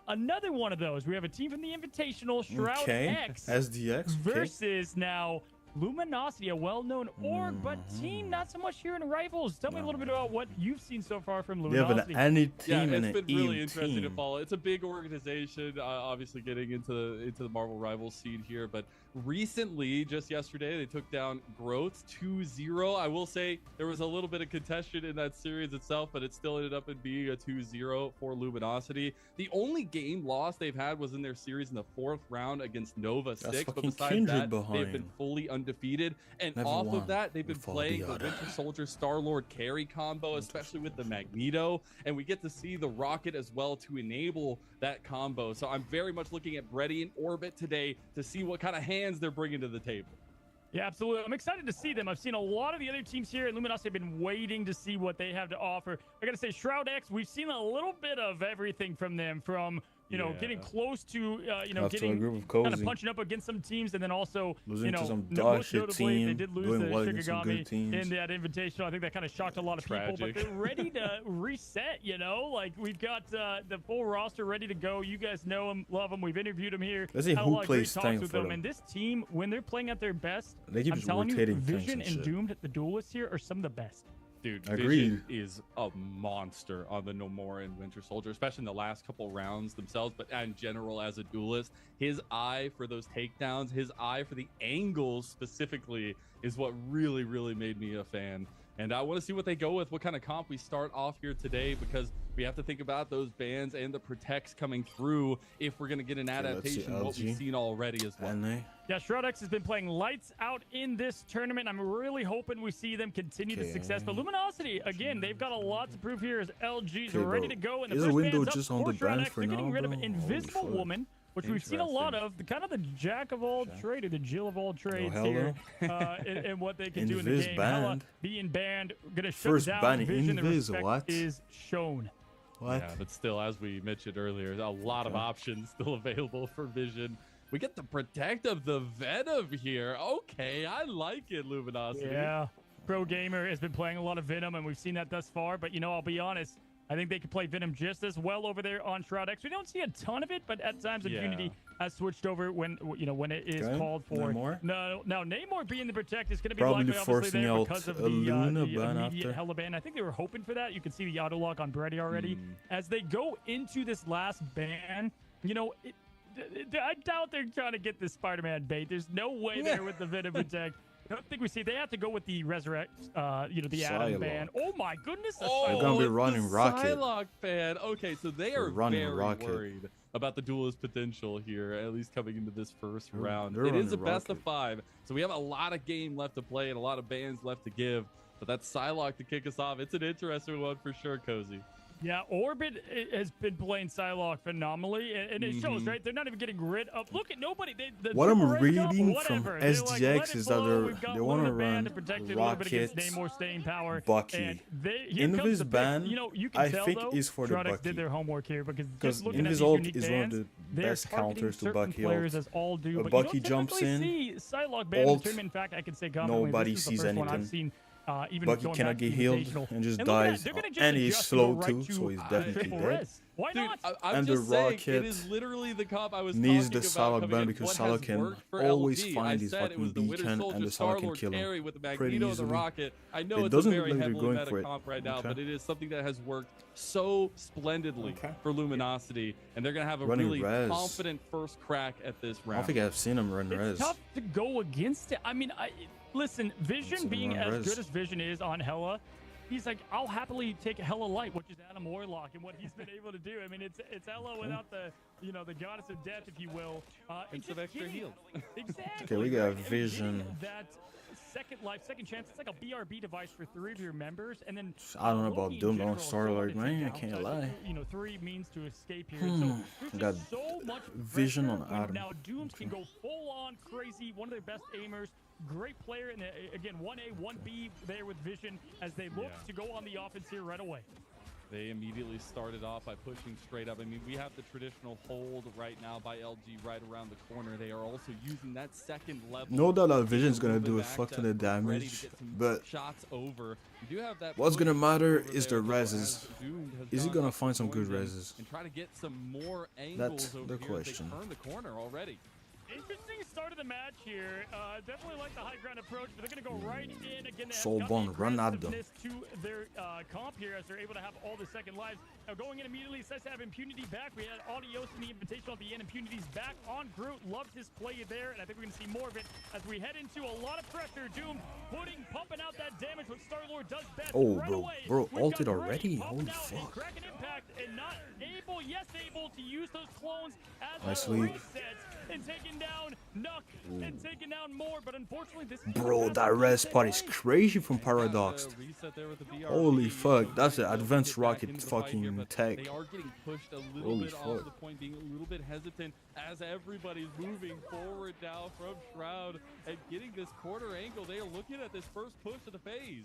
another one of those. We have a team from the Invitational, Shroud X, SDX versus now Luminosity, a well-known org, but team not so much here in Rivals. Tell me a little bit about what you've seen so far from Luminosity. Yeah, but any team it's been really interesting to follow. It's a big organization, obviously getting into the Marvel Rivals scene here, but recently, just yesterday, they took down Growth 2-0. I will say there was a little bit of contention in that series itself, but it still ended up in being a 2-0 for Luminosity. The only game loss they've had was in their series in the 4th round against Nova 6, but besides that, they've been fully undefeated. And off of that, they've been playing the Winter Soldier Star-Lord carry combo, especially with the Magneto, and we get to see the Rocket as well to enable that combo. So I'm very much looking at Brady and Orbit today to see what kind of hands they're bringing to the table. Yeah, absolutely. I'm excited to see them. I've seen a lot of the other teams here, and Luminosity have been waiting to see what they have to offer. I got to say, Shroud X, we've seen a little bit of everything from them, from getting close to, getting kind of punching up against some teams, and then also, losing to some dog shit team, they did lose to Shikigami in that Invitational. I think that kind of shocked a lot of people, but they're ready to reset, like we've got the full roster ready to go. You guys know them, love them. We've interviewed them here. Let's see who plays tank with for them. And this team, when they're playing at their best, they keep I'm telling you, rotating Vision and shit. Doomed, the duelists here, are some of the best. Dude, Agreed. Vision is a monster on the Nomura and Winter Soldier, especially in the last couple rounds themselves, but in general as a duelist. His eye for those takedowns, his eye for the angles specifically is what really, really made me a fan. And I want to see what they go with, what kind of comp we start off here today, because we have to think about those bans and the protects coming through if we're going to get an adaptation of what we've seen already as well. Yeah, Shroud X has been playing lights out in this tournament. I'm really hoping we see them continue the success. But Luminosity, again, they've got a lot to prove here as LG's ready to go. And the is first a window band's just up on for the Shroud brand X. for They're now, getting rid of bro? Invisible Woman, which we've seen a lot of, kind of the jack of all trades, or the Jill of all trades here, and what they can do in the game. Hella being banned, gonna shut down Vision. The respect is shown. Yeah, but still, as we mentioned earlier, a lot of options still available for Vision. We get the protect of the Venom here. Okay, I like it, Luminosity. Yeah, Pro Gamer has been playing a lot of Venom, and we've seen that thus far. But, I'll be honest, I think they could play Venom just as well over there on Shroud X. We don't see a ton of it, but at times Unity has switched over when it is called for. Namor? No, now Namor being the protect is going to be Probably likely, obviously, forcing there out because of a the Luna ban immediate after. Hella ban. I think they were hoping for that. You can see the auto lock on Brady already. As they go into this last ban, I doubt they're trying to get this Spider-Man bait. There's no way there with the Venom protect. I don't think we see. They have to go with the Resurrect, the Atom ban. Oh my goodness! They're gonna be running Rocket. Psylocke ban. Okay, so they are very worried about the duelist potential here, at least coming into this first round. It is a best of 5, so we have a lot of game left to play and a lot of bans left to give. But that's Psylocke to kick us off. It's an interesting one for sure, Cozy. Yeah, Orbit has been playing Psylocke phenomenally, and it shows, right? They're not even getting rid of. Look at nobody. What I'm reading from SDX is that they want to run Rocket, Namor staying power, Bucky. Invis ban, you can I tell, think, though, is for the Shroud X Bucky. did their homework here because Invis ult is one of the best counters to Bucky ult. As all do, but Bucky jumps in, see Psylocke ban in the tournament. In fact, I can say confidently, nobody this is the sees first one I've anything. seen. Even Bucky cannot get healed and just dies, and he's slow too, so he's definitely dead. Why not? I'm just saying, it is literally the comp I was needs talking the about Psylocke ban because Psylocke can always find his fucking beacon, and the Psylocke can kill him with the pretty Magneto, easily. the Rocket. I know It it's doesn't a look very like they're heavily going meta for it. comp right now, but it is something that has worked so splendidly for Luminosity, and they're going to have a Running really res. confident first crack at this I round. don't think I've seen him run res. It's tough to go against it. I mean, listen, Vision being as good as Vision is on Hela, he's like, I'll happily take Hela Light, which is Adam Warlock, and what he's been able to do. I mean, it's Hela without the the goddess of death, if you will. And some extra heals. Exactly. Okay, we got right? Vision. That second life, second chance. It's like a BRB device for 3 of your members, and then I don't know Loki about in Doom general on is Star-Lord, so hard to man. I take can't out. lie. 3 means to escape here. So there's Got just so much Vision pressure on when Adam. now Dooms can go full on crazy. One of their best aimers. Great player, and again, 1A, 1B there with Vision as they look to go on the offense here right away. They immediately started off by pushing straight up. I mean, we have the traditional hold right now by LG right around the corner. They are also using that second level. No doubt that Vision's gonna do a fuck ton of damage, but shots over. You do have that what's gonna matter over is there, the though, reses. as Doomed has Is he gone gonna up find to some good join them reses? and try to get some more angles That's over the here. question. They turned the corner already. Interesting start of the match here. Definitely like the high ground approach, but they're going to go right in. Again, they Soul have Bond, got run at them. aggressiveness to their comp here as they're able to have all the second lives. Now going in immediately, says to have Impunity back. We had Audios in the Invitational at the end. Impunity's back on Groot. Loved his play there, and I think we're going to see more of it as we head into a lot of pressure. Doom pumping out that damage, what Star-Lord does best. Oh, right away, bro, we've ulted got already? Brady Holy popping out and fuck. cracking impact and not able, yes, able to use those clones as Nice a lead. reset and taking down Nuck and taking down more, but unfortunately this Bro, that res spot is crazy from Paradox. Holy fuck, that's an advanced rocket fucking tech. They are getting pushed a little Holy bit off fuck. the point, being a little bit hesitant as everybody's moving forward now from Shroud and getting this quarter angle. They are looking at this first push of the phase.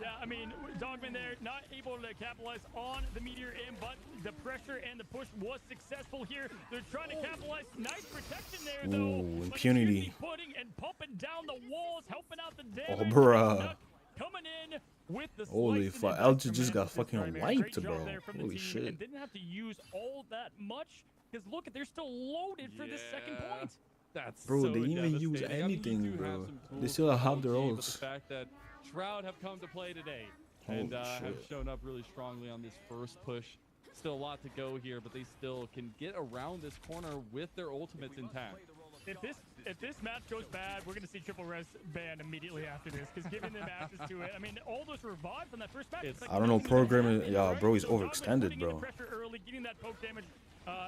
Yeah, I mean, Dogman there not able to capitalize on the Meteor in, but the pressure and the push was successful here. They're trying to capitalize. Nice protection there, though. Ooh, But Impunity. putting and pumping down the walls, helping out the Oh, damage. bruh. Nuck coming in with the Holy slice and fuck, the LG just got fucking Great wiped, job bro. there from the Holy team, shit. and didn't have to use all that much because look, they're still loaded for this second point. That's Bro, so they even use devastating. I mean, you anything, do have bro. some They tools still from have their LG, but ults. the fact that Shroud have come to play today Holy and have shit. shown up really strongly on this first push. Still a lot to go here, but they still can get around this corner with their ultimates intact. If this match goes bad, we're going to see triple res banned immediately after this because giving them access to it. I mean, all those revives on that first match. It's like I don't know, nothing even programming. happened, Yeah, right? bro, he's So Dogman overextended, putting in the bro. pressure early, getting that poke damage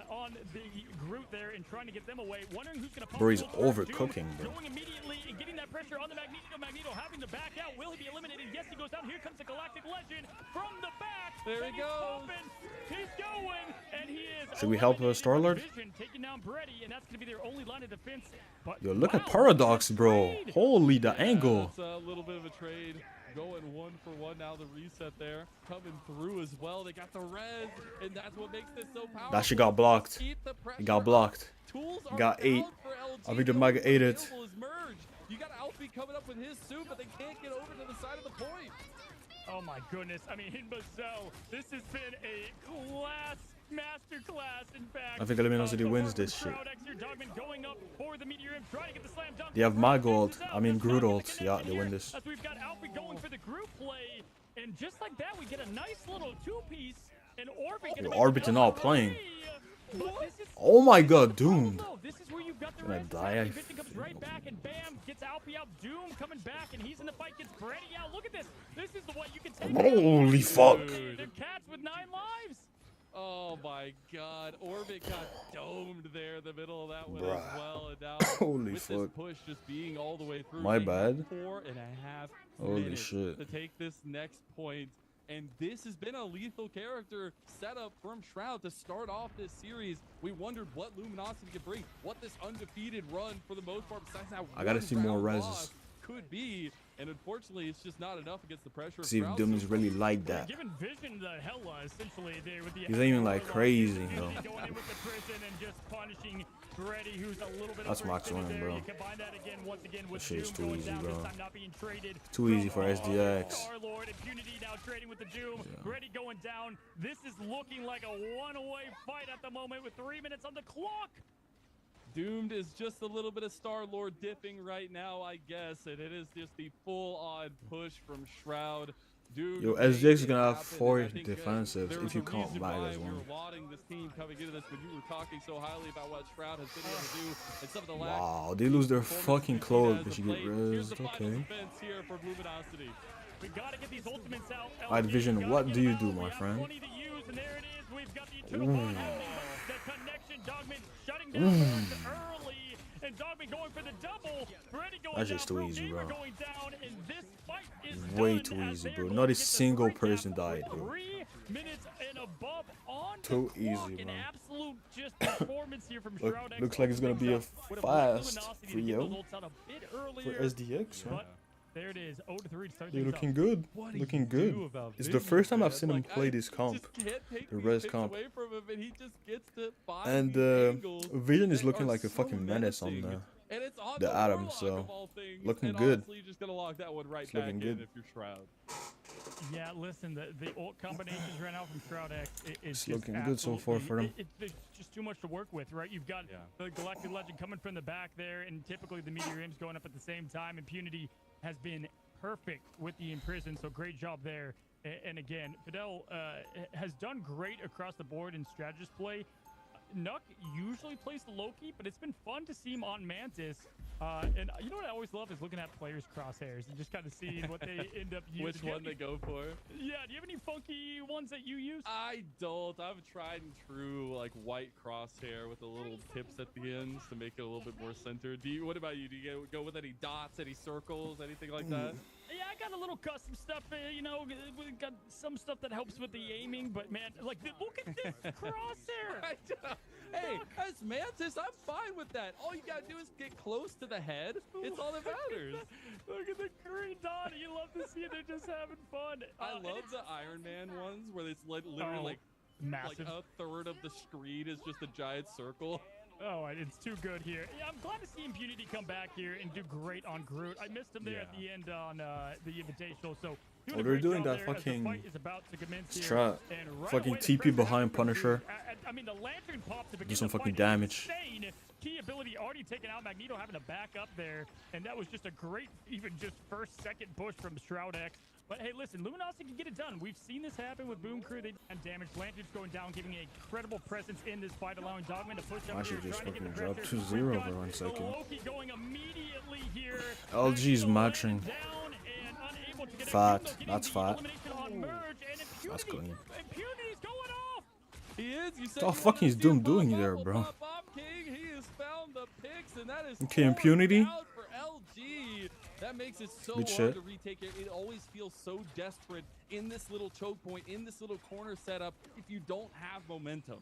on the Groot there and trying to get them away. Wondering who's going to Bro, he's overcooking, bro. Going immediately and getting that pressure on the Magneto. Magneto having to back out. Will he be eliminated? Yes, he goes down. Here comes the Galactic Legend from the back. There he and goes. He's going, and he is. Should we help Star-Lord? Vision taking down Brady, and that's going to be their only line of defense. But Yo, look at wow, Paradox, bro. Holy, the angle. That's a little bit of a trade. Going 1-for-1 now. The reset there coming through as well. They got the res, and that's what makes this so powerful. That shit got blocked. Keep the He pressure got blocked. Tools He got are 8. out for LG. I think the The Mega only 8 it. available is Merge. You got Alfie coming up with his suit, but they can't get over to the side of the point. Oh my goodness. I mean, so this has been a master class, in fact. I think Luminosity wins this shit. Going up for the Meteor Imp, trying to get the slam dunk. They have Mag ult. I mean, Groot ult. Yeah, they win this. As we've got Alfie going for the group play, and just like that, we get a nice little two-piece, and Orbit gonna Yo, make Orbit it and all playing. But this is Oh my god, Doomed. this is where you've got the Gonna red die, side. I Vincent comes right back and bam, gets Alfie out. Doom coming back and he's in the fight, gets Brady out. Look at this. This is the what you can take. Holy fuck. The Cats with 9 lives. Oh my god. Orbit got domed there in the middle of that one Bruh. as well. And now Holy with this fuck. push just being all the way through. My they bad. have 4.5 Holy minutes shit. to take this next point. And this has been a lethal character setup from Shroud to start off this series. We wondered what Luminosity could bring, what this undefeated run for the most part, besides that I gotta one see more round reses. loss could be. And unfortunately, it's just not enough against the pressure of See if Shroud. Doom is really like that. Giving Vision the hella essentially there with the He's aiming like crazy, though. going in with the prison and just punishing Brady, who's a little bit That's max overextended win, there. bro. You combine that again once again with That shit's Doom too going easy, down, bro. this time not being traded. Too easy for SDX. Star-Lord, Impunity now trading with the Doom. Brady going down. This is looking like a one-away fight at the moment with 3 minutes on the clock. Doomed is just a little bit of Star-Lord dipping right now, I guess, and it is just the full-on push from Shroud. Doomed Yo, made SDX is it gonna have happen, 4 and I think, defensives there if was you a count reason Mag why as we one. were lauding this team coming into this when you were talking so highly about what Shroud has been able to do and some of the lack. Wow, they lose their fucking clothes, but you get Here's the res. final Okay. defense here for Luminosity. We gotta get these ultimates out. Alright, Vision, what do you do, my friend? Plenty to use, and there it is. We've got the Ooh. eternal bond happening, but the connection. Dogman shutting down Burns early, and Dogman going for the double. Brady going That's down. just too Bro easy, Gamer bro. going down, and this fight is Way done too as easy, they're bro. going Not to a get the single three person cap. died, bro. 3 minutes and above on Too the easy, clock. An bro. absolute just performance here from Look, Shroud X. looks like it's gonna be a Would have liked fast Luminosity to free get yo those ults out a bit for earlier, SDX. Huh? but There it is. 0-3 to start They're things looking up. good. What do Looking you good. do about It's the Vision, first time man? I've seen him Like, play I this comp. just can't take The these res picks comp. away from him, and he just gets to find And these angles Vision is that looking are like a so fucking menace on menacing. And it's on the Atom, Warlock so of all things. looking and good. Honestly, you're just gonna lock that one right It's back looking in good. if you're Shroud. Yeah, listen, the ult combinations right now from Shroud X is It's just looking good so far for them. It's just too much to work with, right? You've got the Galactic Legend coming from the back there, and typically the Meteor Imps going up at the same time. Impunity has been perfect with the Imprison, so great job there. And again, Fidel has done great across the board in strategist play. Nuck usually plays the Loki, but it's been fun to see him on Mantis. And you know what I always love is looking at players' crosshairs and just kind of seeing what they end up using. Which one they go for? Yeah, do you have any funky ones that you use? I don't. I've tried and true like white crosshair with the little tips at the ends to make it a little bit more centered. What about you? Do you go with any dots, any circles, anything like that? Yeah, I got a little custom stuff, you know, we got some stuff that helps with the aiming, but man, like, look at this crosshair! Hey, as Mantis, I'm fine with that. All you gotta do is get close to the head. It's all that matters. Look at the green dot. You love to see it. They're just having fun. I love the Iron Man ones where it's literally like massive. Like a third of the screen is just a giant circle. Oh, it's too good here. Yeah, I'm glad to see Impunity come back here and do great on Groot. I missed him there at the end on the Invitational, so Oh, they're doing that fucking fucking TP behind Punisher. I mean, the lantern popped to begin Do some the fucking fight. damage. Insane. Key ability already taken out. Magneto having to back up there, and that was just a great, even just second push from Shroud X. But hey, listen, Luminosity can get it done. We've seen this happen with Boom Crew. They've done damage. Lantern's going down, giving an incredible presence in this fight, allowing Dogman to push up I here, should just trying to get fucking the drop pressure. 2-0 for 1 second. Loki going immediately here. LG's matching. Down and unable to get Fat. That's fat. on Merge, and That's clean. Impunity's going off. He is. You said What the fuck is Doom doing there, bro? King, he has found the picks, and that is Okay, Impunity. for LG. That makes it so Good hard shit. to retake it. It always feels so desperate in this little choke point, in this little corner setup, if you don't have momentum.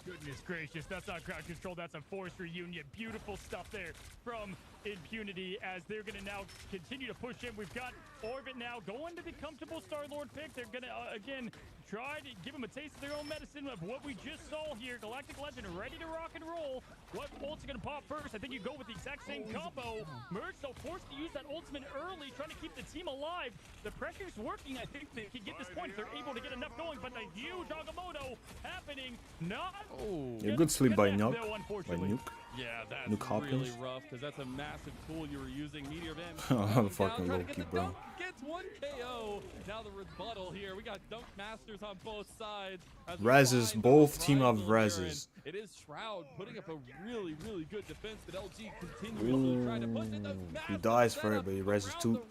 Goodness gracious, that's not crowd control, that's a forced reunion. Beautiful stuff there from Impunity as they're going to now continue to push in. We've got Orbit now going to the comfortable Star-Lord pick. They're going to, again, try to give him a taste of their own medicine of what we just saw here. Galactic Legend ready to rock and roll. What ult's going to pop first? I think you go with the exact same combo. Merge, so forced to use that ultimate early, trying to keep the team alive. The pressure's working. I think they can get this point if they're able to get enough going, but the huge Agamotto happening. Not. Yeah, good sleep by Nuke. By Nuke. Yeah, that's Nuke Hopkins. really rough because that's a massive tool you were using. Meteor Vim. Oh, fucking Loki, bro. Gets one KO. Now the rebuttal here. We got Dunk Masters on both sides. Reses, both team of Reses. It is Shroud putting up a really, really good defense, but LG continuously trying to push it. He dies for it, but he reses too.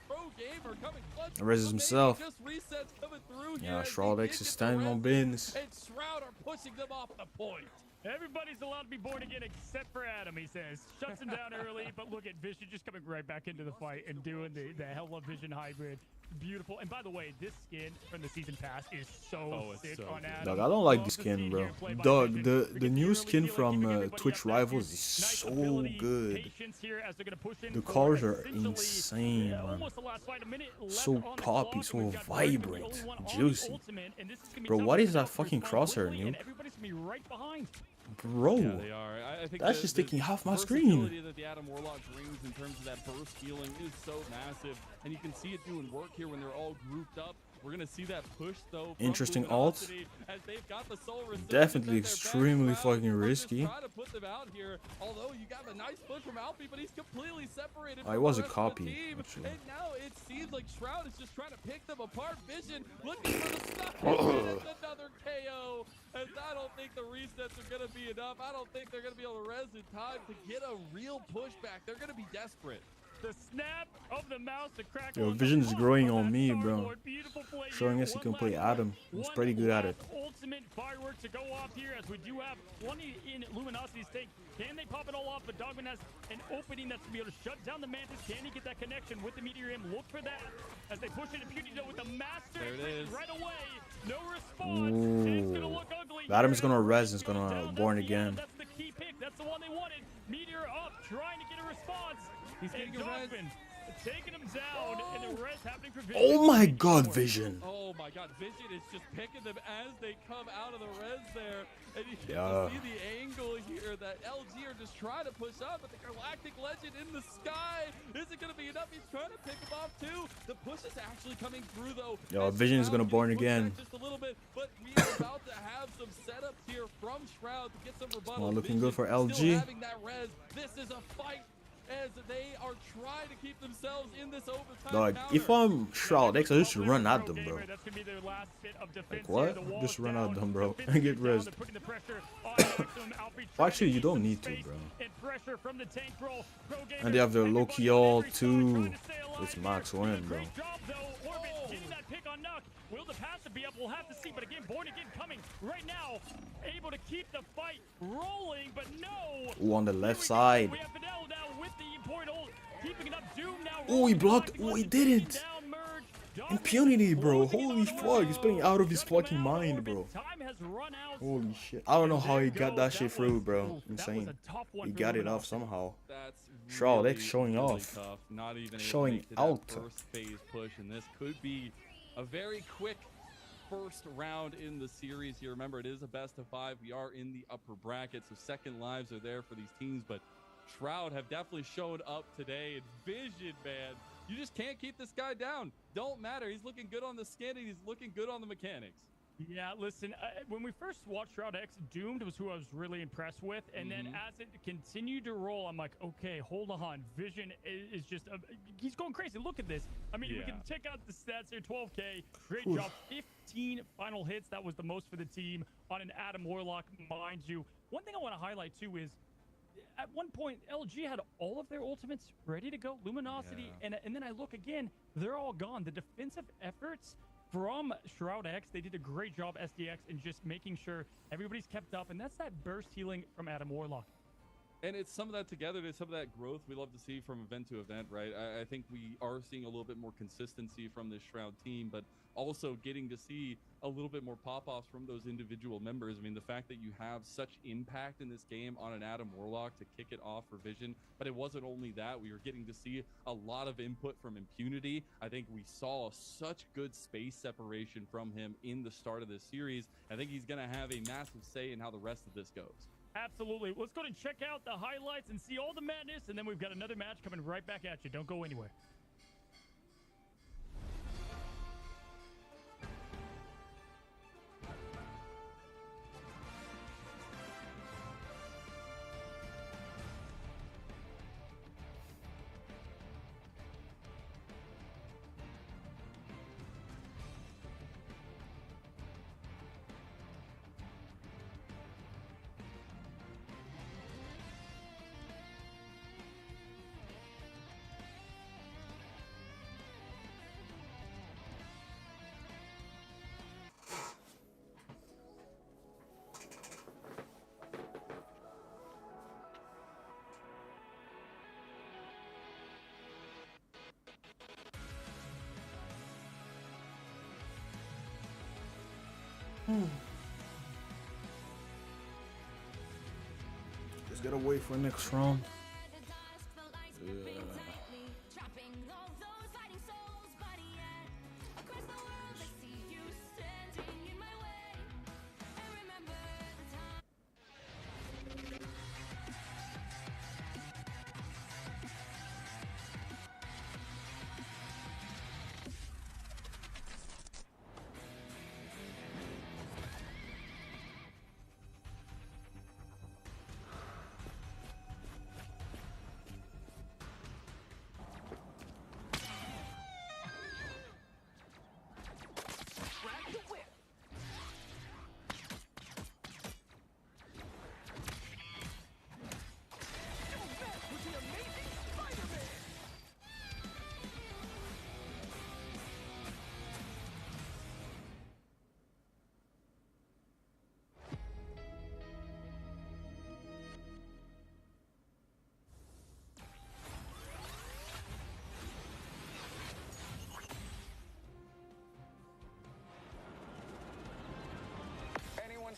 Pro gamer coming clutch. Reses himself. Just resets coming through here Yeah, as Shroud they X get is the standing on res, business. And Shroud are pushing them off the point. Everybody's allowed to be born again except for Adam, he says. Shuts him down early, but look at Vision just coming right back into the fight and doing the Hella Vision hybrid. Beautiful. And by the way, this skin from the season pass is so sick on Adam. Dog, I don't like the skin, bro. Dog, the new skin from Twitch Rivals is so good. The colors are insane, man. So poppy, so vibrant, juicy. Bro, what is that fucking crosshair, Nuke? Bro, Yeah, they are. I think that's the- just the taking half my versatility screen. that the Adam Warlock brings in terms of that burst healing is so massive, and you can see it doing work here when they're all grouped up. We're gonna see that push though. from Interesting ult. Luminosity as they've got the soul resurgence Definitely at their back. extremely Shroud fucking will just risky. try to put them out here, although you got a nice push from Alfie, but he's completely separated. Oh, from it was the a rest of the copy, team. actually. And now it seems like Shroud is just trying to pick them apart. Vision looking for the stuff. Another KO. As I don't think the resets are gonna be enough. I don't think they're gonna be able to res in time to get a real pushback. They're gonna be desperate. The snap of the mouse to crack. Yo, Vision is growing on me, bro. Showing us he can play Adam. He's pretty good at it. Ultimate fireworks to go off here as we do have plenty in Luminosity's stake. Can they pop it all off? But Dogman has an opening that's to be able to shut down the Mantis. Can he get that connection with the Meteor Imp? Look for that as they push it to Beauty with the Master There it is. right away. No response. It's gonna look ugly. Adam's gonna res and is gonna born again. That's the key pick. That's the one they wanted. Meteor up, trying to get a response. He's getting a res. taking him down, and the rest happening for Vision. Oh my God, Vision. Oh my God, Vision is just picking them as they come out of the res there. And you get Yeah. to see the angle here that LG are just trying to push up, but the Galactic Legend in the sky. Is it going to be enough? He's trying to pick him off too. The push is actually coming through though. Yo, as Vision is Shroud gonna burn getting pushed again. back just a little bit, but we are about to have some setups here from Shroud to get some rebuttal. Not looking Vision good for still LG. having that res. This is a fight as they are trying to keep themselves in this overtime. Dog, counter. if I'm Shroud X, I just run at them, bro. That's gonna be their last bit of defense. Like what? Just run at them, bro, and get res. Well, actually, you don't need to, bro. And they have their Loki all too. It's max win, bro. Will the passive be up? We'll have to see. But again, Born Again coming right now, able to keep the fight rolling, but no. Ooh, on the left side. We have Fidel now with the portal, keeping it up. Doom now. Oh, he blocked. Oh, he didn't. Impunity, bro. Holy fuck. He's playing out of his fucking mind, bro. Holy shit. I don't know how he got that shit through, bro. Insane. He got it off somehow. Shroud X showing off. Tough. Not even able to Showing make it to that out. first phase push, and this could be a very quick first round in the series here. Remember, it is a best of 5. We are in the upper bracket, so second lives are there for these teams, but Shroud have definitely shown up today. And Vision, man, you just can't keep this guy down. Don't matter. He's looking good on the skin, and he's looking good on the mechanics. Yeah, listen, when we first watched Shroud X, Doomed was who I was really impressed with. And then as it continued to roll, I'm like, okay, hold on. Vision is just, he's going crazy. Look at this. I mean, we can check out the stats here. 12K, great job. 15 final hits. That was the most for the team on an Adam Warlock, mind you. One thing I want to highlight, too, is at one point, LG had all of their ultimates ready to go. Luminosity, and then I look again, they're all gone. The defensive efforts from Shroud X, they did a great job, SDX, in just making sure everybody's kept up, and that's that burst healing from Adam Warlock. And it's some of that together, there's some of that growth we love to see from event to event, right? I think we are seeing a little bit more consistency from this Shroud team, but also getting to see a little bit more pop-offs from those individual members. I mean, the fact that you have such impact in this game on an Adam Warlock to kick it off for Vision, but it wasn't only that. We were getting to see a lot of input from Impunity. I think we saw such good space separation from him in the start of this series. I think he's going to have a massive say in how the rest of this goes. Absolutely. Let's go and check out the highlights and see all the madness, and then we've got another match coming right back at you. Don't go anywhere. Just gotta wait for next round.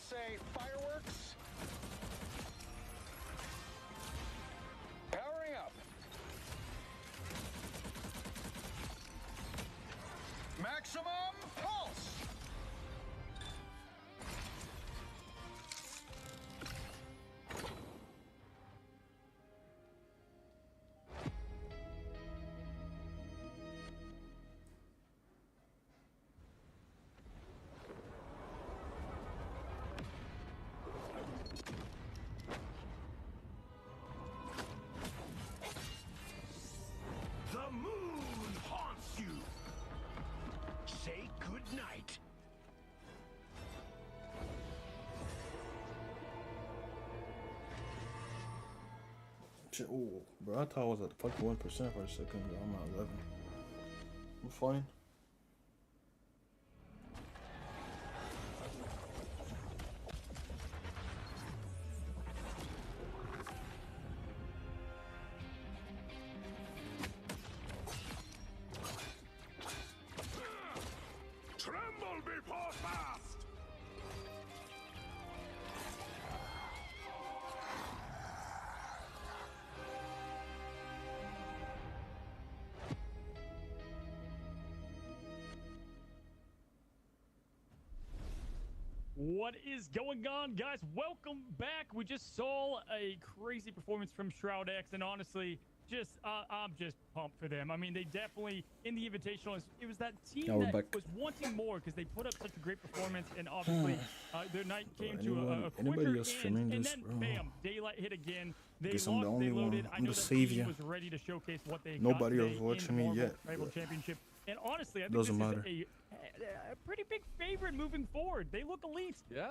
Say fireworks. Powering up. Oh, bro, I thought I was at fucking 1% for a second, bro. I'm at 11. I'm fine. Tremble before fast! What is going on, guys? Welcome back. We just saw a crazy performance from Shroud X, and honestly, I'm just pumped for them. I mean, they definitely, in the Invitational, it was that team that was wanting more because they put up such a great performance, and obviously, their night came to a quicker end, and then, bam, Daylight hit again. They Guess I'm the lost, they only loaded. one. I I'm know the that savior. team was ready to showcase what they Nobody got was today watching in me Marvel yet, Rival but Championship. And honestly, I think doesn't this matter. is a pretty big favorite moving forward. They look elite. Yeah,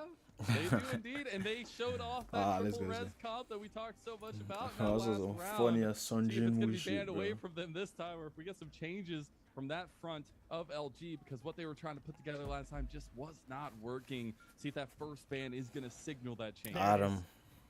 they do indeed, and they showed off that triple res comp that we talked so much about in that This is last a round. funny ass Sun See if it's Jin gonna Woo be shit, banned away bro. from them this time, or if we get some changes from that front of LG, because what they were trying to put together last time just was not working. See if that first ban is gonna signal that change. Adam.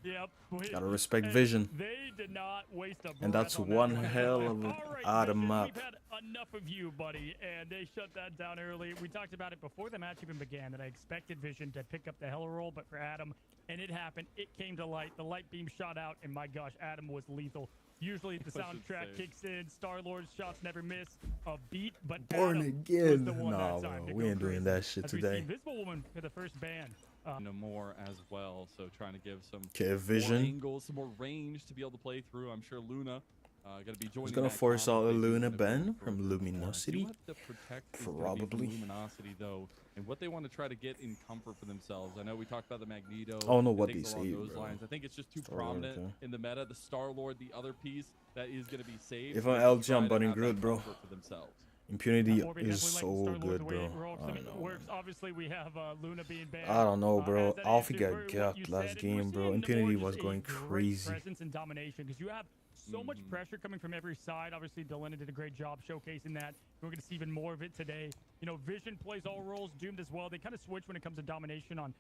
Yep. Gotta respect vision. They did not waste a And that's breath on one that one. hell of an All right, Adam Vision, map. We've had enough of you, buddy, and they shut that down early. We talked about it before the match even began that I expected Vision to pick up the Hella roll, but for Adam, and it happened. It came to light. The light beam shot out, and my gosh, Adam was lethal. Usually the soundtrack kicks in, Star-Lord's shots never miss a beat, but Born Adam again. was the one Nah, that time bro, to we go ain't doing crazy. that shit As we see today. Invisible Woman for the first ban. No more as well, so trying to give some Okay, Vision. more angles, some more range to be able to play through. I'm sure Luna gonna be joining. He's gonna that force out a conversation Luna in a Ben bit from for Luminosity. what the protect is gonna be from Probably. Luminosity though, and what they want to try to get in comfort for themselves. I know we talked about the Magneto. I don't know and what things they along say, those bro. lines. I think it's just too Star-Lord, prominent okay. in the meta. The Star-Lord, the other piece that is gonna be saved. If I'm is LG, try I'm to bunning have that Groot, bro. comfort for themselves. Impunity Orby is definitely so like Star-Lord good, the way bro. it works. I don't know. Works. Obviously, we have Luna being banned. I don't know, bro. as that Alfie answer got for what gapped you last said, and game, we're bro. seeing the more Impunity just was a going great crazy. presence and domination because you have so much pressure coming from every side. Obviously, Delena did a great job showcasing that. We're going to see even more of it today. You know, Vision plays all roles, Doomed as well. They kind of switch when it comes to domination on,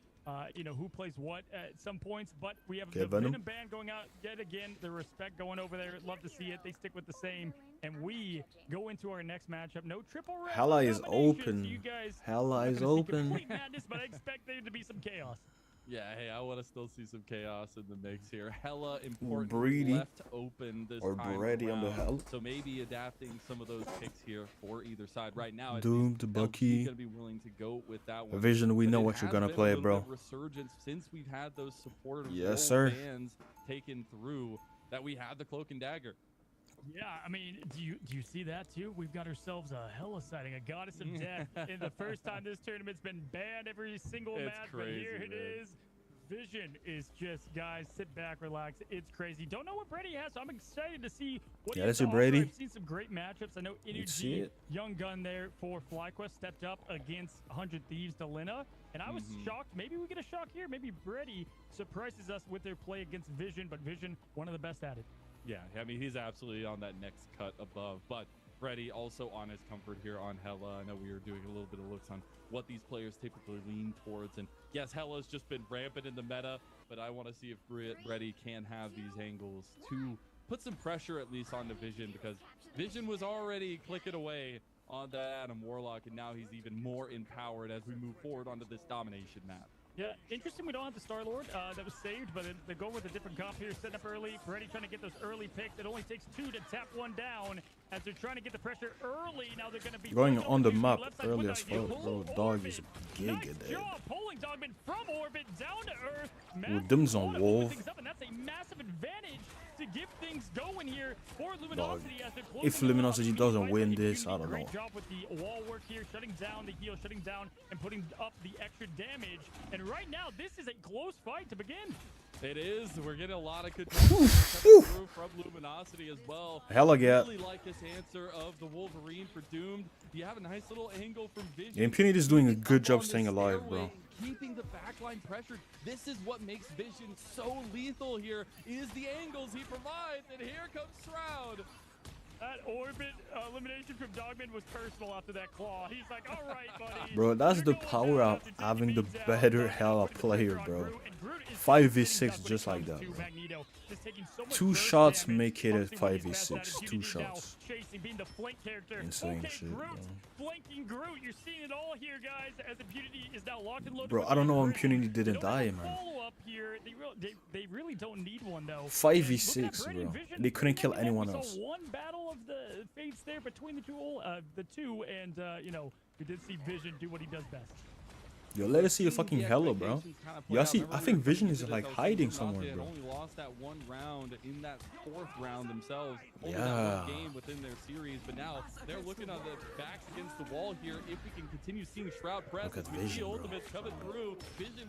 you know, who plays what at some points. But we have the Venom. Venom band going out yet again. The respect going over there. Love to see it. They stick with the same. And we go into our next matchup. No triple red. Hella no is domination, open. So you guys Hella not is gonna see open. complete madness, but I expect there to be some chaos. Yeah, hey, I want to still see some chaos in the mix here. Hella important Brady. left open this Or time Brady on the around. hell. So maybe adapting some of those picks here for either side. Right now, at Doomed, least, Bucky. LG gonna be willing to go with that one. Vision, we But know it what you're has gonna been a play, little bro. bit of resurgence since we've had those supportive Yes, role sir. bans taken through that we had the Cloak and Dagger. Yeah, I mean, do you see that too? We've got ourselves a Hella sighting, a goddess of death. In the first time this tournament's been banned every single It's match, but crazy, here it man. is. Vision is just, guys, sit back, relax. It's crazy. Don't know what Brady has, so I'm excited to see what Yeah, he has that's to it, offer. Brady. I've seen some great matchups. I know see Energy, it. Young Gun there for FlyQuest stepped up against 100 Thieves Delena, and I was shocked. Maybe we get a shock here. Maybe Brady surprises us with their play against Vision, but Vision, one of the best at it. Yeah, I mean, he's absolutely on that next cut above, but Freddy also on his comfort here on Hella. I know we were doing a little bit of looks on what these players typically lean towards, and yes, Hella's just been rampant in the meta, but I want to see if Freddy can have these angles to put some pressure at least on the Vision, because Vision was already clicking away on that Adam Warlock, and now he's even more empowered as we move forward onto this domination map. Yeah, interesting we don't have the Star-Lord that was saved, but they go with a different comp here, setting up early. Brady trying to get those early picks. It only takes 2 to tap one down as they're trying to get the pressure early. Now they're going to be Going pushed on the over to map left side early with as the idea. fuck, bro. Pull Dog is Orbit. giga Nice dead. job pulling Dogman from Orbit down to Earth. With Dim's on Massive Wolf. things up, and that's a massive advantage to get things going here for Luminosity as they're closing If the wall. Luminosity doesn't win this, I don't know. Great job with the wall work here, shutting down the heal, shutting down and putting up the extra damage. And right now, this is a close fight to begin. It is. We're getting a lot of good coming through from Luminosity as well. Hella gap. Really like this answer of the Wolverine for Doomed. You have a nice little angle from Vision. Yeah, Impunity is doing a good Up job on staying this alive, bro. stairway, keeping the backline pressured. This is what makes Vision so lethal here, is the angles he provides, and here comes Shroud. That orbit elimination from Dogman was personal after that claw. He's like, all right, buddy. Bro, that's the power of having the better Hela player, bro. 5v6 just like that, bro. 2 shots make it a 5v6. 2 shots. Insane shit, bro. Flanking Groot, you're seeing it all here, guys, as Impunity is now locked and loaded. Bro, I don't know why Impunity didn't die, man. They really don't need one, though. 5v6, bro. They couldn't kill anyone else. One battle of the fates there between the two, and you know, we did see Vision do what he does best. Yo, let us see a fucking Hela, bro. Y'all see, I think Vision is like hiding somewhere, bro. Only lost that one round in that 4th round themselves. Only Yeah. that one game within their series, but now they're looking on the backs against the wall here. If we can continue seeing Shroud press, Look at we see Vision, bro. ultimates coming through. Vision.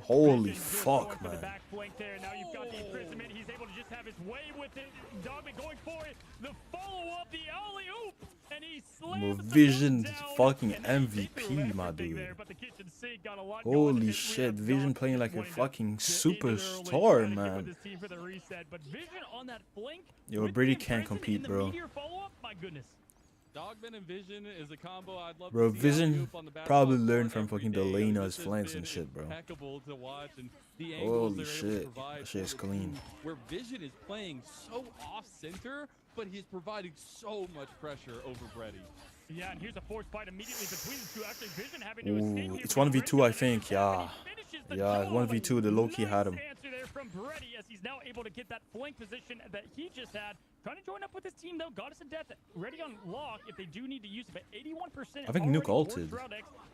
Holy fuck, man. Back flank there. Now you've got the imprisonment. He's able to just have his way with it. Dogman going for it. The follow-up, the alley-oop, and he slams Vision fucking MVP, my dude. Holy shit, Vision playing like a fucking superstar, man. Yo, Brady can't compete, bro. My goodness. Dogman and Vision is a combo I'd love Bro, to see Vision alley-oop on the back probably line learned from every fucking day. Delena's This has flanks been and shit, bro. impeccable to watch, and the angles Holy they're able to shit, provide that shit is for the clean. team, where Vision is playing so off-center, but he's providing so much pressure over Brady. Yeah, and here's a forced fight immediately between the two. Actually, Vision having to escape Ooh, here. it's 1v2, I think, yeah. Yeah, it's 1v2, the Loki had him. Answer there from Brady as he's now able to get that flank position that he just had. Trying to join up with his team though. Goddess of Death ready on lock if they do need to use it, but 81%. I think Nuke ulted.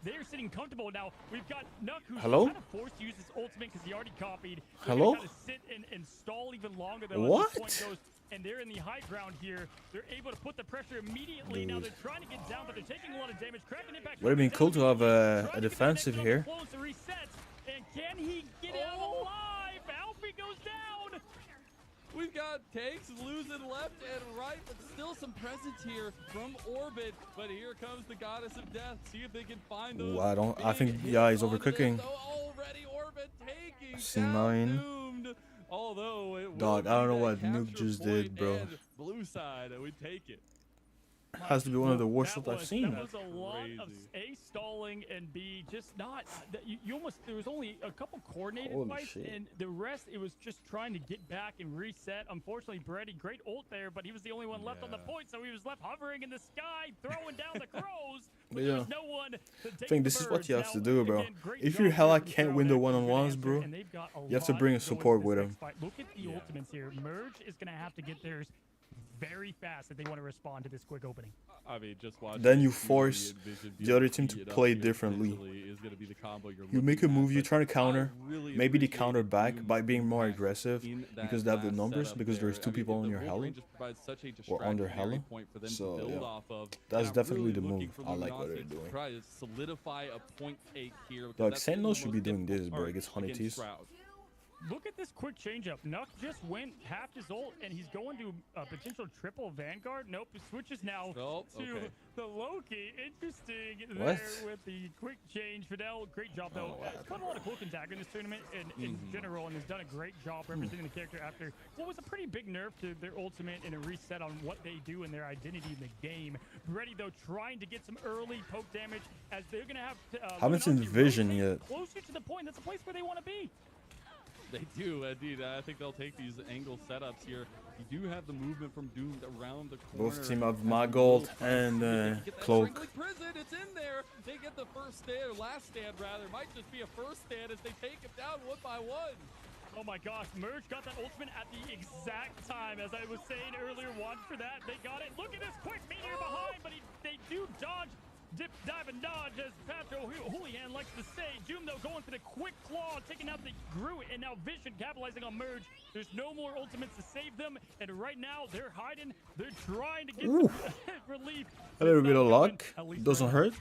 They're sitting comfortable now. We've got Nuke who's Hello? kind of forced to use his ultimate because he already copied. Hello? Kind of sit and stall even longer though. What? As the point goes. And they're in the high ground here. They're able to put the pressure immediately. Now they're trying to get down, but they're taking a lot of damage. Cracking it back. Would have been cool to have a defensive here. And can he get out alive? Alfie goes down. We've got tanks losing left and right, but still some presence here from Orbit. But here comes the Goddess of Death. See if they can find those. Ooh, I think, yeah, he's overcooking. Already Orbit taking C9. Doomed. Although it Dog, I don't know what Nuke just did, bro. Blue side, we take it. Has to be one of the worst shots I've seen. That was a lot of A, stalling, and B, just not. You almost, there was only a couple coordinated Holy fights, shit. and the rest, it was just trying to get back and reset. Unfortunately, Brady, great ult there, but he was the only one left on the point, so he was left hovering in the sky, throwing down the crows. But There yeah, was no one to I take think the this is what you have birds. to Now, do, bro. again, great If job your Hela here from can't win the Shroud. one-on-ones, Good bro, answer, and they've got a you have to lot bring a going support into with this him. next fight. Look at the ultimates here. Merge is going to have to get theirs very fast if they want to respond to this quick opening. I mean, just watch. Then you Vision force be the able other team to tee it up play here differently. essentially is gonna be the combo you're You make a looking at, move, you're but trying to counter. I really Maybe they appreciate counter back Doom's by being more impact aggressive in that because they have the last numbers, setup because there's there. two I mean, people the on your Volt Hela range just provides such a or under distracting Hela. point for them So to build yeah, off of. that's And I'm definitely really the looking move. for I like what they're Luminosity to doing. try to solidify a point take here. because Dog, that's Sentinel the should be most doing this, difficult bro. part It gets against Hunnities. Shroud. Look at this quick change up. Nuck just went half his ult, and he's going to a potential triple Vanguard. Nope, it switches now Oh, to okay. the Loki. Interesting What? there with the quick change. Fidel, great job though. He's got a lot of cloak and dagger in this tournament in general, and has done a great job representing the character after what was a pretty big nerf to their ultimate and a reset on what they do and their identity in the game. Ready though, trying to get some early poke damage as they're gonna have to, Haven't seen Luminosity Vision rotate yet. closer to the point. That's a place where they want to be. They do, indeed. I think they'll take these angle setups here. You do have the movement from Doomed around the corner. Both team have Magold and Cloak. Strangling Prison, it's in there. They get the first stand, or last stand rather. Might just be a first stand as they take him down one by one. Oh my gosh, Merge got that ultimate at the exact time. As I was saying earlier, watch for that. They got it. Look at this quick meteor behind, but they do dodge. Dip, dive, and dodge, as Patrick Houlihan likes to say. Doom, though, going for the quick claw, taking out the Groot, and now Vision capitalizing on Merge. There's no more ultimates to save them, and right now, they're hiding. They're trying to get some relief. A little bit of luck. At least Doesn't hurt.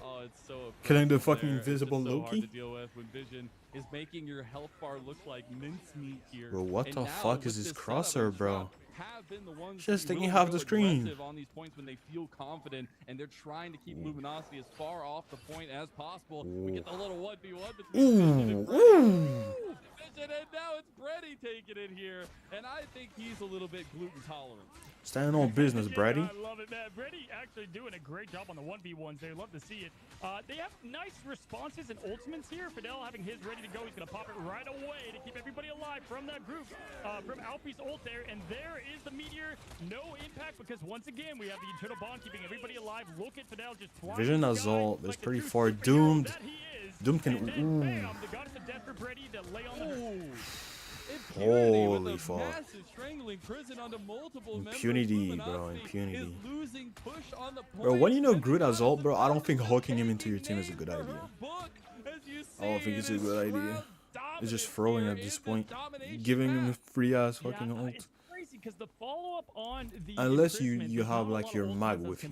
Oh, it's so Killing the oppressive fucking there. It's invisible just so Loki? hard to deal with when Vision is making your health bar look like mincemeat here. Bro, what And the now fuck with is this setup, crosser, and bro? Shroud have been the ones Just who taking really half go the screen. aggressive on these points when they feel confident, and they're trying to keep Luminosity as far off the point as possible. We get the little 1v1 between Vision and Brady. Ooh, Vision, and now it's Brady taking it here, and I think he's a little bit gluten tolerant. Stand on business, Brady. I love it, man. Brady actually doing a great job on the 1v1s there. Love to see it. They have nice responses and ultimates here. Fidel having his ready to go. He's going to pop it right away to keep everybody alive from that group. From Alfie's ult there. And there is the Meteor. No impact because once again, we have the Eternal Bond keeping everybody alive. Look at Fidel just flying. Vision as all is pretty far. Doomed. Doomed can. Ooh. Bam, the goddess of death for Brady to lay on the Holy fuck. Impunity, bro. Impunity. Bro, when you know Groot as ult, bro, I don't think hooking him into your team is a good idea. I don't think it's a good idea. It's just throwing at this point. Giving him a free ass fucking ult. because the follow-up on the unless you have like your mag with you,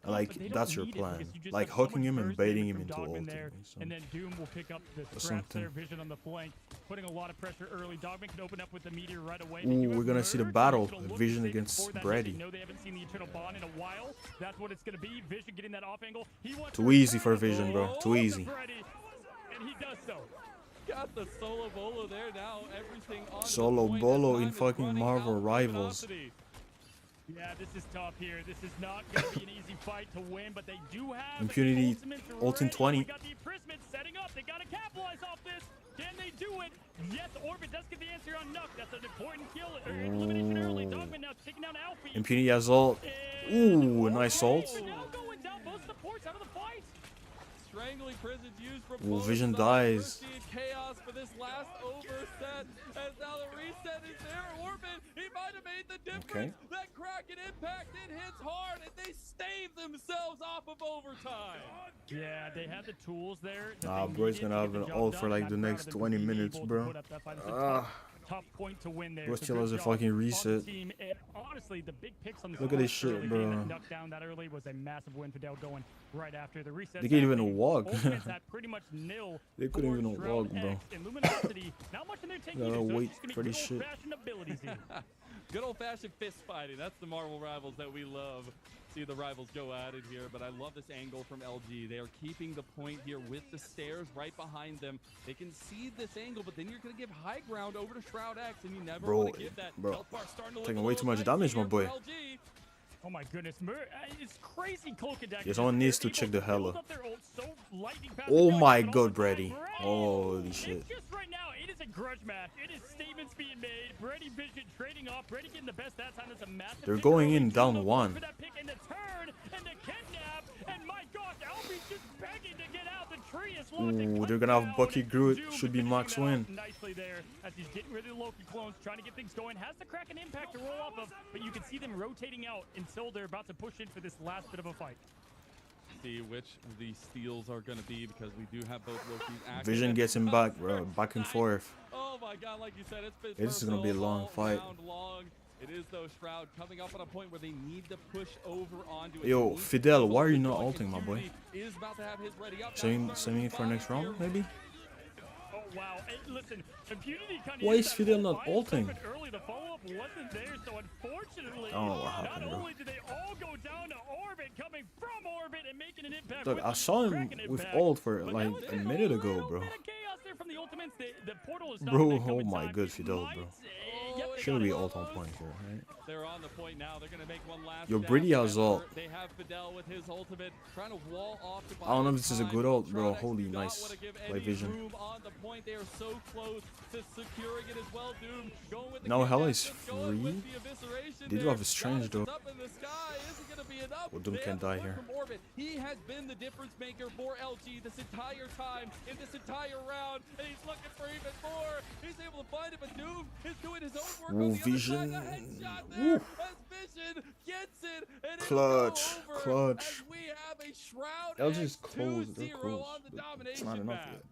like that's your plan, like hooking him and baiting him into ulting, and then Doom will pick up the scraps there, Vision on the flank, putting a lot of pressure early. Dogman can open up with the meteor right away. Ooh, we're gonna see the battle, Vision against Brady. No, they haven't seen the Eternal Bond in a while. That's what it's gonna be. Vision getting that off angle. He wants too easy for Vision, bro. Too easy. And he does so. Got the solo bolo there now. Everything on Solo bolo in fucking Marvel Rivals. Yeah, this is tough here. This is not going to be an easy fight to win, but they do have Impunity ult in 20. We got the imprisonment setting up. They got to capitalize off this. Can they do it? Yes, Orbit does get the answer on Nuck. That's an important kill. Elimination early. Dogman now taking down Alfie. Impunity has ult. Ooh, nice ult. Now going down both supports out of the fight. Strangling prisons used from Ooh, Vision dies. Chaos for this last overset, as now the reset is there. Orbit, he might have made the difference. Okay. That Kraken impact, it hits hard, and they stave themselves off of overtime. Yeah, they had the tools there. Nah, bro's gonna have an ult for like the next 20 minutes, bro. Top point to win there. Bro still has a fucking reset. Honestly, the big picks on the Look at this shit, bro. Knocked down that early was a massive win for Dell going right after the reset. They can't even walk. Pretty much nil. They couldn't even walk, bro. Not much in their tank Gotta wait for this shit. Good old-fashioned fist fighting. That's the Marvel Rivals that we love. See the rivals go at it here, but I love this angle from LG. They are keeping the point here with the stairs right behind them. They can see this angle, but then you're going to give high ground over to Shroud X, and you never want to give that. Bro, taking way too much damage, my boy. Oh my goodness, it's crazy. Yeah, someone needs to check the hella. Oh my god, Brady. Holy shit. Just right now, it is a grudge match. It is statements being made. Brady Vision trading off. Brady getting the best that time. It's a massive. They're going in down one. And the turn and the kidnap. And my gosh, Alfie's just begging to get out. The tree is locked. Ooh, they're gonna have Bucky Groot. Should be max win. Nicely there as he's getting rid of the Loki clones, trying to get things going. Has the Kraken impact to roll off of, but you can see them rotating out until they're about to push in for this last bit of a fight. See which of the steals are going to be, because we do have both Loki's active. Vision gets him back, bro. Back and forth. Oh my god, like you said, it's been This is gonna be a long fight. long. It is though Shroud coming up on a point where they need to push over onto it. Yo, Fidel, why are you not ulting, my boy? Is about to have his ready up. Saving it for next round, maybe? Oh wow! Hey, listen, Impunity kind of. Why is Fidel not ulting? Early, the follow-up wasn't there, so unfortunately, I don't know what happened, not bro. only did they all go down to Orbit, coming from Orbit and making an impact. Look, I saw him with ult for like a minute ago, bro. From the ultimates, the portal is Bro, oh my god, Fidel, bro. Should be ult on point here, right? They're on the point now. They're gonna make one last. Yo, Brady has ult. They have Fidel with his ultimate, trying to wall off. I don't know if this is a good ult, bro. Holy nice. By Vision. On the point, they are so close to securing it as well. Doom going with the now Hella is free. They do have a strange though. Well, Doom can't die here. He has been the difference maker for LG this entire time, in this entire round, and he's looking for even more. He's able to find it, but Doom is doing his own work. Ooh, Vision. Woo. Clutch. Clutch. We have a Shroud LG's close. They're close. But it's not enough yet.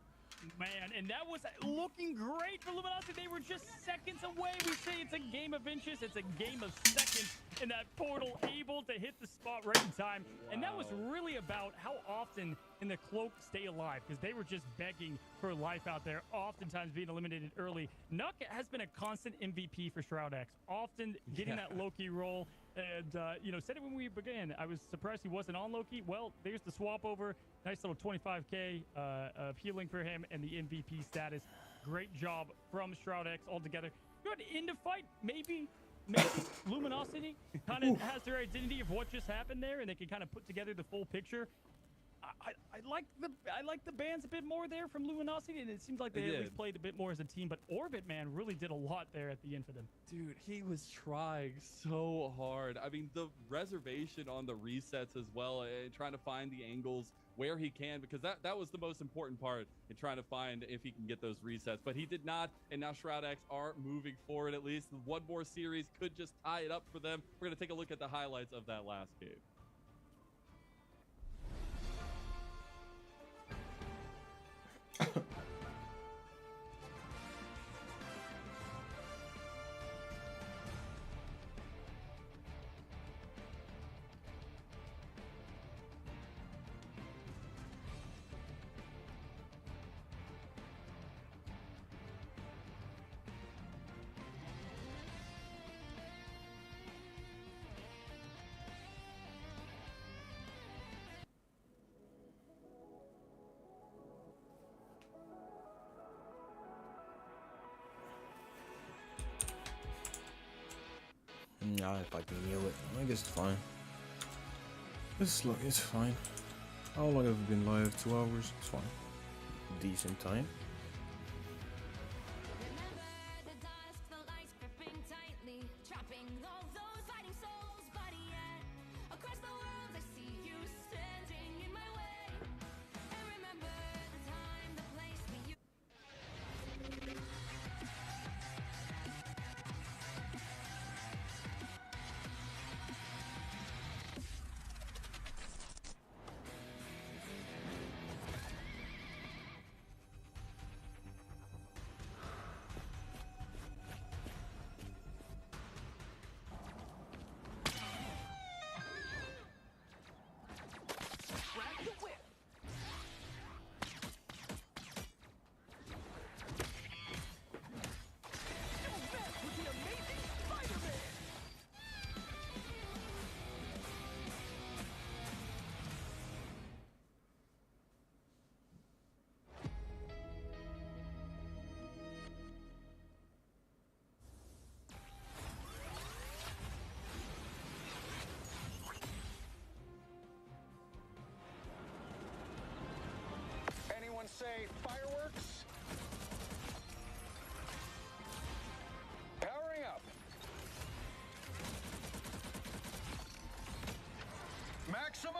Man, and that was looking great for Luminosity. They were just seconds away. We say it's a game of inches. It's a game of seconds. And that portal able to hit the spot right in time. And that was really about how often can the Cloak stay alive, because they were just begging for life out there, oftentimes being eliminated early. Nuck has been a constant MVP for Shroud X, often getting that Loki role. And, you know, said it when we began, I was surprised he wasn't on Loki. Well, there's the swap over. Nice little 25K of healing for him and the MVP status. Great job from Shroud X altogether. Good into fight. Maybe Luminosity kind of has their identity of what just happened there, and they can kind of put together the full picture. I like the bands a bit more there from Luminosity, and it seems like they at least played a bit more as a team. But Orbit, man, really did a lot there at the end for them. Dude, he was trying so hard. I mean, the reservation on the resets as well, and trying to find the angles where he can, because that was the most important part in trying to find if he can get those resets. But he did not, and now Shroud X are moving forward at least. One more series could just tie it up for them. We're going to take a look at the highlights of that last game. Nah, if I can heal it, I guess it's fine. It's fine. How long have we been live? 2 hours? It's fine. Decent time. Say fireworks. Powering up. Maximum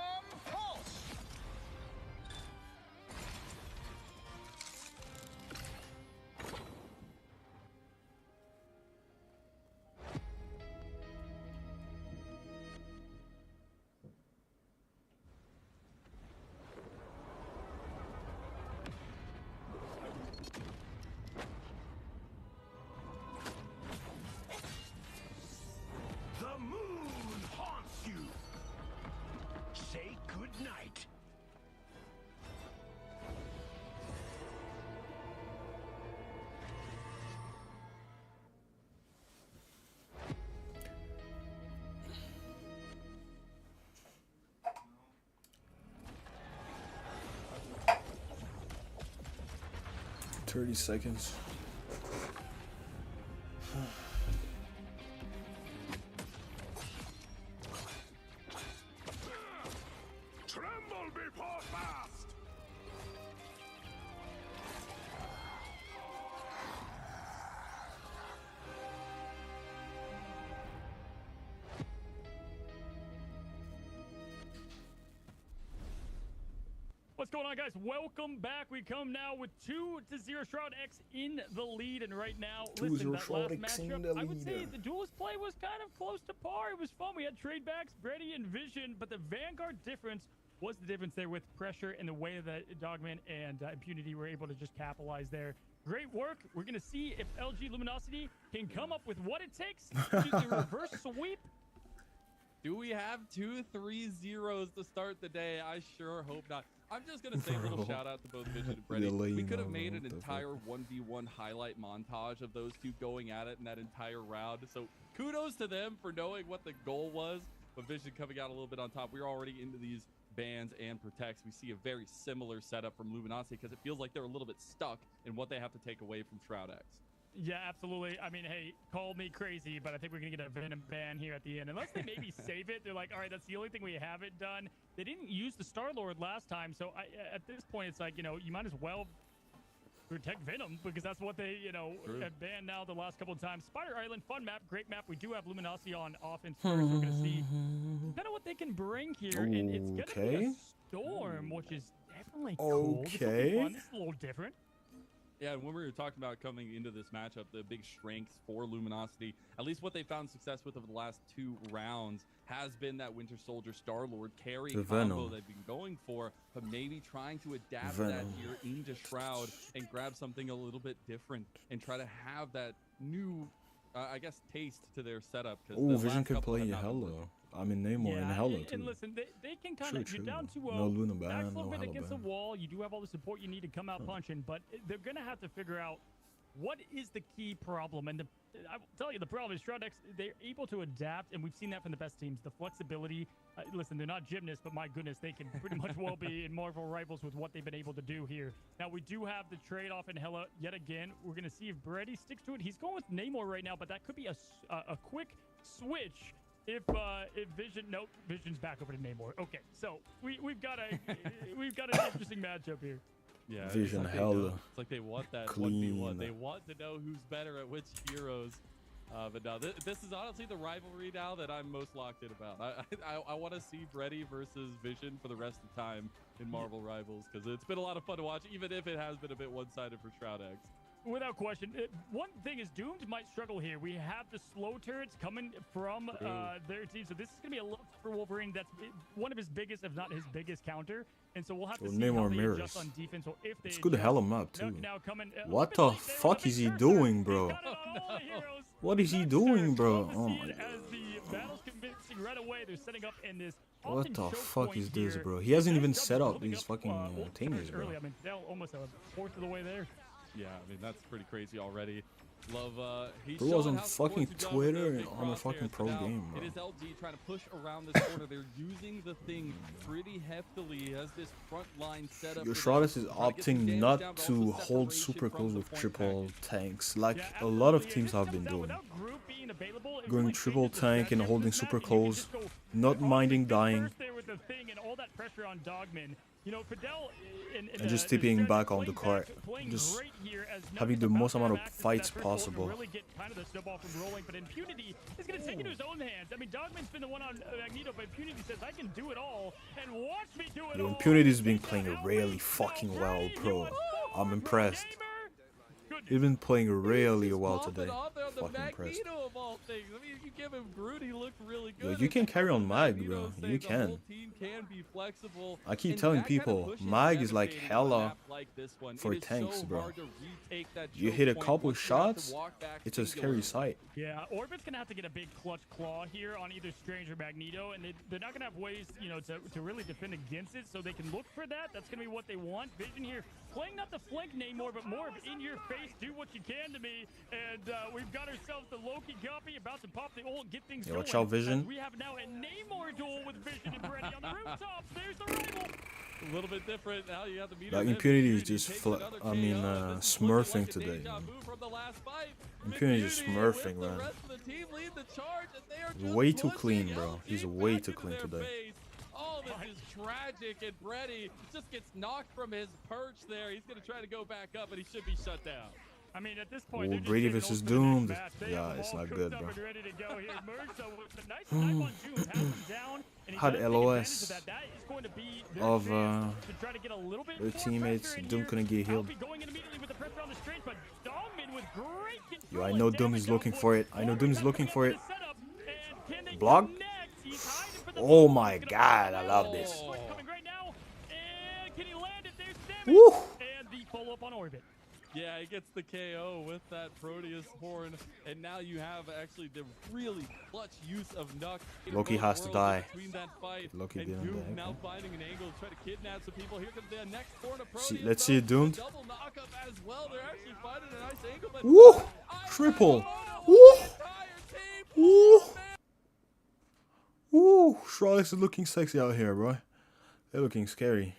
pulse. The moon haunts you. Say good night. Thirty seconds. Tremble before fast. What's going on, guys? Welcome back. We come now with 2-0 Shroud X in the lead, and right now, listen, that last matchup, I would say the duelist play was kind of close to par. It was fun. We had trade backs, Brady and Vision, but the Vanguard difference was the difference there with pressure and the way that Dogman and Impunity were able to just capitalize there. Great work. We're going to see if LG Luminosity can come up with what it takes to do the reverse sweep. Do we have 2-3-0s to start the day? I sure hope not. I'm just going to say a little shout out to both Vision and Brady. We could have made an entire 1v1 highlight montage of those two going at it in that entire round. So kudos to them for knowing what the goal was. But Vision coming out a little bit on top. We're already into these bans and protects. We see a very similar setup from Luminosity because it feels like they're a little bit stuck in what they have to take away from Shroud X. Yeah, absolutely. I mean, hey, call me crazy, but I think we're going to get a Venom ban here at the end. Unless they maybe save it. They're like, all right, that's the only thing we haven't done. They didn't use the Star-Lord last time, so at this point, it's like, you know, you might as well protect Venom because that's what they, you know, have banned now the last couple of times. Spider Island, fun map, great map. We do have Luminosity on offense first. We're going to see kind of what they can bring here, and it's going to be a storm, which is definitely cool. This will be fun. This is a little different. Yeah, and when we were talking about coming into this matchup, the big strengths for Luminosity, at least what they found success with over the last 2 rounds has been that Winter Soldier Star-Lord carry combo they've been going for, but maybe trying to adapt that here into Shroud and grab something a little bit different and try to have that new, I guess, taste to their setup. Oh, Vision can play Hello. I mean, Namor and Hello too. And listen, they can kind of get down to no Luna ban, a little no bit Hello against ban. the wall. You do have all the support you need to come out punching, but they're gonna have to figure out what is the key problem. And I will tell you, the problem is Shroud X, they're able to adapt, and we've seen that from the best teams. The flexibility. Listen, they're not gymnasts, but my goodness, they can pretty much well be in Marvel Rivals with what they've been able to do here. Now, we do have the trade-off in Hela yet again. We're going to see if Brady sticks to it. He's going with Namor right now, but that could be a quick switch if Vision... Nope, Vision's back over to Namor. Okay, so we've got an interesting matchup here. Yeah, Vision it's like they want that clean. 1v1. They want to know who's better at which heroes. But no, this is honestly the rivalry now that I'm most locked in about. I want to see Brady versus Vision for the rest of the time in Marvel Rivals because it's been a lot of fun to watch, even if it has been a bit one-sided for Shroud X. Without question. One thing is Doomed might struggle here. We have the slow turrets coming from their team. So this is going to be a look for Wolverine. That's one of his biggest, if not his biggest counter. And so we'll have to see how they adjust on defense. Or if they it's good to hell him up too. Now coming, what the fuck is he doing, bro? What is he doing, bro? Oh my god. As the battle's convincing right away, they're setting up in this. What the fuck is this, bro? He hasn't even set up these fucking teamers, bro. I mean, they're almost a fourth of the way there. Yeah, I mean, that's pretty crazy already. Love, he was on fucking Twitter and on a fucking pro game, bro. It is LG trying to push around this corner. They're using the thing pretty heftily as this front line setup. Your Shroudus is opting not to hold super close with triple tanks, like a lot of teams have been doing. Going triple tank and holding super close, not minding dying. You know, Fidel and just tipping back on the cart, just having the most amount of fights possible. Really get kind of the snowball from rolling, but Impunity is going to take it to his own hands. I mean, Dogman's been the one on Magneto, but Impunity says, I can do it all, and watch me do it all. Impunity's been playing really fucking well, bro. I'm impressed. He's been playing really well today. Fucking impressed. Of all things. I mean, you give him Groot, he looked really good. Yo, you can carry on Mag, bro. You can. I keep telling people, Mag is like hella for tanks, bro. You hit a couple shots, it's a scary sight. Yeah, Orbit's gonna have to get a big clutch claw here on either Strange or Magneto, and they're not gonna have ways, you know, to really defend against it. So they can look for that. That's gonna be what they want. Vision here playing not the flank Namor, but more of in your face. Do what you can to me, and we've got ourselves the Loki copy about to pop the ult, get things going. Watch out, Vision. We have now a Namor duel with Vision and Brady on the rooftops. There's the rival. A little bit different. Now you have the meter. Like Impunity is just, smurfing today. Impunity is smurfing, man. Way too clean, bro. He's way too clean today. Oh, this is tragic, and Brady just gets knocked from his perch there. He's going to try to go back up, but he should be shut down. I mean, at this point, Brady versus Doomed. Yeah, it's not good, bro. Had LOS of their teammates. Doom couldn't get healed. Yo, I know Doom is looking for it. I know Doom is looking for it. Block. Oh my god, I love this. damage. And the follow-up on Orbit. Yeah, he gets the KO with that Proteus horn, and now you have actually the really clutch use of Nuck. Loki has to die. That fight, Loki and didn't Doom die. now finding an angle to try to kidnap some people. Here comes the next horn of Proteus. Let's see it doomed. Double knockup as well. They're actually finding a nice angle, but Woo! Triple. Woo! Woo! Woo! Shroudix is looking sexy out here, bro. They're looking scary.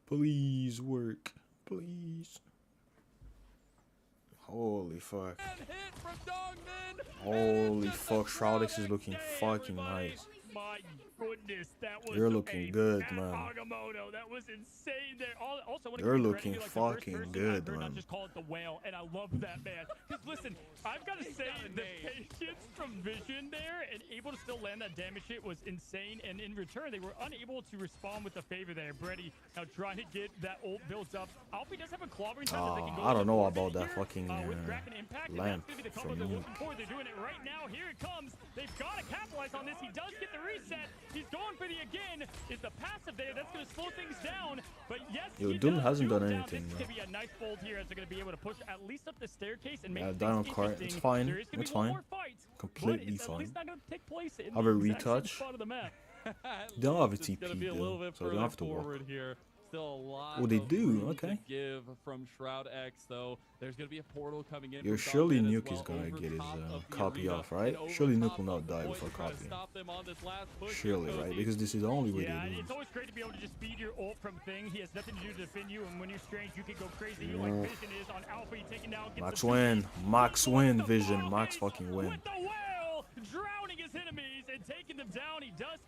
Please work. Please. Holy fuck. Holy fuck. Shroudix is looking fucking nice. My goodness, that was You're looking good, that man. Agamotto, that was insane there. Also, I wanna You're give looking credit to, like, the first fucking person good, I've heard man. not just call it the whale, and I love that, man. Because listen, I've got to say, the patience from Vision there and able to still land that damage hit was insane. And in return, they were unable to respond with the favor there. Brady now trying to get that ult built up. Alfie does have a clobbering time that they can go I don't know with about that here, fucking with Kraken Impact, and lamp that's gonna be the combo from they're you. looking for. They're doing it right now. Here it comes. They've got to capitalize on this. He does get the reset. He's going for the again. Is the passive there? That's going to slow things down. But yes, Yo, he Doom does hasn't done down. anything, This bro. could be a nice fold here as they're going to be able to push at least up the staircase and make Yeah, things down cart. It's interesting. fine. There is gonna It's be one fine. more fight, but Completely it's at fine. least not going to take place in Have the a exact same retouch. spot of the map. They don't have a It's gonna TP, be a little though, bit so they don't further have to walk. forward here. Still a lot. Oh, they of do? room Okay. To give from Shroud X, though. There's gonna be a portal coming in. Yo, from surely Dogman as Nuke is well, gonna over get his top of the copy arena, off, right? and over Surely Nuke top will not of die Voice before trying to copying. stop them on this last push. Surely, right? Because this is the only way Yeah, they lose. it's always great to be able to just speed your ult from Thing. He has nothing to do to defend you, and when you're strange, you can go crazy. You like Ooh. Vision is on Alpha, taking down. Gets Max the win. Max win, Vision. Max fucking win. with the whale, drowning his enemies and taking them down. He does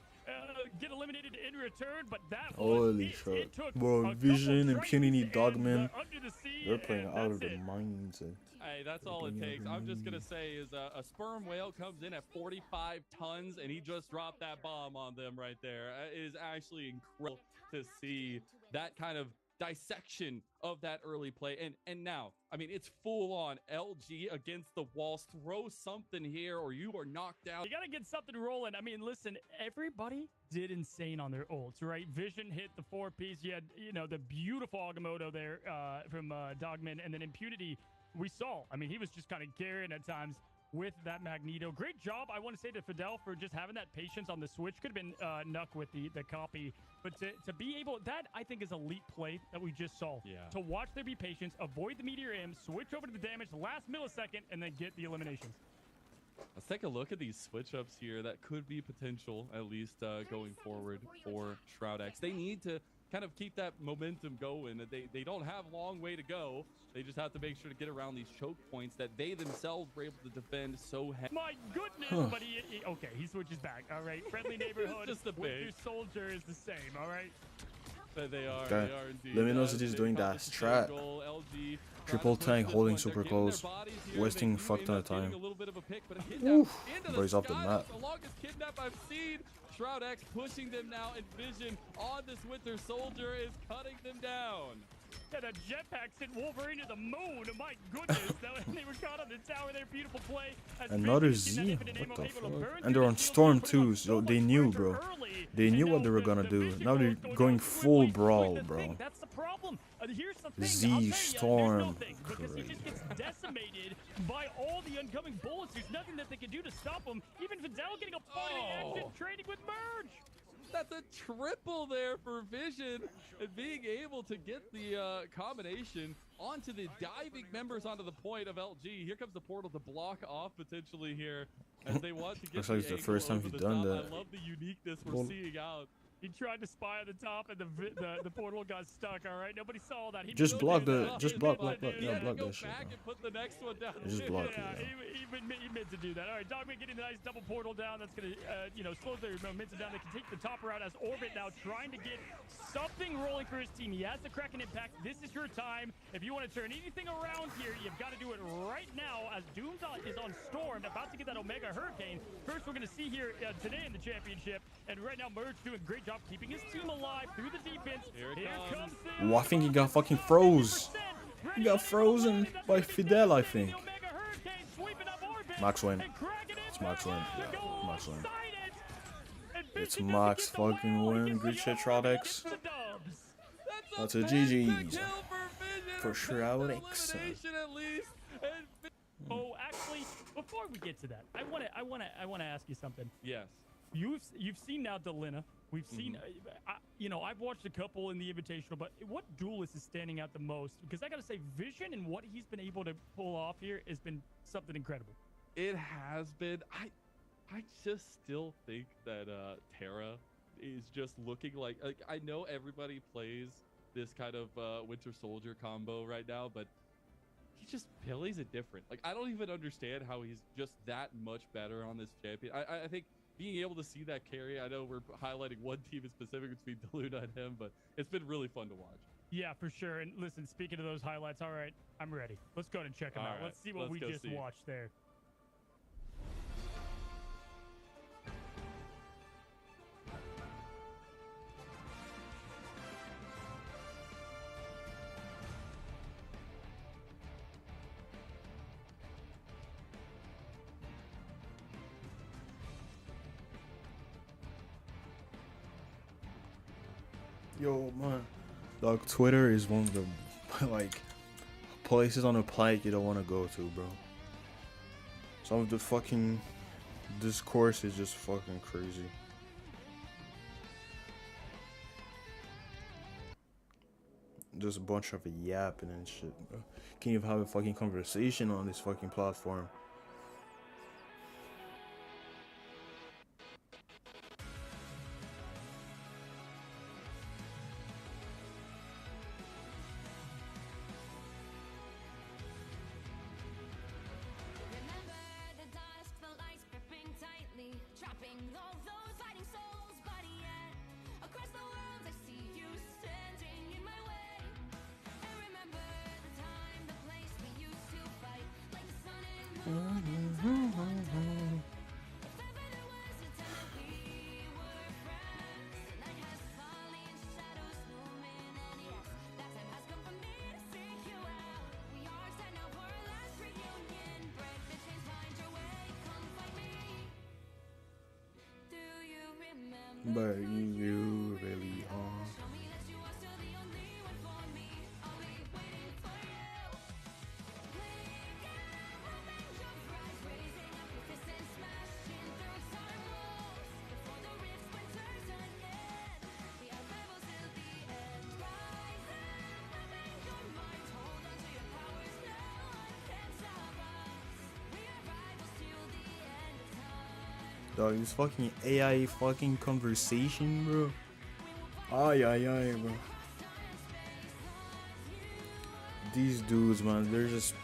get eliminated in return, but that Holy was shit. it took Bro, a Vision couple and Punini tries Dogman, and, under the sea, they're playing and out of that's their it. minds. Hey, that's all it takes. I'm just gonna say is a sperm whale comes in at 45 tons, and he just dropped that bomb on them right there. It is actually incredible to see that kind of dissection of that early play. And now, I mean, it's full on LG against the walls. Throw something here, or you are knocked out. You gotta get something rolling. I mean, listen, everybody did insane on their ults, right? Vision hit the 4-piece. You had, you know, the beautiful Agamotto there from Dogman, and then Impunity we saw. I mean, he was just kind of carrying at times with that Magneto. Great job, I want to say, to Fidel for just having that patience on the switch. Could have been Nuck with the copy, but to be able, that I think is elite play that we just saw. Yeah. To watch there be patience, avoid the Meteor M, switch over to the damage last millisecond, and then get the eliminations. Let's take a look at these switch ups here. That could be potential, at least going forward for Shroud X. They need to kind of keep that momentum going. They don't have a long way to go. They just have to make sure to get around these choke points that they themselves were able to defend so heavily. My goodness, but okay, he switches back. All right, friendly neighborhood. Just the Winter base. Soldier is the same. All right. But they are. Okay. They are indeed. Let me know if he's doing that strat. LG Triple tank holding super close, wasting fuck ton of time. Oof. Bro, he's off the map. The longest kidnap I've seen. Shroud X pushing them now, and Vision on this Winter Soldier is cutting them down. Yeah, that jetpack sent Wolverine to the moon. My goodness, they were caught on the tower there. Beautiful play. Another Z? What the fuck? And they're on Storm too, so they knew, bro. They knew what they were gonna do. Now they're going full brawl, bro. That's the problem. Here's the thing. Z Storm. Because he just gets decimated by all the oncoming bullets. There's nothing that they can do to stop him. Even Fidel getting a fighting action, trading with Merge. That's a triple there for Vision, and being able to get the combination onto the diving members onto the point of LG. Here comes the portal to block off potentially here as they want to get Looks like it's the angle first time over he's the done top. that. I love the uniqueness we're seeing out. He tried to spy on the top, and the portal got stuck. All right, nobody saw that. He Just block the, that. just He block, meant block, to block, do yeah, that. block Go that shit. back and put the next one down. Just block it, Yeah, yeah. he meant to do that. All right, Dogman getting the nice double portal down. That's gonna, slow their momentum down. They can take the top route as Orbit now trying to get something rolling for his team. He has the Kraken Impact. This is your time. If you want to turn anything around here, you've got to do it right now. As Doom is on Storm, about to get that Omega Hurricane. First, we're gonna see here today in the championship, and right now Merge doing a great job keeping his team alive through the defense. Here comes the Oh, I think he got fucking froze. He got frozen by Fidel, I think. Max win. It's Max win. Yeah, Max win. It's Max fucking win. Good shit, Shroud X. That's That's a GG's for Shroudix. At least. Oh, actually, before we get to that, I want to ask you something. Yes. You've seen now Delina. We've seen, you know, I've watched a couple in the Invitational, but what duelist is standing out the most? Because I gotta say, Vision and what he's been able to pull off here has been something incredible. It has been. I just still think that Terra is just looking like I know everybody plays this kind of Winter Soldier combo right now, but he just plays it different. Like, I don't even understand how he's just that much better on this champion. I think being able to see that carry, I know we're highlighting one team in specific between Deluna and him, but it's been really fun to watch. Yeah, for sure. And listen, speaking of those highlights, all right, I'm ready. Let's go ahead and check them out. Right, Let's see what we just watched there. Yo, man. Dog, Twitter is one of the, like, places on the planet you don't want to go to, bro. Some of the fucking discourse is just fucking crazy. Just a bunch of yapping and shit, bro. Can't even have a fucking conversation on this fucking platform. But you really are. Dog, this fucking AI fucking conversation, bro. Ay, ay, ay, bro. These dudes, man, they're just...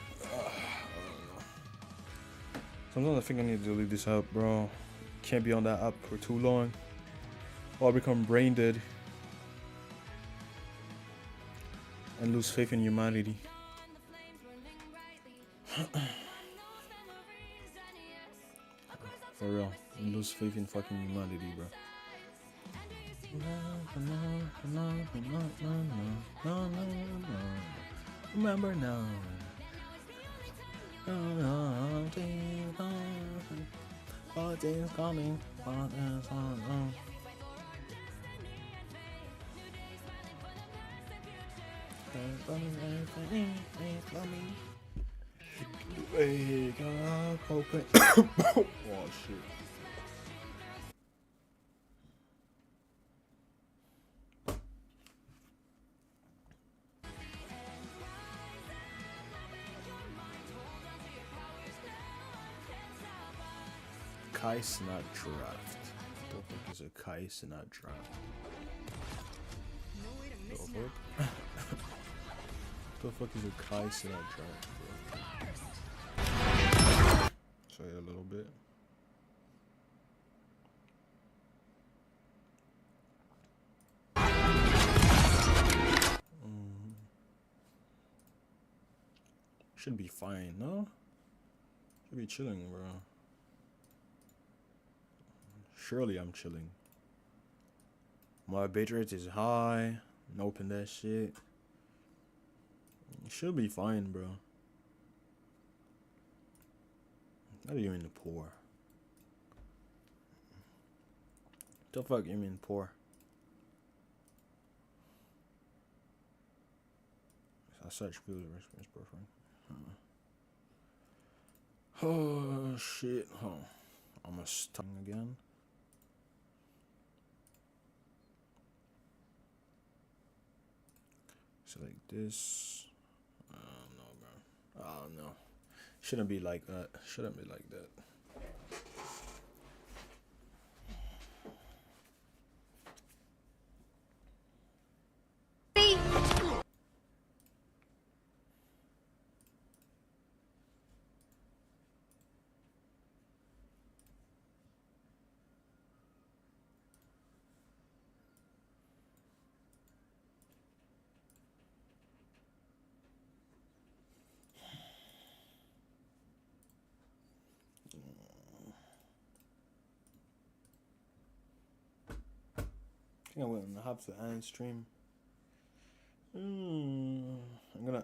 Sometimes I think I need to delete this app, bro. Can't be on that app for too long. Or I'll become brain dead. And lose faith in humanity. For real. And lose faith in fucking humanity, bro. Remember now. What is coming? What is on? Wake up, open. Oh shit. Kai Snot draft. The fuck is a Kai Snot draft? The fuck? The fuck is a Kai Snot draft, bro? Show you a little bit. Should be fine, no? Should be chilling, bro. Surely I'm chilling. My bitrate is high. Open that shit. Should be fine, bro. What do you mean poor? The fuck you mean poor? I search views experience preference. Oh shit. Oh, I'm a stung again. Select this. I don't know, bro. I don't know. Shouldn't be like that. Shouldn't be like that. I think I'm gonna have to end stream. I'm gonna